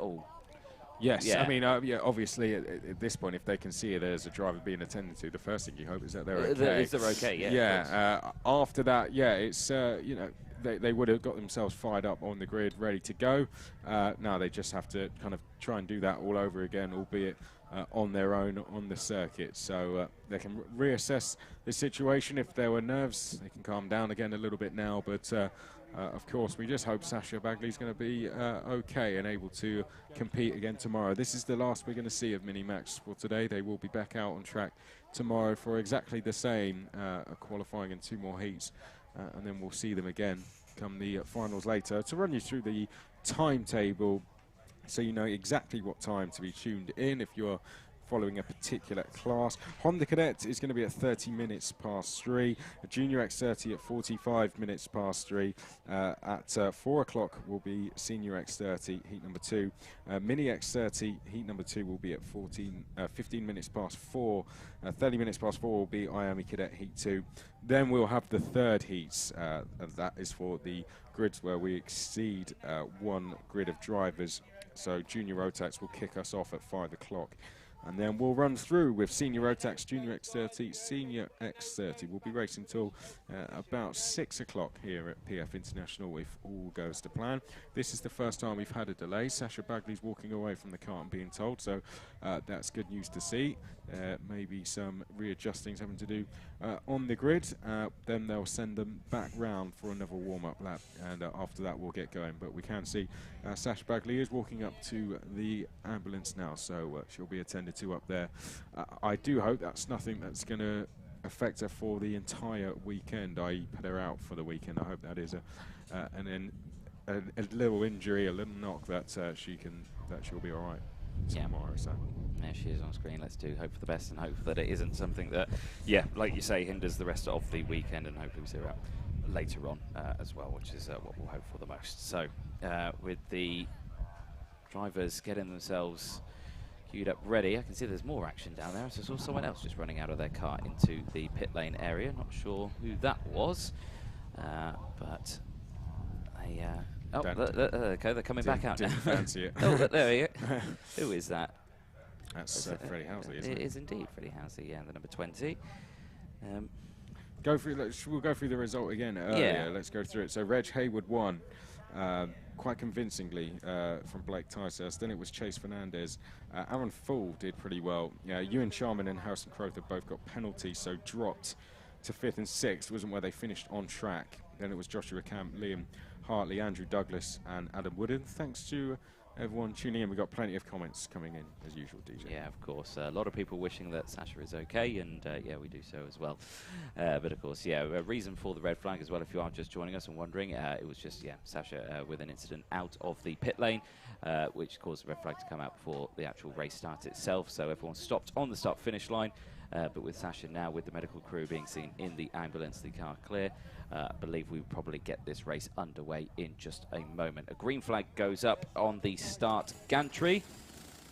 Yes, yeah. I mean, yeah, obviously at this point, if they can see there's a driver being attended to, the first thing you hope is that they're okay. They're okay, yeah. Yeah. After that, yeah, it's you know, they would have got themselves fired up on the grid, ready to go. Now they just have to kind of try and do that all over again, albeit on their own on the circuit. So they can reassess the situation. If there were nerves, they can calm down again a little bit now. But of course, we just hope Sasha Bagley's going to be okay and able to compete again tomorrow. This is the last we're going to see of Minimax for today. They will be back out on track tomorrow for exactly the same, qualifying in 2 more heats. And then we'll see them again come the finals later. To run you through the timetable, so you know exactly what time to be tuned in if you're following a particular class. Honda Cadet is going to be at 30 minutes past 3. A Junior X30 at 45 minutes past 3. At 4 o'clock will be Senior X30, heat number 2. Mini X30, heat number 2 will be at 15 minutes past 4. 30 minutes past 4 will be Miami Cadet heat 2. Then we'll have the third heats, and that is for the grids where we exceed 1 grid of drivers. So Junior Rotax will kick us off at 5 o'clock. And then we'll run through with Senior Rotax, Junior X30, Senior X30. We'll be racing till about 6 o'clock here at PF International if all goes to plan. This is the first time we've had a delay. Sasha Bagley's walking away from the car and being told, so that's good news to see. Maybe some readjustings having to do on the grid. Then they'll send them back round for another warm-up lap, and after that we'll get going. But we can see Sasha Bagley is walking up to the ambulance now, so she'll be attended to up there. I do hope that's nothing that's going to affect her for the entire weekend, i.e. put her out for the weekend. I hope that is a little injury, a little knock that she'll be all right tomorrow. So. There she is on screen. Let's hope for the best and hope that it isn't something that, like you say, hinders the rest of the weekend, and hopefully we see her out later on as well, which is what we'll hope for the most. So with the drivers getting themselves queued up ready, I can see there's more action down there. So I saw someone else just running out of their car into the pit lane area. Not sure who that was, but okay, they're coming back out now. Didn't fancy it. Oh, there we go. Who is that? That's Freddie Housley, isn't it? It is indeed Freddie Housley, the number 20. We'll go through the result again earlier. Let's go through it. So Reg Hayward won quite convincingly from Blake Tysers. Then it was Chase Fernandez. Aaron Full did pretty well. Ewan Sharman and Harrison Crowther both got penalties, so dropped to 5th and 6th. Wasn't where they finished on track. Then it was Joshua Camp, Liam Hartley, Andrew Douglas, and Adam Wooden. Thanks to everyone tuning in. We've got plenty of comments coming in, as usual, DJ. Yeah, of course. A lot of people wishing that Sasha is okay, and we do so as well. But of course, a reason for the red flag as well, if you are just joining us and wondering, it was just, Sasha with an incident out of the pit lane, which caused the red flag to come out before the actual race start itself. So everyone stopped on the start-finish line. But with Sasha now, with the medical crew being seen in the ambulance, the car clear, I believe we will probably get this race underway in just a moment. A green flag goes up on the start gantry.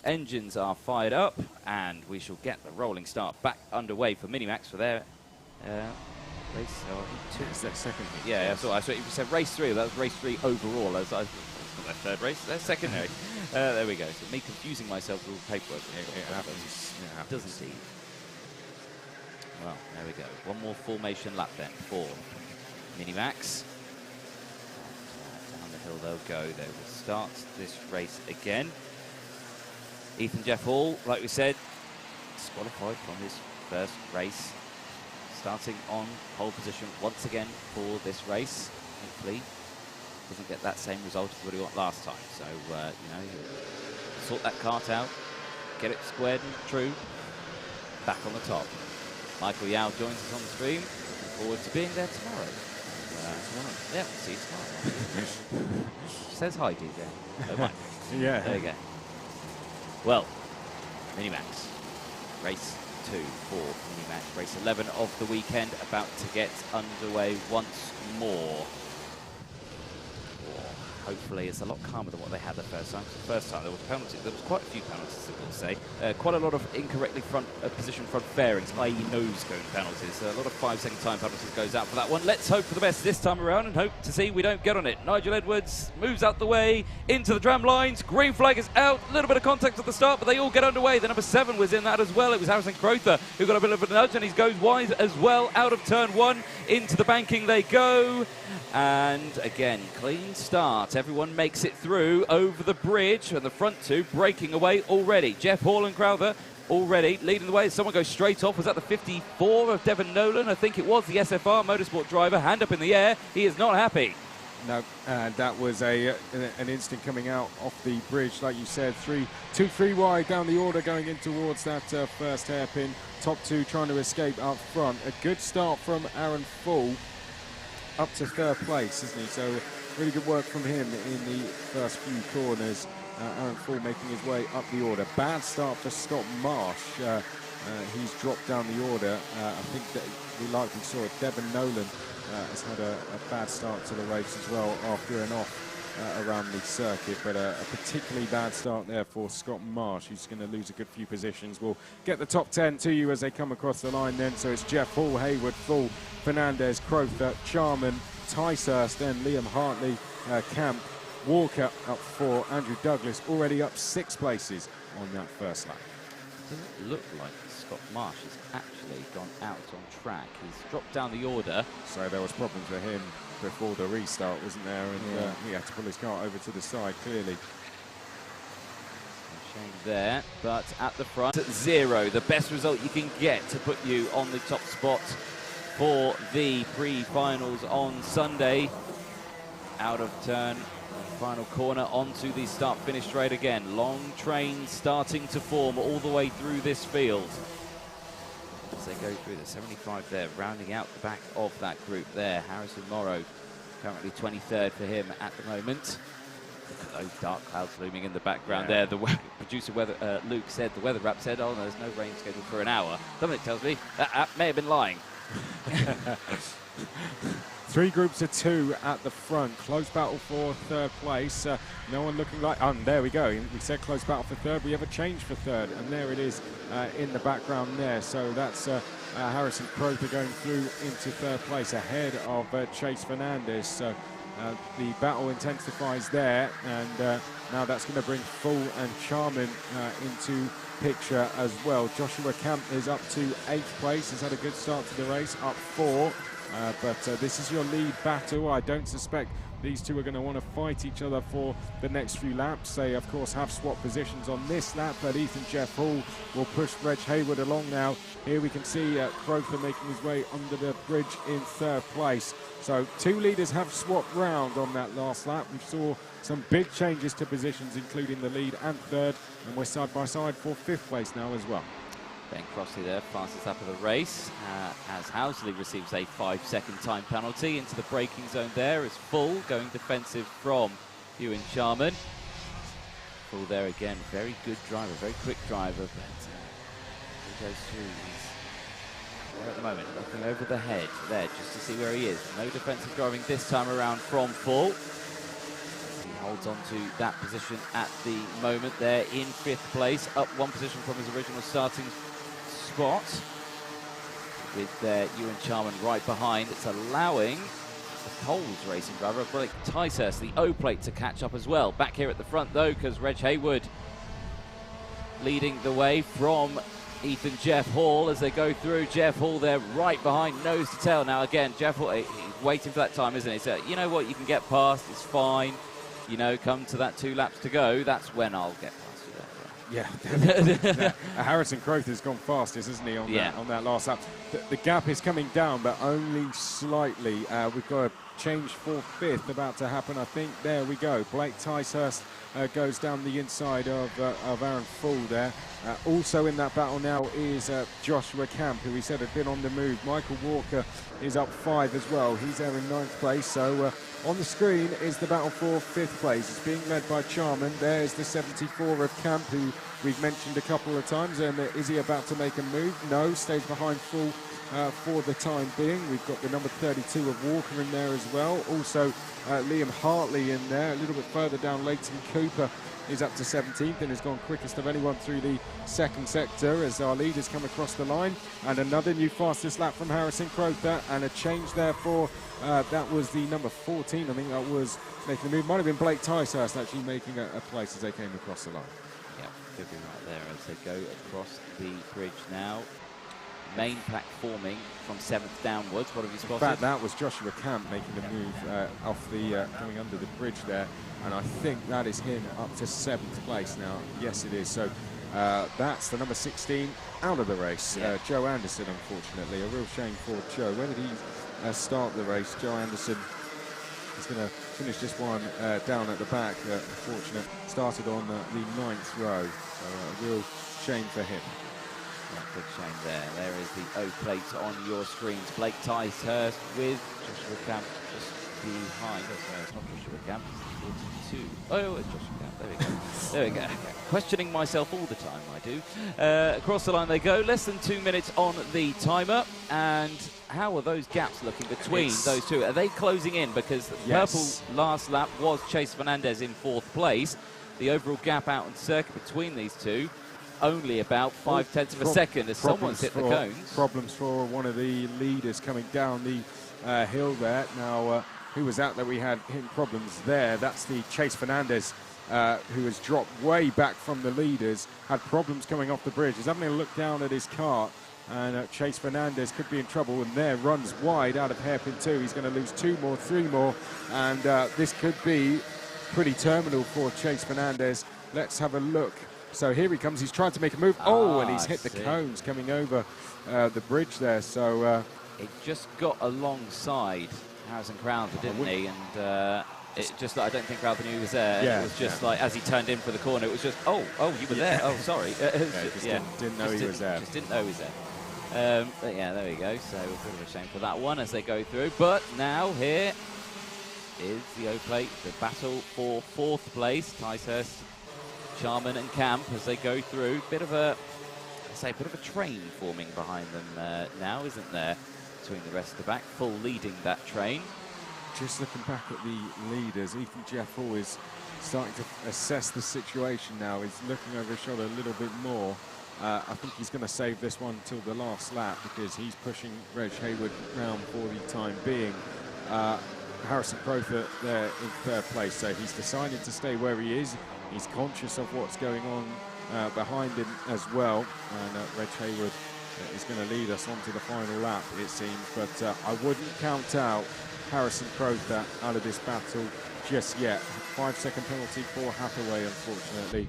Engines are fired up, and we shall get the rolling start back underway for Minimax for their race. It's their second heat. Yeah, I saw you said race 3. That was race 3 overall. That's not their third race. Their secondary. There we go. So me confusing myself with all paperwork. It happens. It does indeed. Well, there we go. One more formation lap then for Minimax. Down the hill they'll go. They will start this race again. Ethan Jeff Hall, like we said, disqualified from his first race. Starting on pole position once again for this race. Hopefully doesn't get that same result as what he got last time. So, sort that kart out, get it squared and true, back on the top. Michael Yao joins us on the stream. Looking forward to being there tomorrow. Yeah, we'll see you tomorrow. Says hi, DJ. Oh, Mike. Yeah. There you go. Well, Minimax. Race 2 for Minimax. Race 11 of the weekend about to get underway once more. Hopefully it's a lot calmer than what they had the first time. The first time there was penalties. There was quite a few penalties, I will say. Quite a lot of incorrectly positioned front fairings, i.e. nose-cone penalties. A lot of 5-second time penalties goes out for that one. Let's hope for the best this time around and hope to see we don't get on it. Nigel Edwards moves out the way into the tram lines. Green flag is out. A little bit of contact at the start, but they all get underway. The number 7 was in that as well. It was Harrison Crowther who got a bit of a nudge, and he goes wide as well. Out of turn 1 into the banking they go. And again, clean start but everyone makes it through over the bridge, and the front two breaking away already. Jeff Hall and Crowther already leading the way. Someone goes straight off. Was that the 54 of Devon Nolan? I think it was the SFR Motorsport driver. Hand up in the air. He is not happy. No, that was an instant coming out off the bridge, like you said. 2-3 wide down the order, going in towards that first hairpin. Top two trying to escape up front. A good start from Aaron Full, up to third place, isn't he? So really good work from him in the first few corners. Aaron Full making his way up the order. Bad start for Scott Marsh. He's dropped down the order. I think that we likely saw it. Devon Nolan has had a bad start to the race as well after an off around the circuit, but a particularly bad start there for Scott Marsh, who's going to lose a good few positions. We'll get the top 10 to you as they come across the line then. So it's Jeff Hall, Hayward, Full, Fernandez, Crowther, Charman, Ticehurst, then Liam Hartley, Camp, Walker up 4, Andrew Douglas already up 6 places on that first lap. Doesn't look like Scott Marsh has actually gone out on track. He's dropped down the order. So there was problems for him before the restart, wasn't there? And he had to pull his car over to the side, clearly. Shame there, but at the front, 0, the best result you can get to put you on the top spot for the pre-finals on Sunday. Out of turn, final corner onto the start-finish straight again. Long train starting to form all the way through this field. As they go through the 75 there, rounding out the back of that group there. Harrison Morrow, currently 23rd for him at the moment. Look at those dark clouds looming in the background there. The producer Luke said, the weather rap said, oh, there's no rain scheduled for an hour. Something tells me that app may have been lying. 3 groups of 2 at the front. Close battle for third place. No one looking like... there we go. We said close battle for third. We have a change for third. And there it is in the background there. So that's Harrison Crowther going through into third place ahead of Chase Fernandez. So the battle intensifies there. And now that's going to bring Full and Charman into picture as well. Joshua Camp is up to 8th place. Has had a good start to the race. Up 4. But this is your lead battle. I don't suspect these two are going to want to fight each other for the next few laps. They, of course, have swapped positions on this lap, but Ethan Jeff Hall will push Reg Hayward along now. Here we can see Crowther making his way under the bridge in third place. So 2 leaders have swapped round on that last lap. We saw some big changes to positions, including the lead and third, and we're side by side for 5th place now as well. Ben Crossley there, fastest lap of the race, as Housley receives a 5-second time penalty into the braking zone there. As Full going defensive from Ewan Charman. Full there again, very good driver, very quick driver, but he goes through. He's there at the moment, looking over the head there just to see where he is. No defensive driving this time around from Full. He holds on to that position at the moment there in 5th place, up 1 position from his original starting spot, with Ewan Charman right behind. It's allowing the Coles racing driver, Blake Ticehurst, the O-plate, to catch up as well. Back here at the front though, because Reg Hayward leading the way from Ethan Jeff Hall as they go through. Jeff Hall there right behind, nose to tail. Now again, Jeff Hall, he's waiting for that time, isn't he? So you know what, you can get past, it's fine. You know, come to that 2 laps to go, that's when I'll get past you there. Yeah, Harrison Crowther's gone fastest, isn't he, on that last lap. The gap is coming down, but only slightly. We've got a change for 5th about to happen, I think. There we go. Blake Ticehurst goes down the inside of Aaron Full there. Also in that battle now is Joshua Camp, who we said had been on the move. Michael Walker is up 5 as well. He's there in 9th place. So on the screen is the battle for 5th place. It's being led by Charman. There's the 74 of Camp, who we've mentioned a couple of times. And is he about to make a move? No, stays behind Full for the time being. We've got the number 32 of Walker in there as well. Also Liam Hartley in there. A little bit further down, Leighton Cooper is up to 17th and has gone quickest of anyone through the 2nd sector as our leaders come across the line. And another new fastest lap from Harrison Crowther, and a change there for that was the number 14. I think that was making the move. Might have been Blake Ticehurst actually making a place as they came across the line. Yeah, could be right there as they go across the bridge now. main pack forming from 7th downwards. What have you spotted? In fact, that was Joshua Camp making a move off the coming under the bridge there, and I think that is him up to 7th place now. Yes, it is. So that's the number 16 out of the race. Yeah. Joe Anderson, unfortunately, a real shame for Joe. Where did he start the race? Joe Anderson is going to finish this one down at the back. Unfortunate. Started on the 9th row. So a real shame for him. Yeah, big shame there. There is the O plate on your screens. Blake Ticehurst with Joshua Camp just behind. It's not Joshua Camp, it's 42. Oh, it's Joshua Camp. There we go. There we go. Okay. Questioning myself all the time, I do. Across the line they go. Less than 2 minutes on the timer. And how are those gaps looking between those two? Are they closing in? Because the purple last lap was Chase Fernandez in 4th place. The overall gap out on circuit between these two, only about 5/10 of a second as someone's hit the cones. Problems for one of the leaders coming down the hill there. Now, who was that we had hitting problems there? That's the Chase Fernandez, who has dropped way back from the leaders, had problems coming off the bridge. He's having a look down at his kart, and Chase Fernandez could be in trouble, and there runs wide out of hairpin 2. He's going to lose 2 more, 3 more, and this could be pretty terminal for Chase Fernandez. Let's have a look. So here he comes. He's trying to make a move. Oh, and he's hit the cones coming over the bridge there. So it just got alongside Harrison Crowther, didn't he? And it's just that I don't think Crowther knew he was there. Yeah, it was just like as he turned in for the corner, it was just oh, you were there. Oh, sorry. Didn't know he was there. Just didn't know he was there. But yeah, there we go. So a bit of a shame for that one as they go through. But now here is the O-plate, the battle for 4th place. Ticehurst, Charman and Camp as they go through. Bit of a train forming behind them now, isn't there? Between the rest of the back, full leading that train. Just looking back at the leaders, Ethan Jeff Hall is starting to assess the situation now. He's looking over his shoulder a little bit more. I think he's going to save this one till the last lap because he's pushing Reg Hayward round for the time being. Harrison Crowther there in 3rd place, so he's decided to stay where he is. He's conscious of what's going on behind him as well, and Reg Hayward is going to lead us onto the final lap, it seems, but I wouldn't count out Harrison Crowther out of this battle just yet. 5-second penalty for Hathaway, unfortunately,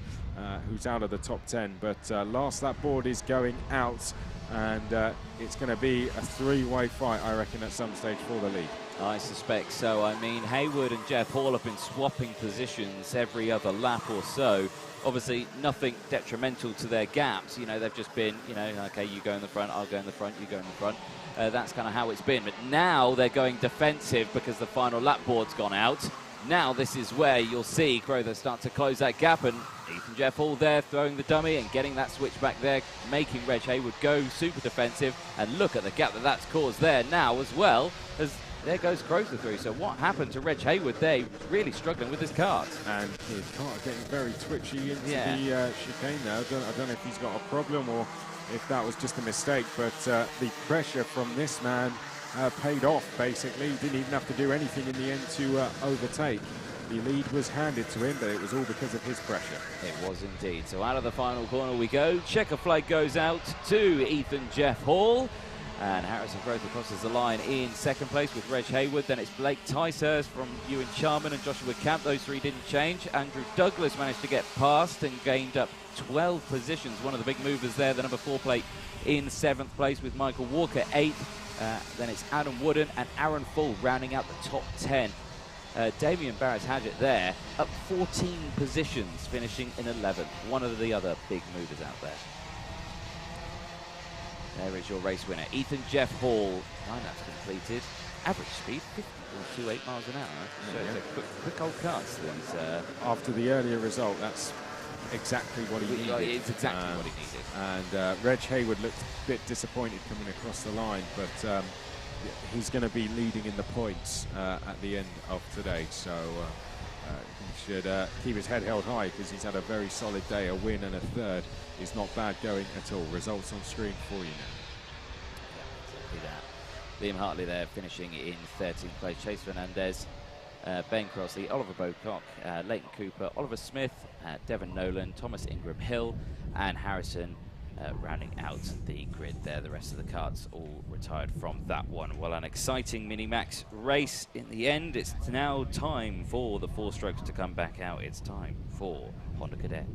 who's out of the top 10, but last lap board is going out, and it's going to be a 3-way fight, I reckon, at some stage for the lead. I suspect so. I mean, Hayward and Jeff Hall have been swapping positions every other lap or so. Obviously, nothing detrimental to their gaps. You know, they've just been, you know, okay, you go in the front, I'll go in the front, you go in the front. That's kind of how it's been. But now they're going defensive because the final lap board's gone out. Now this is where you'll see Crowther start to close that gap, and Ethan Jeff Hall there throwing the dummy and getting that switch back there, making Reg Hayward go super defensive. And look at the gap that's caused there now as well, as there goes Crowther through. So what happened to Reg Hayward there? He was really struggling with his kart. And his kart getting very twitchy into the chicane there. I don't know if he's got a problem or if that was just a mistake, but the pressure from this man paid off, basically. He didn't even have to do anything in the end to overtake. The lead was handed to him, but it was all because of his pressure. It was indeed. So out of the final corner we go. Checker flag goes out to Ethan Jeff Hall. And Harrison Crowther crosses the line in 2nd place with Reg Hayward. Then it's Blake Ticehurst from Ewan Charman and Joshua Camp. Those 3 didn't change. Andrew Douglas managed to get past and gained up 12 positions. One of the big movers there, the number 4 plate in 7th place with Michael Walker 8th. Then it's Adam Wooden and Aaron Full rounding out the top 10. Damien Barrett-Hadgett there, up 14 positions, finishing in 11th. One of the other big movers out there. There is your race winner, Ethan Jeff Hall. 9 laps completed. Average speed, 50.28 miles an hour. So it's a quick old karts. After the earlier result, that's exactly what he needed. It's exactly what he needed. And Reg Hayward looked a bit disappointed coming across the line, but he's going to be leading in the points at the end of today. So he should keep his head held high because he's had a very solid day. A win and a 3rd is not bad going at all. Results on screen for you now. Yeah, exactly that. Liam Hartley there finishing in 13th place. Chase Fernandez, Ben Crossley, Oliver Bocock, Leighton Cooper, Oliver Smith, Devon Nolan, Thomas Ingram Hill, and Harrison rounding out the grid there. The rest of the karts all retired from that one. Well, an exciting Minimax race in the end. It's now time for the 4 strokes to come back out. It's time for Honda Cadet.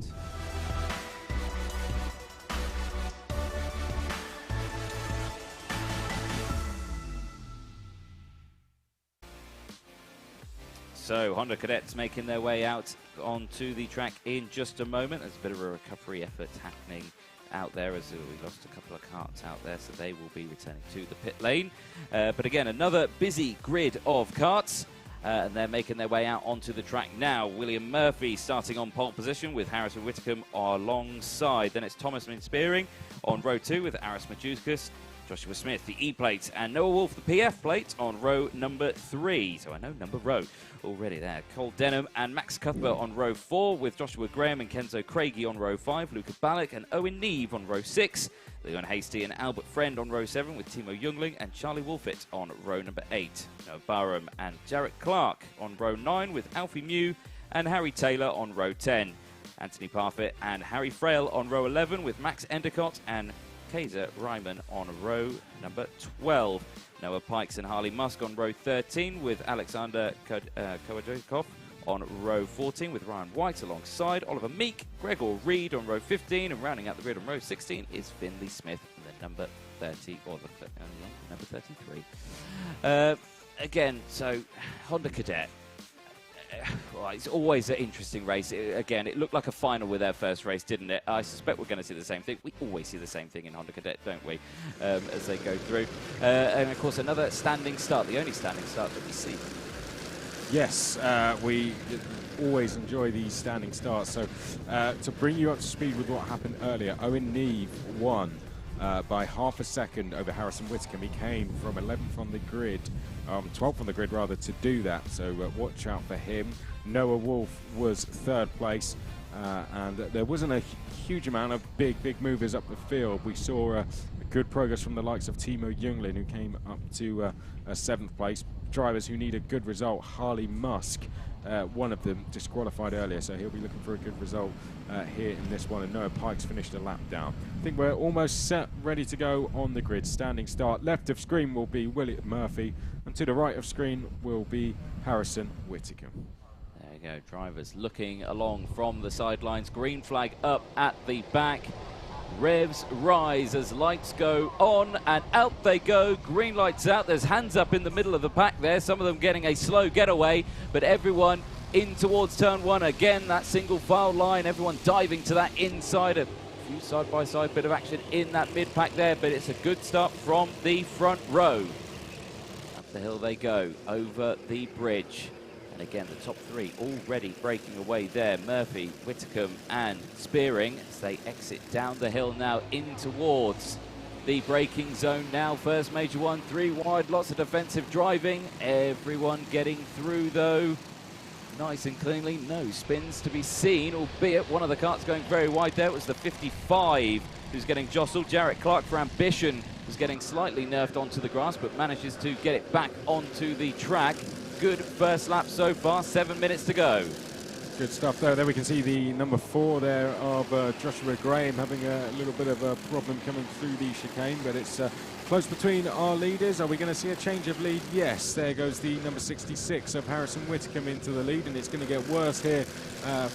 So Honda Cadets making their way out onto the track in just a moment. There's a bit of a recovery effort happening out there as we lost a couple of karts out there, so they will be returning to the pit lane. But again, another busy grid of karts, and they're making their way out onto the track now. William Murphy starting on pole position with Harrison Whitcomb alongside. Then it's Thomas Spearing on row 2 with Aris Majuskas, Joshua Smith, the E-plate, and Noah Wolf, the PF plate, on row number 3. So I know number row already there. Cole Denham and Max Cuthbert on row 4, with Joshua Graham and Kenzo Craigie on row 5, Luca Ballack and Owen Neve on row 6, Leon Hasty and Albert Friend on row 7, with Timo Jungling and Charlie Wolfett on row number 8. Noah Barham and Jarrett Clark on row 9, with Alfie Mew and Harry Taylor on row 10. Anthony Parfit and Harry Frail on row 11, with Max Endicott and Kaiser Ryman on row number 12. Noah Pikes and Harley Musk on row 13, with Alexander Kowajakov on row 14, with Ryan White alongside. Oliver Meek, Gregor Reed on row 15, and rounding out the grid on row 16 is Finley Smith, the number 30, or the number 33. Again, so Honda Cadet. Well, it's always an interesting race. Again, it looked like a final with their first race, didn't it? I suspect we're going to see the same thing. We always see the same thing in Honda Cadet, don't we, as they go through. And, of course, another standing start, the only standing start that we see. Yes, we always enjoy these standing starts. So to bring you up to speed with what happened earlier, Owen Neve won by half a second over Harrison Whitcomb. He came from 11th on the grid, 12th on the grid rather, to do that. So watch out for him. Noah Wolf was 3rd place, and there wasn't a huge amount of big movers up the field. We saw good progress from the likes of Timo Jungling, who came up to 7th place. Drivers who need a good result, Harley Musk, one of them disqualified earlier, so he'll be looking for a good result here in this one, and Noah Pikes finished a lap down. I think we're almost set, ready to go on the grid. Standing start. Left of screen will be William Murphy, and to the right of screen will be Harrison Whitcomb. There you go, drivers looking along from the sidelines. Green flag up at the back. Revs rise as lights go on, and out they go. Green lights out. There's hands up in the middle of the pack there. Some of them getting a slow getaway, but everyone in towards turn 1 again. That single file line, everyone diving to that inside. A few side-by-side bit of action in that mid-pack there, but it's a good start from the front row. Up the hill they go, over the bridge. And again, the top 3 already breaking away there. Murphy, Whitcomb and Spearing as they exit down the hill now in towards the braking zone now. First major one, 3 wide, lots of defensive driving. Everyone getting through though. Nice and cleanly, no spins to be seen, albeit one of the karts going very wide there. It was the 55 who's getting jostled. Jarrett Clark for Ambition was getting slightly nerfed onto the grass, but manages to get it back onto the track. Good first lap so far, 7 minutes to go. Good stuff there. There we can see the number 4 there of Joshua Graham having a little bit of a problem coming through the chicane, but it's close between our leaders. Are we going to see a change of lead? Yes, there goes the number 66 of Harrison Whitcomb into the lead, and it's going to get worse here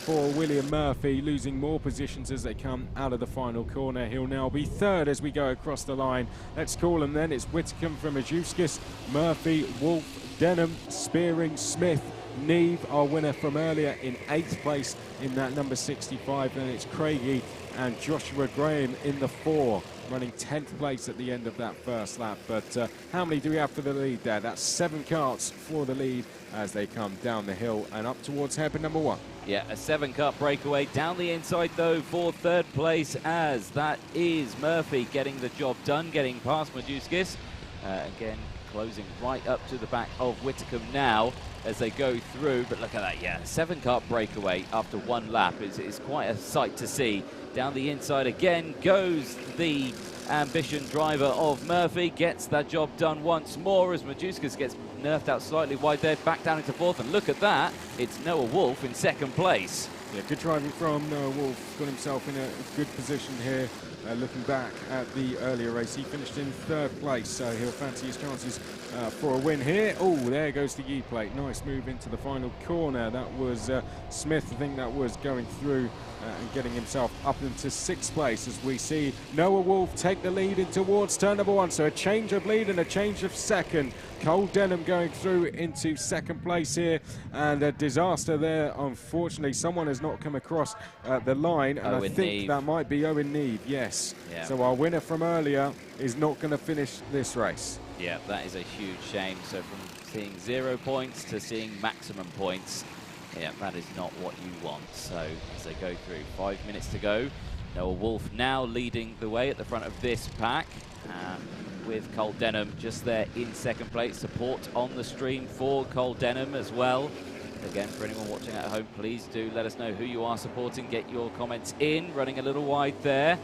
for William Murphy, losing more positions as they come out of the final corner. He'll now be 3rd as we go across the line. Let's call him then. It's Whitcomb from Majuskas, Murphy, Wolf, Denham, Spearing, Smith, Neve, our winner from earlier, in 8th place in that number 65. Then it's Craigie and Joshua Graham in the 4, running 10th place at the end of that first lap. But how many do we have for the lead there? That's 7 karts for the lead as they come down the hill and up towards hairpin number 1. Yeah, a 7-kart breakaway down the inside though for 3rd place, as that is Murphy getting the job done, getting past Majuskas. Again, closing right up to the back of Whitcomb now as they go through. But look at that, yeah, 7-kart breakaway after 1 lap is quite a sight to see. Down the inside again goes the Ambition driver of Murphy, gets that job done once more as Majuskas gets nerfed out slightly wide there, back down into 4th, and look at that, it's Noah Wolf in 2nd place. Yeah, good driving from Noah Wolf, got himself in a good position here looking back at the earlier race, he finished in 3rd place, so he'll fancy his chances for a win here. Oh, there goes the E-plate. Nice move into the final corner. That was Smith, I think that was going through and getting himself up into 6th place as we see Noah Wolf take the lead in towards turn number 1. So a change of lead and a change of second. Cole Denham going through into 2nd place here, and a disaster there. Unfortunately, someone has not come across the line, and I think that might be Owen Neve, yes. Yeah. So our winner from earlier is not going to finish this race. Yeah, that is a huge shame. So from seeing 0 points to seeing maximum points, yeah, that is not what you want. So as they go through, 5 minutes to go. Noah Wolf now leading the way at the front of this pack, with Cole Denham just there in 2nd place. Support on the stream for Cole Denham as well. Again, for anyone watching at home, please do let us know who you are supporting. Get your comments in. Running a little wide there.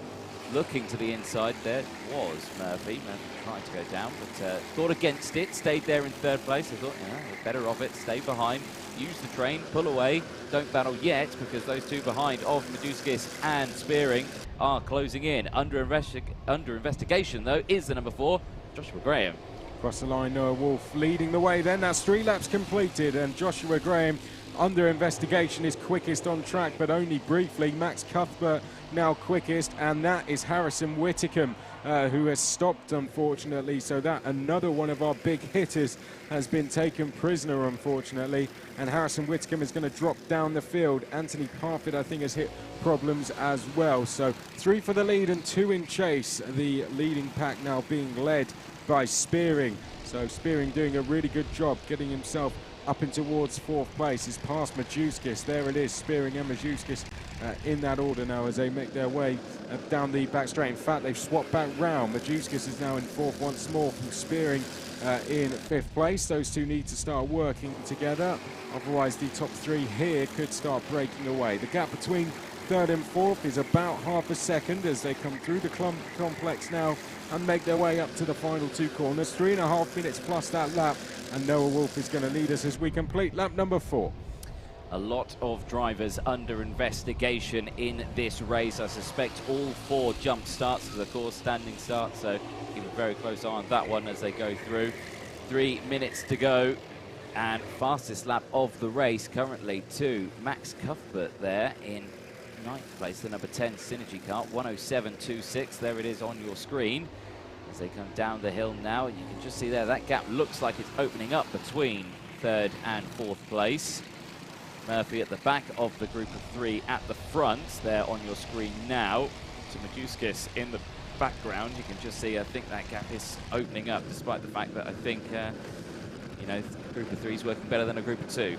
Looking to the inside, there was Murphy. Murphy trying to go down, but thought against it. Stayed there in 3rd place. I thought, yeah, better off it. Stay behind. Use the train. Pull away. Don't battle yet, because those two behind of Maduskis and Spearing are closing in. Under investigation, though, is the number 4, Joshua Graham. Across the line, Noah Wolf leading the way then. That's 3 laps completed, and Joshua Graham under investigation is quickest on track, but only briefly. Max Cuthbert now quickest, and that is Harrison Whitcomb, who has stopped, unfortunately. So that another one of our big hitters has been taken prisoner, unfortunately, and Harrison Whitcomb is going to drop down the field. Anthony Parfitt, I think, has hit problems as well. So 3 for the lead and 2 in chase. The leading pack now being led by Spearing. So Spearing doing a really good job getting himself up in towards 4th place. He's past Maduskis. There it is, Spearing and Maduskis in that order now as they make their way down the back straight. In fact, they've swapped back round. Maduskis is now in 4th once more from Spearing in 5th place. Those two need to start working together. Otherwise, the top 3 here could start breaking away. The gap between 3rd and 4th is about half a second as they come through the complex now and make their way up to the final 2 corners. 3.5 minutes plus that lap, and Noah Wolf is going to lead us as we complete lap number 4. A lot of drivers under investigation in this race. I suspect all 4 jump starts, because of course standing starts, so keep a very close eye on that one as they go through. 3 minutes to go, and fastest lap of the race currently to Max Cuthbert there in 9th place, the number 10 Synergy Kart, 107.26. There it is on your screen as they come down the hill now, and you can just see there that gap looks like it's opening up between 3rd and 4th place. Murphy at the back of the group of 3 at the front there on your screen now. To Maduskis in the background, you can just see, I think that gap is opening up, despite the fact that I think you know, a group of 3 is working better than a group of 2.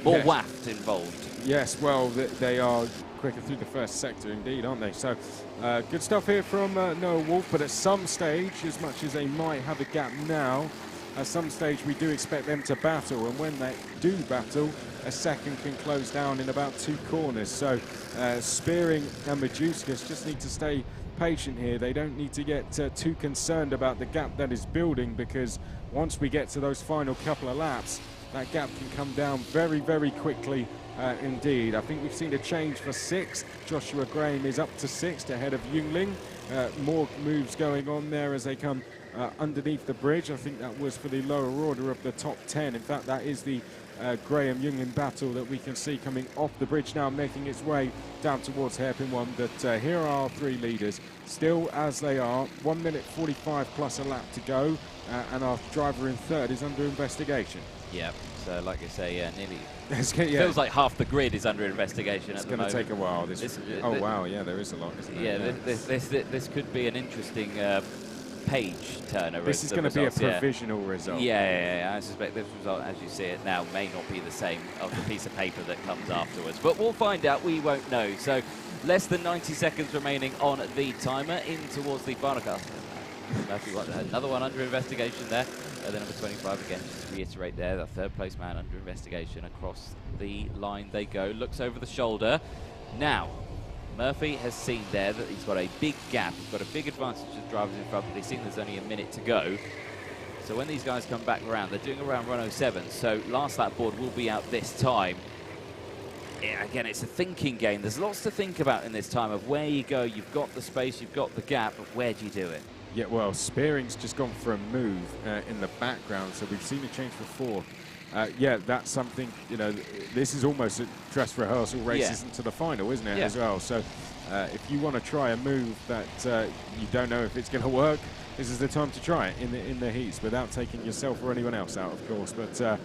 More waft involved. Yes, well, they are quicker through the first sector indeed, aren't they? So good stuff here from Noah Wolf, but at some stage, as much as they might have a gap now, at some stage we do expect them to battle, and when they do battle, a second can close down in about 2 corners. So Spearing and Maduskis just need to stay patient here. They don't need to get too concerned about the gap that is building, because once we get to those final couple of laps, that gap can come down very, very quickly indeed. I think we've seen a change for 6th. Joshua Graham is up to 6th ahead of Jungling. More moves going on there as they come underneath the bridge. I think that was for the lower order of the top 10. In fact, that is the Graham Jungling battle that we can see coming off the bridge now, making its way down towards hairpin 1. But here are our 3 leaders, still as they are. 1 minute 45 plus a lap to go, and our driver in 3rd is under investigation. Yeah, so like I say, nearly feels like half the grid is under investigation at the moment. It's going to take a while. Oh wow, yeah, there is a lot, isn't there? Yeah, this could be an interesting page turner. This is going to be a provisional result. Yeah, I suspect this result, as you see it now, may not be the same of the piece of paper that comes afterwards. But we'll find out. We won't know. So less than 90 seconds remaining on the timer in towards the final car. Another one under investigation there. The number 25 again, just to reiterate there, the 3rd place man under investigation. Across the line they go, looks over the shoulder. Now, Murphy has seen there that he's got a big gap. He's got a big advantage of drivers in front, but he's seen there's only a minute to go. So when these guys come back around, they're doing around 1:07, so last lap board will be out this time. again, it's a thinking game. There's lots to think about in this time of where you go. You've got the space, you've got the gap, but where do you do it? Yeah, well, Spearing's just gone for a move in the background, so we've seen a change for fourth. Yeah, that's something, you know, this is almost a dress rehearsal races into the final, isn't it, as well? So if you want to try a move that you don't know if it's going to work, this is the time to try it in the heats without taking yourself or anyone else out, of course. But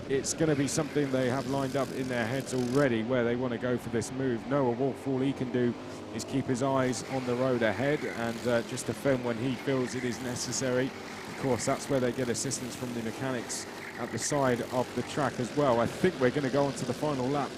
it's going to be something they have lined up in their heads already where they want to go for this move. Noah Wolf, all he can do is keep his eyes on the road ahead and just defend when he feels it is necessary. Of course, that's where they get assistance from the mechanics at the side of the track as well. I think we're going to go on to the final lap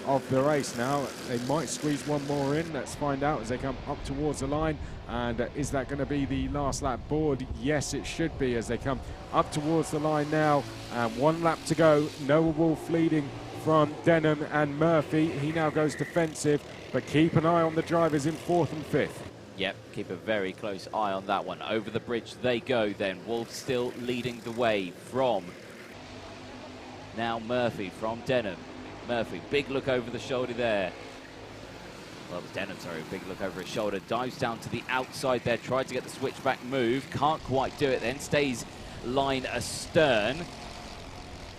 of the race now. They might squeeze one more in. Let's find out as they come up towards the line. And is that going to be the last lap board? Yes, it should be as they come up towards the line now. And 1 lap to go. Noah Wolf leading from Denham and Murphy. He now goes defensive, but keep an eye on the drivers in 4th and 5th. Yep, keep a very close eye on that one. Over the bridge they go then. Wolf still leading the way from now Murphy from Denham. Murphy, big look over the shoulder there. Well, it was Denham, sorry, big look over his shoulder. Dives down to the outside there, tried to get the switchback move. Can't quite do it then, stays line astern.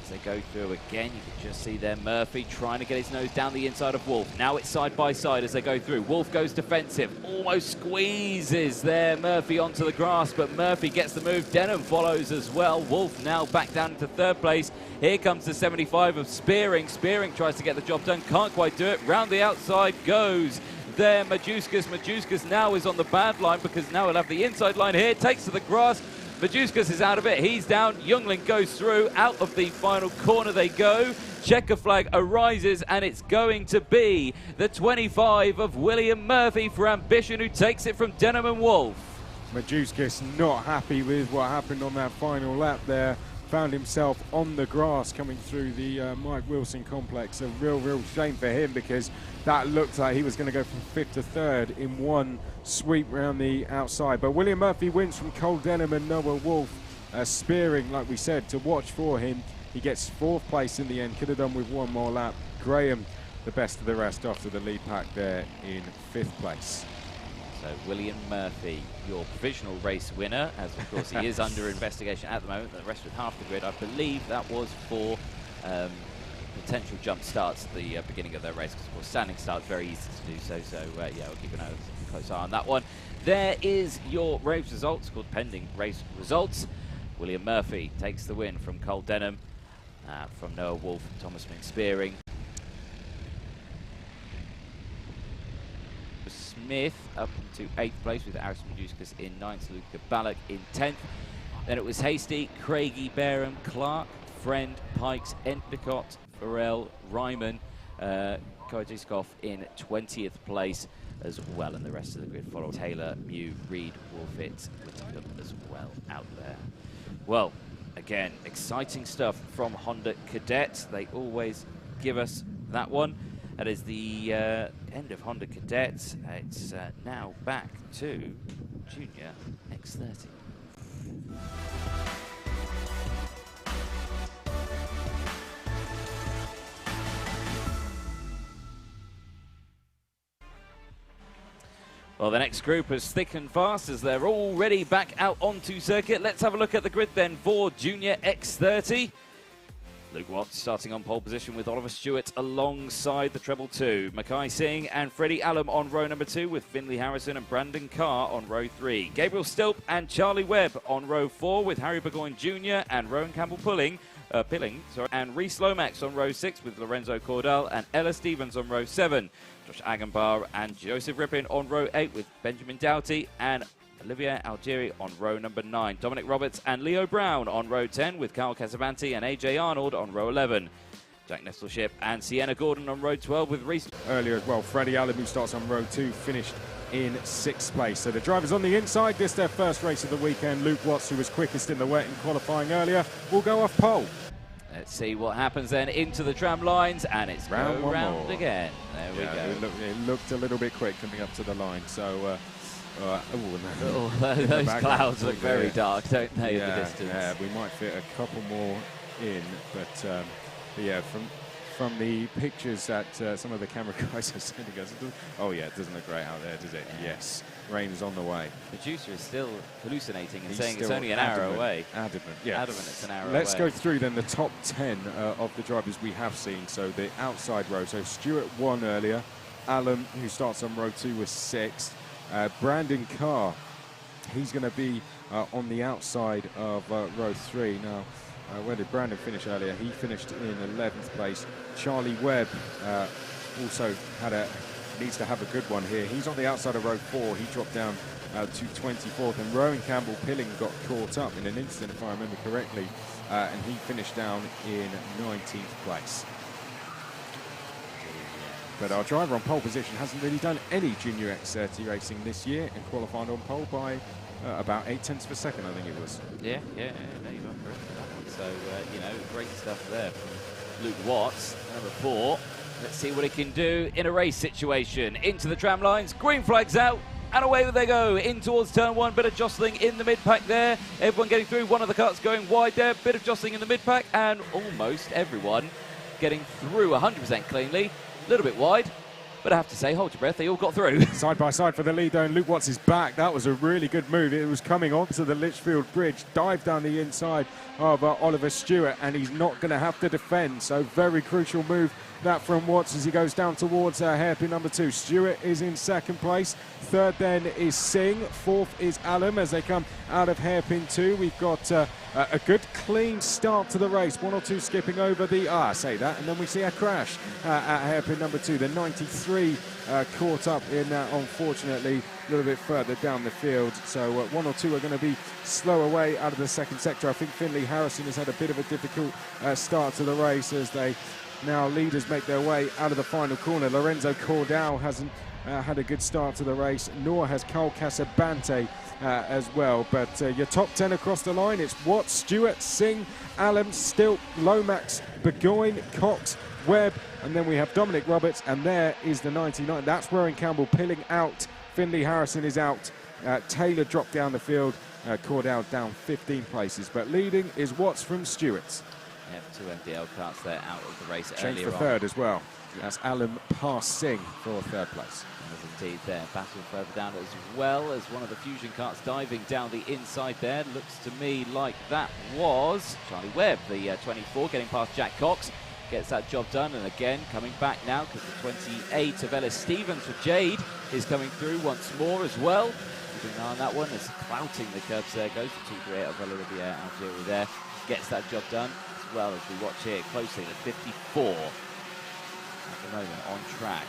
As they go through again, you can just see there Murphy trying to get his nose down the inside of Wolf. Now it's side by side as they go through. Wolf goes defensive, almost squeezes there Murphy onto the grass, but Murphy gets the move. Denham follows as well. Wolf now back down into 3rd place. Here comes the 75 of Spearing. Spearing tries to get the job done, can't quite do it. Round the outside goes there Majuskas. Majuskas now is on the bad line because now he'll have the inside line here. Takes to the grass. Majuskas is out of it. He's down. Youngling goes through. Out of the final corner they go. Checker flag arises, and it's going to be the 25 of William Murphy for Ambition, who takes it from Denham and Wolf. Majuskas not happy with what happened on that final lap there. Found himself on the grass coming through the Mike Wilson complex. A real shame for him because that looked like he was going to go from 5th to 3rd in one sweep round the outside. But William Murphy wins from Cole Denham and Noah Wolf. Spearing, like we said, to watch for him. He gets 4th place in the end. Could have done with one more lap. Graham, the best of the rest after the lead pack there in 5th place. So William Murphy, your provisional race winner, as of course he is under investigation at the moment. The rest with half the grid. I believe that was for potential jump starts at the beginning of their race, because of course standing starts very easy to do so. So yeah, we'll keep a close eye on that one. There is your race results, called pending race results. William Murphy takes the win from Cole Denham, from Noah Wolf and Thomas Spearing. Smith up into 8th place with Arison Majuskas in 9th, Luca Ballack in 10th. Then it was Hasty, Craigie, Bareham, Clark, Friend, Pikes, Endicott, Farrell, Ryman, Kojiskov in 20th place as well, and the rest of the grid follow Taylor, Mew, Reed, Wolfit, Whittingham as well out there. Well, again, exciting stuff from Honda Cadet. They always give us that one. That is the end of Honda Cadets. It's now back to Junior X30. Well, the next group is thick and fast as they're already back out onto circuit. Let's have a look at the grid then for Junior X30. Luke Watts starting on pole position with Oliver Stewart alongside the treble 2. Mackay Singh and Freddie Allam on row number 2 with Finley Harrison and Brandon Carr on row 3. Gabriel Stilp and Charlie Webb on row 4 with Harry Burgoyne Jr. and Rowan Campbell Pilling, and Reese Lomax on row 6 with Lorenzo Cordell and Ella Stevens on row 7. Josh Agenbar and Joseph Rippin on row 8 with Benjamin Doughty and Olivier Algieri on row number 9. Dominic Roberts and Leo Brown on row 10 with Carl Casavanti and AJ Arnold on row 11. Jack Nestleship and Sienna Gordon on row 12 with Reese. Earlier as well, Freddie Allen, who starts on row 2, finished in 6th place. So the drivers on the inside, this their first race of the weekend. Luke Watts, who was quickest in the wet in qualifying earlier, will go off pole. Let's see what happens then into the tram lines, and it's round again. There we go. It looked a little bit quick coming up to the line. So those clouds look very dark, don't they, in the distance? Yeah, we might fit a couple more in, but yeah, from from the pictures that some of the camera guys are sending us. Oh yeah, it doesn't look great out there, does it? Yeah. Yes, rain is on the way. The producer is still hallucinating and He's saying it's still only an hour away. Adamant, yeah. Adamant it's an hour away. Let's go through then the top 10 of the drivers we have seen. So the outside row. So Stewart won earlier. Alan, who starts on row 2, was 6th. Brandon Carr, he's going to be on the outside of row 3. Now, where did Brandon finish earlier? He finished in 11th place. Charlie Webb also needs to have a good one here. He's on the outside of row 4. He dropped down to 24th. And Rowan Campbell-Pilling got caught up in an incident, if I remember correctly, and he finished down in 19th place. But our driver on pole position hasn't really done any Junior X30 racing this year and qualified on pole by about 0.8 of a second, I think it was. Yeah, there you go. So, you know, great stuff there from Luke Watts, number 4. Let's see what he can do in a race situation. Into the tram lines, green flags out, and away they go in towards turn 1. Bit of jostling in the mid-pack there. Everyone getting through. One of the karts going wide there. Bit of jostling in the mid-pack, and almost everyone getting through 100% cleanly. A little bit wide, but I have to say, hold your breath, they all got through. Side by side for the lead though, and Luke Watts is back. That was a really good move. It was coming onto the Litchfield Bridge, dived down the inside of Oliver Stewart, and he's not going to have to defend. So very crucial move that from Watts as he goes down towards hairpin number 2. Stewart is in 2nd place. 3rd then is Singh. 4th is Allen as they come out of hairpin 2. We've got a good clean start to the race. 1 or 2 skipping over the, I say that, and then we see a crash at hairpin number 2. The 93 caught up in that, unfortunately, a little bit further down the field. So 1 or 2 are going to be slow away out of the 2nd sector. I think Finley Harrison has had a bit of a difficult start to the race as they now leaders make their way out of the final corner. Lorenzo Cordell hasn't had a good start to the race, nor has Carl Casabante as well. But your top 10 across the line, it's Watts, Stewart, Singh, Allen, Stilt, Lomax, Burgoyne, Cox, Webb, and then we have Dominic Roberts, and there is the 99. That's Rowan Campbell-Pilling out. Finley Harrison is out. Taylor dropped down the field. Cordell down 15 places. But leading is Watts from Stewart's. Yep, 2 MDL karts there out of the race Change earlier for on. 3rd as well. That's Alan past Singh for 3rd place. As indeed there, battle further down as well as one of the Fusion karts diving down the inside there. Looks to me like that was Charlie Webb, the 24, getting past Jack Cox. Gets that job done, and again coming back now because the 28 of Ellis Stevens for Jade is coming through once more as well. Keeping an eye on that one as clouting the curbs there goes the 238 of Olivier Algeria there. Gets that job done as well as we watch here closely. The 54 at the moment on track.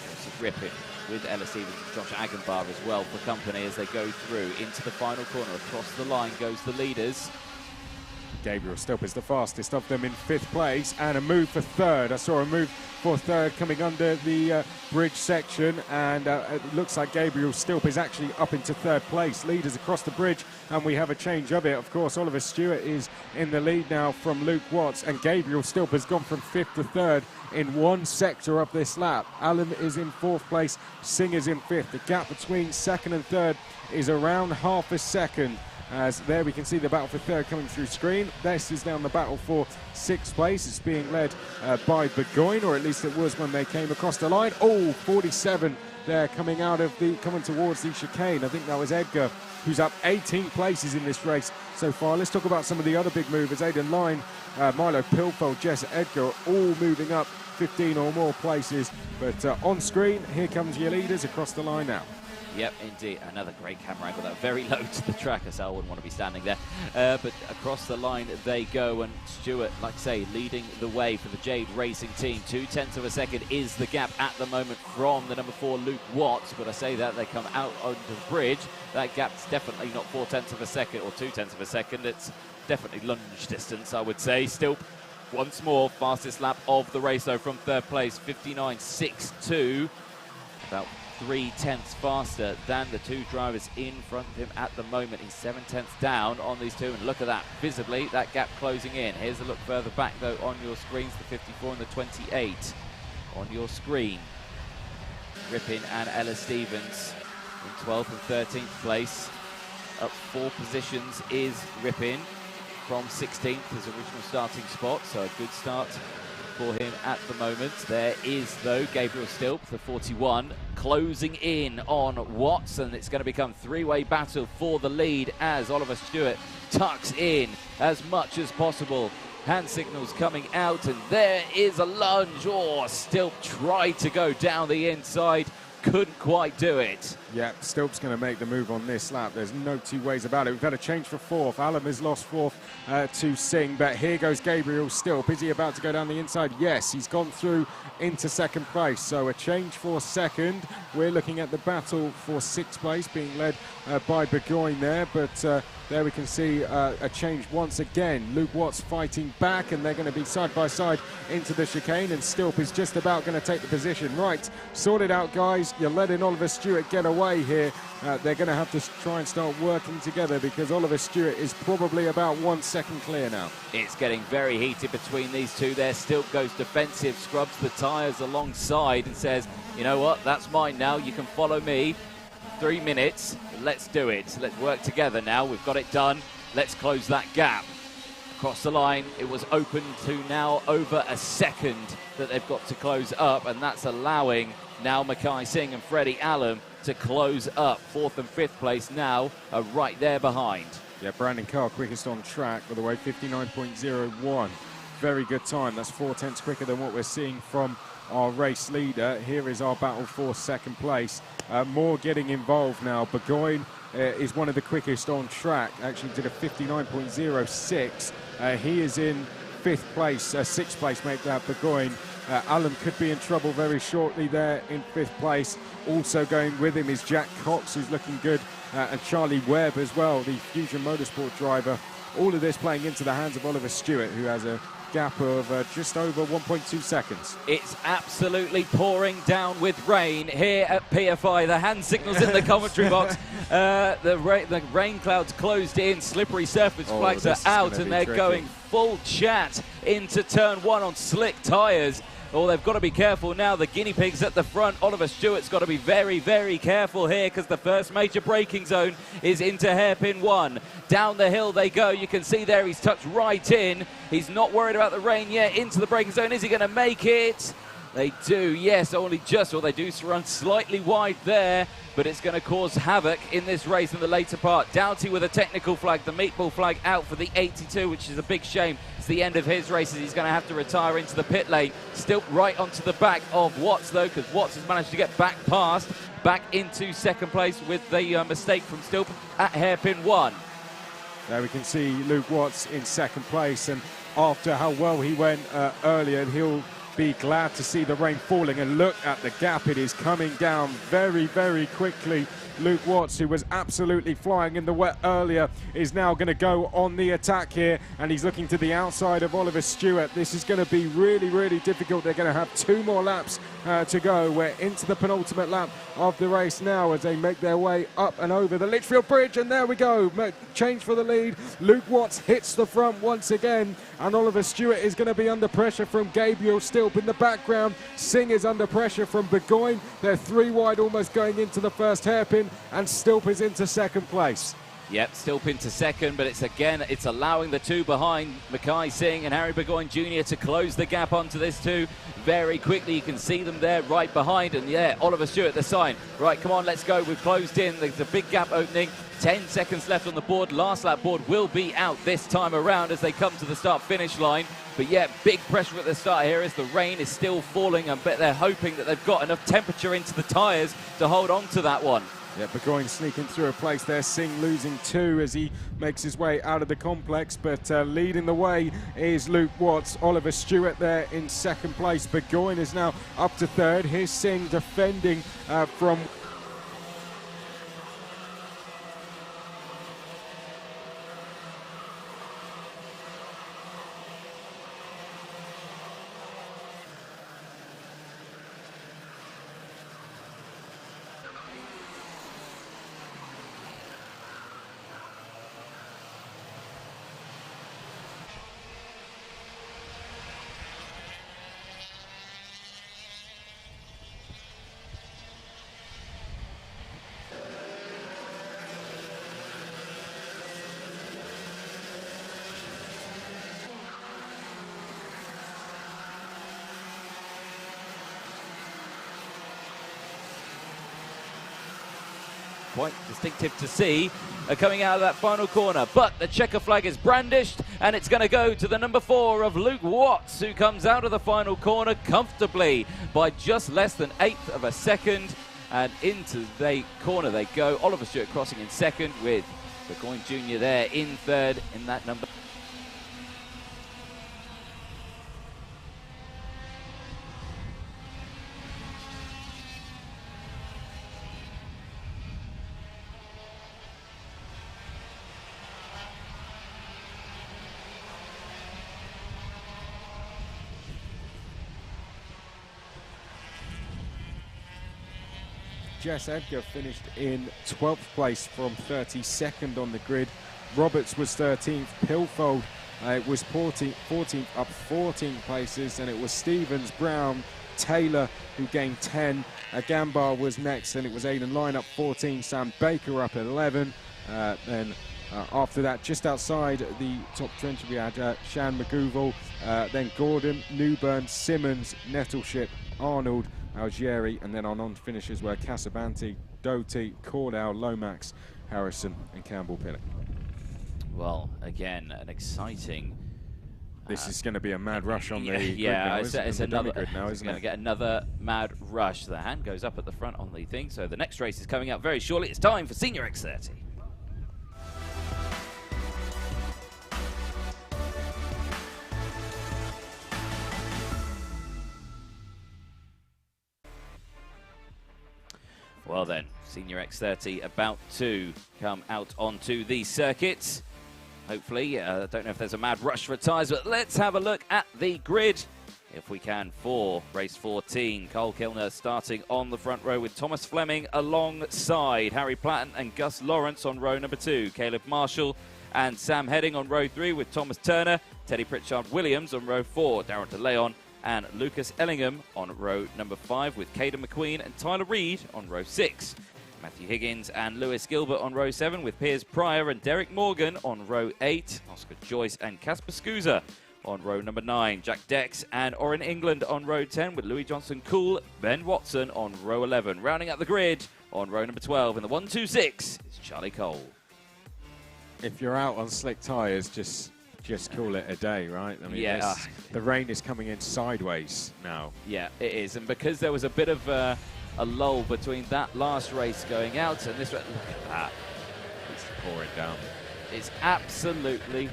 Joseph Rippin with Ellis Stevens and Josh Agenbar as well for company as they go through into the final corner. Across the line goes the leaders. Gabriel Stilp is the fastest of them in 5th place, and a move for 3rd. I saw a move for 3rd coming under the bridge section, and it looks like Gabriel Stilp is actually up into 3rd place. Leaders across the bridge, and we have a change of it. Of course, Oliver Stewart is in the lead now from Luke Watts, and Gabriel Stilp has gone from 5th to 3rd in one sector of this lap. Allen is in 4th place, Singh is in 5th. The gap between 2nd and 3rd is around half a second. As there we can see the battle for 3rd coming through screen. This is now the battle for 6th place. It's being led by Burgoyne, or at least it was when they came across the line. Oh, 47 there coming towards the chicane. I think that was Edgar, who's up 18 places in this race so far. Let's talk about some of the other big movers. Aidan Line, Milo Pilfold, Jess Edgar, all moving up 15 or more places. But on screen, here comes your leaders across the line now. Yep, indeed. Another great camera angle. That very low to the track, as I wouldn't want to be standing there. But across the line they go, and Stewart, like I say, leading the way for the Jade Racing team. 0.2 of a second is the gap at the moment from the number 4 Luke Watts. But I say that they come out onto the bridge. That gap's definitely not 0.4 of a second or 0.2 of a second. It's definitely lunge distance, I would say. Still, once more, fastest lap of the race though from 3rd place, 59.62. About 0.3 faster than the 2 drivers in front of him at the moment. He's 0.7 down on these 2, and look at that, visibly that gap closing in. Here's a look further back though on your screens, the 54 and the 28 on your screen. Rippin and Ellis Stevens in 12th and 13th place. Up 4 positions is Rippin from 16th, his original starting spot, so a good start for him at the moment. There is, though, Gabriel Stilp, the 41, closing in on Watts, and it's going to become three-way battle for the lead as Oliver Stewart tucks in as much as possible. Hand signals coming out, and there is a lunge. Oh, Stilp tried to go down the inside, couldn't quite do it. Yeah, Stilp's going to make the move on this lap. There's no two ways about it. We've had a change for fourth. Alam has lost fourth to Singh, but here goes Gabriel Stilp. Is he about to go down the inside? Yes, he's gone through into second place. So a change for second. We're looking at the battle for sixth place being led by Burgoyne there, but there we can see a change once again. Luke Watts fighting back, and they're going to be side by side into the chicane, and Stilp is just about going to take the position. Right, sort it out, guys. You're letting Oliver Stewart get away here. They're going to have to try and start working together because Oliver Stewart is probably about 1 second clear now. It's getting very heated between these two there. Stilp goes defensive, scrubs the tyres alongside and says, you know what, that's mine now. You can follow me. 3 minutes. Let's do it. Let's work together now. We've got it done. Let's close that gap. Across the line, it was open to now over a second that they've got to close up, and that's allowing now Mackay Singh and Freddie Allen to close up. Fourth and fifth place now are right there behind. Yeah, Brandon Carr quickest on track, by the way, 59.01. Very good time. That's 4/10 quicker than what we're seeing from our race leader. Here is our battle for second place. More getting involved now. Burgoyne is one of the quickest on track. Actually did a 59.06. He is in fifth place, sixth place, make that Burgoyne. Alan could be in trouble very shortly there in fifth place. Also going with him is Jack Cox, who's looking good, and Charlie Webb as well, the Fusion Motorsport driver. All of this playing into the hands of Oliver Stewart, who has a gap of just over 1.2 seconds. It's absolutely pouring down with rain here at PFI. The hand signals in the commentary box. The rain clouds closed in. Slippery surface flags are out, and they're tricky. going full chat into turn one on slick tyres. Oh, they've got to be careful now. The guinea pigs at the front. Oliver Stewart's got to be very, very careful here because the first major braking zone is into hairpin one. Down the hill they go. You can see there he's tucked right in. He's not worried about the rain yet. Into the braking zone. Is he going to make it? They do, yes, only just, or they do run slightly wide there, but it's going to cause havoc in this race in the later part. Doughty with a technical flag, the meatball flag out for the 82, which is a big shame. It's the end of his races. He's going to have to retire into the pit lane. Still right onto the back of Watts, though, because Watts has managed to get back into second place with the mistake from Stilp at hairpin one. There we can see Luke Watts in second place, and after how well he went earlier, he'll be glad to see the rain falling, and look at the gap. It is coming down very, very quickly. Luke Watts, who was absolutely flying in the wet earlier, is now going to go on the attack here, and he's looking to the outside of Oliver Stewart. This is going to be really, really difficult. They're going to have 2 more laps to go. We're into the penultimate lap of the race now as they make their way up and over the Litchfield Bridge, and there we go. Change for the lead. Luke Watts hits the front once again, and Oliver Stewart is going to be under pressure from Gabriel Stilp in the background. Singh is under pressure from Burgoyne. They're 3 wide almost going into the first hairpin, and Stilp is into second place. Yep, Stilp into second, but it's allowing the 2 behind, Mackay Singh and Harry Burgoyne Jr. to close the gap onto this 2 very quickly. You can see them there right behind, and yeah, Oliver Stewart, the sign. Right, come on, let's go. We've closed in. There's a big gap opening. 10 seconds left on the board. Last lap board will be out this time around as they come to the start-finish line. But yeah, big pressure at the start here as the rain is still falling. I bet they're hoping that they've got enough temperature into the tyres to hold on to that one. Yeah, Burgoyne sneaking through a place there. Singh losing 2 as he makes his way out of the complex, but leading the way is Luke Watts. Oliver Stewart there in second place. Burgoyne is now up to third. Here's Singh defending from... quite distinctive to see, coming out of that final corner. But the checker flag is brandished, and it's going to go to the number 4 of Luke Watts, who comes out of the final corner comfortably by just less than 1/8 of a second. And into the corner they go. Oliver Stewart crossing in second, with Burgoyne Jr. there in third in that number. Jess Edgar finished in 12th place from 32nd on the grid. Roberts was 13th. Pilfold was 14th, up 14 places, and it was Stevens, Brown, Taylor who gained 10. Gambar was next, and it was Aidan Line up 14, Sam Baker up 11. Then after that, just outside the top 20, we had Shan McGouvel, then Gordon, Newburn, Simmons, Nettleship, Arnold, Algieri, and then our non-finishers were Casabanti, Doty, Cordell, Lomax, Harrison, and Campbell-Pillock. Well, again, an exciting... This is going to be a mad rush on the grid now, it's another grid now, isn't it? Going to get another mad rush. The hand goes up at the front on the thing, so the next race is coming up very shortly. It's time for Senior X30. Well then, Senior X30 about to come out onto the circuits. Hopefully, I don't know if there's a mad rush for tyres, but let's have a look at the grid, if we can, for race 14. Cole Kilner starting on the front row with Thomas Fleming alongside Harry Platten and Gus Lawrence on row number 2. Caleb Marshall and Sam Heading on row 3 with Thomas Turner, Teddy Pritchard-Williams on row 4, Darren DeLeon and Lucas Ellingham on row number 5 with Caden McQueen and Tyler Reed on row 6. Matthew Higgins and Lewis Gilbert on row 7 with Piers Pryor and Derek Morgan on row 8. Oscar Joyce and Casper Scusa on row number 9. Jack Dex and Oren England on row 10 with Louis Johnson-Cool, Ben Watson on row 11. Rounding out the grid on row number 12 in the 126 is Charlie Cole. If you're out on slick tyres, just call it a day, right? I mean, yeah. The rain is coming in sideways now. Yeah, it is. And because there was a bit of a lull between that last race going out and this one, look at that. It's pouring down. It's absolutely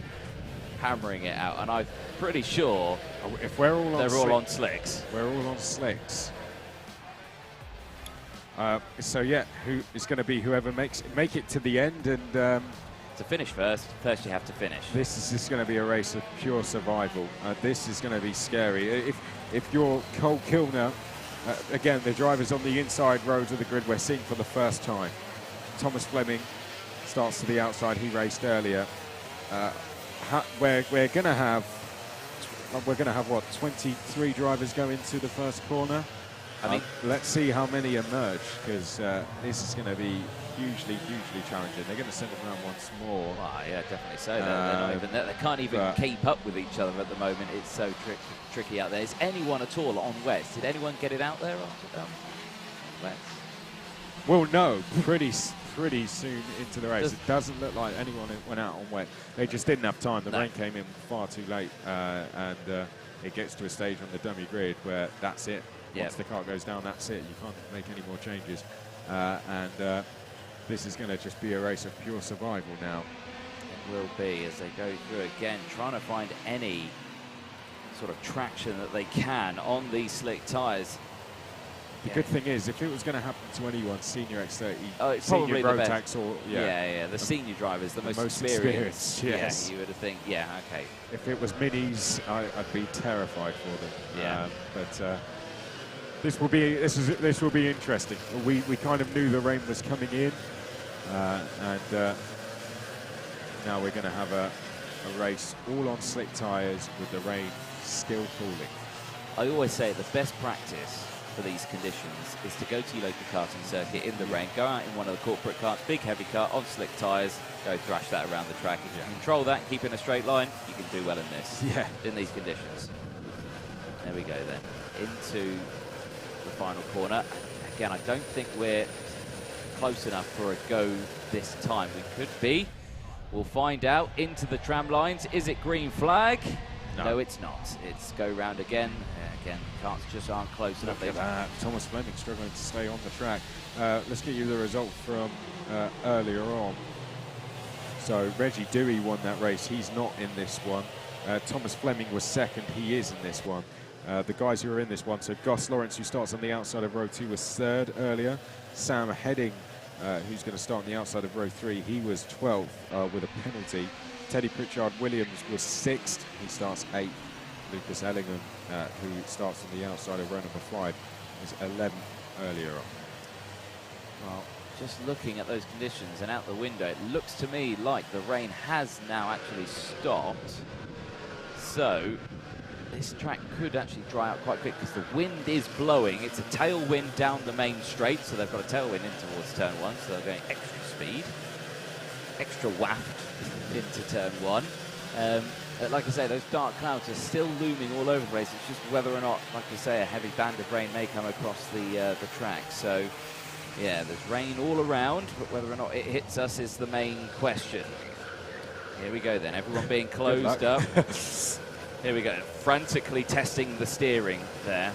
hammering it out. And I'm pretty sure if we're all they're all on slicks. We're all on slicks. So yeah, who is going to be whoever make it to the end and to finish first you have to finish. This is just going to be a race of pure survival. This is going to be scary. If you're Cole Kilner, again, the drivers on the inside roads of the grid we're seeing for the first time. Thomas Fleming starts to the outside. He raced earlier. We're going to have what, 23 drivers go into the first corner. I mean, let's see how many emerge, because this is going to be hugely challenging. They're going to send them around once more. Well, yeah, definitely so. They can't even keep up with each other at the moment. It's so tricky out there. Is anyone at all on wets? Did anyone get it out there on wets? Well, no. Pretty soon into the race. It doesn't look like anyone went out on wet. They just didn't have time. The rain came in far too late, and it gets to a stage on the dummy grid where that's it. Once the car goes down, that's it. You can't make any more changes. This is going to just be a race of pure survival now. It will be, as they go through again, trying to find any sort of traction that they can on these slick tyres. The good thing is, if it was going to happen to anyone, Senior X30, it's probably Senior the Rotax, best. or the senior drivers, the most experienced. Yes. Yeah, you would think. Yeah, okay. If it was minis, I'd be terrified for them. Yeah, but. This will be interesting. We kind of knew the rain was coming in, and now we're going to have a race all on slick tyres with the rain still falling. I always say the best practice for these conditions is to go to your local karting circuit in the rain, go out in one of the corporate karts, big heavy kart on slick tyres, go thrash that around the track. If you can control that, keep in a straight line, you can do well in this. Yeah. In these conditions. There we go then. Into the final corner. Again, I don't think we're close enough for a go this time. We could be. We'll find out. Into the tram lines. Is it green flag? No, it's not. It's go round again. Again, karts just aren't close enough. Look at that. Thomas Fleming struggling to stay on the track. Let's get you the result from earlier on. So Reggie Dewey won that race. He's not in this one. Thomas Fleming was second. He is in this one. The guys who are in this one, so Gus Lawrence, who starts on the outside of row 2, was third earlier. Sam Heading, who's going to start on the outside of row 3, he was 12th with a penalty. Teddy Pritchard-Williams was 6th. He starts 8th. Lucas Ellingham, who starts on the outside of row number 5, was 11th earlier on. Well, just looking at those conditions and out the window, it looks to me like the rain has now actually stopped. So this track could actually dry out quite quick because the wind is blowing. It's a tailwind down the main straight, so they've got a tailwind in towards turn 1, so they're going extra speed, extra waft into turn 1. Like I say, those dark clouds are still looming all over the place. It's just whether or not, like I say, a heavy band of rain may come across the track. So, yeah, there's rain all around, but whether or not it hits us is the main question. Here we go then, everyone being closed up. Here we go, frantically testing the steering there.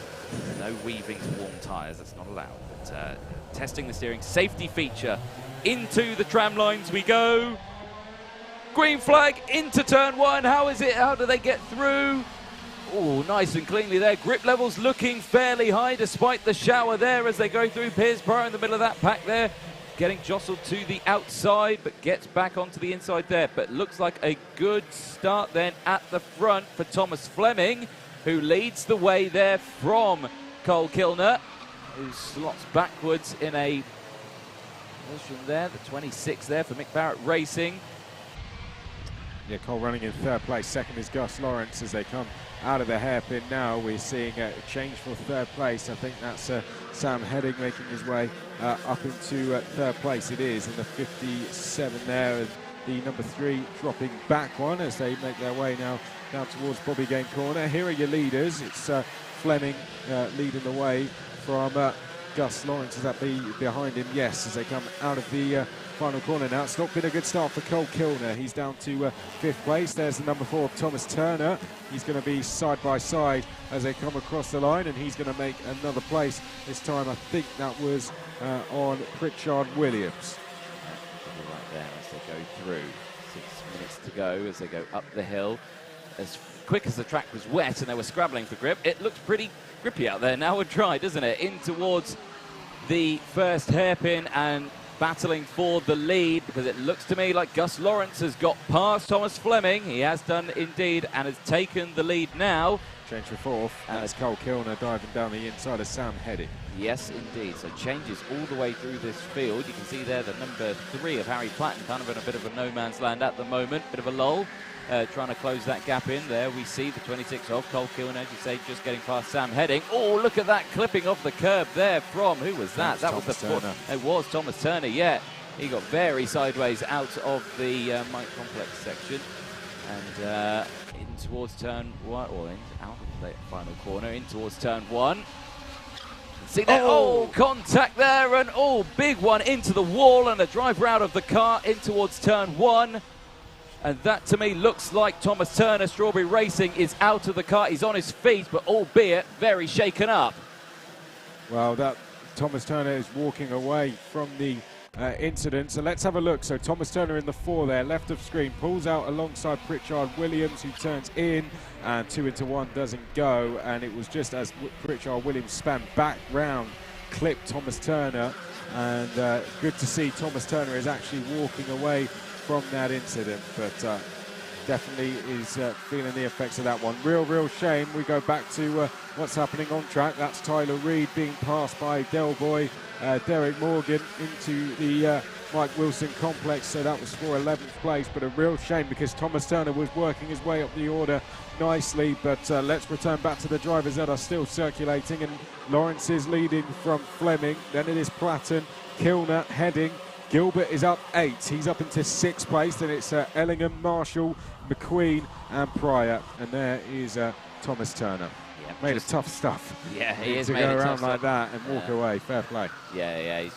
No weaving to warm tyres, that's not allowed. But testing the steering, safety feature. Into the tram lines we go. Green flag into turn 1. How is it? How do they get through? Oh, nice and cleanly there. Grip levels looking fairly high despite the shower there as they go through. Piers Pryor in the middle of that pack there, getting jostled to the outside, but gets back onto the inside there. But looks like a good start then at the front for Thomas Fleming, who leads the way there from Cole Kilner, who slots backwards in a position there. The 26 there for Mick Barrett Racing. Yeah, Cole running in third place. Second is Gus Lawrence as they come out of the hairpin now. We're seeing a change for third place. I think that's Sam Heading making his way up into third place. It is in the 57 there. And the number 3 dropping back one as they make their way now down towards Bobby Game Corner. Here are your leaders. It's Fleming leading the way from Gus Lawrence. Is that behind him? Yes, as they come out of the final corner now. It's not been a good start for Cole Kilner. He's down to 5th place. There's the number 4, Thomas Turner. He's going to be side by side as they come across the line, and he's going to make another place. This time I think that was on Pritchard-Williams. Right there as they go through. 6 minutes to go as they go up the hill. As quick as the track was wet and they were scrabbling for grip, it looks pretty grippy out there now and dry, doesn't it? In towards the first hairpin and battling for the lead, because it looks to me like Gus Lawrence has got past Thomas Fleming. He has done indeed and has taken the lead now. Change for 4th, and it's Cole Kilner diving down the inside of Sam Heading. Yes, indeed. So changes all the way through this field. You can see there the number 3 of Harry Platten, kind of in a bit of a no man's land at the moment. Bit of a lull, trying to close that gap in there. We see the 26 of Cole Kilner, as you say, just getting past Sam Heading. Oh, look at that clipping off the curb there from, who was that? That was the Turner. It was Thomas Turner, yeah. He got very sideways out of the Mike Complex section. And in towards turn 1, or out of the final corner, in towards turn 1. See that? Oh, contact there, and big one into the wall, and a driver out of the car in towards turn 1. And that to me looks like Thomas Turner. Strawberry Racing is out of the car. He's on his feet, but albeit very shaken up. Well, that Thomas Turner is walking away from the incident. So let's have a look. So Thomas Turner in the 4 there, left of screen, pulls out alongside Pritchard-Williams, who turns in, and 2 into 1 doesn't go. And it was just as Pritchard-Williams span back round, clipped Thomas Turner. And good to see Thomas Turner is actually walking away from that incident, but definitely is feeling the effects of that one. Real shame. We go back to what's happening on track. That's Tyler Reed being passed by Del Boy, Derek Morgan into the Mike Wilson complex, so that was for 11th place, but a real shame because Thomas Turner was working his way up the order nicely. But let's return back to the drivers that are still circulating, and Lawrence is leading from Fleming, then it is Platten, Kilner, Heading, Gilbert is up 8. He's up into 6th place. Then it's Ellingham, Marshall, McQueen and Pryor. And there is Thomas Turner. Yeah, made of tough stuff. Yeah, he is to made go of around tough like stuff. that and walk away. Fair play. Yeah.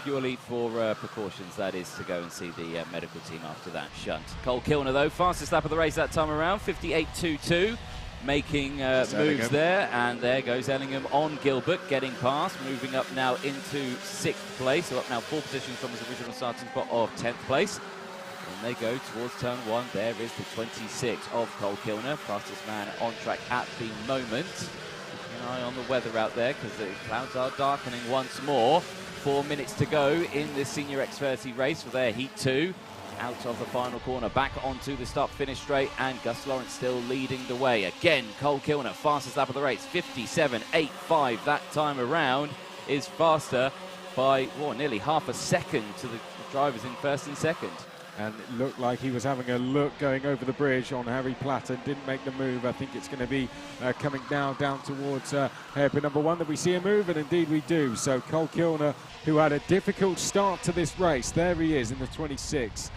purely for precautions, that is, to go and see the medical team after that shunt. Cole Kilner, though, fastest lap of the race that time around, 58.22. Making moves there, and there goes Ellingham on Gilbert, getting past, moving up now into 6th place, so up now 4 positions from his original starting spot of 10th place. And they go towards turn 1. There is the 26 of Cole Kilner, fastest man on track at the moment. Keep an eye on the weather out there, because the clouds are darkening once more. 4 minutes to go in this Senior X30 race for their Heat 2. Out of the final corner, back onto the start-finish straight, and Gus Lawrence still leading the way. Again, Cole Kilner, fastest lap of the race, 57.85 that time around, is faster by nearly half a second to the drivers in first and second. And it looked like he was having a look going over the bridge on Harry Platten, didn't make the move. I think it's going to be coming down towards hairpin number 1 that we see a move, and indeed we do. So Cole Kilner, who had a difficult start to this race, there he is in the 26.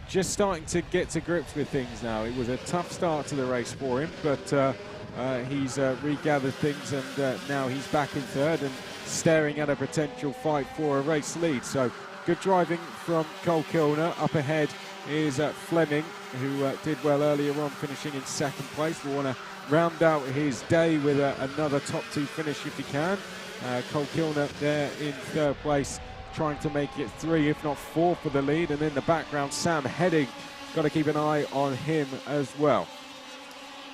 Just starting to get to grips with things now. It was a tough start to the race for him, but he's regathered things, and now he's back in 3rd and staring at a potential fight for a race lead. So good driving from Cole Kilner. Up ahead is Fleming, who did well earlier on, finishing in 2nd place. We want to round out his day with another top 2 finish if he can. Cole Kilner there in 3rd place, trying to make it 3, if not 4 for the lead. And in the background, Sam Heading, got to keep an eye on him as well.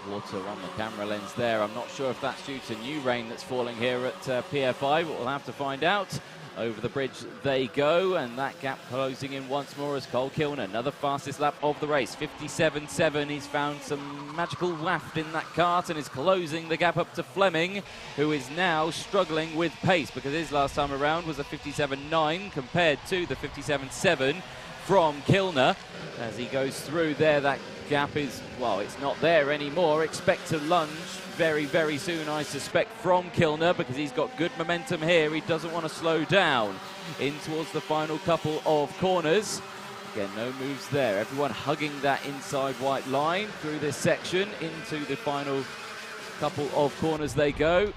Water on the camera lens there. I'm not sure if that's due to new rain that's falling here at PFI, but we'll have to find out. Over the bridge they go, and that gap closing in once more as Cole Kilner, another fastest lap of the race, 57.7. He's found some magical waft in that kart and is closing the gap up to Fleming, who is now struggling with pace because his last time around was a 57.9 compared to the 57.7 from Kilner. As he goes through there, that gap is, well, it's not there anymore. Expect a lunge very, very soon, I suspect, from Kilner, because he's got good momentum here. He doesn't want to slow down in towards the final couple of corners. Again, no moves there. Everyone hugging that inside white line through this section. Into the final couple of corners they go.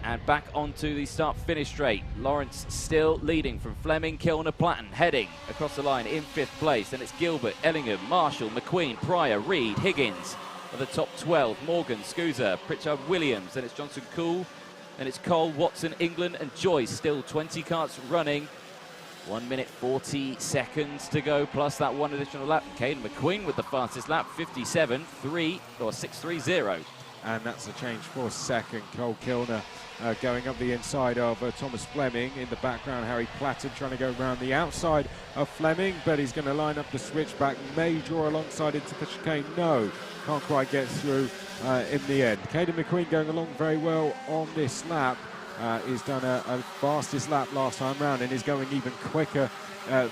And back onto the start-finish straight. Lawrence still leading from Fleming, Kilner, Platten, Heading across the line in 5th place. And it's Gilbert, Ellingham, Marshall, McQueen, Pryor, Reed, Higgins are the top 12. Morgan, Scusa, Pritchard, Williams. Then it's Johnson, Cool. Then it's Cole, Watson, England, and Joyce. Still 20 karts running. 1 minute 40 seconds to go, plus that 1 additional lap. Caden McQueen with the fastest lap, 57.3 or 6.30. And that's a change for 2nd. Cole Kilner going up the inside of Thomas Fleming. In the background, Harry Platten trying to go around the outside of Fleming, but he's going to line up the switchback. May draw alongside into the chicane. No, can't quite get through in the end. Caden McQueen going along very well on this lap. He's done a fastest lap last time round and is going even quicker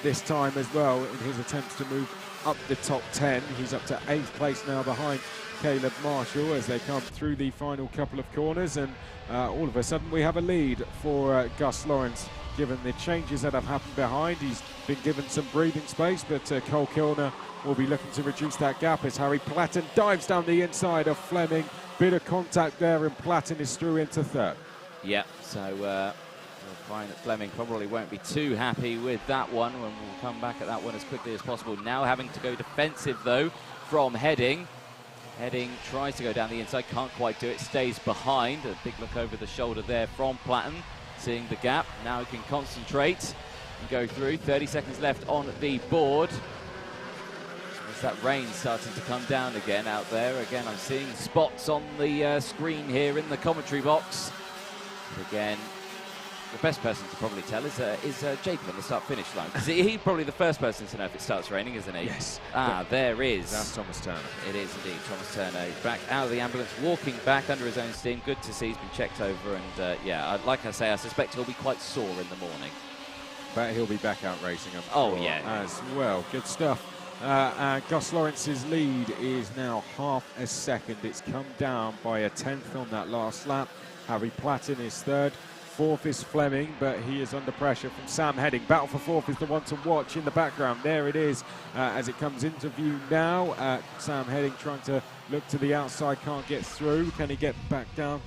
this time as well in his attempts to move up the top 10. He's up to 8th place now behind Caleb Marshall as they come through the final couple of corners, and all of a sudden we have a lead for Gus Lawrence. Given the changes that have happened behind, he's been given some breathing space, but Cole Kilner will be looking to reduce that gap as Harry Platten dives down the inside of Fleming. Bit of contact there, and Platten is through into 3rd. Yeah, so we'll find that Fleming probably won't be too happy with that one, and we'll come back at that one as quickly as possible. Now having to go defensive, though, from Heading. Heading tries to go down the inside, can't quite do it, stays behind. A big look over the shoulder there from Platten, seeing the gap. Now he can concentrate and go through. 30 seconds left on the board. As that rain starting to come down again out there. Again, I'm seeing spots on the screen here in the commentary box. Again, the best person to probably tell is Jacob on the start-finish line. He's probably the first person to know if it starts raining, isn't he? Yes. There is. That's Thomas Turner. It is indeed Thomas Turner. He's back out of the ambulance, walking back under his own steam. Good to see he's been checked over, and yeah, like I say, I suspect he'll be quite sore in the morning. But he'll be back out racing, I'm sure, yeah, as well. Good stuff. Gus Lawrence's lead is now half a second. It's come down by a 10th on that last lap. Harry Platten is 3rd. 4th is Fleming, but he is under pressure from Sam Heading. Battle for 4th is the one to watch in the background. There it is as it comes into view now. Sam Heading trying to Look to the outside, can't get through. Can he get back down?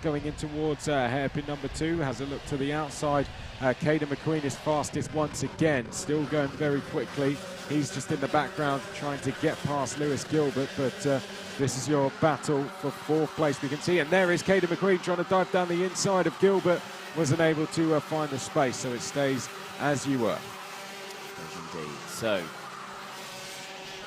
Going in towards hairpin number 2, has a look to the outside. Caden McQueen is fastest once again, still going very quickly. He's just in the background trying to get past Lewis Gilbert, but this is your battle for 4th place, we can see. And there is Caden McQueen trying to dive down the inside of Gilbert. Wasn't able to find the space, so it stays as you were. Indeed. So,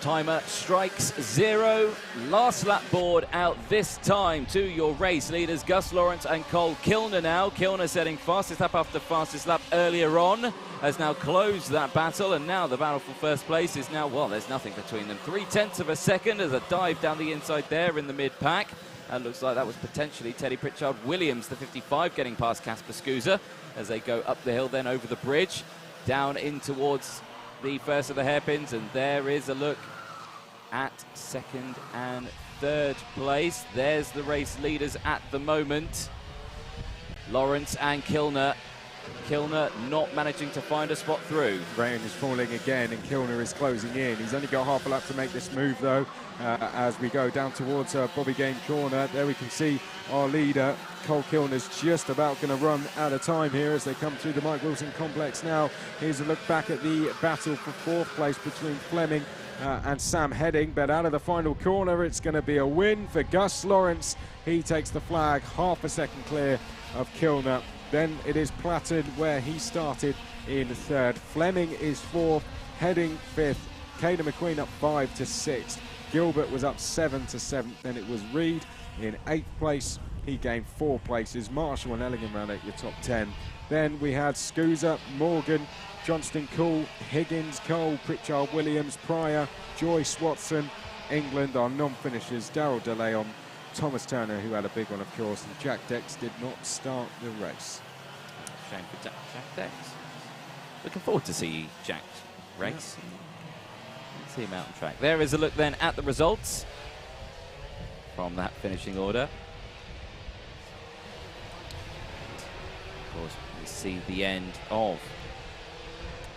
timer strikes 0. Last lap board out this time to your race leaders, Gus Lawrence and Cole Kilner now. Kilner setting fastest lap after fastest lap earlier on, has now closed that battle, and now the battle for first place is now, well, there's nothing between them. 0.3 of a second as a dive down the inside there in the mid-pack. And looks like that was potentially Teddy Pritchard-Williams, the 55, getting past Casper Scusa as they go up the hill, then over the bridge, down in towards the first of the hairpins. And there is a look at 2nd and 3rd place. There's the race leaders at the moment. Lawrence and Kilner. Kilner not managing to find a spot through. Rain is falling again and Kilner is closing in. He's only got half a lap to make this move though, as we go down towards Bobby Game Corner. There we can see our leader, Cole Kilner's just about going to run out of time here as they come through the Mike Wilson complex now. Here's a look back at the battle for 4th place between Fleming and Sam Heading, but out of the final corner it's going to be a win for Gus Lawrence. He takes the flag, half a second clear of Kilner. Then it is Platten where he started in 3rd. Fleming is 4th, Heading 5th, Caden McQueen up 5 to 6th. Gilbert was up 7 to 7th. Then it was Reed in 8th place. He gained 4 places. Marshall and Ellingham ran at your top 10. Then we had Scusa, Morgan, Johnston Cool, Higgins, Cole, Pritchard Williams, Pryor, Joyce Watson. England, our non-finishers, Darryl DeLeon, Thomas Turner, who had a big one, of course, and Jack Dex did not start the race. Shame for Jack Dex. Looking forward to see Jack's race. Let's see him out on track. There is a look then at the results from that finishing order. Of course, we see the end of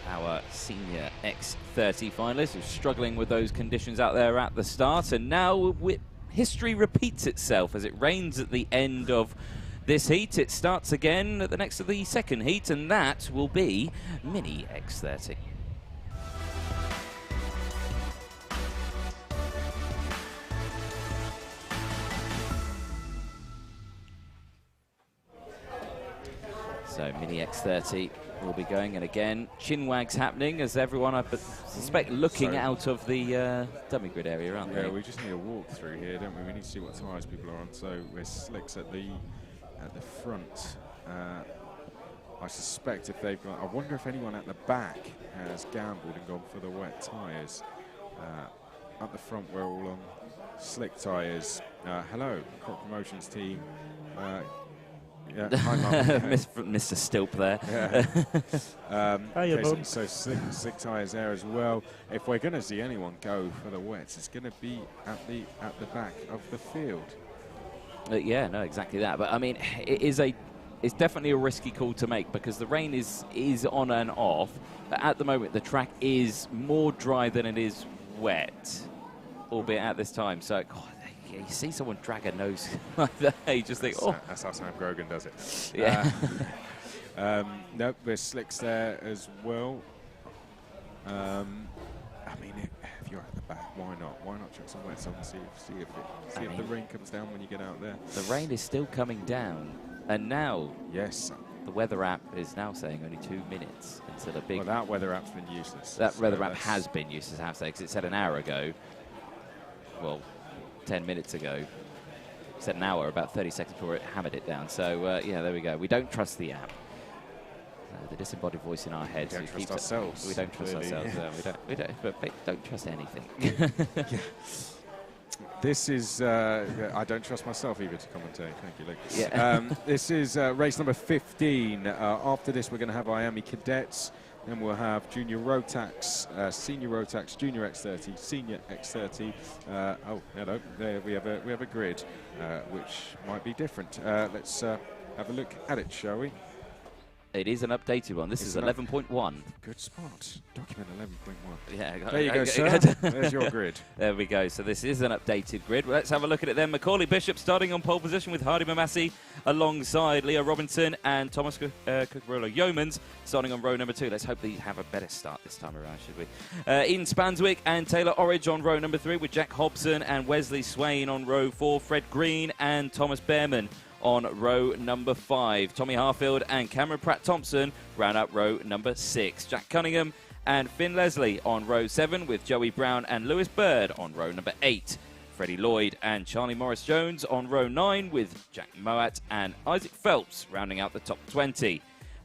our senior X30 finalists who are struggling with those conditions out there at the start, and now history repeats itself as it rains at the end of this heat. It starts again at the next of the second heat, and that will be Mini X30. So Mini X30 will be going, and again, chin wags happening as everyone, I suspect, looking out of the dummy grid area, aren't they? Yeah, we just need a walk through here, don't we? We need to see what tyres people are on. So we're slicks at the front. I suspect if they've got, I wonder if anyone at the back has gambled and gone for the wet tyres. At the front, we're all on slick tyres. Hello, Crop Promotions team. Yeah, hi, Mr. Stilp there. Yeah. So slick tyres there as well. If we're going to see anyone go for the wets, it's going to be at the back of the field. Yeah, no, exactly that. But I mean, it's definitely a risky call to make because the rain is on and off. But at the moment, the track is more dry than it is wet, albeit at this time. So, God, you see someone drag a nose like that, you just think, oh. That's how Sam Grogan does it. Yeah. Nope, there's slicks there as well. I mean, if you're at the back, why not? Why not chuck some wets on and see if the rain comes down when you get out there? The rain is still coming down, and now yes, the weather app is now saying only 2 minutes instead of big. Well, that weather app's been useless. That weather app has been useless, I have to say, because it said an hour ago. Well, 10 minutes ago. It said an hour, about 30 seconds before it hammered it down. So, yeah, there we go. We don't trust the app. The disembodied voice in our heads. We don't trust ourselves. We don't trust ourselves. We don't trust anything. Yeah. This is, I don't trust myself either to commentate. Thank you, Luke. Yeah. This is race number 15. After this, we're going to have Miami Cadets. Then we'll have Junior Rotax, Senior Rotax, Junior X30, Senior X30. Oh, hello. There we have a grid, which might be different. Let's have a look at it, shall we? It is an updated one. This is 11.1. Good spot. Document 11.1. Yeah, there you go, sir. There's your grid. There we go. So this is an updated grid. Let's have a look at it then. Macaulay Bishop starting on pole position with Hardy Mamassi alongside Leo Robinson and Thomas Cucurullo Yeomans starting on row number 2. Let's hope they have a better start this time around, should we? Ian Spanswick and Taylor Orridge on row number 3 with Jack Hobson and Wesley Swain on row 4. Fred Green and Thomas Behrman on row number 5. Tommy Harfield and Cameron Pratt-Thompson round out row number 6. Jack Cunningham and Finn Leslie on row 7 with Joey Brown and Lewis Bird on row number 8. Freddie Lloyd and Charlie Morris-Jones on row 9 with Jack Moat and Isaac Phelps rounding out the top 20.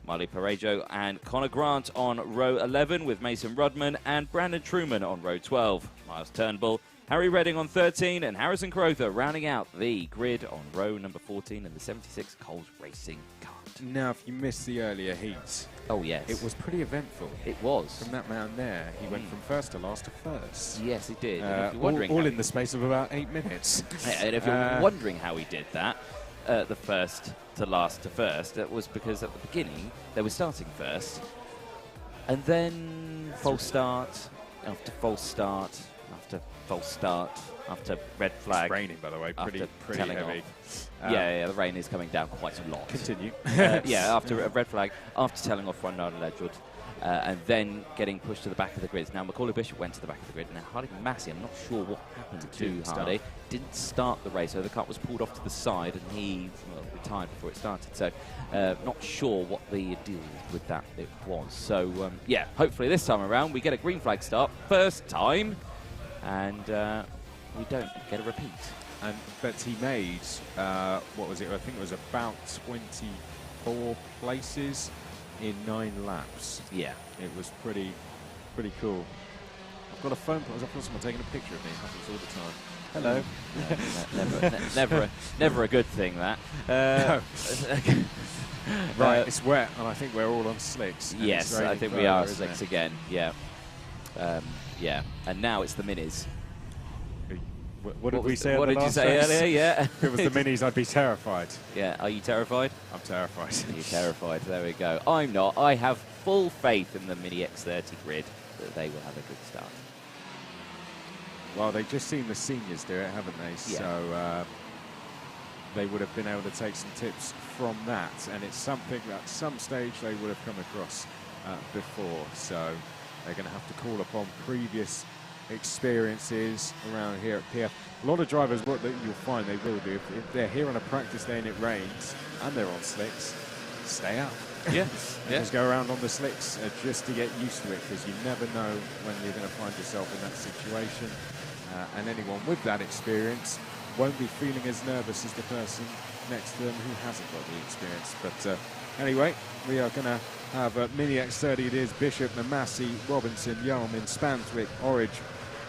Marley Parejo and Connor Grant on row 11 with Mason Rudman and Brandon Truman on row 12. Miles Turnbull, Harry Redding on 13 and Harrison Crowther rounding out the grid on row number 14 in the 76 Coles Racing Kart. Now, if you missed the earlier heats, oh yes, it was pretty eventful. It was. From that man there, he went from first to last to first. Yes, he did. If you're wondering all in the space of about 8 minutes. And if you're wondering how he did that, the first to last to first, that was because at the beginning they were starting first, and then false start after false start after false start after red flag. It's raining, by the way, pretty heavy. Yeah, the rain is coming down quite a lot. Continue. Yeah, after a red flag, after telling off Ron Ledgewood, and then getting pushed to the back of the grid. Now, Macaulay Bishop went to the back of the grid. Now, Hardy Massey, I'm not sure what happened to Hardy. Didn't start the race, so the kart was pulled off to the side, and he retired before it started. So, not sure what the deal with that it was. So, yeah, hopefully this time around we get a green flag start, first time, and we don't get a repeat. But he made, what was it? I think it was about 24 places in 9 laps. Yeah. It was pretty cool. I've got a phone call. I've got someone taking a picture of me. It happens all the time. Hello. Never a good thing, that. No. Right, it's wet, and I think we're all on slicks. Yes, I think we are on slicks again. Yeah. Yeah. And now it's the minis. What did we say? What did you say earlier? Yeah. If it was the minis, I'd be terrified. Yeah. Are you terrified? I'm terrified. You're terrified. There we go. I'm not. I have full faith in the Mini X30 grid that they will have a good start. Well, they've just seen the seniors do it, haven't they? Yeah. So they would have been able to take some tips from that, and it's something that at some stage they would have come across before. So they're going to have to call upon previous experiences around here at PF. A lot of drivers, what you'll find they will do, if they're here on a practice day and it rains and they're on slicks, stay out. Yeah. Just go around on the slicks just to get used to it, because you never know when you're going to find yourself in that situation. And anyone with that experience won't be feeling as nervous as the person next to them who hasn't got the experience. But anyway, we are going to have Mini X30. It is Bishop, Mamassi, Robinson, Yeoman, Spanswick, Orridge.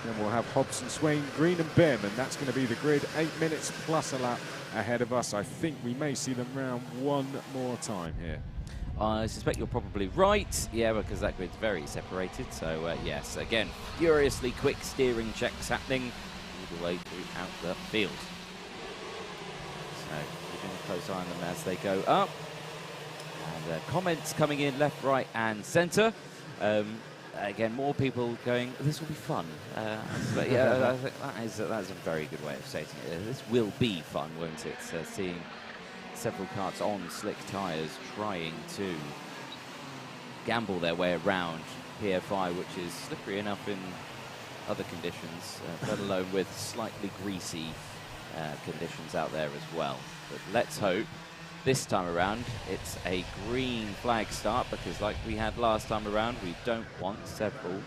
Then we'll have Hobson, Swain, Green and Behrman. That's going to be the grid. 8 minutes plus a lap ahead of us. I think we may see them round one more time here. I suspect you're probably right. Yeah, because that grid's very separated. So, yes, again, furiously quick steering checks happening all the way throughout the field. So, keeping a close eye on them as they go up. And comments coming in left, right, and centre. Again, more people going, this will be fun. But yeah, I think that's a very good way of stating it. This will be fun, won't it? Seeing several karts on slick tyres trying to gamble their way around PFI, which is slippery enough in other conditions, let alone with slightly greasy conditions out there as well. But let's hope this time around it's a green flag start, because like we had last time around, we don't want several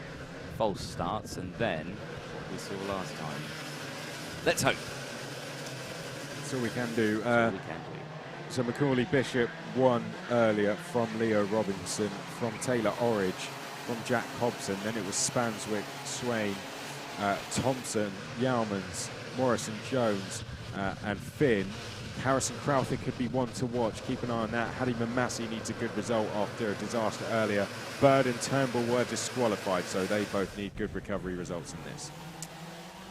false starts and then what we saw last time. Let's hope. That's all we can do. That's all we can do. So Macaulay Bishop won earlier from Leo Robinson, from Taylor Orridge, from Jack Hobson. Then it was Spanswick, Swain, Thompson, Yeomans, Morrison, Jones, and Finn. Harrison Crowther could be one to watch. Keep an eye on that. Hadi Mamassi needs a good result after a disaster earlier. Bird and Turnbull were disqualified, so they both need good recovery results in this.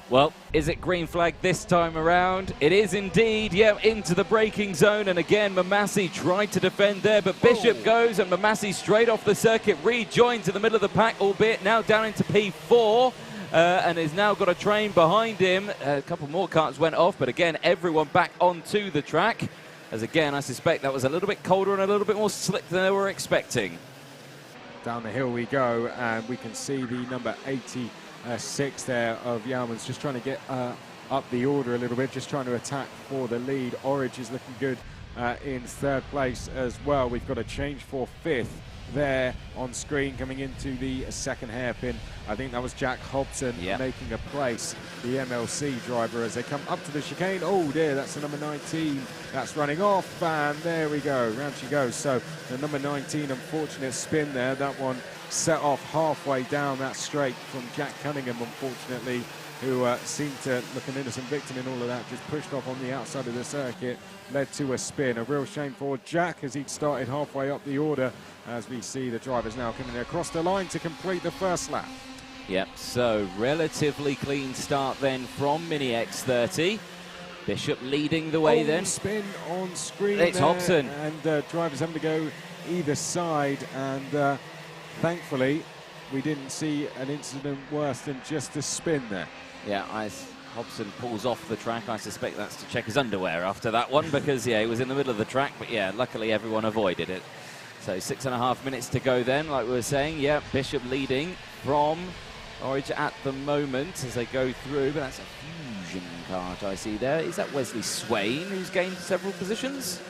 Well, is it green flag this time around? It is indeed. Yeah, into the braking zone. And again, Mamasi tried to defend there, but Bishop goes and Mamasi straight off the circuit rejoins in the middle of the pack, albeit now down into P4. And has now got a train behind him. A couple more karts went off, but again, everyone back onto the track. As again, I suspect that was a little bit colder and a little bit more slick than they were expecting. Down the hill we go, and we can see the number 86 there of Yalman's just trying to get up the order a little bit, just trying to attack for the lead. Orange is looking good in third place as well. We've got a change for fifth there on screen coming into the second hairpin. I think that was Jack Hobson making a place, the MLC driver, as they come up to the chicane. Oh dear, that's the number 19 that's running off, and there we go, round she goes. So the number 19, unfortunate spin there. That one set off halfway down that straight from Jack Cunningham, unfortunately, who seemed to look an innocent victim in all of that, just pushed off on the outside of the circuit, led to a spin. A real shame for Jack, as he'd started halfway up the order, as we see the drivers now coming across the line to complete the first lap. Yep, so relatively clean start then from Mini X30. Bishop leading the way then. Spin on screen. It's Hobson. And drivers having to go either side, and thankfully we didn't see an incident worse than just a spin there. Yeah, Hobson pulls off the track. I suspect that's to check his underwear after that one, because, yeah, he was in the middle of the track. But, yeah, luckily everyone avoided it. So 6.5 minutes to go then, like we were saying. Yeah, Bishop leading from Orange at the moment as they go through. But that's a Fusion kart I see there. Is that Wesley Swain, who's gained several positions?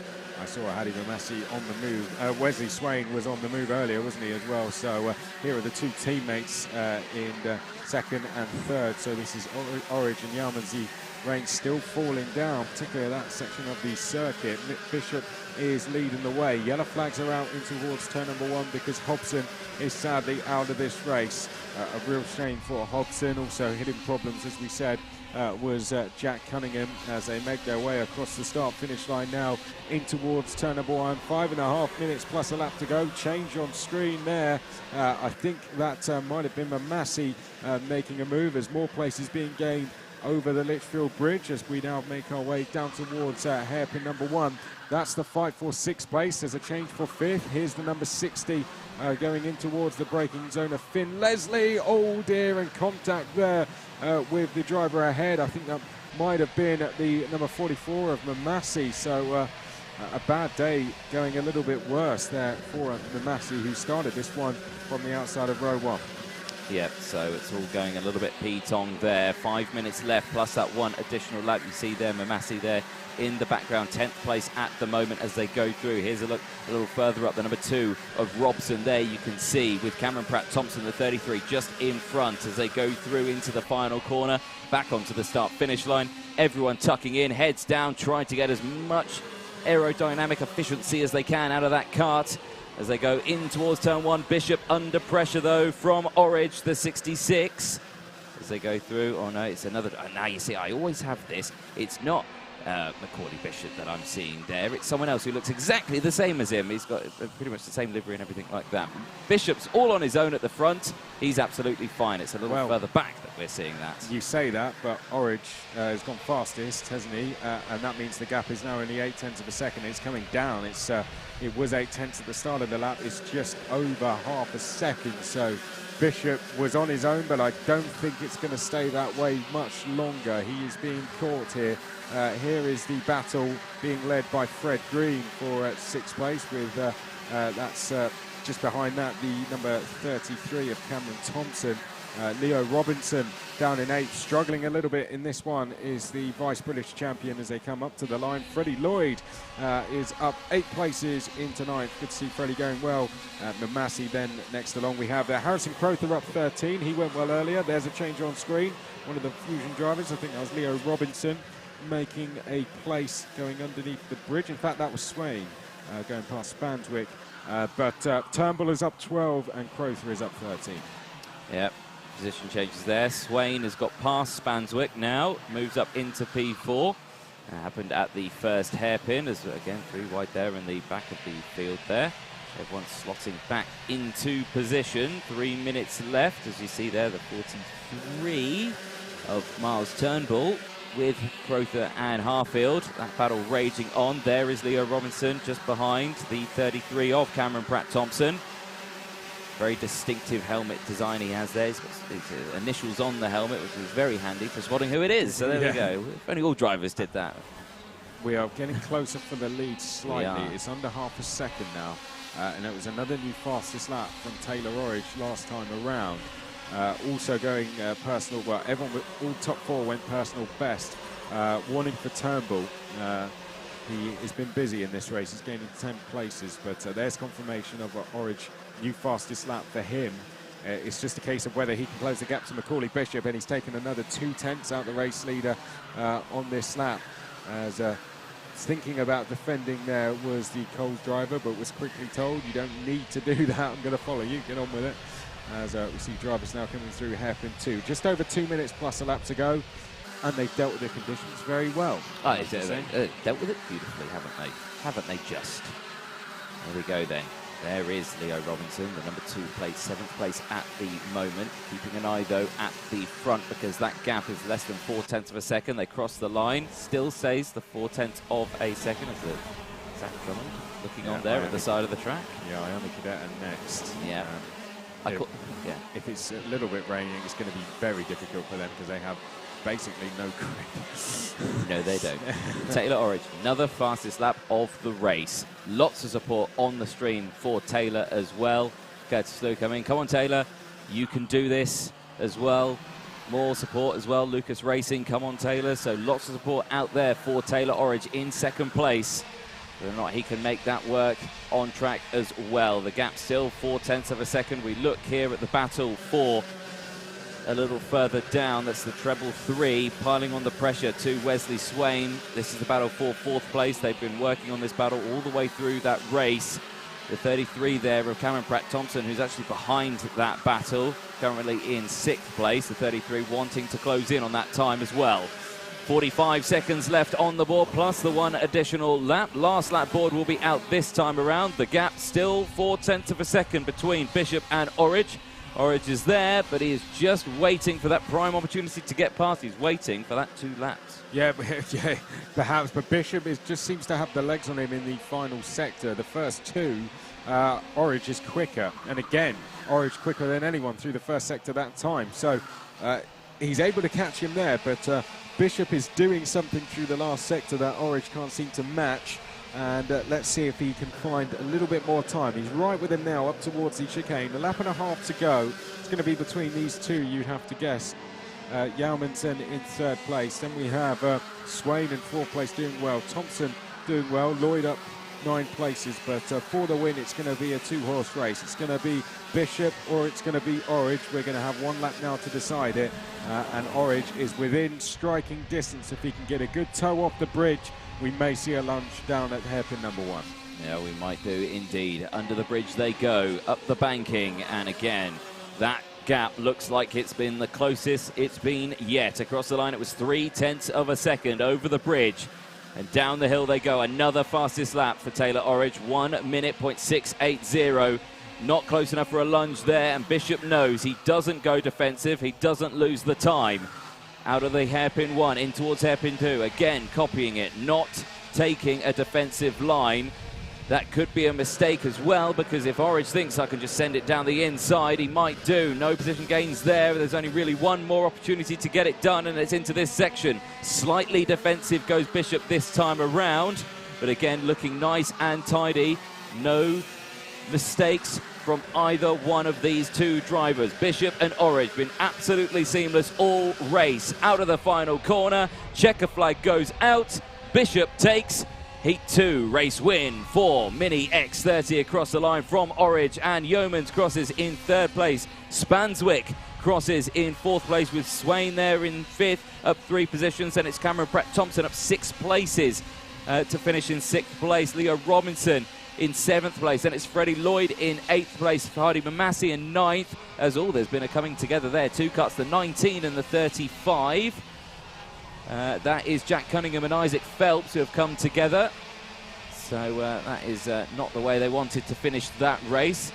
I saw Hadi Mamasi on the move. Wesley Swain was on the move earlier, wasn't he, as well? So here are the two teammates in second and third. So this is Orange and Yalman's. The rain still falling down, particularly that section of the circuit. Nick Bishop is leading the way. Yellow flags are out in towards turn number 1 because Hobson is sadly out of this race. A real shame for Hobson. Also hitting problems, as we said, was Jack Cunningham as they make their way across the start-finish line now in towards turn number 1. 5.5 minutes plus a lap to go. Change on screen there. I think that might have been Mamasi making a move as more places being gained over the Litchfield Bridge as we now make our way down towards hairpin number 1. That's the fight for 6th place. There's a change for 5th. Here's the number 60 going in towards the braking zone of Finn Leslie. Oh dear, and contact there with the driver ahead. I think that might have been the number 44 of Mamasi. So a bad day, going a little bit worse there for Mamasi, who started this one from the outside of row 1. Yep, so it's all going a little bit P-tong there. 5 minutes left, plus that one additional lap. You see there, Mamasi there in the background, 10th place at the moment as they go through. Here's a look a little further up, the number 2 of Robson there, you can see, with Cameron Pratt-Thompson, the 33, just in front as they go through into the final corner, back onto the start-finish line. Everyone tucking in, heads down, trying to get as much aerodynamic efficiency as they can out of that kart. As they go in towards turn 1, Bishop under pressure though from Orridge, the 66. As they go through, oh no, it's another, now you see, I always have this. It's not Macaulay Bishop that I'm seeing there. It's someone else who looks exactly the same as him. He's got pretty much the same livery and everything like that. Bishop's all on his own at the front. He's absolutely fine. It's a little further back that we're seeing that. You say that, but Orridge has gone fastest, hasn't he? And that means the gap is now only 0.8 of a second. It's coming down. It was 0.8 at the start of the lap. It's just over half a second. So Bishop was on his own, but I don't think it's going to stay that way much longer. He is being caught here. Here is the battle being led by Fred Green for 6th place with, that's just behind that, the number 33 of Cameron Thompson. Leo Robinson down in 8th, struggling a little bit in this one, is the Vice British champion as they come up to the line. Freddie Lloyd is up 8 places into 9th. Good to see Freddie going well. Mamasi then next along. We have Harrison Crowther up 13. He went well earlier. There's a change on screen. One of the Fusion drivers, I think that was Leo Robinson, making a place going underneath the bridge. In fact, that was Swain going past Spanswick. But Turnbull is up 12 and Crowther is up 13. Yep. Position changes there. Swain has got past Spanswick now, moves up into P4. Happened at the first hairpin, as again 3 wide there in the back of the field there. Everyone's slotting back into position. 3 minutes left, as you see there, the 43 of Miles Turnbull with Crowther and Harfield. That battle raging on. There is Leo Robinson just behind the 33 of Cameron Pratt-Thompson. Very distinctive helmet design he has there. He's got his initials on the helmet, which is very handy for spotting who it is. So there we go. If only all drivers did that. We are getting closer for the lead slightly. It's under half a second now. And it was another new fastest lap from Taylor Orridge last time around. Also going personal, well, everyone, all top 4 went personal best. Warning for Turnbull. He has been busy in this race. He's gaining 10 places, but there's confirmation of Orridge new fastest lap for him. It's just a case of whether he can close the gap to Macaulay Bishop, and he's taken another 2 tenths out the race leader on this lap. As thinking about defending there was the Coles driver, but was quickly told, you don't need to do that, I'm going to follow you, get on with it. As we see drivers now coming through hairpin 2. Just over 2 minutes plus a lap to go, and they've dealt with the conditions very well. Oh, dealt with it beautifully, haven't they? Haven't they just? There we go then. There is Leo Robinson, the number 2 plate, 7th place at the moment. Keeping an eye, though, at the front because that gap is less than 4 tenths of a second. They cross the line. Still says the 4 tenths of a second as the Zach Drummond looking on there at the side of the track. Yeah, Ionic Cadet are next. Yeah. If it's a little bit raining, it's going to be very difficult for them because they have basically no grip. No, they don't. Taylor Orridge, another fastest lap of the race. Lots of support on the stream for Taylor as well. Curtis Luke, I mean, come on, Taylor. You can do this as well. More support as well. Lucas Racing, come on, Taylor. So lots of support out there for Taylor Orridge in 2nd place. Whether or not he can make that work on track as well. The gap still 4 tenths of a second. We look here at the battle for a little further down. That's the treble 3 piling on the pressure to Wesley Swain. This is the battle for 4th place. They've been working on this battle all the way through that race. The 33 there of Cameron Pratt-Thompson, who's actually behind that battle, currently in 6th place. The 33 wanting to close in on that time as well. 45 seconds left on the board, plus the 1 additional lap. Last lap board will be out this time around. The gap still 4 tenths of a second between Bishop and Orridge. Orridge is there, but he is just waiting for that prime opportunity to get past. He's waiting for that 2 laps. Yeah, perhaps, but Bishop just seems to have the legs on him in the final sector. The first 2, Orridge is quicker. And again, Orridge quicker than anyone through the first sector that time. So he's able to catch him there, but Bishop is doing something through the last sector that Orridge can't seem to match. And let's see if he can find a little bit more time. He's right with him now up towards the chicane. A lap and a half to go. It's going to be between these 2, you'd have to guess. Yalmanson in 3rd place. Then we have Swain in 4th place doing well. Thompson doing well. Lloyd up 9 places. But for the win, it's going to be a 2-horse race. It's going to be Bishop or it's going to be Orridge. We're going to have 1 lap now to decide it. And Orridge is within striking distance. If he can get a good toe off the bridge, we may see a lunge down at hairpin number 1. Yeah, we might do indeed. Under the bridge they go, up the banking, and again, that gap looks like it's been the closest it's been yet. Across the line, it was 3 tenths of a second over the bridge. And down the hill they go. Another fastest lap for Taylor Orridge, 1 minute, .680. Not close enough for a lunge there, and Bishop knows he doesn't go defensive. He doesn't lose the time. Out of the hairpin 1, in towards hairpin 2. Again, copying it, not taking a defensive line. That could be a mistake as well, because if Orridge thinks I can just send it down the inside, he might do. No position gains there. There's only really 1 more opportunity to get it done, and it's into this section. Slightly defensive goes Bishop this time around, but again, looking nice and tidy. No mistakes from either one of these 2 drivers. Bishop and Orridge been absolutely seamless all race. Out of the final corner, checker flag goes out. Bishop takes Heat 2 race win for Mini X30 across the line from Orridge, and Yeomans crosses in 3rd place. Spanswick crosses in 4th place with Swain there in 5th, up 3 positions, and it's Cameron Pratt-Thompson up 6 places to finish in 6th place. Leo Robinson in 7th place, and it's Freddie Lloyd in 8th place. Hardy Mamassi in 9th, as there's been a coming together there. 2 cuts, the 19 and the 35. That is Jack Cunningham and Isaac Phelps who have come together. So that is not the way they wanted to finish that race.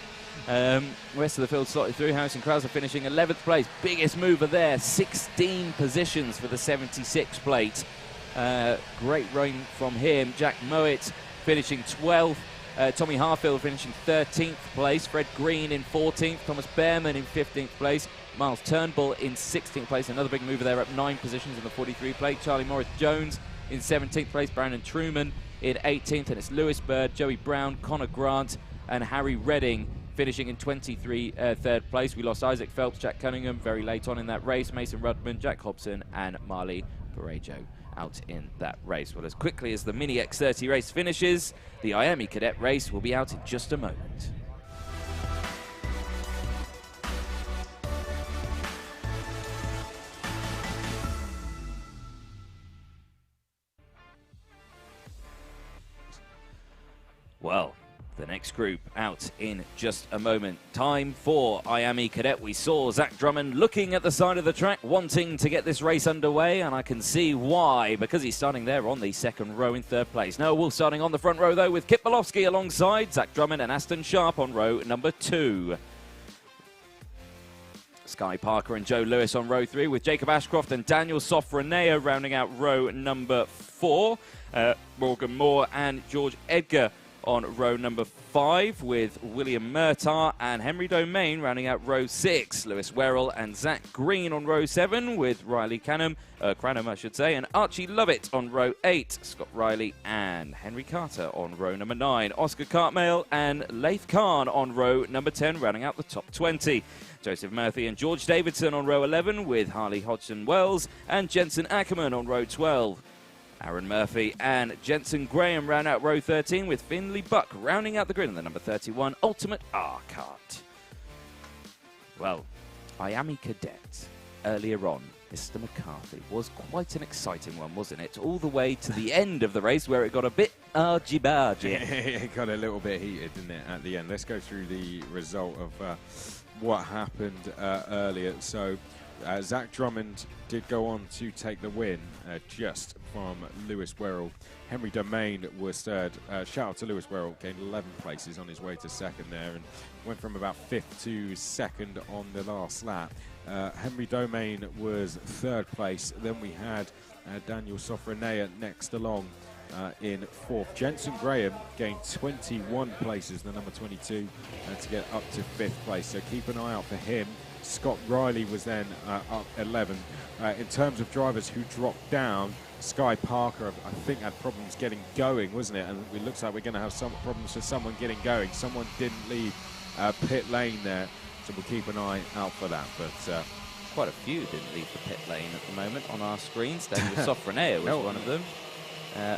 Rest of the field slotted through. Harrison Krauser finishing 11th place. Biggest mover there. 16 positions for the 76 plate. Great run from him. Jack Mowat finishing 12th. Tommy Harfield finishing 13th place. Fred Green in 14th. Thomas Behrman in 15th place. Miles Turnbull in 16th place. Another big mover there, up 9 positions in the 43 plate. Charlie Morris Jones in 17th place. Brandon Truman in 18th. And it's Lewis Bird, Joey Brown, Connor Grant, and Harry Redding finishing in 3rd place. We lost Isaac Phelps, Jack Cunningham very late on in that race. Mason Rudman, Jack Hobson, and Marley Parejo out in that race. Well, as quickly as the Mini X30 race finishes, the Miami Cadet race will be out in just a moment. Well, the next group out in just a moment. Time for Miami Cadet. We saw Zach Drummond looking at the side of the track, wanting to get this race underway, and I can see why, because he's starting there on the 2nd row in 3rd place. Noah Wolf starting on the front row, though, with Kip Bolofsky alongside Zach Drummond and Aston Sharp on row number 2. Sky Parker and Joe Lewis on row 3, with Jacob Ashcroft and Daniel Sofronea rounding out row number 4. Morgan Moore and George Edgar on row number 5, with William Murtaugh and Henry Domain rounding out row 6. Lewis Werrell and Zach Green on row 7, with Riley Cranham, and Archie Lovett on row 8. Scott Riley and Henry Carter on row number 9. Oscar Cartmail and Laith Khan on row number 10, rounding out the top 20. Joseph Murphy and George Davidson on row 11, with Harley Hodgson Wells and Jensen Ackerman on row 12. Aaron Murphy and Jensen Graham round out row 13, with Finley Buck rounding out the grid in the number 31 Ultimate R Kart. Well, Miami Cadet earlier on, Mr. McCarthy, was quite an exciting one, wasn't it? All the way to the end of the race, where it got a bit argy-bargy. It got a little bit heated, didn't it, at the end? Let's go through the result of what happened earlier. So Zach Drummond did go on to take the win just from Lewis Werrell. Henry Domain was 3rd. Shout out to Lewis Werrell, gained 11 places on his way to 2nd there, and went from about 5th to 2nd on the last lap. Henry Domain was 3rd place. Then we had Daniel Sofronea next along in 4th. Jensen Graham gained 21 places, the number 22, to get up to 5th place. So keep an eye out for him. Scott Riley was then up 11. In terms of drivers who dropped down, Sky Parker, I think, had problems getting going, wasn't it? And it looks like we're going to have some problems with someone getting going. Someone didn't leave pit lane there, so we'll keep an eye out for that. But quite a few didn't leave the pit lane at the moment on our screens. Daniel Sofronea was one of them.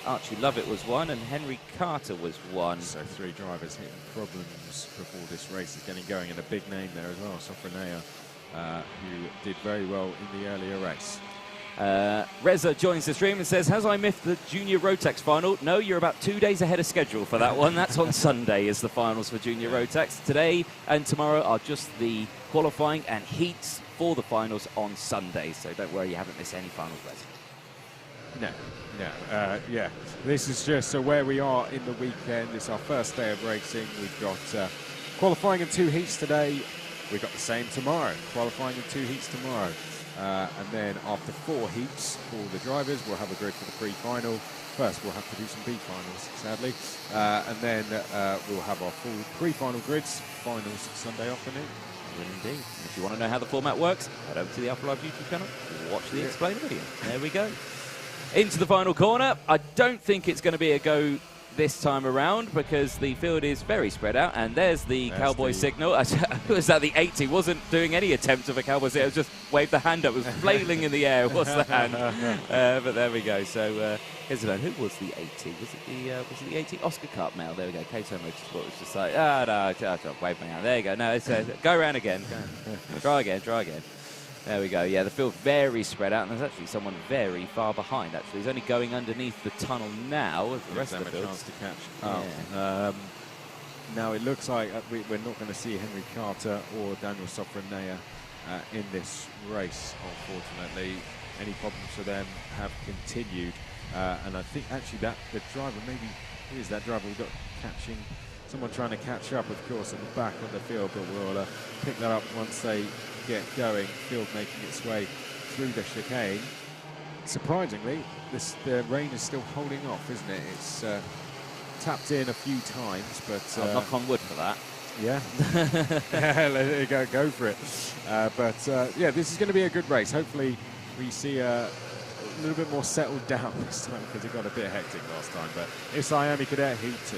Archie Lovett was one, and Henry Carter was one. So 3 drivers hitting problems before this race is getting going, and a big name there as well, Sofronea, who did very well in the earlier race. Reza joins the stream and says, has I missed the Junior Rotax final? No, you're about 2 days ahead of schedule for that one. That's on Sunday is the finals for Junior Rotax. Today and tomorrow are just the qualifying and heats for the finals on Sunday. So don't worry, you haven't missed any finals, Reza. No. Yeah, this is just where we are in the weekend. It's our first day of racing. We've got qualifying in 2 heats today. We've got the same tomorrow, qualifying in 2 heats tomorrow. And then after 4 heats for the drivers, we'll have a grid for the pre-final. First, we'll have to do some B-finals, sadly. And then we'll have our full pre-final grids, finals Sunday afternoon. Indeed. If you want to know how the format works, head over to the FRI YouTube channel, watch the explainer video. There we go. Into the final corner. I don't think it's going to be a go this time around, because the field is very spread out, and there's the cowboy signal. Was that the 80? Wasn't doing any attempt of a cowboy signal. It was just waved the hand up. It was flailing in the air. Was the hand? But there we go. So here's the who was the 80? Was it the 80? Oscar Cartmail. There we go. Kato Motorsport was just like, no, wave my hand. There you go. No, it's go around again. Try again. There we go. Yeah, the field very spread out, and there's actually someone very far behind. Actually, he's only going underneath the tunnel now. As the rest of the field. Chance to catch up. Now it looks like we're not going to see Henry Carter or Daniel Sofronea in this race, unfortunately. Any problems for them have continued, and I think actually that the driver, maybe who is that driver we've got catching someone trying to catch up, of course, at the back of the field, but we'll pick that up once they get going. Field making its way through the chicane. Surprisingly, the rain is still holding off, isn't it? It's tapped in a few times, but I'll knock on wood for that. Yeah, there you go for it. Yeah, this is going to be a good race. Hopefully, we see a little bit more settled down this time, because it got a bit hectic last time. But it's Miami Cadet Heat 2.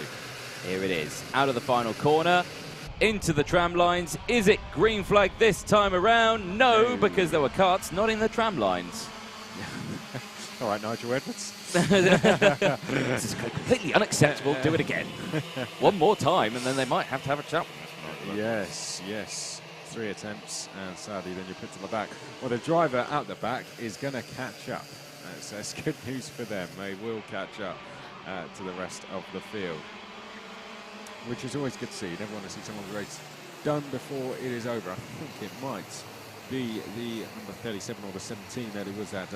Here it is, out of the final corner, into the tram lines. Is it green flag this time around? No, because there were karts not in the tram lines. All right, Nigel Edwards. This is completely unacceptable. Do it again. One more time, and then they might have to have a chat. Yes. 3 attempts, and sadly, then you're put to the back. Well, the driver out the back is going to catch up. That's good news for them. They will catch up to the rest of the field, which is always good to see. You never want to see someone's race done before it is over. I think it might be the number 37 or the 17 that it was at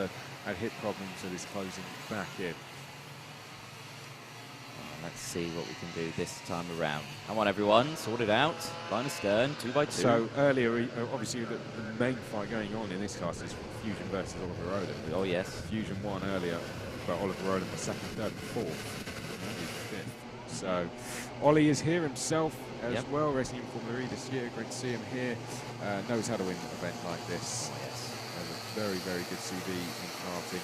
hit problems that is closing back in. Let's see what we can do this time around. Come on, everyone, sort it out. Line astern, 2x2. So earlier, obviously, the main fight going on in this class is Fusion versus Oliver Roden. Oh, yes. Fusion won earlier, but Oliver Roden was second, third, and fourth. Fifth. So Ollie is here himself as well, racing in Formula E this year. Great to see him here. Knows how to win an event like this. Yes. Has a very, very good CV in karting.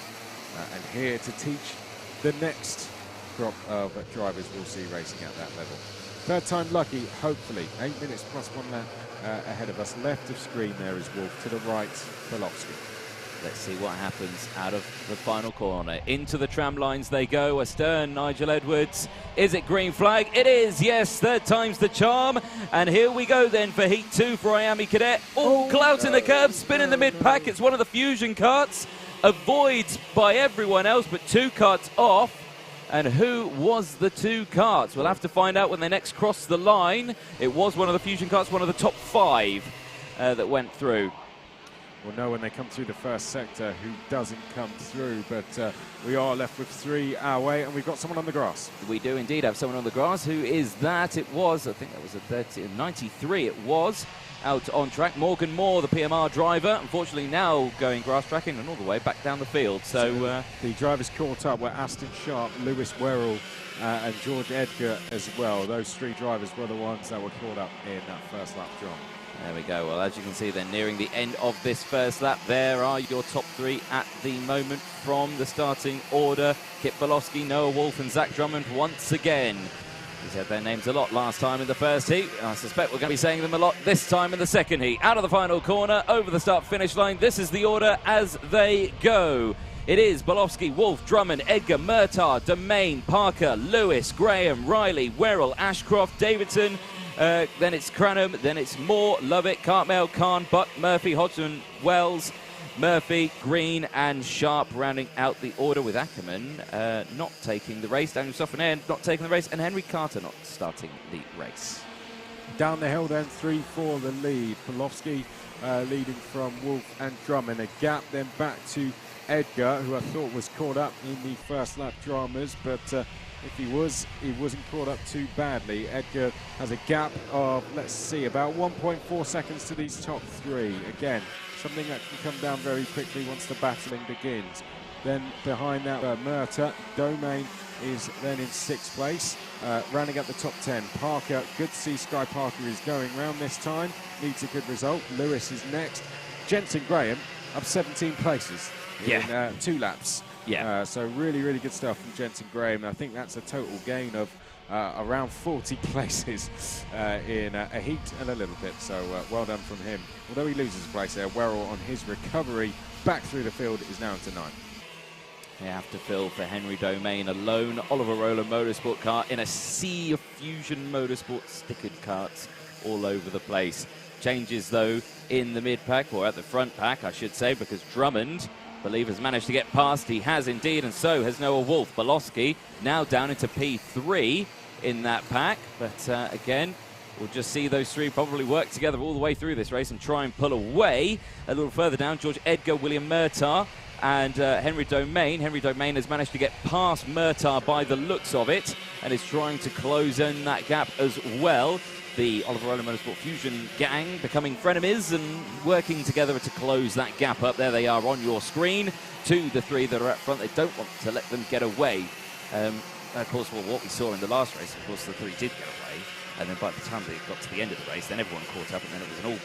And here to teach the next crop of drivers we'll see racing at that level. Third time lucky, hopefully. 8 minutes plus 1 lap ahead of us. Left of screen there is Wolf. To the right, Belovsky. Let's see what happens out of the final corner. Into the tram lines they go. Astern, Nigel Edwards. Is it green flag? It is, yes. Third time's the charm. And here we go then for Heat 2 for Miami Cadet. Clout in the curb, spin in the mid-pack. It's one of the Fusion karts. Avoids by everyone else, but 2 karts off. And who was the 2 karts? We'll have to find out when they next cross the line. It was one of the Fusion karts, one of the top 5 that went through. We'll know when they come through the first sector who doesn't come through, but we are left with 3 our way, and we've got someone on the grass. We do indeed have someone on the grass. Who is that? It was, I think that was a 93 it was, out on track. Morgan Moore, the PMR driver, unfortunately now going grass tracking and all the way back down the field. So the drivers caught up were Aston Sharp, Lewis Werrell, and George Edgar as well. Those 3 drivers were the ones that were caught up in that first lap, John. There we go. Well, as you can see, they're nearing the end of this first lap. There are your top 3 at the moment from the starting order. Kip Belovsky, Noah Wolf and Zach Drummond once again. We said their names a lot last time in the first heat. I suspect we're going to be saying them a lot this time in the second heat. Out of the final corner, over the start-finish line. This is the order as they go. It is Belovsky, Wolf, Drummond, Edgar, Murtagh, Domain, Parker, Lewis, Graham, Riley, Werrell, Ashcroft, Davidson. Then it's Cranham, then it's Moore, Lovett, Cartmel, Khan, Buck, Murphy, Hodgson, Wells, Murphy, Green and Sharp rounding out the order, with Ackerman not taking the race, Daniel Soffonair not taking the race, and Henry Carter not starting the race. Down the hill then, 3 for the lead. Belovsky leading from Wolf and Drummond. A gap then back to Edgar, who I thought was caught up in the first lap dramas, but if he wasn't caught up too badly. Edgar has a gap of, let's see, about 1.4 seconds to these top 3. Again, something that can come down very quickly once the battling begins. Then behind that, Murtagh. Domain is then in 6th place. Rounding up the top 10, Parker. Good to see Sky Parker is going round this time. Needs a good result. Lewis is next. Jensen Graham up 17 places in 2 laps. Yeah. So really, really good stuff from Jensen Graham. I think that's a total gain of around 40 places in a heat and a little bit. So well done from him. Although he loses a place there, Werrell on his recovery back through the field is now into 9. They have to fill for Henry Domain alone. Oliver Rowland Motorsport car in a sea of Fusion Motorsport stickered karts all over the place. Changes though in the mid-pack, or at the front pack I should say, because Drummond, I believe, has managed to get past. He has indeed, and so has Noah Wolf. Belovsky now down into P3 in that pack, but again, we'll just see those 3 probably work together all the way through this race and try and pull away. A little further down, George Edgar, William Murtagh, and Henry Domain. Henry Domain has managed to get past Murtagh by the looks of it and is trying to close in that gap as well. The Oliveira Motorsport Fusion gang becoming frenemies and working together to close that gap up. There they are on your screen. The three that are up front, they don't want to let them get away. Of course, well, what we saw in the last race, of course, the three did get away. And then by the time they got to the end of the race, then everyone caught up, and then it was an all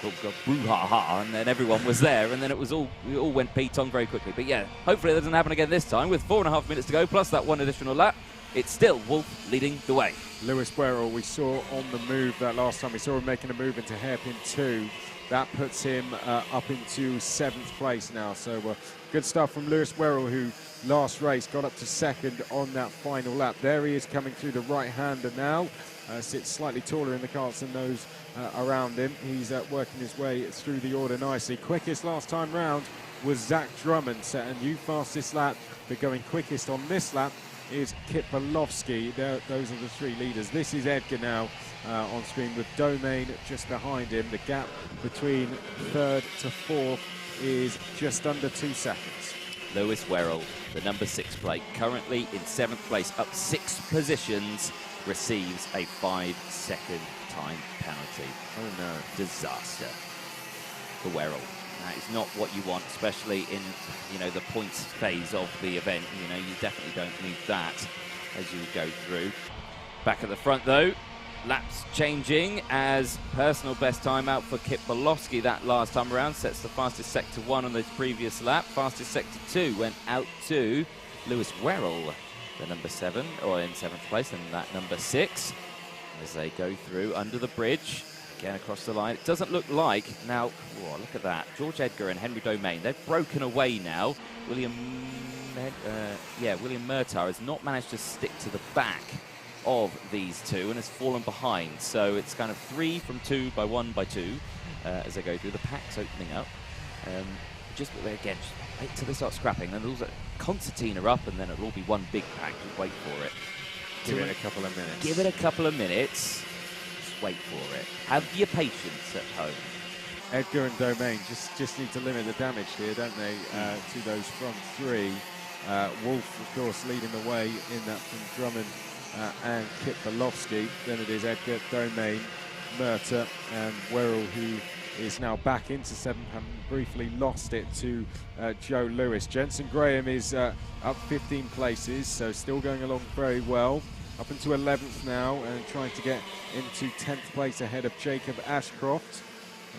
brouhaha, and then everyone was there, and then it all went P-tong very quickly. But yeah, hopefully it doesn't happen again this time. With 4.5 minutes to go, plus that one additional lap, it's still Wolf leading the way. Lewis Werrell, we saw on the move that last time. We saw him making a move into hairpin 2. That puts him up into 7th place now. So good stuff from Lewis Werrell, who last race got up to 2nd on that final lap. There he is coming through the right-hander now. Sits slightly taller in the karts than those around him. He's working his way through the order nicely. Quickest last time round was Zach Drummond, set a new fastest lap, but going quickest on this lap is Kit Bolowski. Those are the three leaders. This is Edgar now on screen with Domain just behind him. The gap between 3rd to 4th is just under 2 seconds. Lewis Werrell, the number 6 plate, currently in 7th place, up 6 positions, receives a 5-second time penalty. Oh no. Disaster for Werrell. That is not what you want, especially in, you know, the points phase of the event. You know, you definitely don't need that as you go through. Back at the front though, laps changing as personal best time out for Kit Bolowski that last time around. Sets the fastest sector 1 on the previous lap. Fastest sector 2 went out to Lewis Werrell, the number 7, or in 7th place, and that number 6. As they go through under the bridge, again across the line. It doesn't look like, now, whoa, look at that. George Edgar and Henry Domain, they've broken away now. William Murtagh has not managed to stick to the back of these two and has fallen behind. So it's kind of 3 from 2 by 1 by 2 as they go through. The pack's opening up. Just again, just wait till they start scrapping. Then also Constantine are up, and then it'll all be one big pack. Just wait for it. Give it a couple of minutes. Give it a couple of minutes. Just wait for it. Have your patience at home. Edgar and Domain just need to limit the damage here, don't they, to those front 3. Wolf, of course, leading the way in that from Drummond and Kit Bolowski. Then it is Edgar, Domain, Murtagh and Werrell, who is now back into 7th, having briefly lost it to Joe Lewis. Jensen Graham is up 15 places, so still going along very well. Up into 11th now and trying to get into 10th place ahead of Jacob Ashcroft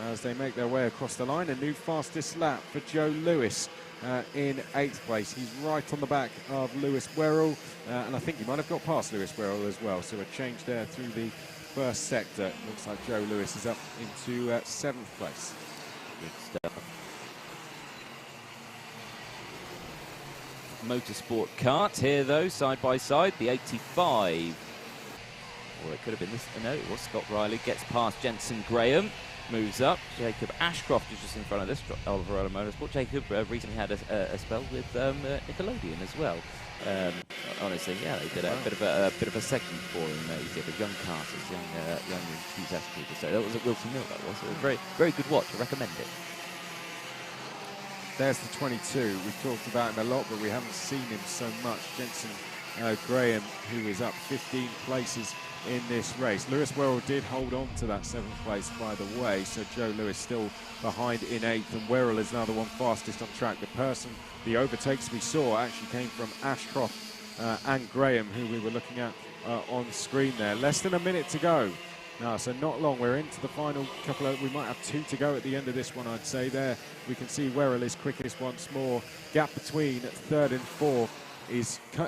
as they make their way across the line. A new fastest lap for Joe Lewis in 8th place. He's right on the back of Lewis Werrell, and I think he might have got past Lewis Werrell as well, so a change there through the first sector. Looks like Joe Lewis is up into 7th place. Good stuff. Motorsport kart here though, side by side, the 85. Or it could have been this, no, it was Scott Riley, gets past Jensen Graham, moves up. Jacob Ashcroft is just in front of this Oliveira Motorsport. Jacob recently had a spell with Nickelodeon as well. Honestly, yeah, they did a bit of a segment for him. He did a young karters, young enthusiastic people. So that was at Wilson Mill. That was a very, very good watch. I recommend it. There's the 22. We've talked about him a lot, but we haven't seen him so much. Jensen Graham, who is up 15 places in this race. Lewis Werrell did hold on to that 7th place, by the way, so Joe Lewis still behind in 8th, and Werrell is now the one fastest on track. The overtakes we saw actually came from Ashcroft and Graham, who we were looking at on screen there. Less than a minute to go. No, so not long. We're into the final couple of, we might have 2 to go at the end of this one, I'd say. There we can see Werrell is quickest once more. Gap between 3rd and 4th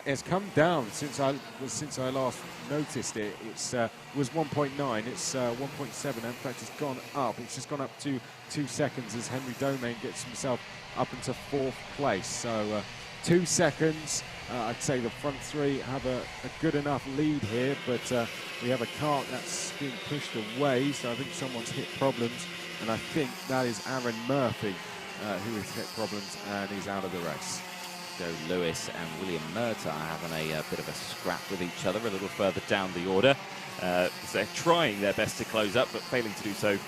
has come down since I last noticed it. It's was 1.9. It's 1.7. In fact, it's gone up. It's just gone up to 2 seconds as Henry Domain gets himself up into 4th place. So 2 seconds. I'd say the front 3 have a good enough lead here, but we have a kart that's being pushed away, so I think someone's hit problems, and I think that is Aaron Murphy who has hit problems and is out of the race. Joe Lewis and William Murtagh having a bit of a scrap with each other a little further down the order. So they're trying their best to close up, but failing to do so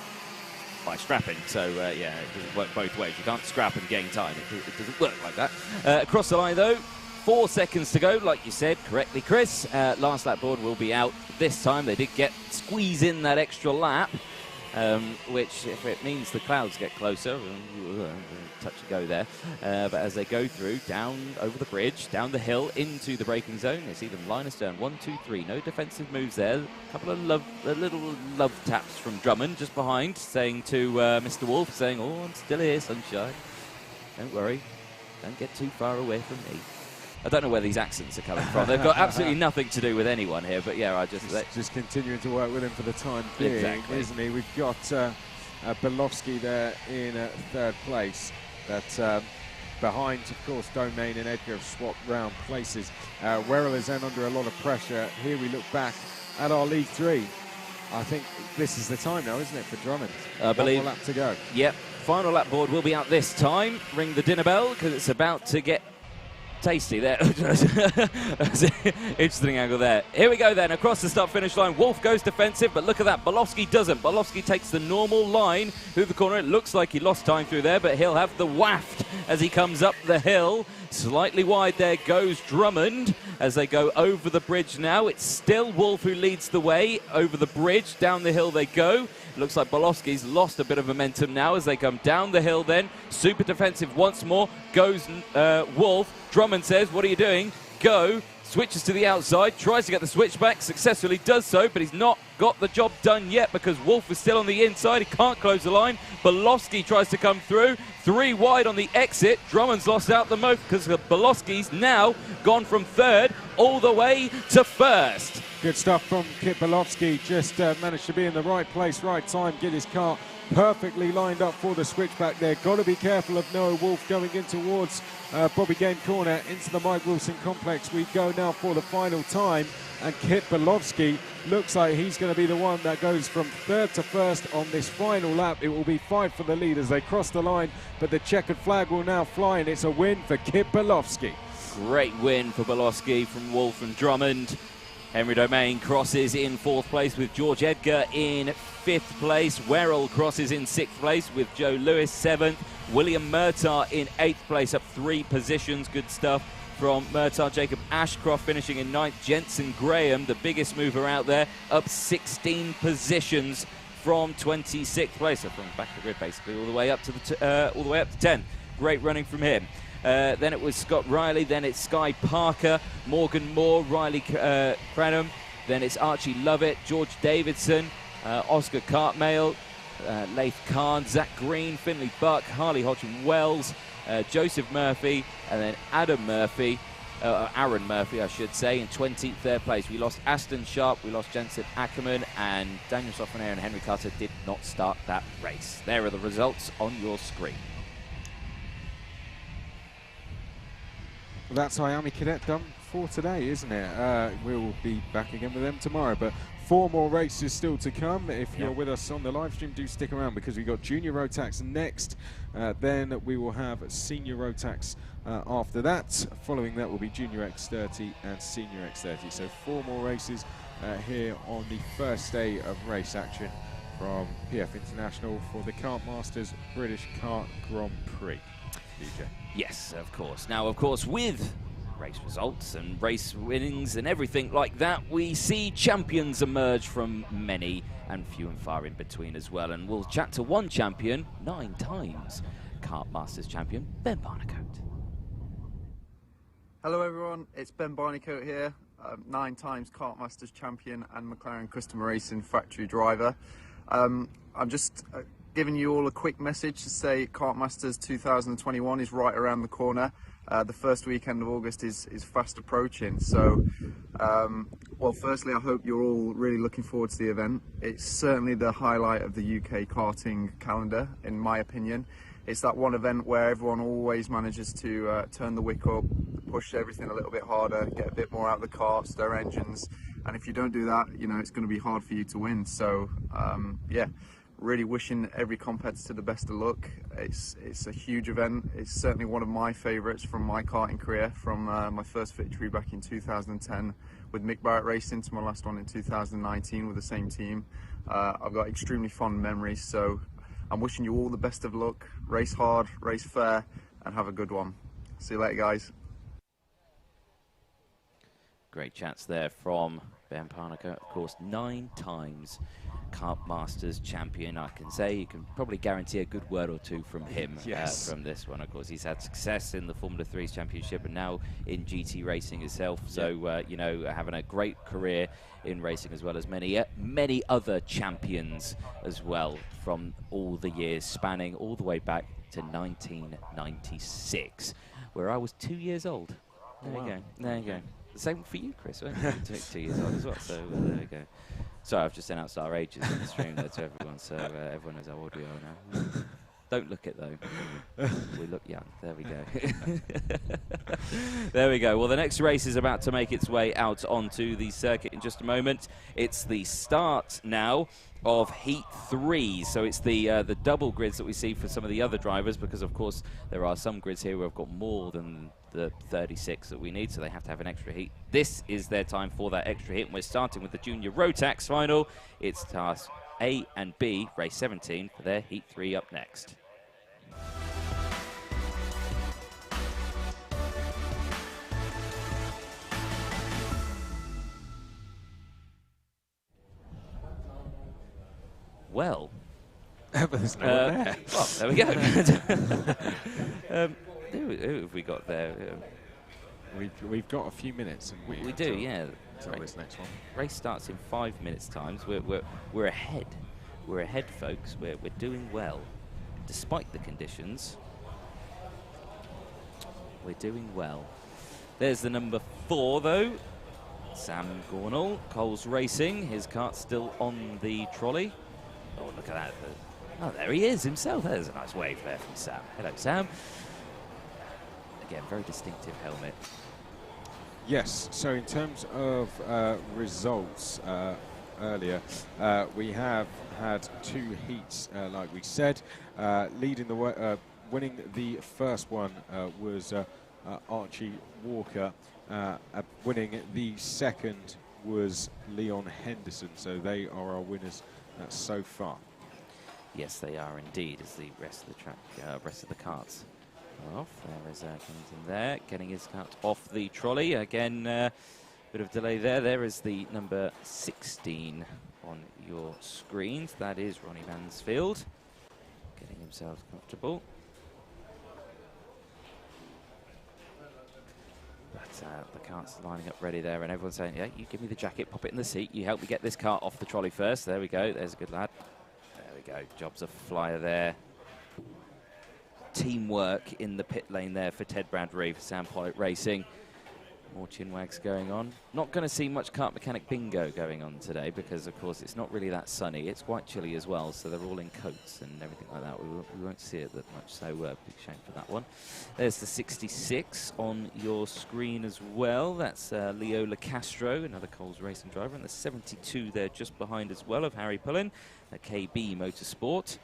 by scrapping. So, yeah, it doesn't work both ways. You can't scrap and gain time. It doesn't work like that. Across the line, though, 4 seconds to go, like you said correctly, Chris. Last lap board will be out this time. They did squeeze in that extra lap, which, if it means the clouds get closer, touch and go there. But as they go through, down over the bridge, down the hill, into the braking zone, you see them line astern. 1, 2, 3. No defensive moves there. A couple of little love taps from Drummond just behind, saying to Mr. Wolf, saying, "Oh, I'm still here, sunshine. Don't worry. Don't get too far away from me." I don't know where these accents are coming from. They've got absolutely nothing to do with anyone here. But yeah, just continuing to work with him for the time being, exactly. Isn't he? We've got Belovsky there in 3rd place. That behind, of course, Domain and Edgar have swapped round places. Werrell is then under a lot of pressure. Here we look back at our League 3. I think this is the time now, isn't it, for Drummond? I believe. 1 more lap to go. Yep. Final lap board will be out this time. Ring the dinner bell because it's about to get tasty there. Interesting angle there. Here we go then, across the start-finish line. Wolf goes defensive, but look at that. Belovsky doesn't. Belovsky takes the normal line through the corner. It looks like he lost time through there, but he'll have the waft as he comes up the hill. Slightly wide there goes Drummond as they go over the bridge now. It's still Wolf who leads the way over the bridge. Down the hill they go. Looks like Belovsky's lost a bit of momentum now as they come down the hill then. Super defensive once more. Goes Wolf. Drummond says, "What are you doing?" Go. Switches to the outside. Tries to get the switchback. Successfully does so, but he's not got the job done yet because Wolf is still on the inside. He can't close the line. Belovsky tries to come through. 3 wide on the exit. Drummond's lost out the most because Belovsky's now gone from 3rd all the way to 1st. Good stuff from Kit Belovsky. Just managed to be in the right place, right time, get his car perfectly lined up for the switchback there. Got to be careful of Noah Wolf going in towards Bobby Game Corner into the Mike Wilson complex. We go now for the final time, and Kit Belovsky looks like he's going to be the one that goes from 3rd to 1st on this final lap. It will be 5 for the lead as they cross the line, but the checkered flag will now fly, and it's a win for Kit Belovsky. Great win for Belovsky from Wolf and Drummond. Henry Domain crosses in 4th place with George Edgar in 5th place. Werrell crosses in 6th place with Joe Lewis 7th. William Murtagh in 8th place, up 3 positions. Good stuff from Murtagh. Jacob Ashcroft finishing in 9th. Jensen Graham, the biggest mover out there, up 16 positions from 26th place. So from back of the grid basically all the way up to 10. Great running from him. Then it was Scott Riley, then it's Sky Parker, Morgan Moore, Riley Cranham, then it's Archie Lovett, George Davidson, Oscar Cartmail, Laith Khan, Zach Green, Finley Buck, Harley Hodgson Wells, Joseph Murphy, and then Aaron Murphy, I should say, in 23rd place. We lost Aston Sharp, we lost Jensen Ackerman, and Daniel Soffonair and Henry Carter did not start that race. There are the results on your screen. Well, that's Miami Cadet done for today, isn't it? We'll be back again with them tomorrow, but 4 more races still to come. If you're with us on the live stream, do stick around because we've got Junior Road Tax next. Then we will have Senior Road Tax after that. Following that will be Junior X30 and Senior X30. So 4 more races here on the first day of race action from PF International for the Kartmasters British Kart Grand Prix. DJ. Yes, of course. Now, of course, with race results and race winnings and everything like that, we see champions emerge from many and few and far in between as well. And we'll chat to one champion, 9 times Kartmasters champion, Ben Barnicoat. Hello everyone, it's Ben Barnicoat here, 9 times Kartmasters champion and McLaren Custom Racing factory driver. I'm just giving you all a quick message to say Kartmasters 2021 is right around the corner. The first weekend of August is fast approaching. So, well, firstly, I hope you're all really looking forward to the event. It's certainly the highlight of the UK karting calendar, in my opinion. It's that one event where everyone always manages to turn the wick up, push everything a little bit harder, get a bit more out of the karts, their engines. And if you don't do that, you know, it's going to be hard for you to win. So, yeah. Really wishing every competitor the best of luck. It's a huge event. It's certainly one of my favourites from my karting career, from my first victory back in 2010 with Mick Barrett Racing to my last one in 2019 with the same team. I've got extremely fond memories, so I'm wishing you all the best of luck. Race hard, race fair, and have a good one. See you later, guys. Great chats there from Ben Parniker, of course, 9 times Kartmasters champion. I can say you can probably guarantee a good word or two from him. Yes. From this one. Of course, he's had success in the Formula 3's championship and now in GT racing itself. So, you know, having a great career in racing as well as many other champions as well from all the years, spanning all the way back to 1996, where I was 2 years old. There you go. There you go. Same for you, Chris. Weren't you? 2 years old as well. So there we go. Sorry, I've just announced our ages in the stream there to everyone, so everyone knows how old we are now. Don't look it though. We look young. There we go. There we go. Well, the next race is about to make its way out onto the circuit in just a moment. It's the start now of Heat 3. So it's the double grids that we see for some of the other drivers, because of course there are some grids here where we've got more than the 36 that we need, so they have to have an extra heat. This is their time for that extra hit, and we're starting with the Junior Rotax final. It's task A and B, race 17, for their Heat 3 up next. Well, There's no one there. well, there we go. Who have we got there? We've got a few minutes. And We do, yeah. Until this next one. Race starts in 5 minutes' times. We're ahead. We're ahead, folks. We're doing well, despite the conditions. We're doing well. There's the number 4, though. Sam Gornall, Coles Racing. His kart's still on the trolley. Oh, look at that. Oh, there he is himself. There's a nice wave there from Sam. Hello, Sam. Again, very distinctive helmet. Yes, so in terms of results earlier, we have had 2 heats, like we said. Leading the winning the first one was Archie Walker. Winning the second was Leon Henderson. So they are our winners so far. Yes, they are indeed, as the rest of the track, rest of the karts are off. There is Kennington there, getting his kart off the trolley. Again, bit of delay there. There is the number 16 on your screens. That is Ronnie Mansfield, getting himself comfortable. But the kart's lining up ready there, and everyone's saying, yeah, you give me the jacket, pop it in the seat, you help me get this kart off the trolley first. There we go, there's a good lad. There we go, jobs a flyer there. Teamwork in the pit lane there for Ted Bradbury for Sam Pollitt Racing. More chinwags going on. Not going to see much kart mechanic bingo going on today because, of course, it's not really that sunny. It's quite chilly as well, so they're all in coats and everything like that. We won't see it that much, so big shame for that one. There's the 66 on your screen as well. That's Leo Lacastro, another Coles Racing driver, and the 72 there just behind as well of Harry Pullen, KB Motorsport.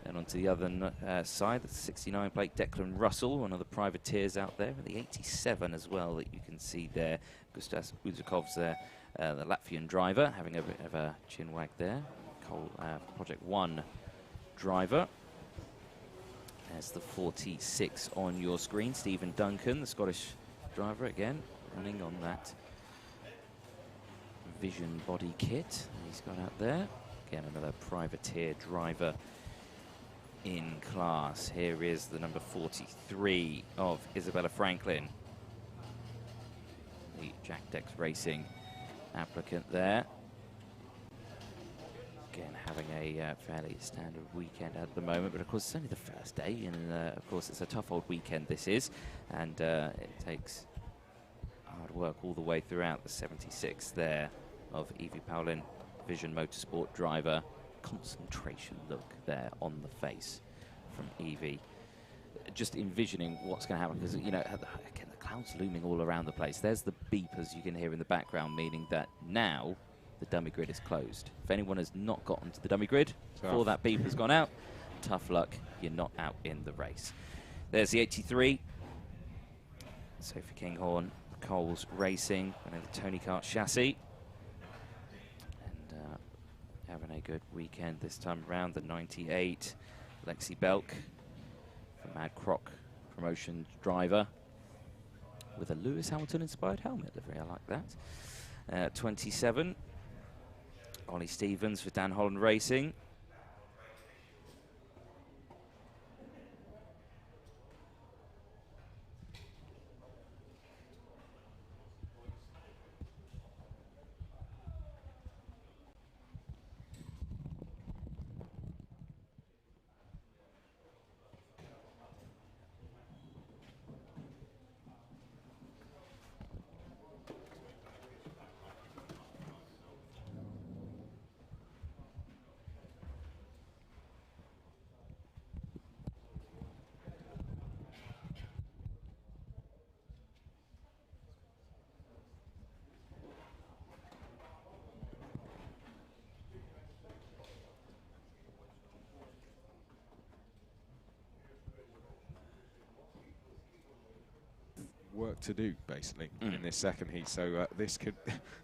And onto the other side, the 69 plate, Declan Russell, one of the privateers out there, and the 87 as well that you can see there. Gustas Uzakov's there, the Latvian driver, having a bit of a chin wag there. Project 1 driver. There's the 46 on your screen. Stephen Duncan, the Scottish driver, again, running on that Vision body kit he's got out there. Again, another privateer driver in class. Here is the number 43 of Isabella Franklin, the Jack Dex Racing applicant there. Again, having a fairly standard weekend at the moment, but of course it's only the first day, and of course it's a tough old weekend this is, and it takes hard work all the way throughout. The 76 there of Evie Paulin, Vision Motorsport driver. Concentration look there on the face from Evie. Just envisioning what's going to happen, because, you know, again, the clouds looming all around the place. There's the beepers you can hear in the background, meaning that now the dummy grid is closed. If anyone has not gotten to the dummy grid before that beeper's gone out, tough luck, you're not out in the race. There's the 83. Sophie Kinghorn, Coles Racing, and the Tony Kart chassis. Having a good weekend this time around. The 98 Lexi Belk, the Mad Croc promotion driver, with a Lewis Hamilton-inspired helmet livery. I like that. 27, Ollie Stevens for Dan Holland Racing. Work to do basically in this second heat, so this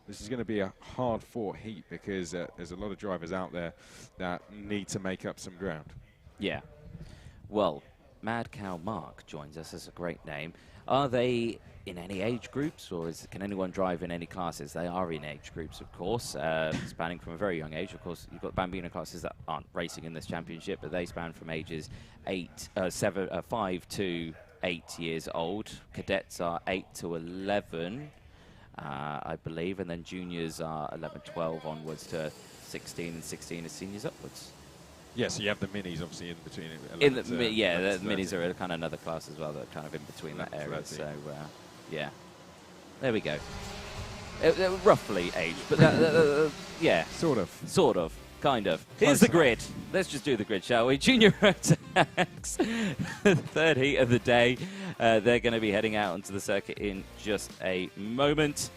is going to be a hard fought heat, because there's a lot of drivers out there that need to make up some ground. Yeah. Well, Mad Cow Mark joins us. That's a great name. Are they in any age groups, or can anyone drive in any classes? They are in age groups, of course, spanning from a very young age. Of course, you've got Bambino classes that aren't racing in this championship, but they span from ages 5 to 8 years old. Cadets are 8 to 11, I believe, and then juniors are 11, 12 onwards to 16, and 16 is seniors upwards. Yeah, so you have the minis obviously in between. The minis are kind of another class as well. They're kind of in between that area. So yeah, there we go. Roughly age, but yeah, sort of. Kind of. Here's the grid. Let's just do the grid, shall we? Junior Attacks, third heat of the day. They're going to be heading out onto the circuit in just a moment.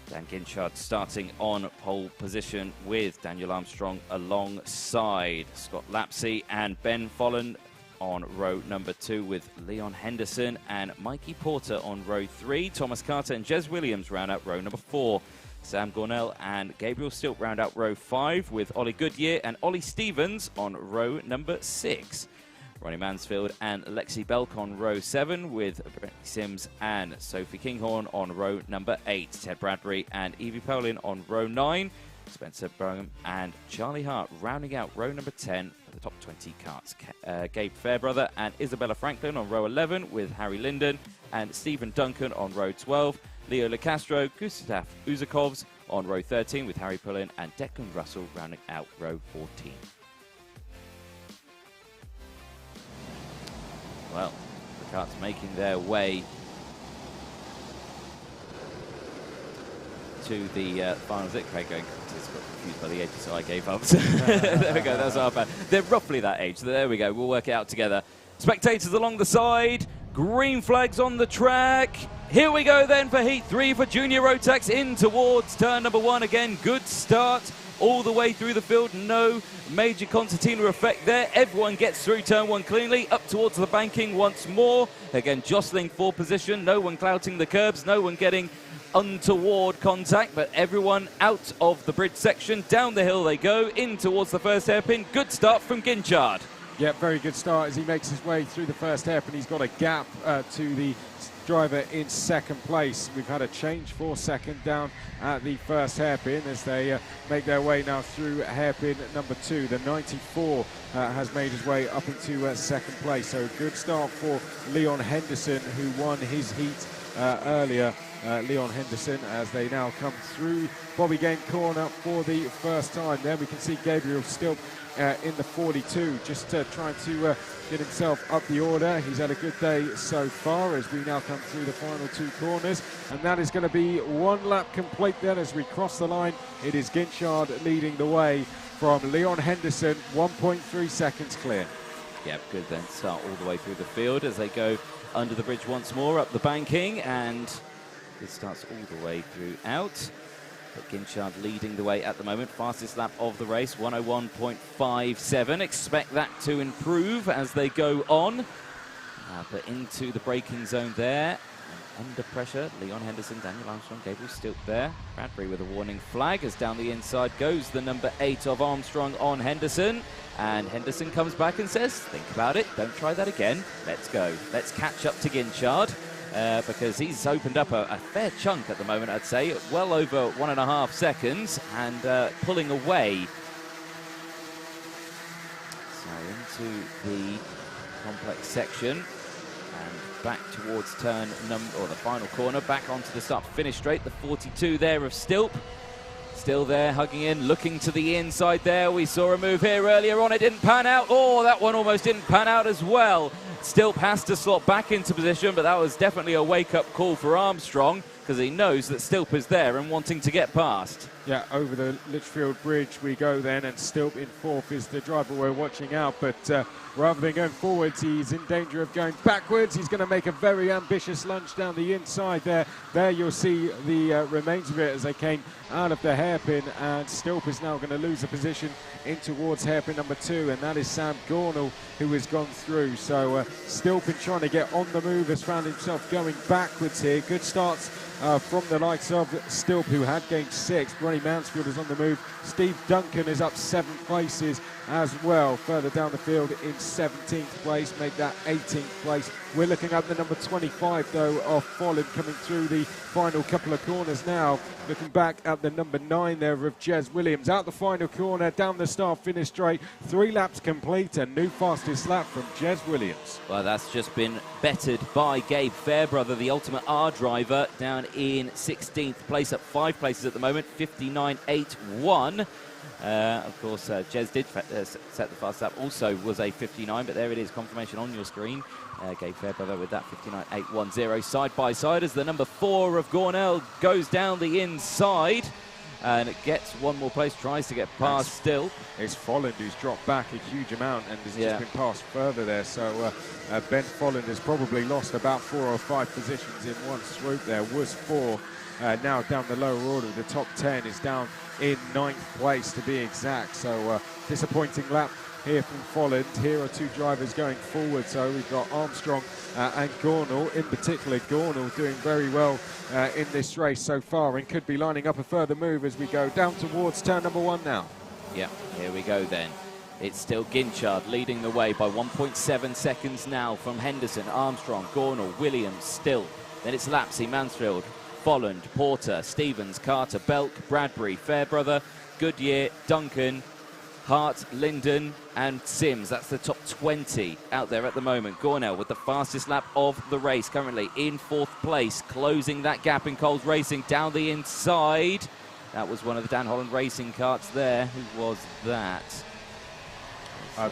Dan Ginchard starting on pole position with Daniel Armstrong alongside Scott Lapsey, and Ben Follen on row number 2 with Leon Henderson and Mikey Porter on row 3. Thomas Carter and Jez Williams round out row number 4. Sam Gornell and Gabriel Stilt round out row 5 with Ollie Goodyear and Ollie Stevens on row number 6. Ronnie Mansfield and Lexi Belk on row 7 with Brittany Sims and Sophie Kinghorn on row number 8. Ted Bradbury and Evie Polin on row 9. Spencer Burnham and Charlie Hart rounding out row number 10 for the top 20 karts. Gabe Fairbrother and Isabella Franklin on row 11 with Harry Linden and Stephen Duncan on row 12. Leo LeCastro, Gustav Uzakovs on row 13 with Harry Pullen and Declan Russell rounding out row 14. Well, the karts making their way to the finals. Craig got confused by the age, so I gave up. There we go, that's our bad. They're roughly that age, so there we go. We'll work it out together. Spectators along the side, green flags on the track. Here we go then for Heat 3 for Junior Rotax in towards turn number 1. Again, good start all the way through the field. No major concertina effect there. Everyone gets through turn 1 cleanly. Up towards the banking once more. Again, jostling for position. No one clouting the curbs. No one getting untoward contact, but everyone out of the bridge section. Down the hill they go, in towards the first hairpin. Good start from Ginchard. Yeah, very good start as he makes his way through the first hairpin. He's got a gap to the driver in second place. We've had a change for second down at the first hairpin as they make their way now through hairpin number 2. The 94 has made his way up into second place. So good start for Leon Henderson, who won his heat earlier. Leon Henderson, as they now come through Bobby Game corner for the first time. There we can see Gabriel still in the 42, just trying to get himself up the order. He's had a good day so far as we now come through the final 2 corners, and that is going to be 1 lap complete then as we cross the line. It is Ginchard leading the way from Leon Henderson, 1.3 seconds clear. Yep, good then start all the way through the field as they go under the bridge once more, up the banking, and it starts all the way throughout. But Ginchard leading the way at the moment. Fastest lap of the race, 101.57. Expect that to improve as they go on. But into the braking zone there. under pressure. Leon Henderson, Daniel Armstrong, Gabriel Stilp there. Bradbury with a warning flag as down the inside goes the number 8 of Armstrong on Henderson. And Henderson comes back and says, think about it, don't try that again. Let's go. Let's catch up to Ginchard. Because he's opened up a fair chunk at the moment, I'd say, well over 1.5 seconds, and pulling away. So into the complex section, and back towards turn or the final corner, back onto the start-finish straight. The 42 there of Stilp. Still there, hugging in, looking to the inside there. We saw a move here earlier on. It didn't pan out. Oh, that one almost didn't pan out as well. Stilp has to slot back into position, but that was definitely a wake-up call for Armstrong, because he knows that Stilp is there and wanting to get past. Yeah, over the Litchfield Bridge we go then, and Stilp in 4th is the driver we're watching out. But rather than going forwards, he's in danger of going backwards. He's going to make a very ambitious lunge down the inside there. There you'll see the remains of it as they came out of the hairpin, and Stilp is now going to lose a position in towards hairpin number 2, and that is Sam Gornall, who has gone through. So Stilp, in trying to get on the move, has found himself going backwards here. Good starts from the likes of Stilp, who had gained 6. Ronnie Mansfield is on the move. Steve Duncan is up 7 places as well. Further down the field in 17th place, make that 18th place. We're looking at the number 25, though, of Folland coming through the final couple of corners now. Looking back at the number 9 there of Jez Williams. Out the final corner, down the start-finish straight. 3 laps complete, a new fastest lap from Jez Williams. Well, that's just been bettered by Gabe Fairbrother, the Ultimate R driver, down in 16th place, up 5 places at the moment, 59.81. Of course, Jez did set the fast lap, also was a 59, but there it is, confirmation on your screen. Gabe Fairbrother with that 59.810 side by side as the number 4 of Gornell goes down the inside and it gets 1 more place, tries to get past still. It's Folland who's dropped back a huge amount and has just been passed further there. So Ben Folland has probably lost about 4 or 5 positions in one swoop there. Was 4. Now down the lower order, the top 10 is down in 9th place to be exact. So disappointing lap here from Folland. Here are 2 drivers going forward. So we've got Armstrong and Gornall, in particular Gornall doing very well in this race so far, and could be lining up a further move as we go down towards turn number 1 now. Yeah, here we go then. It's still Ginchard leading the way by 1.7 seconds now from Henderson, Armstrong, Gornall, Williams, Still. Then it's Lapsey, Mansfield, Folland, Porter, Stevens, Carter, Belk, Bradbury, Fairbrother, Goodyear, Duncan, Hart, Linden and Sims. That's the top 20 out there at the moment. Gornell with the fastest lap of the race, currently in 4th place, closing that gap in Coles Racing down the inside. That was one of the Dan Holland Racing karts there. Who was that?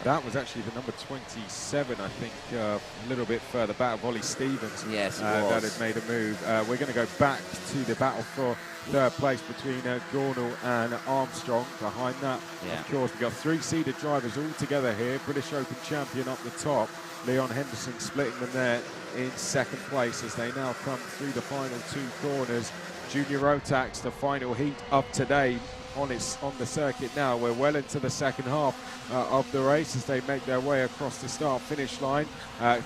That was actually the number 27, I think, a little bit further back, Ollie Stevens. Yes, that had made a move. We're going to go back to the battle for 3rd place between Gornall and Armstrong. Behind that, of course, we've got 3 seeded drivers all together here. British Open champion up the top. Leon Henderson splitting them there in 2nd place as they now come through the final 2 corners. Junior Rotax, the final heat of today. On the circuit now. We're well into the 2nd half of the race as they make their way across the start-finish line.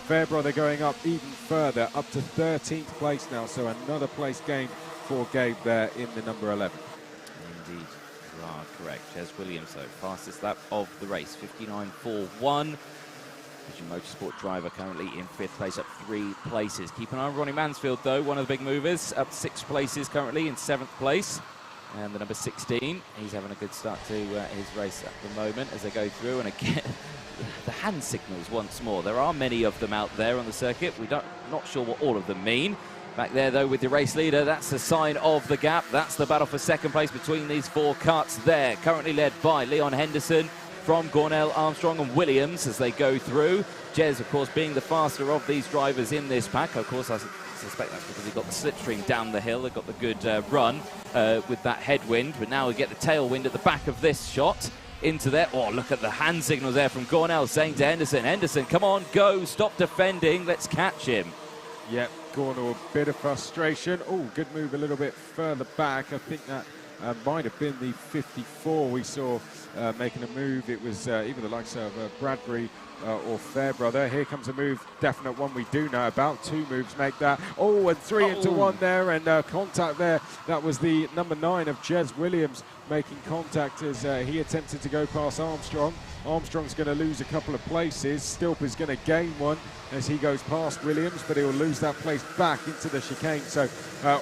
Fairbrother going up even further, up to 13th place now, so another place gained for Gabe there in the number 11. Indeed, you are correct. Jez Williams, though, fastest lap of the race, 59.41. Motorsport driver currently in 5th place, up 3 places. Keep an eye on Ronnie Mansfield, though, one of the big movers, up 6 places currently in 7th place. And the number 16, he's having a good start to his race at the moment as they go through. And again, the hand signals once more. There are many of them out there on the circuit. Not sure what all of them mean. Back there, though, with the race leader, that's the sign of the gap. That's the battle for 2nd place between these 4 karts there. Currently led by Leon Henderson from Gornell, Armstrong and Williams as they go through. Jez, of course, being the faster of these drivers in this pack. Of course, I suspect that's because he got the slipstream down the hill. They got the good run with that headwind, but now we get the tailwind at the back of this shot into there. Oh, look at the hand signals there from Gornell saying to Henderson, Henderson, come on, go, stop defending, let's catch him. Yep, Gornell, a bit of frustration. Oh, good move a little bit further back. I think that might have been the 54 we saw making a move. It was even the likes of Bradbury or Fairbrother. Here comes a move, definite one we do know about. 2 moves make that. Oh, and 3 into 1 there, and contact there. That was the number 9 of Jez Williams making contact as he attempted to go past Armstrong. Armstrong's going to lose a couple of places. Stilp is going to gain one as he goes past Williams, but he'll lose that place back into the chicane. So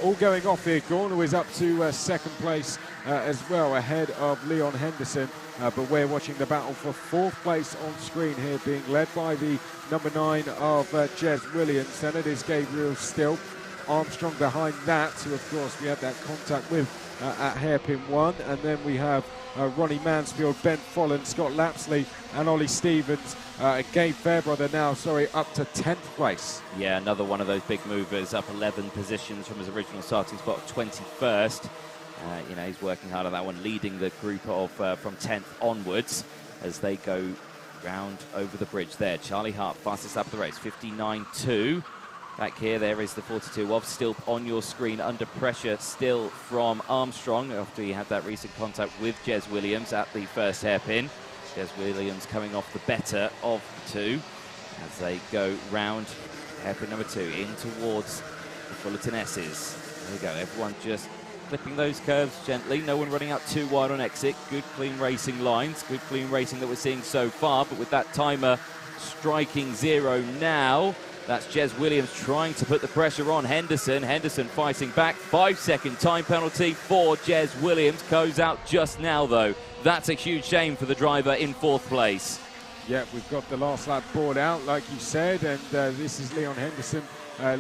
all going off here. Gorner is up to second place as well, ahead of Leon Henderson. But we're watching the battle for 4th place on screen here, being led by the number 9 of Jez Williams. Then it is Gabriel Stilp. Armstrong behind that, who of course we had that contact with at hairpin 1. And then we have Ronnie Mansfield, Ben Follen, Scott Lapsley and Ollie Stevens. Gabe Fairbrother now, up to 10th place. Yeah, another one of those big movers, up 11 positions from his original starting spot of 21st. You know, he's working hard on that one, leading the group of from 10th onwards as they go round over the bridge there. Charlie Hart, fastest lap of the race, 59.2. Back here, there is the 42 of Stilp on your screen, under pressure still from Armstrong after he had that recent contact with Jez Williams at the first hairpin. Jez Williams coming off the better of the 2 as they go round hairpin number 2 in towards the Fullerton S's. There you go, everyone just clipping those curves gently, no one running out too wide on exit. Good clean racing lines, good clean racing that we're seeing so far, but with that timer striking 0 now, that's Jez Williams trying to put the pressure on Henderson. Henderson fighting back, 5-second time penalty for Jez Williams. Goes out just now though. That's a huge shame for the driver in 4th place. Yeah, we've got the last lap board out, like you said, and this is Leon Henderson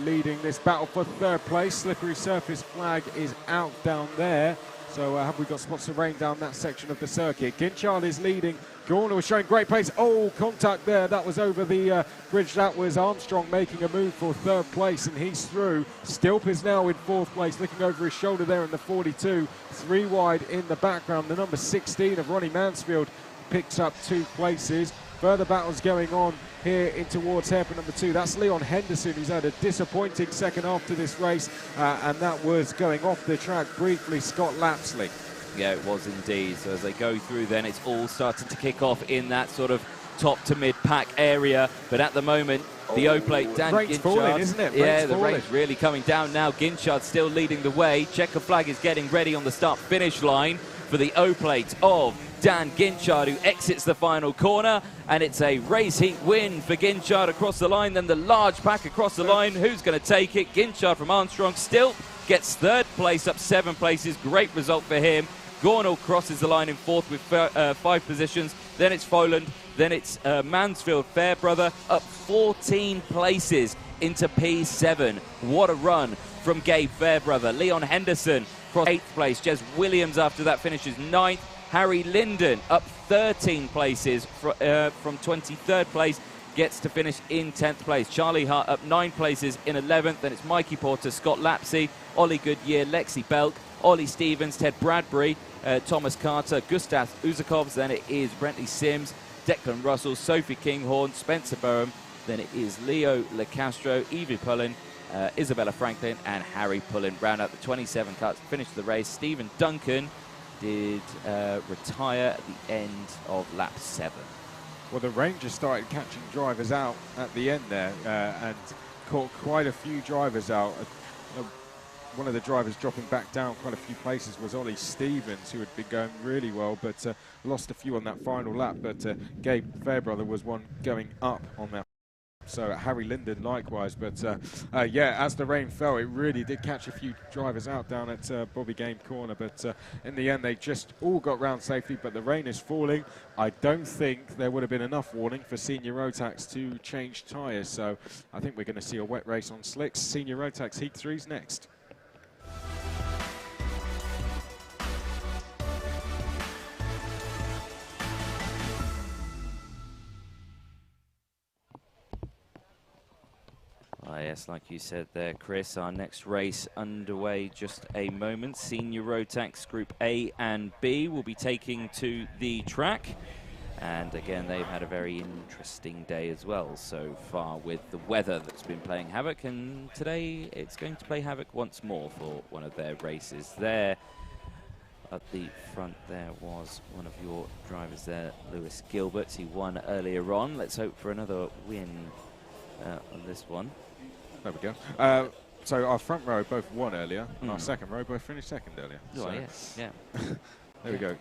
leading this battle for 3rd place. Slippery surface flag is out down there. So have we got spots of rain down that section of the circuit? Ginchard is leading. Gorner was showing great pace. Oh, contact there. That was over the bridge. That was Armstrong making a move for 3rd place, and he's through. Stilp is now in 4th place, looking over his shoulder there in the 42. 3 wide in the background. The number 16 of Ronnie Mansfield picks up 2 places. Further battles going on here in towards hairpin number 2. That's Leon Henderson, who's had a disappointing second half to this race, and that was going off the track briefly, Scott Lapsley. Yeah, it was indeed. So as they go through then, it's all starting to kick off in that sort of top to mid pack area. But at the moment, the O-plate, Dan rain's Ginchard. falling, isn't it? Yeah, rain's the falling. rain's really coming down now. Ginchard still leading the way. Checker flag is getting ready on the start-finish line for the O-plate of Dan Ginchard, who exits the final corner, and it's a race heat win for Ginchard across the line. Then the large pack across the line. Who's going to take it? Ginchard from Armstrong still gets 3rd place, up 7 places. Great result for him. Gornall crosses the line in 4th with 5 positions. Then it's Foland. Then it's Mansfield Fairbrother up 14 places into P7. What a run from Gabe Fairbrother. Leon Henderson across 8th place. Jez Williams after that finishes 9th. Harry Linden up 13 places from 23rd place, gets to finish in 10th place. Charlie Hart up 9 places in 11th. Then it's Mikey Porter, Scott Lapsey, Ollie Goodyear, Lexi Belk, Ollie Stevens, Ted Bradbury, Thomas Carter, Gustav Uzakovs. Then it is Brentley Sims, Declan Russell, Sophie Kinghorn, Spencer Boehm. Then it is Leo LeCastro, Evie Pullen, Isabella Franklin and Harry Pullen. Round out the 27 cuts, finish the race. Stephen Duncan did retire at the end of lap 7. Well, the rain just started catching drivers out at the end there and caught quite a few drivers out. One of the drivers dropping back down quite a few places was Ollie Stevens, who had been going really well, but lost a few on that final lap. But Gabe Fairbrother was one going up on that. So Harry Linden likewise, but yeah, as the rain fell, it really did catch a few drivers out down at Bobby Game Corner, but in the end they just all got round safely. But the rain is falling. I don't think there would have been enough warning for Senior Rotax to change tyres, so I think we're going to see a wet race on slicks. Senior Rotax Heat 3's next. Yes, like you said there, Chris, our next race underway just a moment. Senior Rotax Group A and B will be taking to the track. And again, they've had a very interesting day as well so far with the weather that's been playing havoc. And today it's going to play havoc once more for one of their races. There at the front there was one of your drivers there, Lewis Gilbert. He won earlier on. Let's hope for another win on this one. There we go. So our front row both won earlier, and our second row both finished second earlier. Oh, so yeah. there we go.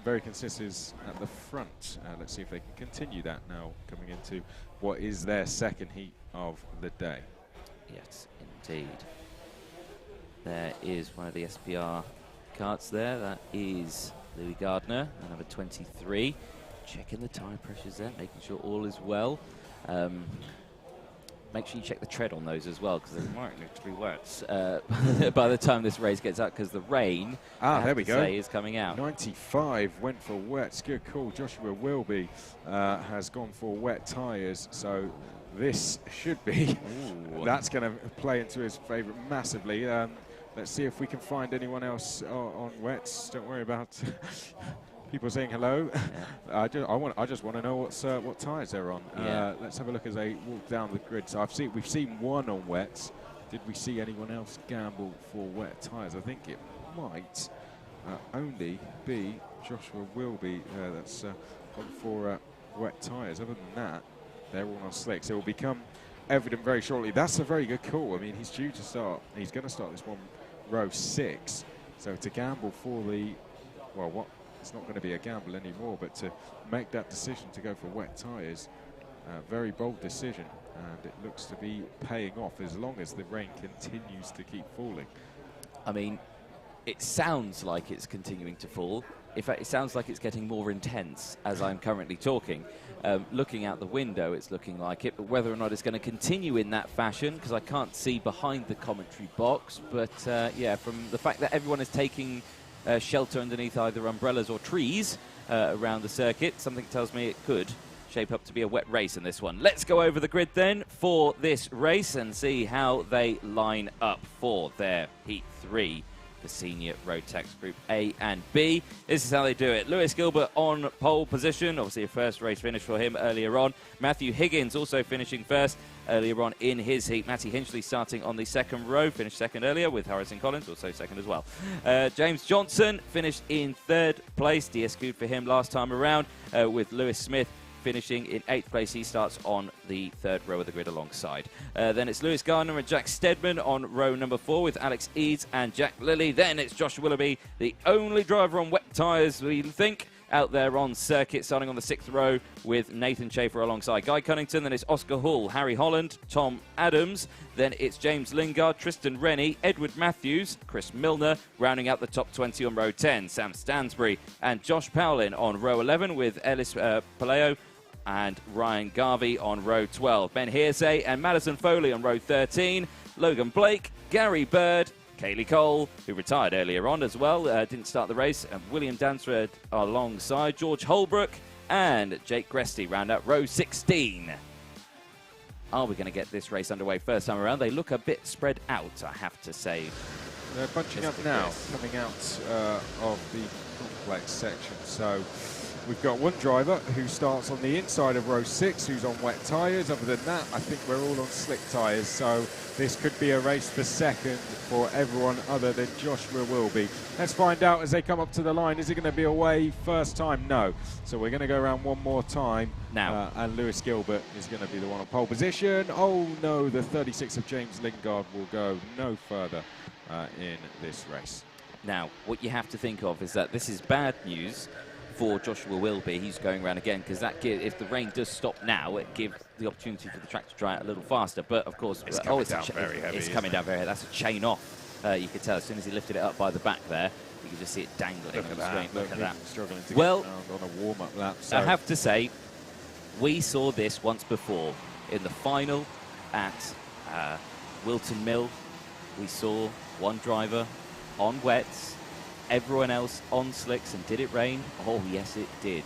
Very consistent at the front. Let's see if they can continue that now, coming into what is their second heat of the day. Yes, indeed. There is one of the SPR karts there. That is Louis Gardner, number 23. Checking the tyre pressures there, making sure all is well. Make sure you check the tread on those as well, because they might need to be wet by the time this race gets out, because the rain, there we go, is coming out. 95 went for wets. Good call. Joshua Wilby has gone for wet tyres, so this should be that's going to play into his favourite massively. Let's see if we can find anyone else on wets. Don't worry about people saying hello. Yeah. I just want to know what tyres they're on. Let's have a look as they walk down the grid. So we've seen one on wets. Did we see anyone else gamble for wet tyres? I think it might only be Joshua Wilby that's gone for wet tyres. Other than that, they're all on slicks. It will become evident very shortly. That's a very good call. I mean, he's due to start. He's going to start this one row 6. So to gamble for the it's not going to be a gamble anymore, but to make that decision to go for wet tyres, very bold decision, and it looks to be paying off as long as the rain continues to keep falling. I mean, it sounds like it's continuing to fall. In fact, it sounds like it's getting more intense as I'm currently talking. Looking out the window, it's looking like it, but whether or not it's going to continue in that fashion, because I can't see behind the commentary box, but yeah, from the fact that everyone is taking shelter underneath either umbrellas or trees around the circuit, something tells me it could shape up to be a wet race in this one. Let's go over the grid then for this race and see how they line up for their Heat 3, the Senior Road Tax Group A and B. This is how they do it. Lewis Gilbert on pole position, obviously a first race finish for him earlier on. Matthew Higgins also finishing first earlier on in his heat. Matty Hinchley starting on the second row, finished second earlier with Harrison Collins, also second as well. James Johnson finished in third place, DSQ'd for him last time around, with Lewis Smith finishing in 8th place. He starts on the third row of the grid alongside. Then it's Lewis Gardner and Jack Steadman on row number 4 with Alex Eads and Jack Lilly. Then it's Josh Willoughby, the only driver on wet tyres, we think, out there on circuit, starting on the 6th row with Nathan Chafer alongside Guy Cunnington. Then it's Oscar Hull, Harry Holland, Tom Adams. Then it's James Lingard, Tristan Rennie, Edward Matthews, Chris Milner, rounding out the top 20 on row 10. Sam Stansbury and Josh Powlin on row 11 with Ellis Paleo and Ryan Garvey on row 12. Ben Hearsay and Madison Foley on row 13. Logan Blake, Gary Bird, Kaylee Cole, who retired earlier on as well, didn't start the race, and William Dansford alongside George Holbrook and Jake Gresty round out row 16. Are we going to get this race underway first time around? They look a bit spread out, I have to say. They're bunching up now, coming out of the complex section. So we've got one driver who starts on the inside of row 6, who's on wet tyres. Other than that, I think we're all on slick tyres. So this could be a race for second for everyone other than Joshua Wilby. Let's find out as they come up to the line. Is it going to be away first time? No. So we're going to go around one more time now. And Lewis Gilbert is going to be the one on pole position. Oh no, the 36 of James Lingard will go no further in this race. Now, what you have to think of is that this is bad news for Joshua Wilby. He's going around again, because that if the rain does stop now, it gives the opportunity for the track to dry out a little faster. But of course, it's coming down very heavy. It's coming down very heavy. That's a chain off. You could tell as soon as he lifted it up by the back there, you could just see it dangling. Look at that. Look at that. Struggling to get around on a warm-up lap. So I have to say, we saw this once before in the final at Wilton Mill. We saw one driver on wets, everyone else on slicks, and did it rain? Oh yes, it did.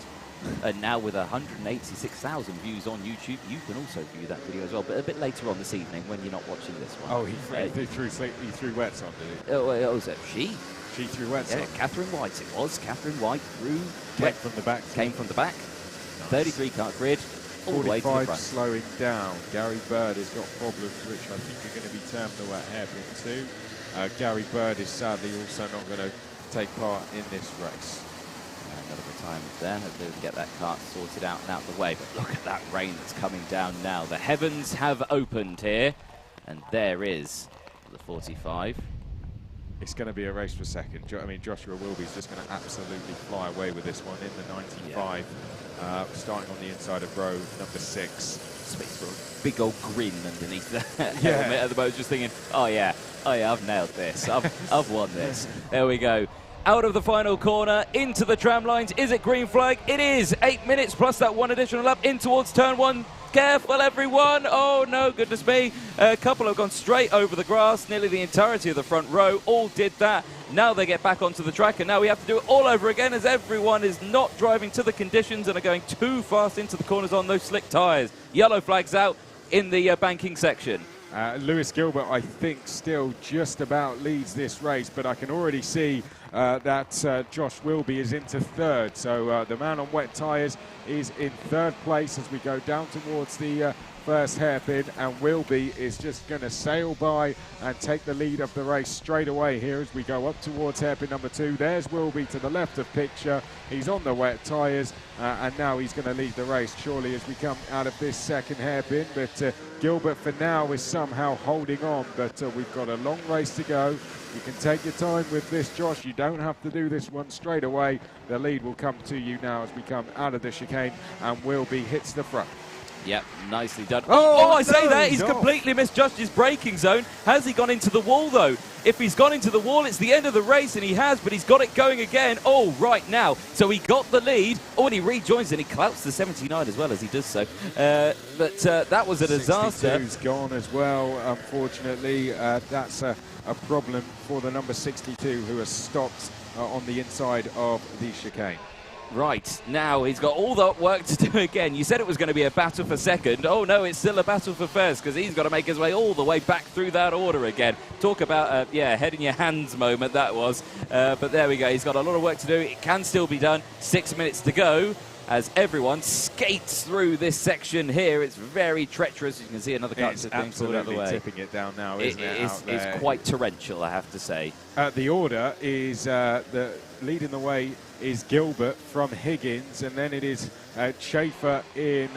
And now with 186,000 views on YouTube, you can also view that video as well, but a bit later on this evening when you're not watching this one. Oh, he threw wets on, did he? Oh, was it she? She threw wets on. Catherine White it was. Catherine White threw Came from the back. Came from the back. Nice. 33 kart grid. All the way to the front. Slowing down. Gary Bird has got problems which I think are going to be termed the wet hairpin too. Gary Bird is sadly also not going to take part in this race. Another retirement there. Hopefully we can get that kart sorted out and out of the way. But look at that rain that's coming down now. The heavens have opened here. And there is the 45. It's going to be a race for second. I mean, Joshua Wilby's just going to absolutely fly away with this one in the 95. Yeah. Starting on the inside of row number 6. Space for a big old grin underneath that helmet at the moment, just thinking, oh yeah, I've nailed this. I've won this. There we go. Out of the final corner, into the tram lines. Is it green flag? It is. 8 minutes plus that one additional lap in towards turn 1. Careful, everyone. Oh, no, goodness me. A couple have gone straight over the grass. Nearly the entirety of the front row all did that. Now they get back onto the track, and now we have to do it all over again as everyone is not driving to the conditions and are going too fast into the corners on those slick tyres. Yellow flags out in the banking section. Lewis Gilbert, I think, still just about leads this race, but I can already see that Josh Wilby is into third. So the man on wet tyres is in third place as we go down towards the first hairpin, and Wilby is just going to sail by and take the lead of the race straight away here as we go up towards hairpin number 2. There's Wilby to the left of picture. He's on the wet tyres, and now he's going to lead the race surely as we come out of this second hairpin. But Gilbert for now is somehow holding on, but we've got a long race to go. You can take your time with this, Josh. You don't have to do this one straight away. The lead will come to you now as we come out of the chicane, and Wilby hits the front. Yep, nicely done. Oh, I say that, he's he's off. completely misjudged his braking zone. Has he gone into the wall, though? If he's gone into the wall, it's the end of the race, and he has, but he's got it going again. Oh, right now. So he got the lead. Oh, and he rejoins, and he clouts the 79 as well as he does so. But that was a disaster. 62's gone as well, unfortunately. That's a problem for the number 62, who has stopped on the inside of the chicane. Right, now he's got all that work to do again. You said it was going to be a battle for second. Oh, no, it's still a battle for first because he's got to make his way all the way back through that order again. Talk about, head in your hands moment that was. But there we go. He's got a lot of work to do. It can still be done. 6 minutes to go as everyone skates through this section here. It's very treacherous. You can see another car being pulled out of the way. Tipping it down now, isn't it? It's quite torrential, I have to say. The order is the leading the way is Gilbert from Higgins, and then it is Chafer in,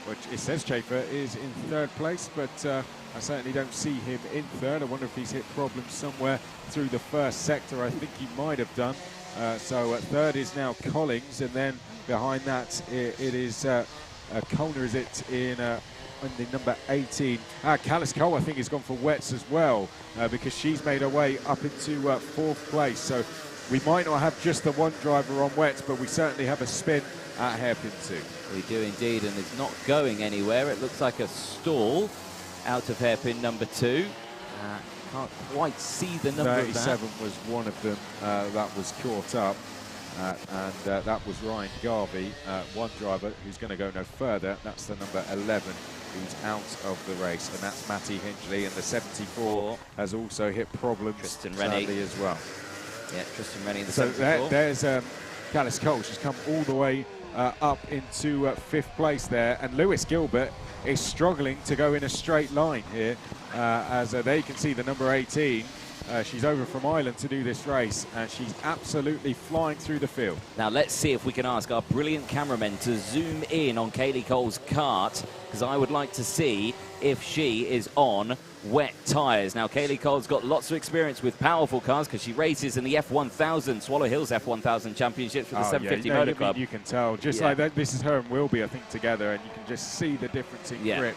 which it says Chafer is in third place, but I certainly don't see him in third. I wonder if he's hit problems somewhere through the first sector. I think he might have done. So third is now Collins, and then behind that it is Colner, is it, in the number 18. Callis Cole, I think, has gone for wets as well because she's made her way up into fourth place. So we might not have just the one driver on wets, but we certainly have a spin at hairpin 2. We do indeed, and it's not going anywhere. It looks like a stall out of hairpin number 2. Can't quite see the number of that. 37 was one of them that was caught up, and that was Ryan Garvey, one driver who's going to go no further. That's the number 11 who's out of the race, and that's Matty Hingley, and the 74 has also hit problems Tristan sadly Rennie as well. Yeah, Tristan Rennie in the So 74. there's Callis Cole. She's come all the way up into fifth place there, and Lewis Gilbert is struggling to go in a straight line here as they can see the number 18. She's over from Ireland to do this race, and she's absolutely flying through the field. Now let's see if we can ask our brilliant cameramen to zoom in on Kaylee Cole's kart, because I would like to see if she is on wet tyres. Now Kaylee Cole's got lots of experience with powerful cars because she races in the F1000, Swallow Hills F1000 Championships for the 750 Motor Club. You can tell, just like that, this is her and Wilby, I think, together, and you can just see the difference in grip.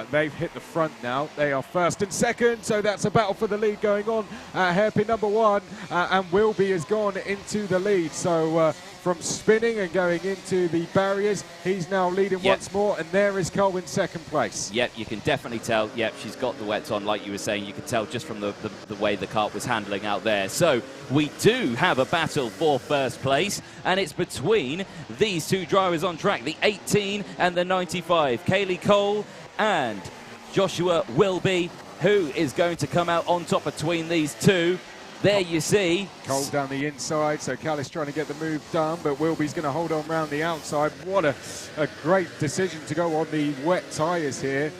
They've hit the front now. They are first and second, so that's a battle for the lead going on. Hairpin number 1, and Wilby has gone into the lead. So from spinning and going into the barriers, he's now leading once more, and there is Cole in second place. Yep, you can definitely tell. Yep, she's got the wets on, like you were saying. You could tell just from the way the kart was handling out there. So we do have a battle for first place, and it's between these two drivers on track, the 18 and the 95. Kaylee Cole and Joshua Wilby, who is going to come out on top between these two. There you see. Cole down the inside, so Callis trying to get the move done, but Wilby's going to hold on round the outside. What a great decision to go on the wet tyres here.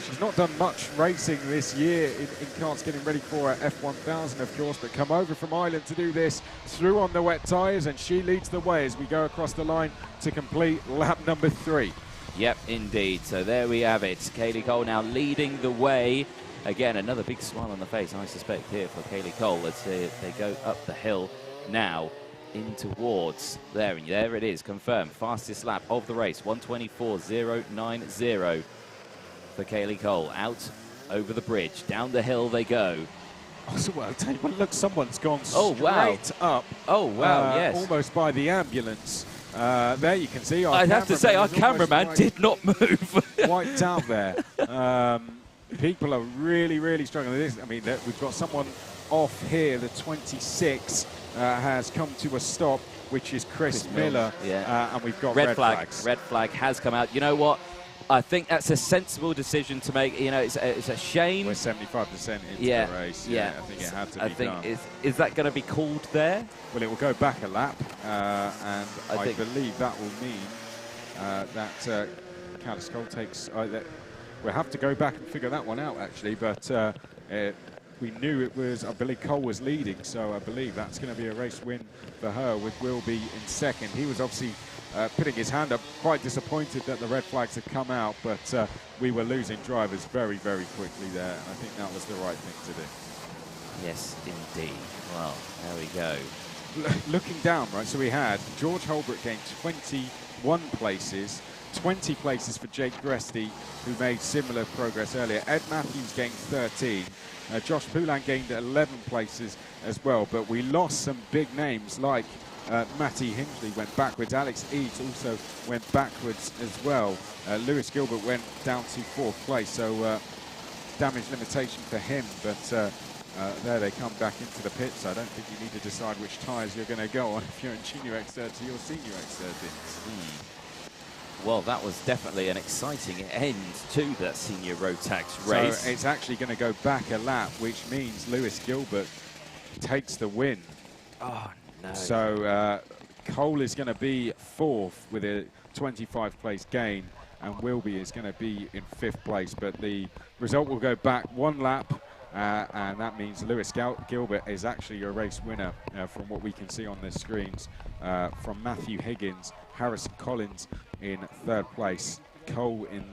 She's not done much racing this year in karts, getting ready for F1000, of course, but come over from Ireland to do this, through on the wet tyres, and she leads the way as we go across the line to complete lap number 3. Yep, indeed. So there we have it. Kaylee Cole now leading the way. Again, another big smile on the face, I suspect, here for Kaylee Cole as they go up the hill now in towards there. And there it is, confirmed. Fastest lap of the race, 1:24.090 for Kaylee Cole. Out over the bridge, down the hill they go. Also, well, I'll tell you what, look, someone's gone straight up. Oh, wow, yes. Almost by the ambulance. There you can see. I'd have to say our cameraman did not move. Wiped out there. People are really, really struggling with this. I mean, we've got someone off here. The 26 has come to a stop, which is Chris Miller. Yeah. And we've got red flags. Red flag has come out. You know what? I think that's a sensible decision to make. You know, it's a shame. We're 75% into the race. Yeah, I think it had to be done. Is that going to be called there? Well, it will go back a lap, and I believe that will mean that Kaylee Cole takes. We'll have to go back and figure that one out, actually, but we knew it was, I believe Cole was leading, so I believe that's going to be a race win for her, with Wilby in second. He was obviously putting his hand up, quite disappointed that the red flags had come out, but we were losing drivers very, very quickly there, and I think that was the right thing to do. Yes, indeed. Well, there we go. Looking down, right, so we had George Holbrook gained 21 places, 20 places for Jake Gresty, who made similar progress earlier. Ed Matthews gained 13. Josh Poulan gained 11 places as well, but we lost some big names like Matty Hingley went backwards. Alex Eads also went backwards as well. Lewis Gilbert went down to 4th place, so damage limitation for him, but there they come back into the pits. I don't think you need to decide which tyres you're going to go on if you're in Junior X30 or Senior X30. Well, that was definitely an exciting end to that Senior Rotax race. So it's actually going to go back a lap, which means Lewis Gilbert takes the win. Oh, no. So Cole is going to be 4th with a 25 place gain, and Wilby is going to be in 5th place. But the result will go back 1 lap, and that means Lewis Gilbert is actually your race winner from what we can see on the screens. From Matthew Higgins, Harrison Collins in 3rd place, Cole in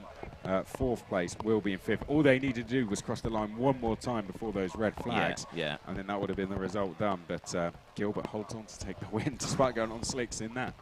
4th place, Wilby in 5th. All they needed to do was cross the line one more time before those red flags, and then that would have been the result done. But Gilbert holds on to take the win, despite going on slicks in that.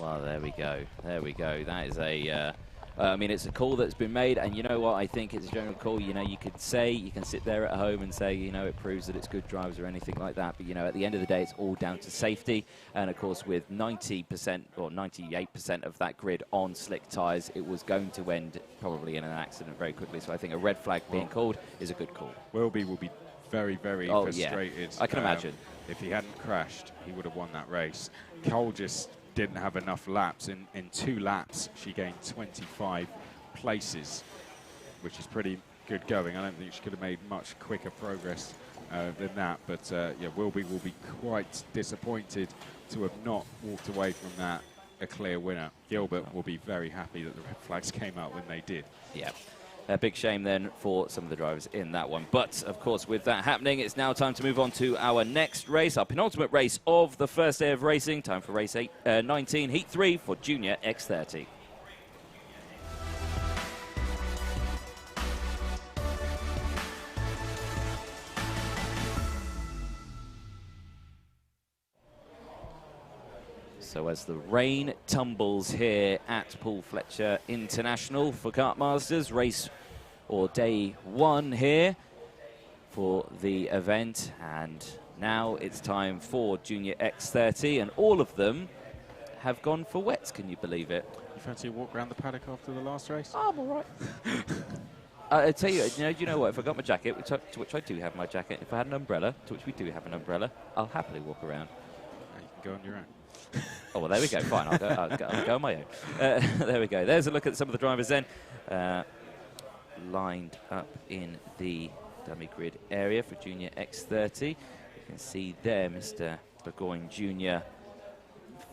Well, there we go. There we go. That is a... I mean, it's a call that's been made, and you know what? I think it's a general call. You know, you can sit there at home and say, you know, it proves that it's good drivers or anything like that. But, you know, at the end of the day, it's all down to safety. And, of course, with 90% or 98% of that grid on slick tyres, it was going to end probably in an accident very quickly. So I think a red flag being called is a good call. Wilby will be very, very frustrated. I can imagine. If he hadn't crashed, he would have won that race. Cole just didn't have enough laps. In 2 laps, she gained 25 places, which is pretty good going. I don't think she could have made much quicker progress than that. But yeah, Wilby will be quite disappointed to have not walked away from that a clear winner. Gilbert will be very happy that the red flags came out when they did. Yeah. A big shame then for some of the drivers in that one. But, of course, with that happening, it's now time to move on to our next race, our penultimate race of the first day of racing. Time for race 19, Heat 3 for Junior X30. So as the rain tumbles here at Paul Fletcher International for Kartmasters, race or day 1 here for the event, and now it's time for Junior X30, and all of them have gone for wets. Can you believe it? You fancy a walk around the paddock after the last race? Oh, I'm all right. I tell you, you know what? If I got my jacket, to which I do have my jacket, if I had an umbrella, to which we do have an umbrella, I'll happily walk around. You can go on your own. Oh, well, there we go. Fine, I'll go on my own. There we go. There's a look at some of the drivers then. Lined up in the dummy grid area for Junior X30. You can see there Mr. Burgoyne Jr.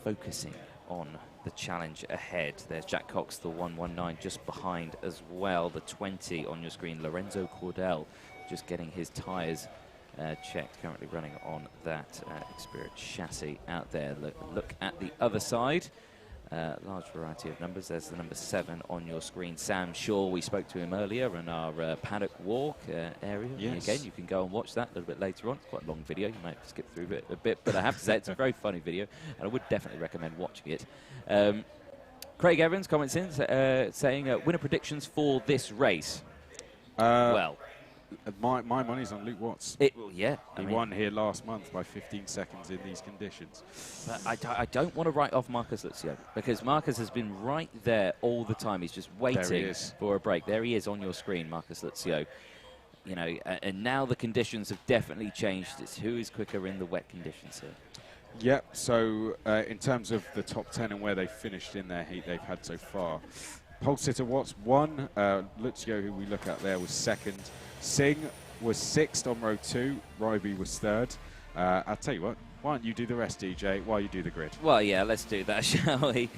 focusing on the challenge ahead. There's Jack Cox, the 119, just behind as well. The 20 on your screen, Lorenzo Cordell, just getting his tyres checked, currently running on that Experience chassis out there. Look at the other side. Large variety of numbers. There's the number 7 on your screen, Sam Shaw. We spoke to him earlier in our paddock walk area. Yes. Again, you can go and watch that a little bit later on. It's quite a long video. You might skip through it a bit, but I have to say it's a very funny video, and I would definitely recommend watching it. Craig Evans comments in saying, winner predictions for this race. Well, my money's on Luke Watts. Yeah. He won here last month by 15 seconds in these conditions. But I don't want to write off Marcus Lucio, because Marcus has been right there all the time. He's just waiting for a break. There he is on your screen, Marcus Lucio. You know, and now the conditions have definitely changed. It's who is quicker in the wet conditions here. Yep, so in terms of the top 10 and where they finished in their heat they've had so far, pole sitter Watts won, Lucio, who we look at there, was 2nd, Singh was 6th on row 2, Ryby was 3rd. I'll tell you what, why don't you do the rest, DJ, while you do the grid? Well, yeah, let's do that, shall we?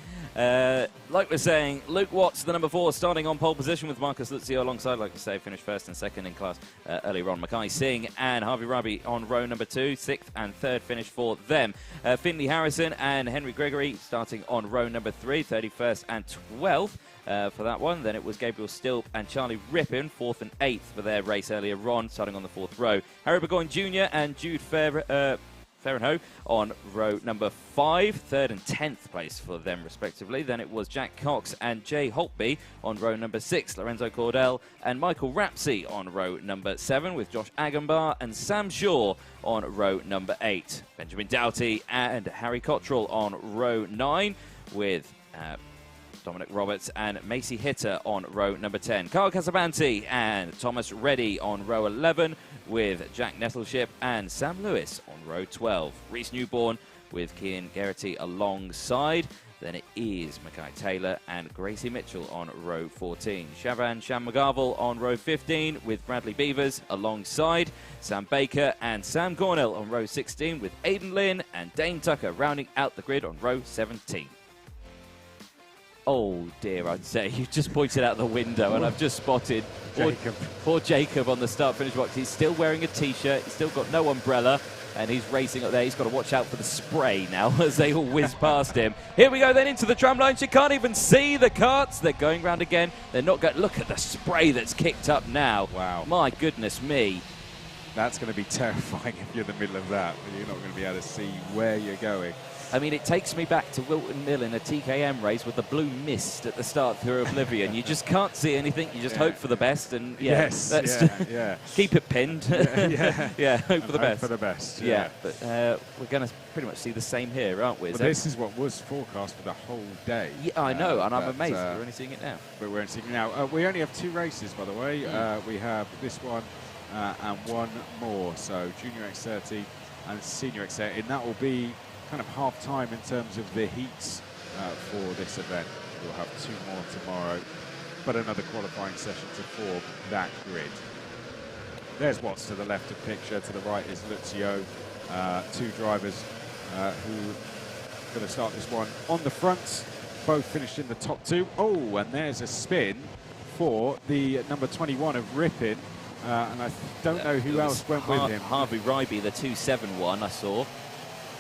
Like we're saying, Luke Watts, the number 4, starting on pole position with Marcus Lucio alongside, like we say, finished 1st and 2nd in class earlier on. Mackay Singh and Harvey Rabi on row number 2, 6th and 3rd finish for them. Finley Harrison and Henry Gregory starting on row number 3, 31st and 12th. For that one. Then it was Gabriel Stilp and Charlie Rippin, 4th and 8th for their race earlier on, starting on the 4th row. Harry Burgoyne Jr. and Jude Ferrenho on row number 5, 3rd and 10th place for them respectively. Then it was Jack Cox and Jay Holtby on row number 6, Lorenzo Cordell and Michael Rapsey on row number 7, with Josh Agambar and Sam Shaw on row number 8. Benjamin Doughty and Harry Cottrell on row 9, with Dominic Roberts and Macy Hitter on row number 10. Carl Casabanti and Thomas Reddy on row 11, with Jack Nettleship and Sam Lewis on row 12. Reese Newborn with Kian Geraghty alongside. Then it is Mackay Taylor and Gracie Mitchell on row 14. Shavan Shammagarval on row 15, with Bradley Beavers alongside. Sam Baker and Sam Gornell on row 16, with Aidan Lynn and Dane Tucker rounding out the grid on row 17. Oh dear, I'd say. You just pointed out the window and I've just spotted poor Jacob on the start-finish box. He's still wearing a T-shirt, he's still got no umbrella, and he's racing up there. He's got to watch out for the spray now as they all whiz past him. Here we go then into the tram lines. You can't even see the karts. They're going round again. They're not going. Look at the spray that's kicked up now. Wow. My goodness me. That's going to be terrifying if you're in the middle of that. You're not going to be able to see where you're going. I mean, it takes me back to Wilton Mill in a TKM race with the blue mist at the start through Oblivion. You just can't see anything. You just hope for the best. And keep it pinned. Hope for the best. Hope for the best. Yeah, but we're going to pretty much see the same here, aren't we? Well, this is what was forecast for the whole day. Yeah, I know, and I'm amazed we're only seeing it now. But we're only seeing it now. We only have 2 races, by the way. We have this one and one more. So Junior X30 and Senior X30, and that will be kind of half time in terms of the heats for this event. We'll have 2 more tomorrow, but another qualifying session to form that grid. There's Watts to the left of picture, to the right is Lucio. 2 drivers who are going to start this one on the front, both finished in the top 2. Oh, and there's a spin for the number 21 of Rippin, and I don't know who else went with him. Harvey Ryby, the 271 I saw.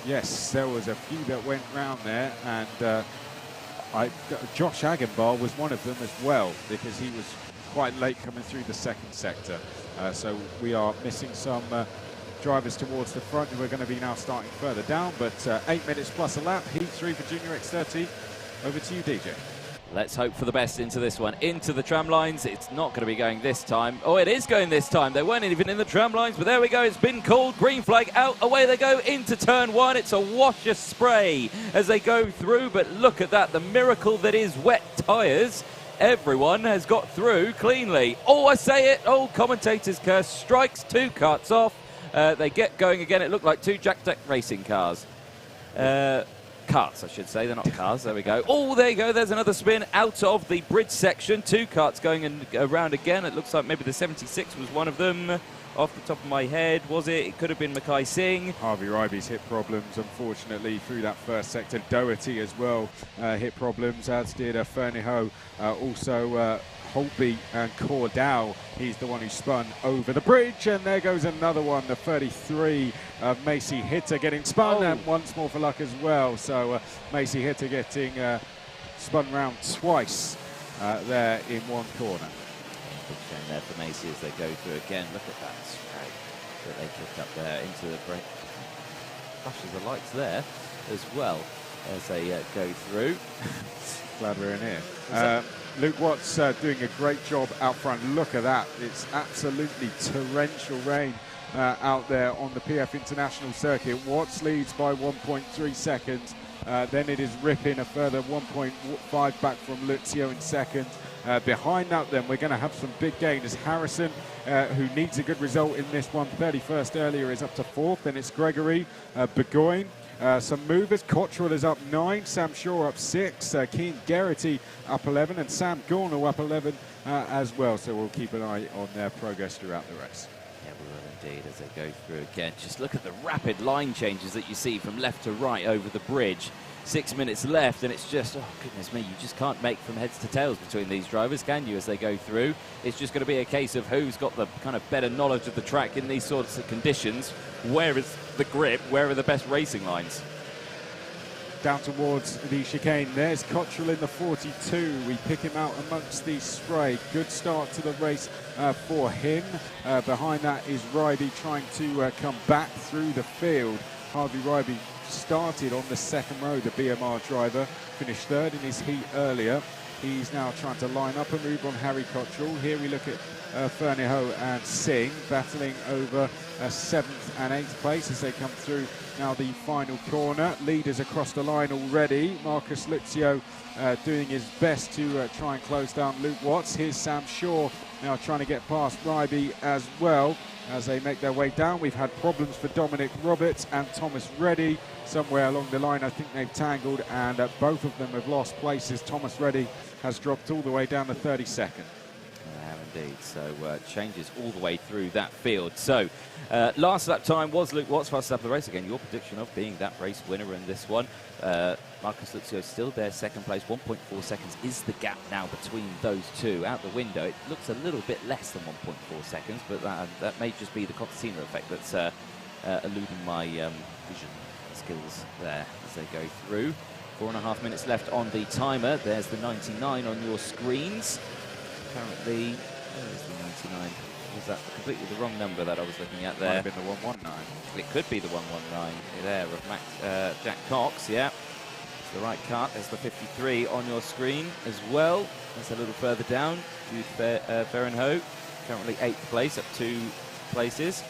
Yes, there was a few that went round there, and Josh Agambar was one of them as well, because he was quite late coming through the 2nd sector. So we are missing some drivers towards the front who are going to be now starting further down, but 8 minutes plus a lap, heat 3 for Junior X30. Over to you, DJ. Let's hope for the best into this one. Into the tram lines. It's not going to be going this time. Oh, it is going this time. They weren't even in the tram lines, but there we go. It's been called. Green flag out. Away they go into turn 1. It's a wash of spray as they go through, but look at that. The miracle that is wet tyres. Everyone has got through cleanly. Oh, I say it. Oh, commentator's curse. Strikes 2 karts off. They get going again. It looked like 2 Jack Deck racing cars. Karts, I should say. They're not cars. There we go. Oh, there you go. There's another spin out of the bridge section. 2 karts going around again. It looks like maybe the 76 was one of them. off the top of my head, was it? It could have been Mackay Singh. Harvey Ryby's hit problems, unfortunately, through that first sector. Doherty as well, hit problems, as did Ferniho. Also, Holtby and Cordell, he's the one who spun over the bridge, and there goes another one, the 33 of Macy Hitter getting spun, and once more for luck as well. So Macy Hitter getting spun round twice there in one corner. Big shame there for Macy as they go through again. Look at that straight that they kicked up there into the break. Flashes the lights there as well as they go through. Glad we're in here. Luke Watts doing a great job out front. Look at that. It's absolutely torrential rain out there on the PF International Circuit. Watts leads by 1.3 seconds. Then it is ripping a further 1.5 back from Luzio in second. Behind that, then, we're going to have some big gainers. Harrison, who needs a good result in this one, 31st earlier, is up to 4th. Then it's Gregory, Burgoyne. Some movers. Cottrell is up 9, Sam Shaw up 6, Keane Geraghty up 11, and Sam Gornall up 11 as well. So we'll keep an eye on their progress throughout the race. Yeah, we will indeed as they go through again. Just look at the rapid line changes that you see from left to right over the bridge. 6 minutes left, and it's just, oh goodness me, you just can't make from heads to tails between these drivers, can you, as they go through? It's just going to be a case of who's got the kind of better knowledge of the track in these sorts of conditions. Where is the grip? Where are the best racing lines? Down towards the chicane, there's Cottrell in the 42. We pick him out amongst the spray. Good start to the race for him. Behind that is Ryby trying to come back through the field. Harvey Ryby started on the second row, the BMR driver, finished 3rd in his heat earlier. He's now trying to line up a move on Harry Cottrell. Here we look at Ferniho and Singh battling over 7th and 8th place as they come through now the final corner. Leaders across the line already. Marcus Luzio doing his best to try and close down Luke Watts. Here's Sam Shaw now trying to get past Ryby as well. As they make their way down, we've had problems for Dominic Roberts and Thomas Reddy. Somewhere along the line, I think they've tangled, and both of them have lost places. Thomas Reddy has dropped all the way down to 32nd. Indeed, so changes all the way through that field. So last lap time was Luke Watts, fastest lap of the race. Again, your prediction of being that race winner in this one. Marcus Luzio still there, second place. 1.4 seconds is the gap now between those two. Out the window, it looks a little bit less than 1.4 seconds, but that may just be the Concertina effect that's eluding my vision skills there as they go through. 4.5 minutes left on the timer. There's the 99 on your screens. Currently, where is the 99? Was that completely the wrong number that I was looking at there? Might have been the 119. It could be the 119 there of Jack Cox, yeah. It's the right kart. There's the 53 on your screen as well. That's a little further down. Jude Ferrenho, currently 8th place, up 2 places.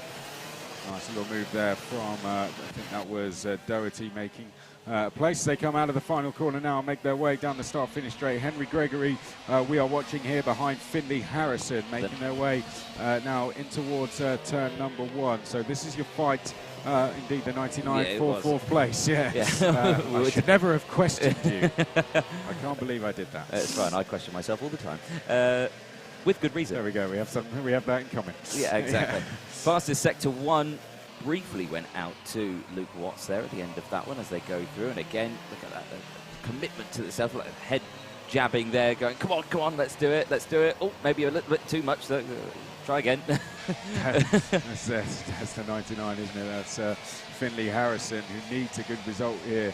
Nice little move there from, I think that was Doherty making place. They come out of the final corner now and make their way down the start-finish straight. Henry Gregory, we are watching here behind Finley Harrison, making their way now in towards turn number 1. So this is your fight. Indeed, the 99 for 4th place. Yeah. I should never have questioned you. I can't believe I did that. It's fine. I question myself all the time. With good reason. There we go. We have that in common. Yeah, exactly. Fastest sector 1 briefly went out to Luke Watts there at the end of that one as they go through. And again, look at that, the commitment to itself, like head jabbing there, going, come on, let's do it. Oh, maybe a little bit too much. So, try again. that's the 99, isn't it? That's Finley Harrison, who needs a good result here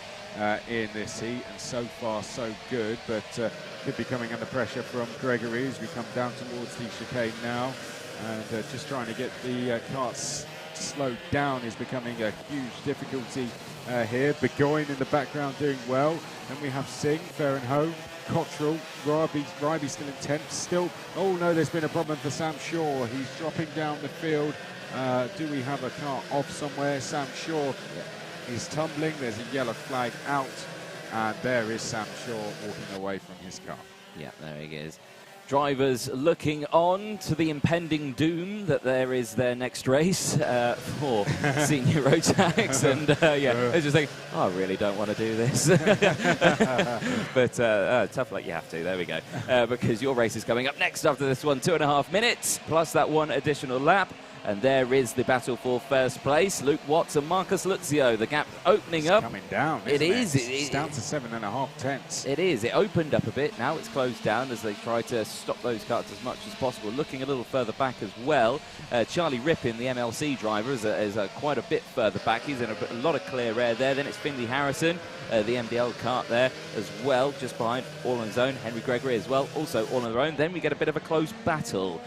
in this heat, and so far so good, but could be coming under pressure from Gregory as we come down towards the chicane now, and just trying to get the karts slowed down is becoming a huge difficulty here. Burgoyne in the background doing well, and we have Singh, Ferrenho, Cottrell, Ryby still in 10th. Still, oh no, there's been a problem for Sam Shaw. He's dropping down the field. Do we have a car off somewhere? Sam Shaw is tumbling. There's a yellow flag out, and there is Sam Shaw walking away from his car. Yeah, there he is. Drivers looking on to the impending doom that there is their next race for senior Rotax, and they're just thinking, oh, I really don't want to do this. But tough luck, you have to. There we go. Because your race is coming up next after this one, 2.5 minutes, plus that one additional lap. And there is the battle for first place. Luke Watts and Marcus Luzio. The gap opening up. Coming down, It is. It's down to 7.5 tenths. It is. It opened up a bit. Now it's closed down as they try to stop those karts as much as possible. Looking a little further back as well. Charlie Rippin, the MLC driver, is quite a bit further back. He's in a lot of clear air there. Then it's Finley Harrison, the MDL kart there as well, just behind, all on his own. Henry Gregory as well, also all on their own. Then we get a bit of a close battle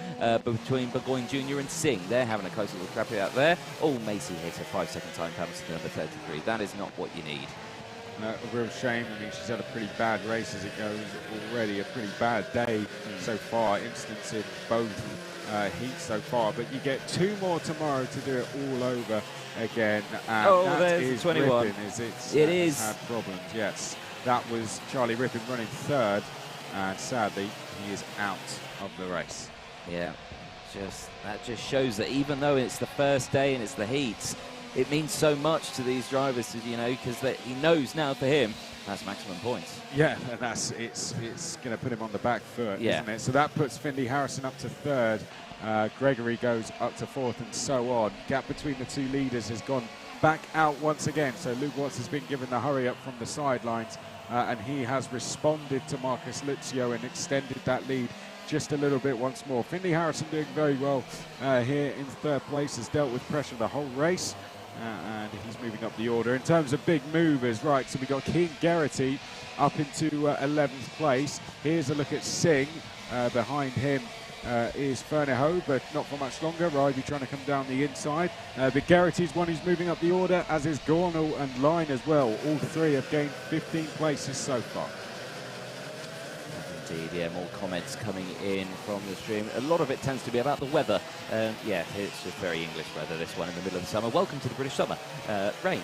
between Burgoyne Jr. and Singh. They're having a close little crappy out there. Oh, Macy hit a 5-second time penalty to number 33. That is not what you need. A real shame. I mean, she's had a pretty bad race as it goes already. A pretty bad day so far. Instance in both heats so far. But you get 2 more tomorrow to do it all over again. And that there's is 21. Rippin, It is. Had problems, yes. That was Charlie Rippin running 3rd. And sadly, he is out of the race. Yeah, that just shows that even though it's the first day and it's the heats, it means so much to these drivers, you know, because he knows now for him that's maximum points. Yeah, and it's going to put him on the back foot, yeah. Isn't it? So that puts Finley Harrison up to 3rd. Gregory goes up to 4th and so on. Gap between the 2 leaders has gone back out once again. So Luke Watts has been given the hurry up from the sidelines and he has responded to Marcus Luzio and extended that lead just a little bit once more. Finley Harrison doing very well here in 3rd place, has dealt with pressure the whole race. And he's moving up the order. In terms of big movers, right, so we got Keane Geraghty up into 11th place. Here's a look at Singh. Behind him is Fernehoe, but not for much longer. Ryby trying to come down the inside. But Geraghty's one who's moving up the order, as is Gornall and Line as well. All 3 have gained 15 places so far. Indeed, yeah, more comments coming in from the stream. A lot of it tends to be about the weather. Yeah, it's just very English weather, this one in the middle of the summer. Welcome to the British summer. Rain.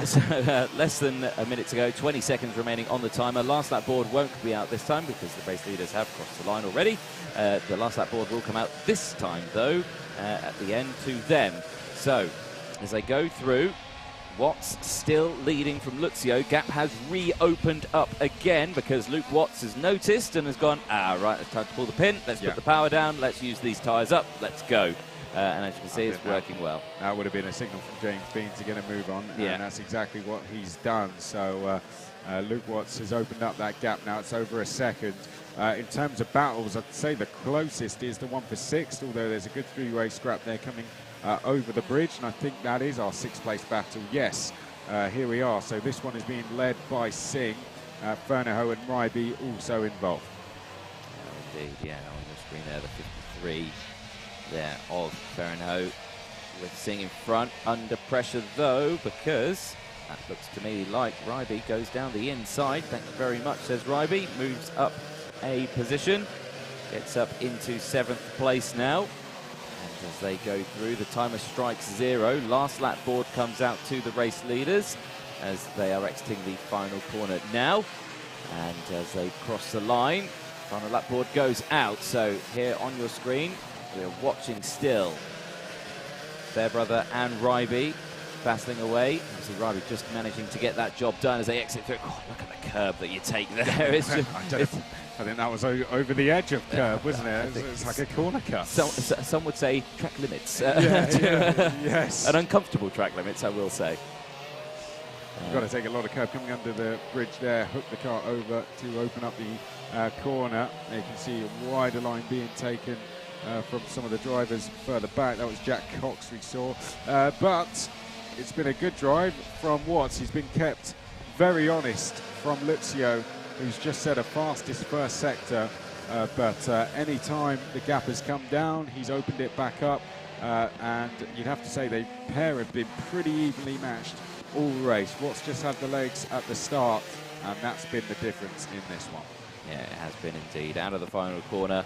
So less than a minute to go, 20 seconds remaining on the timer. Last lap board won't be out this time because the race leaders have crossed the line already. The last lap board will come out this time, though, at the end to them. So as they go through, Watts still leading from Luzio. Gap has reopened up again because Luke Watts has noticed and has gone, right, it's time to pull the pin. Let's put the power down. Let's use these tyres up. Let's go. And as you can see, it's working well. That would have been a signal from James Bean to get a move on. Yeah. And that's exactly what he's done. So Luke Watts has opened up that gap now. It's over a second. In terms of battles, I'd say the closest is the one for 6th, although there's a good 3-way scrap there coming over the bridge, and I think that is our 6th place battle. Yes, here we are. So this one is being led by Singh, Fernehoe and Ryby also involved. Indeed, yeah, on the screen there, the 53 there of Fernehoe with Singh in front. Under pressure though, because that looks to me like Ryby goes down the inside. Thank you very much, says Ryby. Moves up a position, gets up into 7th place now. And as they go through, the timer strikes 0. Last lap board comes out to the race leaders as they are exiting the final corner now. And as they cross the line, final lap board goes out. So here on your screen, we're watching still Fairbrother and Ryby battling away. Obviously Ryby just managing to get that job done as they exit through. Oh, look at the curb that you take there. It's just, I think that was over the edge of curb, wasn't it? It's like a corner cut. Some would say track limits. Yes. An uncomfortable track limits, I will say. You've got to take a lot of curb coming under the bridge there, hook the car over to open up the corner. You can see a wider line being taken from some of the drivers further back. That was Jack Cox we saw. But it's been a good drive from Watts. He's been kept very honest from Luzio, who's just set a fastest first sector. But any time the gap has come down, he's opened it back up. And you'd have to say the pair have been pretty evenly matched all race. Watts just had the legs at the start, and that's been the difference in this one. Yeah, it has been indeed. Out of the final corner,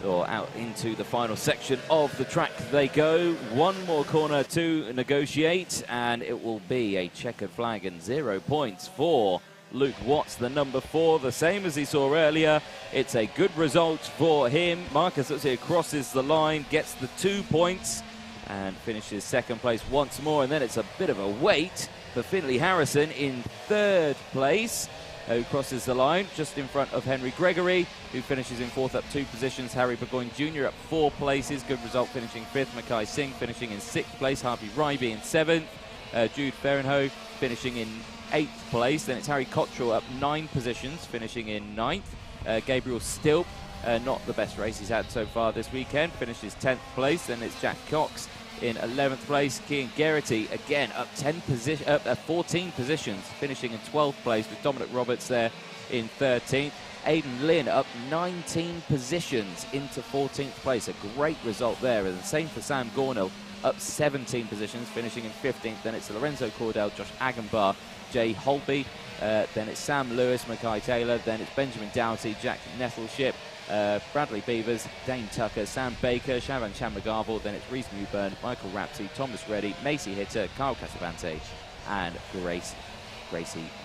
or out into the final section of the track they go. One more corner to negotiate, and it will be a checkered flag and 0 points for Luke Watts, the number 4, the same as he saw earlier. It's a good result for him. Marcus Luzio crosses the line, gets the 2 points, and finishes 2nd place once more. And then it's a bit of a wait for Finley Harrison in 3rd place. who crosses the line just in front of Henry Gregory, who finishes in 4th, up 2 positions. Harry Burgoyne Jr. up 4 places. Good result, finishing 5th. Mackay Singh finishing in 6th place. Harvey Ryby in 7th. Jude Ferrenho finishing in 8th place. Then it's Harry Cottrell up 9 positions, finishing in 9th. Gabriel Stilp, not the best race he's had so far this weekend, finishes 10th place. Then it's Jack Cox in 11th place. Cian Geraghty again up 14 positions, finishing in 12th place, with Dominic Roberts there in 13th. Aidan Lynn up 19 positions into 14th place, a great result there. And the same for Sam Gornell, up 17 positions, finishing in 15th. Then it's Lorenzo Cordell, Josh Agenbar, Jay Holby. Then it's Sam Lewis, Mackay Taylor. Then it's Benjamin Doughty, Jack Nettleship, Bradley Beavers, Dane Tucker, Sam Baker, Shavan Chanmagarval. Then it's Reese Newburn, Michael Rapsey, Thomas Reddy, Macy Hitter, Kyle Casabante, and Gracie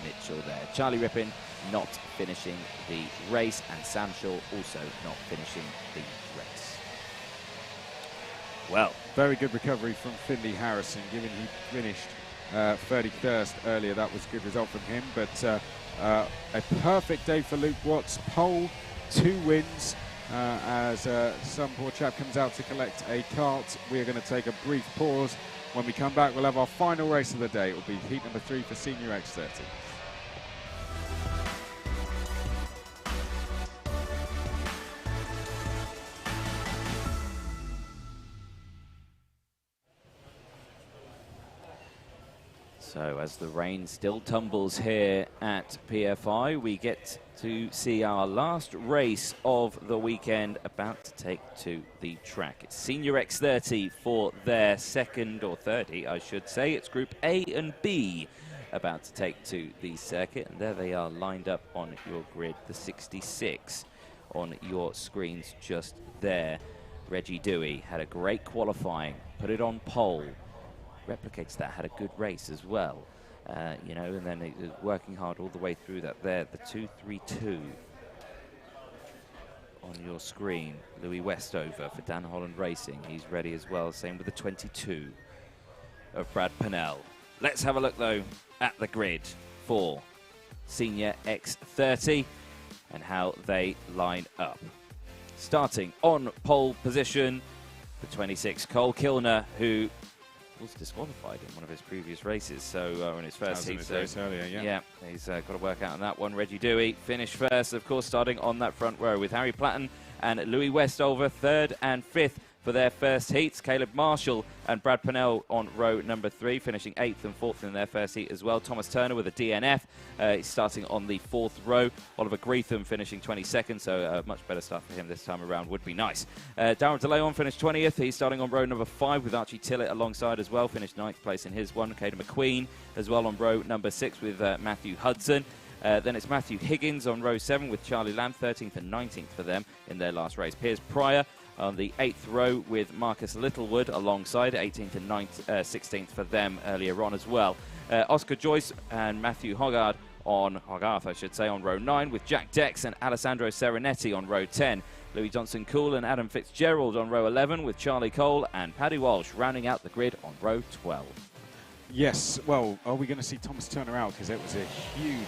Mitchell there. Charlie Rippin not finishing the race, and Sam Shaw also not finishing the race. Well, very good recovery from Finley Harrison, given he finished 31st earlier. That was a good result from him, but a perfect day for Luke Watts. Pole, 2 wins, as some poor chap comes out to collect a kart. We are going to take a brief pause. When we come back, we'll have our final race of the day. It will be heat number 3 for Senior X30. So as the rain still tumbles here at PFI, we get to see our last race of the weekend about to take to the track. It's Senior X30 for their second, or 30 I should say. It's Group A and B about to take to the circuit, and there they are lined up on your grid, the 66 on your screens just there. Reggie Dewey had a great qualifying, put it on pole, replicates that, had a good race as well, you know, and then he was working hard all the way through that there. The 232 on your screen, Louis Westover for Dan Holland Racing, he's ready as well. Same with the 22 of Brad Pennell. Let's have a look though at the grid for Senior X30 and how they line up. Starting on pole position, the 26 Cole Kilner, who was disqualified in one of his previous races, so in his first heat. Earlier, yeah, he's got to work out on that one. Reggie Dewey finished first, of course, starting on that front row with Harry Platten and Louis Westover 3rd and 5th for their first heats. Caleb Marshall and Brad Pennell on row number 3, finishing 8th and 4th in their first heat as well. Thomas Turner with a DNF, he's starting on the 4th row. Oliver Greetham finishing 22nd, so much better stuff for him this time around would be nice. Darren DeLeon finished 20th. He's starting on row number 5 with Archie Tillett alongside as well, finished 9th place in his one. Caden McQueen as well on row number 6 with Matthew Hudson. Then it's Matthew Higgins on row 7 with Charlie Lamb, 13th and 19th for them in their last race. Piers Pryor on the 8th row with Marcus Littlewood alongside, 18th and 16th for them earlier on as well. Oscar Joyce and Matthew Hogarth, I should say, on row 9 with Jack Dex and Alessandro Serenetti on row 10. Louis Johnson Cool and Adam Fitzgerald on row 11 with Charlie Cole and Paddy Walsh rounding out the grid on row 12. Yes, well, are we going to see Thomas Turner out? Because it was a huge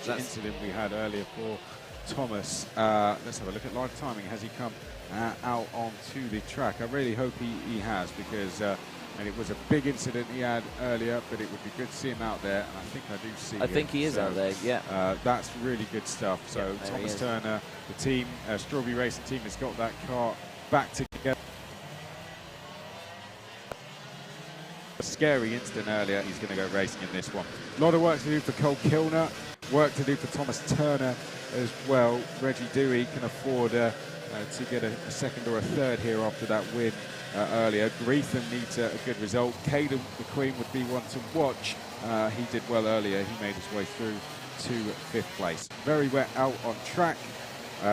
incident we had earlier for Thomas. Let's have a look at live timing. Has he come out onto the track? I really hope he has, because and it was a big incident he had earlier, but it would be good to see him out there, and I think I do see him. I think he is out there, yeah. That's really good stuff. So yeah, Thomas Turner, the team, Strawberry Racing team, has got that car back together. A scary incident earlier. He's going to go racing in this one. A lot of work to do for Cole Kilner, work to do for Thomas Turner as well. Reggie Dewey can afford to get a second or a third here after that win earlier. Greetham needs a good result. Caden McQueen would be one to watch. He did well earlier. He made his way through to 5th place. Very wet out on track.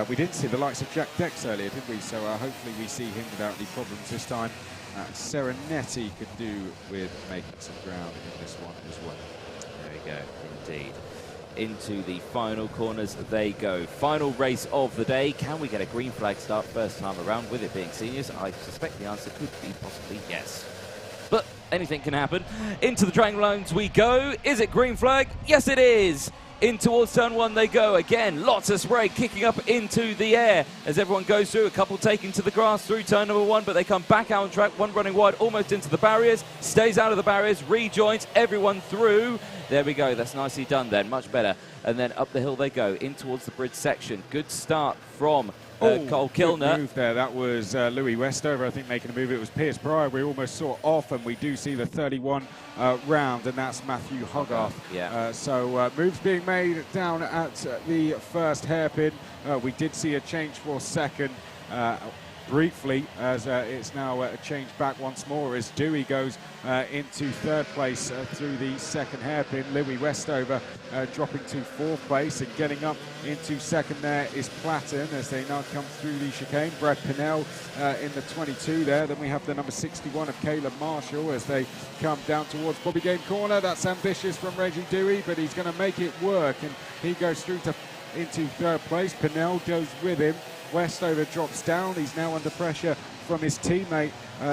We didn't see the likes of Jack Dex earlier, did we? So hopefully we see him without any problems this time. Serenetti could do with making some ground in this one as well. There we go, indeed. Into the final corners they go. Final race of the day. Can we get a green flag start first time around with it being seniors? I suspect the answer could be possibly yes. But anything can happen. Into the driving lines we go. Is it green flag? Yes, it is. In towards turn one they go again. Lots of spray kicking up into the air as everyone goes through. A couple taking to the grass through turn number one, but they come back out on track. One running wide, almost into the barriers. Stays out of the barriers, rejoins everyone through. There we go. That's nicely done then. Much better. And then up the hill they go, in towards the bridge section. Good start from Cole Kilner. Good move there. That was Louis Westover, I think, making a move. It was Piers Pryor. We almost saw off, and we do see the 31 round, and that's Matthew Hogarth. Yeah. So moves being made down at the first hairpin. We did see a change for second. Briefly, as it's now changed back once more as Dewey goes into third place through the second hairpin. Louis Westover dropping to fourth place, and getting up into second there is Platten as they now come through the chicane. Brad Pinnell in the 22 there. Then we have the number 61 of Caleb Marshall as they come down towards Bobby Game Corner. That's ambitious from Reggie Dewey, but he's going to make it work, and he goes through into third place. Pinnell goes with him. Westover drops down. He's now under pressure from his teammate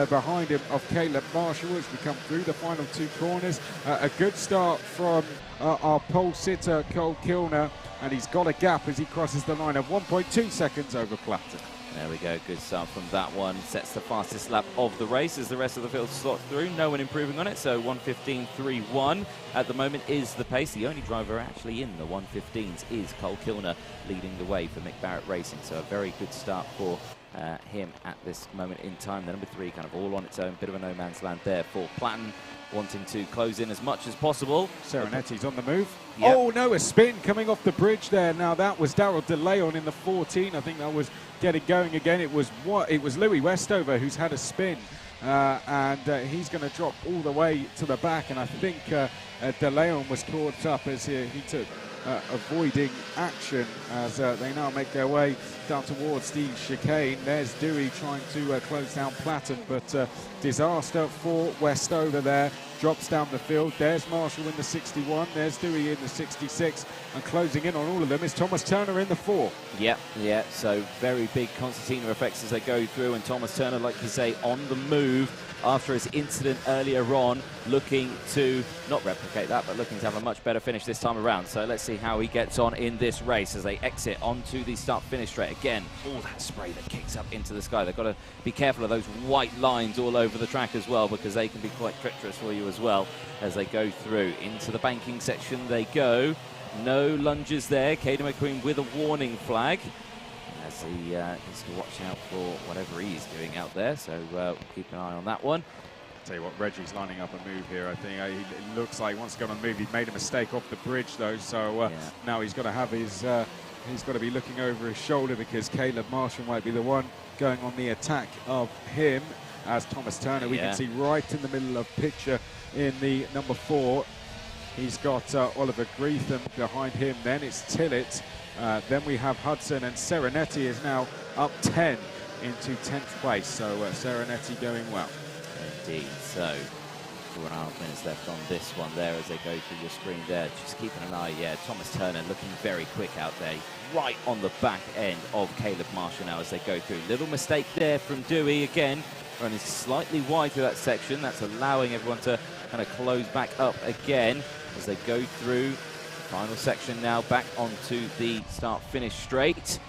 behind him of Caleb Marshall as we come through the final two corners. A good start from our pole sitter Cole Kilner, and he's got a gap as he crosses the line of 1.2 seconds over Platten. There we go, good start from that one. Sets the fastest lap of the race as the rest of the field slots through. No one improving on it, so 1:15.31 at the moment is the pace. The only driver actually in the 1:15s is Cole Kilner, leading the way for Mick Barrett Racing. So a very good start for him at this moment in time. The number 3 kind of all on its own, bit of a no man's land there for Platten, wanting to close in as much as possible. Serenetti's on the move. Yep. Oh no, a spin coming off the bridge there. Now that was Daryl DeLeon in the 14. I think that was getting going again. It was Louis Westover who's had a spin, and he's going to drop all the way to the back. And I think DeLeon was caught up as he took avoiding action as they now make their way down towards the chicane. There's Dewey trying to close down Platten, but disaster for Westover there. Drops down the field. There's Marshall in the 61. There's Dewey in the 66. And closing in on all of them is Thomas Turner in the 4. Yeah. So very big concertina effects as they go through. And Thomas Turner, like you say, on the move after his incident earlier on, looking to not replicate that, but looking to have a much better finish this time around. So let's see how he gets on in this race as they exit onto the start-finish straight. Again, all that spray that kicks up into the sky. They've got to be careful of those white lines all over the track as well, because they can be quite treacherous for you as well as they go through. Into the banking section they go. No lunges there. Caden McQueen with a warning flag, as he needs to watch out for whatever he's doing out there. So we'll keep an eye on that one. Tell you what, Reggie's lining up a move here. I think it looks like he wants to go on a move. He made a mistake off the bridge though, so now he's got to have his. He's got to be looking over his shoulder, because Caleb Marshall might be the one going on the attack of him. As Thomas Turner, we can see right in the middle of picture in the number 4. He's got Oliver Greetham behind him. Then it's Tillett. Then we have Hudson, and Serenetti is now up 10 into 10th place. So Serenetti going well. Indeed. So 4.5 minutes left on this one there as they go through your screen there. Just keeping an eye. Yeah, Thomas Turner looking very quick out there, right on the back end of Caleb Marshall now as they go through. Little mistake there from Dewey again, running slightly wide through that section. That's allowing everyone to kind of close back up again as they go through the final section now, back onto the start-finish straight.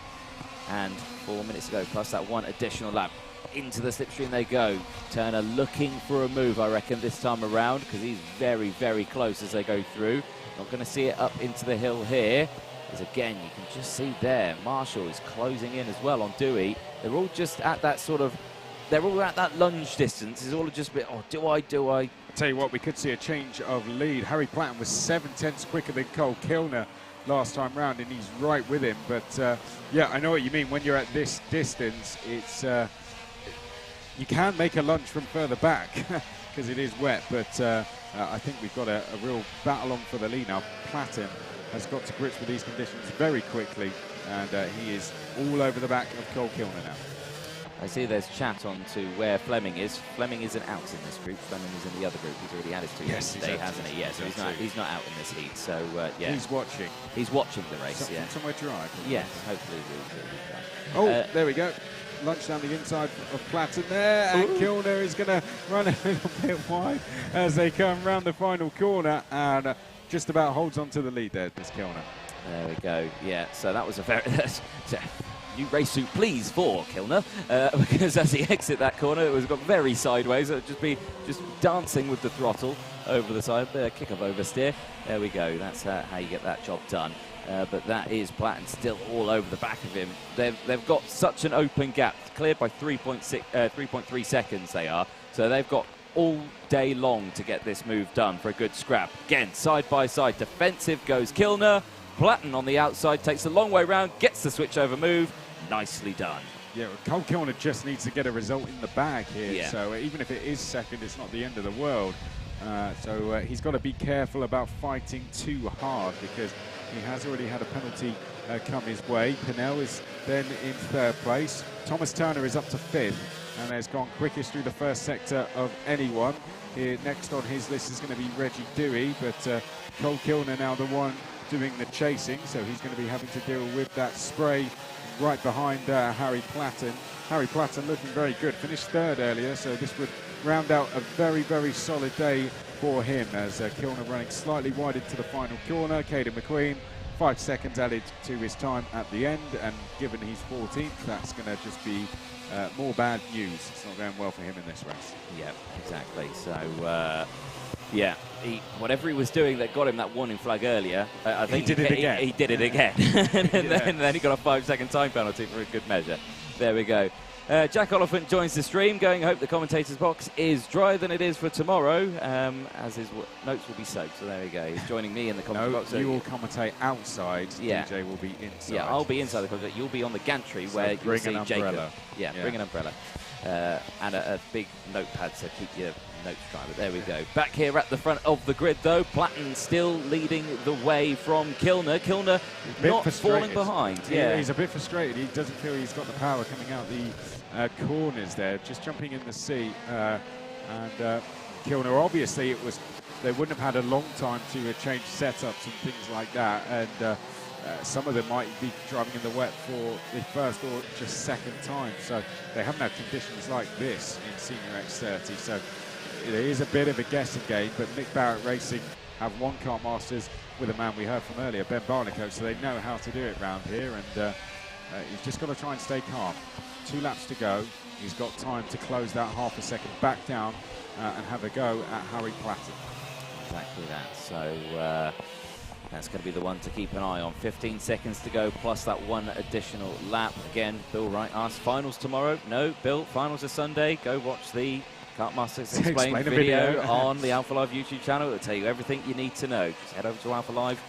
And 4 minutes to go, plus that one additional lap. Into the slipstream they go. Turner looking for a move, I reckon, this time around, because he's very, very close as they go through. Not going to see it up into the hill here. As again, you can just see there, Marshall is closing in as well on Dewey. They're all just at that sort of, they're all at that lunge distance. It's all just a bit, oh, do I? I'll tell you what, we could see a change of lead. Harry Platten was 7/10 quicker than Cole Kilner last time round, and he's right with him. But yeah, I know what you mean. When you're at this distance, it's you can make a lunge from further back because it is wet. But I think we've got a real battle on for the lead now. Platten has got to grips with these conditions very quickly, and he is all over the back of Cole Kilner now. I see there's chat on to where Fleming is. Fleming isn't out in this group. Fleming is in the other group. He's already had his 2 yesterday, hasn't he? Yeah, so he's not out in this heat. So yeah, he's watching. He's watching the race. Somewhere dry. Yes, hopefully we'll Oh, there we go. Lunge down the inside of Platten there, and Kilner is going to run a little bit wide as they come round the final corner, and just about holds on to the lead there, this Kilner. There we go. Yeah, so that was a very new race suit, please, for Kilner, because as he exit that corner, it was got very sideways. It would just dancing with the throttle over the side. Kick of oversteer. There we go. That's how you get that job done. But that is Platten still all over the back of him. They've got such an open gap, cleared by 3.3 seconds. They are, so they've got all day long to get this move done for a good scrap. Again, side by side, defensive goes Kilner. Platten on the outside takes a long way round, gets the switch over move. Nicely done. Yeah, Cole Kilner just needs to get a result in the bag here. Yeah. So even if it is second, it's not the end of the world. So he's got to be careful about fighting too hard, because he has already had a penalty come his way. Pinnell is then in third place. Thomas Turner is up to fifth and has gone quickest through the first sector of anyone. Here, next on his list is going to be Reggie Dewey, but Cole Kilner now the one doing the chasing, so he's going to be having to deal with that spray right behind Harry Platten. Harry Platten looking very good, finished third earlier, so this would round out a very, very solid day for him, as Kilner running slightly wide into the final corner. Caden McQueen, 5 seconds added to his time at the end, and given he's 14th, that's going to just be more bad news. It's not going well for him in this race. Yeah, exactly. So, yeah, whatever he was doing that got him that warning flag earlier, I think he did it again. He did it again. and then he got a 5-second time penalty for a good measure. There we go. Jack Oliphant joins the stream, going, hope the commentator's box is drier than it is for tomorrow, as his notes will be soaked. So there we go. He's joining me in the commentator's box. You will commentate outside. Yeah. DJ will be inside. Yeah, I'll be inside the commentator. You'll be on the gantry, so where you'll see Jacob. Yeah, bring an umbrella. And a big notepad to keep your notes dry. But there we go. Back here at the front of the grid, though, Platten still leading the way from Kilner. Kilner not falling behind. Yeah, he's a bit frustrated. He doesn't feel he's got the power coming out the corners there, just jumping in the seat. And Kilner, obviously, they wouldn't have had a long time to change setups and things like that. And some of them might be driving in the wet for the first or just second time. So they haven't had conditions like this in Senior X30. So it is a bit of a guessing game, but Nick Barrett Racing have won Kartmasters with a man we heard from earlier, Ben Barnicoat, so they know how to do it round here. And he's just got to try and stay calm. 2 laps to go. He's got time to close that half a second back down and have a go at Harry Platten. Exactly that. So that's going to be the one to keep an eye on. 15 seconds to go, plus that one additional lap. Again, Bill Wright asked, finals tomorrow? No, Bill, finals are Sunday. Go watch the Kartmasters Explained video on the Alpha Live YouTube channel. It'll tell you everything you need to know. Just head over to Alpha Live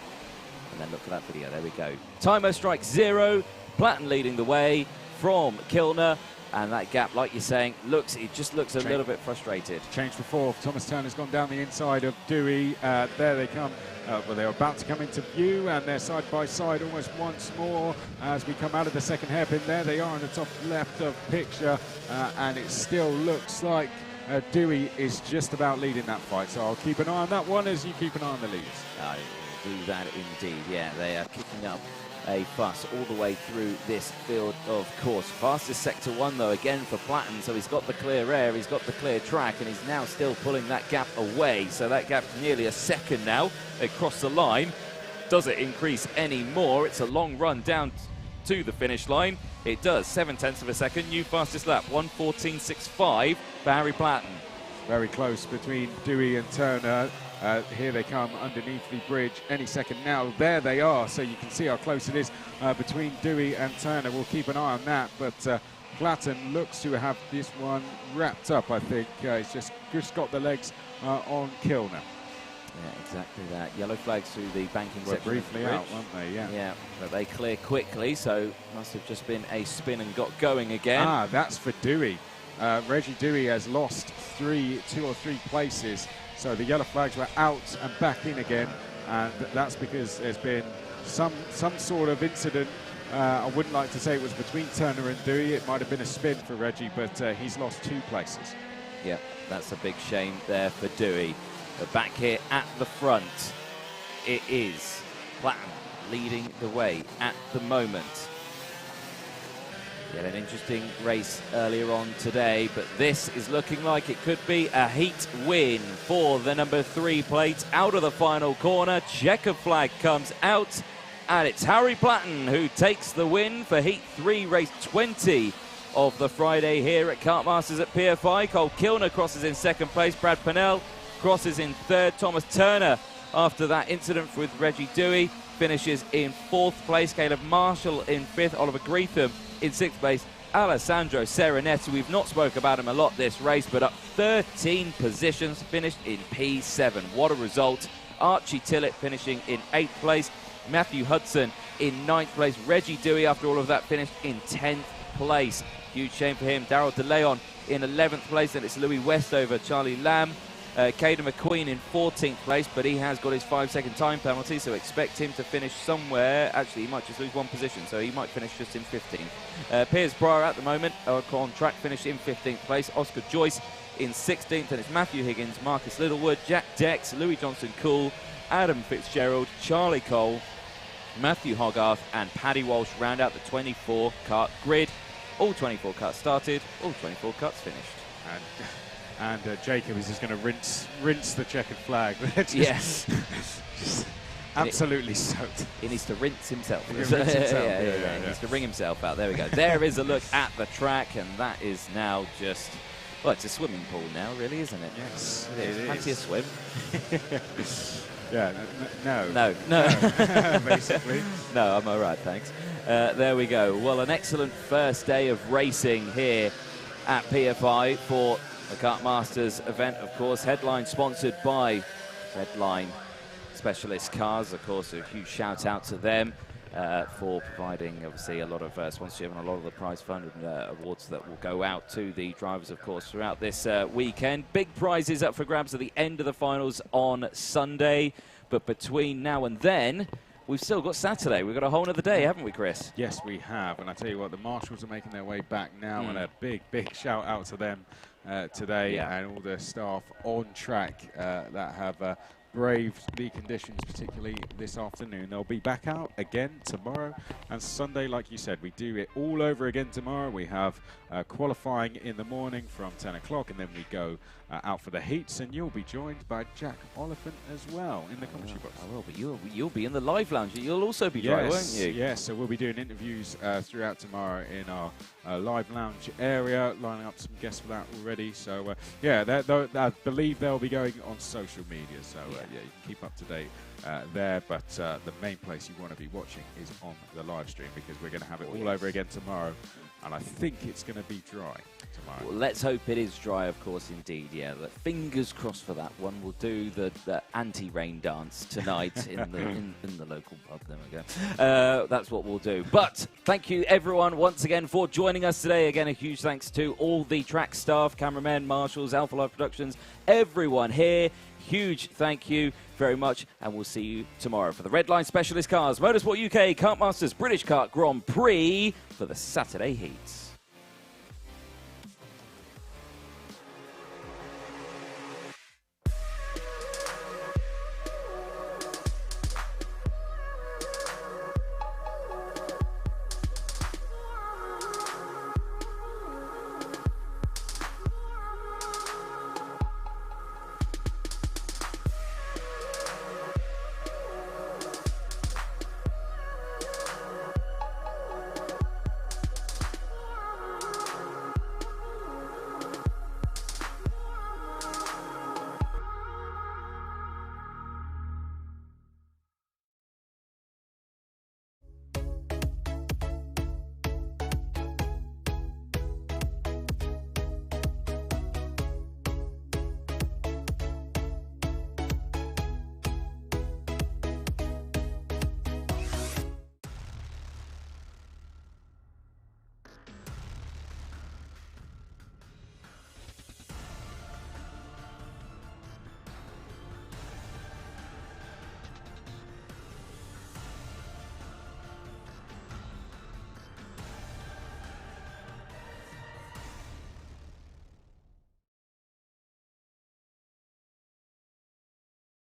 and then look for that video. There we go. Timer strike 0. Platten leading the way from Kilner. And that gap, like you're saying, it just looks a little bit frustrated. Change for 4. Thomas Turner's gone down the inside of Dewey. There they come. Well, they're about to come into view, and they're side by side almost once more as we come out of the second hairpin. There they are in the top left of picture, and it still looks like Dewey is just about leading that fight. So I'll keep an eye on that one as you keep an eye on the leaders. I will do that indeed. Yeah, they are kicking up a fuss all the way through this field, of course. Fastest sector 1 though, again for Platten, so he's got the clear air, he's got the clear track, and he's now still pulling that gap away. So that gap's nearly a second now across the line. Does it increase any more? It's a long run down to the finish line. It does. 0.7 of a second. New fastest lap, 1:14.65 for Harry Platten. Very close between Dewey and Turner. Here they come underneath the bridge any second now. There they are, so you can see how close it is between Dewey and Turner. We'll keep an eye on that, but Platten looks to have this one wrapped up, I think. He's just got the legs on Kilner. Yeah, exactly that. Yellow flags through the banking section. Briefly out, weren't they? Yeah. Yeah, but they clear quickly, so must have just been a spin and got going again. That's for Dewey. Reggie Dewey has lost 2 or 3 places. So the yellow flags were out and back in again, and that's because there's been some sort of incident. I wouldn't like to say it was between Turner and Dewey. It might have been a spin for Reggie, but he's lost 2 places. Yeah, that's a big shame there for Dewey. But back here at the front, it is Platten leading the way at the moment. Yet an interesting race earlier on today, but this is looking like it could be a heat win for the number 3 plate. Out of the final corner, checkered flag comes out, and it's Harry Platten who takes the win for Heat 3, race 20 of the Friday here at Kartmasters at PFI. Cole Kilner crosses in 2nd place, Brad Pennell crosses in 3rd, Thomas Turner, after that incident with Reggie Dewey, finishes in 4th place, Caleb Marshall in 5th, Oliver Greetham in 6th place, Alessandro Serenetti. We've not spoke about him a lot this race, but up 13 positions, finished in P7. What a result. Archie Tillett finishing in 8th place, Matthew Hudson in 9th place, Reggie Dewey after all of that finished in 10th place. Huge shame for him. Darryl DeLeon in 11th place, and it's Louis Westover, Charlie Lamb, Caden McQueen in 14th place, but he has got his 5-second time penalty, so expect him to finish somewhere. Actually, he might just lose 1 position, so he might finish just in 15th. Piers Pryor at the moment on track, finished in 15th place. Oscar Joyce in 16th, and it's Matthew Higgins, Marcus Littlewood, Jack Dex, Louis Johnson-Cool, Adam Fitzgerald, Charlie Cole, Matthew Hogarth, and Paddy Walsh round out the 24 kart grid. All 24 karts started, all 24 karts finished. And Jacob is just going to rinse the checkered flag. Yes. Just absolutely soaked. He needs to rinse himself. He needs to wring himself out. There we go. There is a look at the track, and that is now just, well, it's a swimming pool now, really, isn't it? Yes, it is. Fancy a swim? Yeah, no. Basically. No, I'm all right, thanks. There we go. Well, an excellent first day of racing here at PFI for the Kartmasters event, of course. Headline sponsored by Redline Specialist Cars. Of course, a huge shout out to them for providing, obviously, a lot of sponsorship and a lot of the prize fund and awards that will go out to the drivers, of course, throughout this weekend. Big prizes up for grabs at the end of the finals on Sunday. But between now and then, we've still got Saturday. We've got a whole other day, haven't we, Chris? Yes, we have. And I tell you what, the marshals are making their way back now, and a big shout out to them today, and all the staff on track that have braved the conditions, particularly this afternoon. They'll be back out again tomorrow and Sunday. Like you said, we do it all over again tomorrow. We have qualifying in the morning from 10 o'clock, and then we go out for the heats, and you'll be joined by Jack Oliphant as well in the commentary box. I will, but you'll be in the live lounge. You'll also be driving, won't you? Yes, so we'll be doing interviews throughout tomorrow in our live lounge area, lining up some guests for that already. So yeah, I believe they'll be going on social media, so yeah, you can keep up to date there, but the main place you want to be watching is on the live stream, because we're going to have it all over again tomorrow, and I think it's going to be dry tomorrow. Well, let's hope it is dry, of course, indeed. Yeah, fingers crossed for that one. We'll do the anti-rain dance tonight in the local pub. There we go. That's what we'll do. But thank you, everyone, once again for joining us today. Again, a huge thanks to all the track staff, cameramen, marshals, Alpha Live Productions, everyone here. Huge thank you very much, and we'll see you tomorrow for the Redline Specialist Cars Motorsport UK Kartmasters British Kart Grand Prix for the Saturday heats.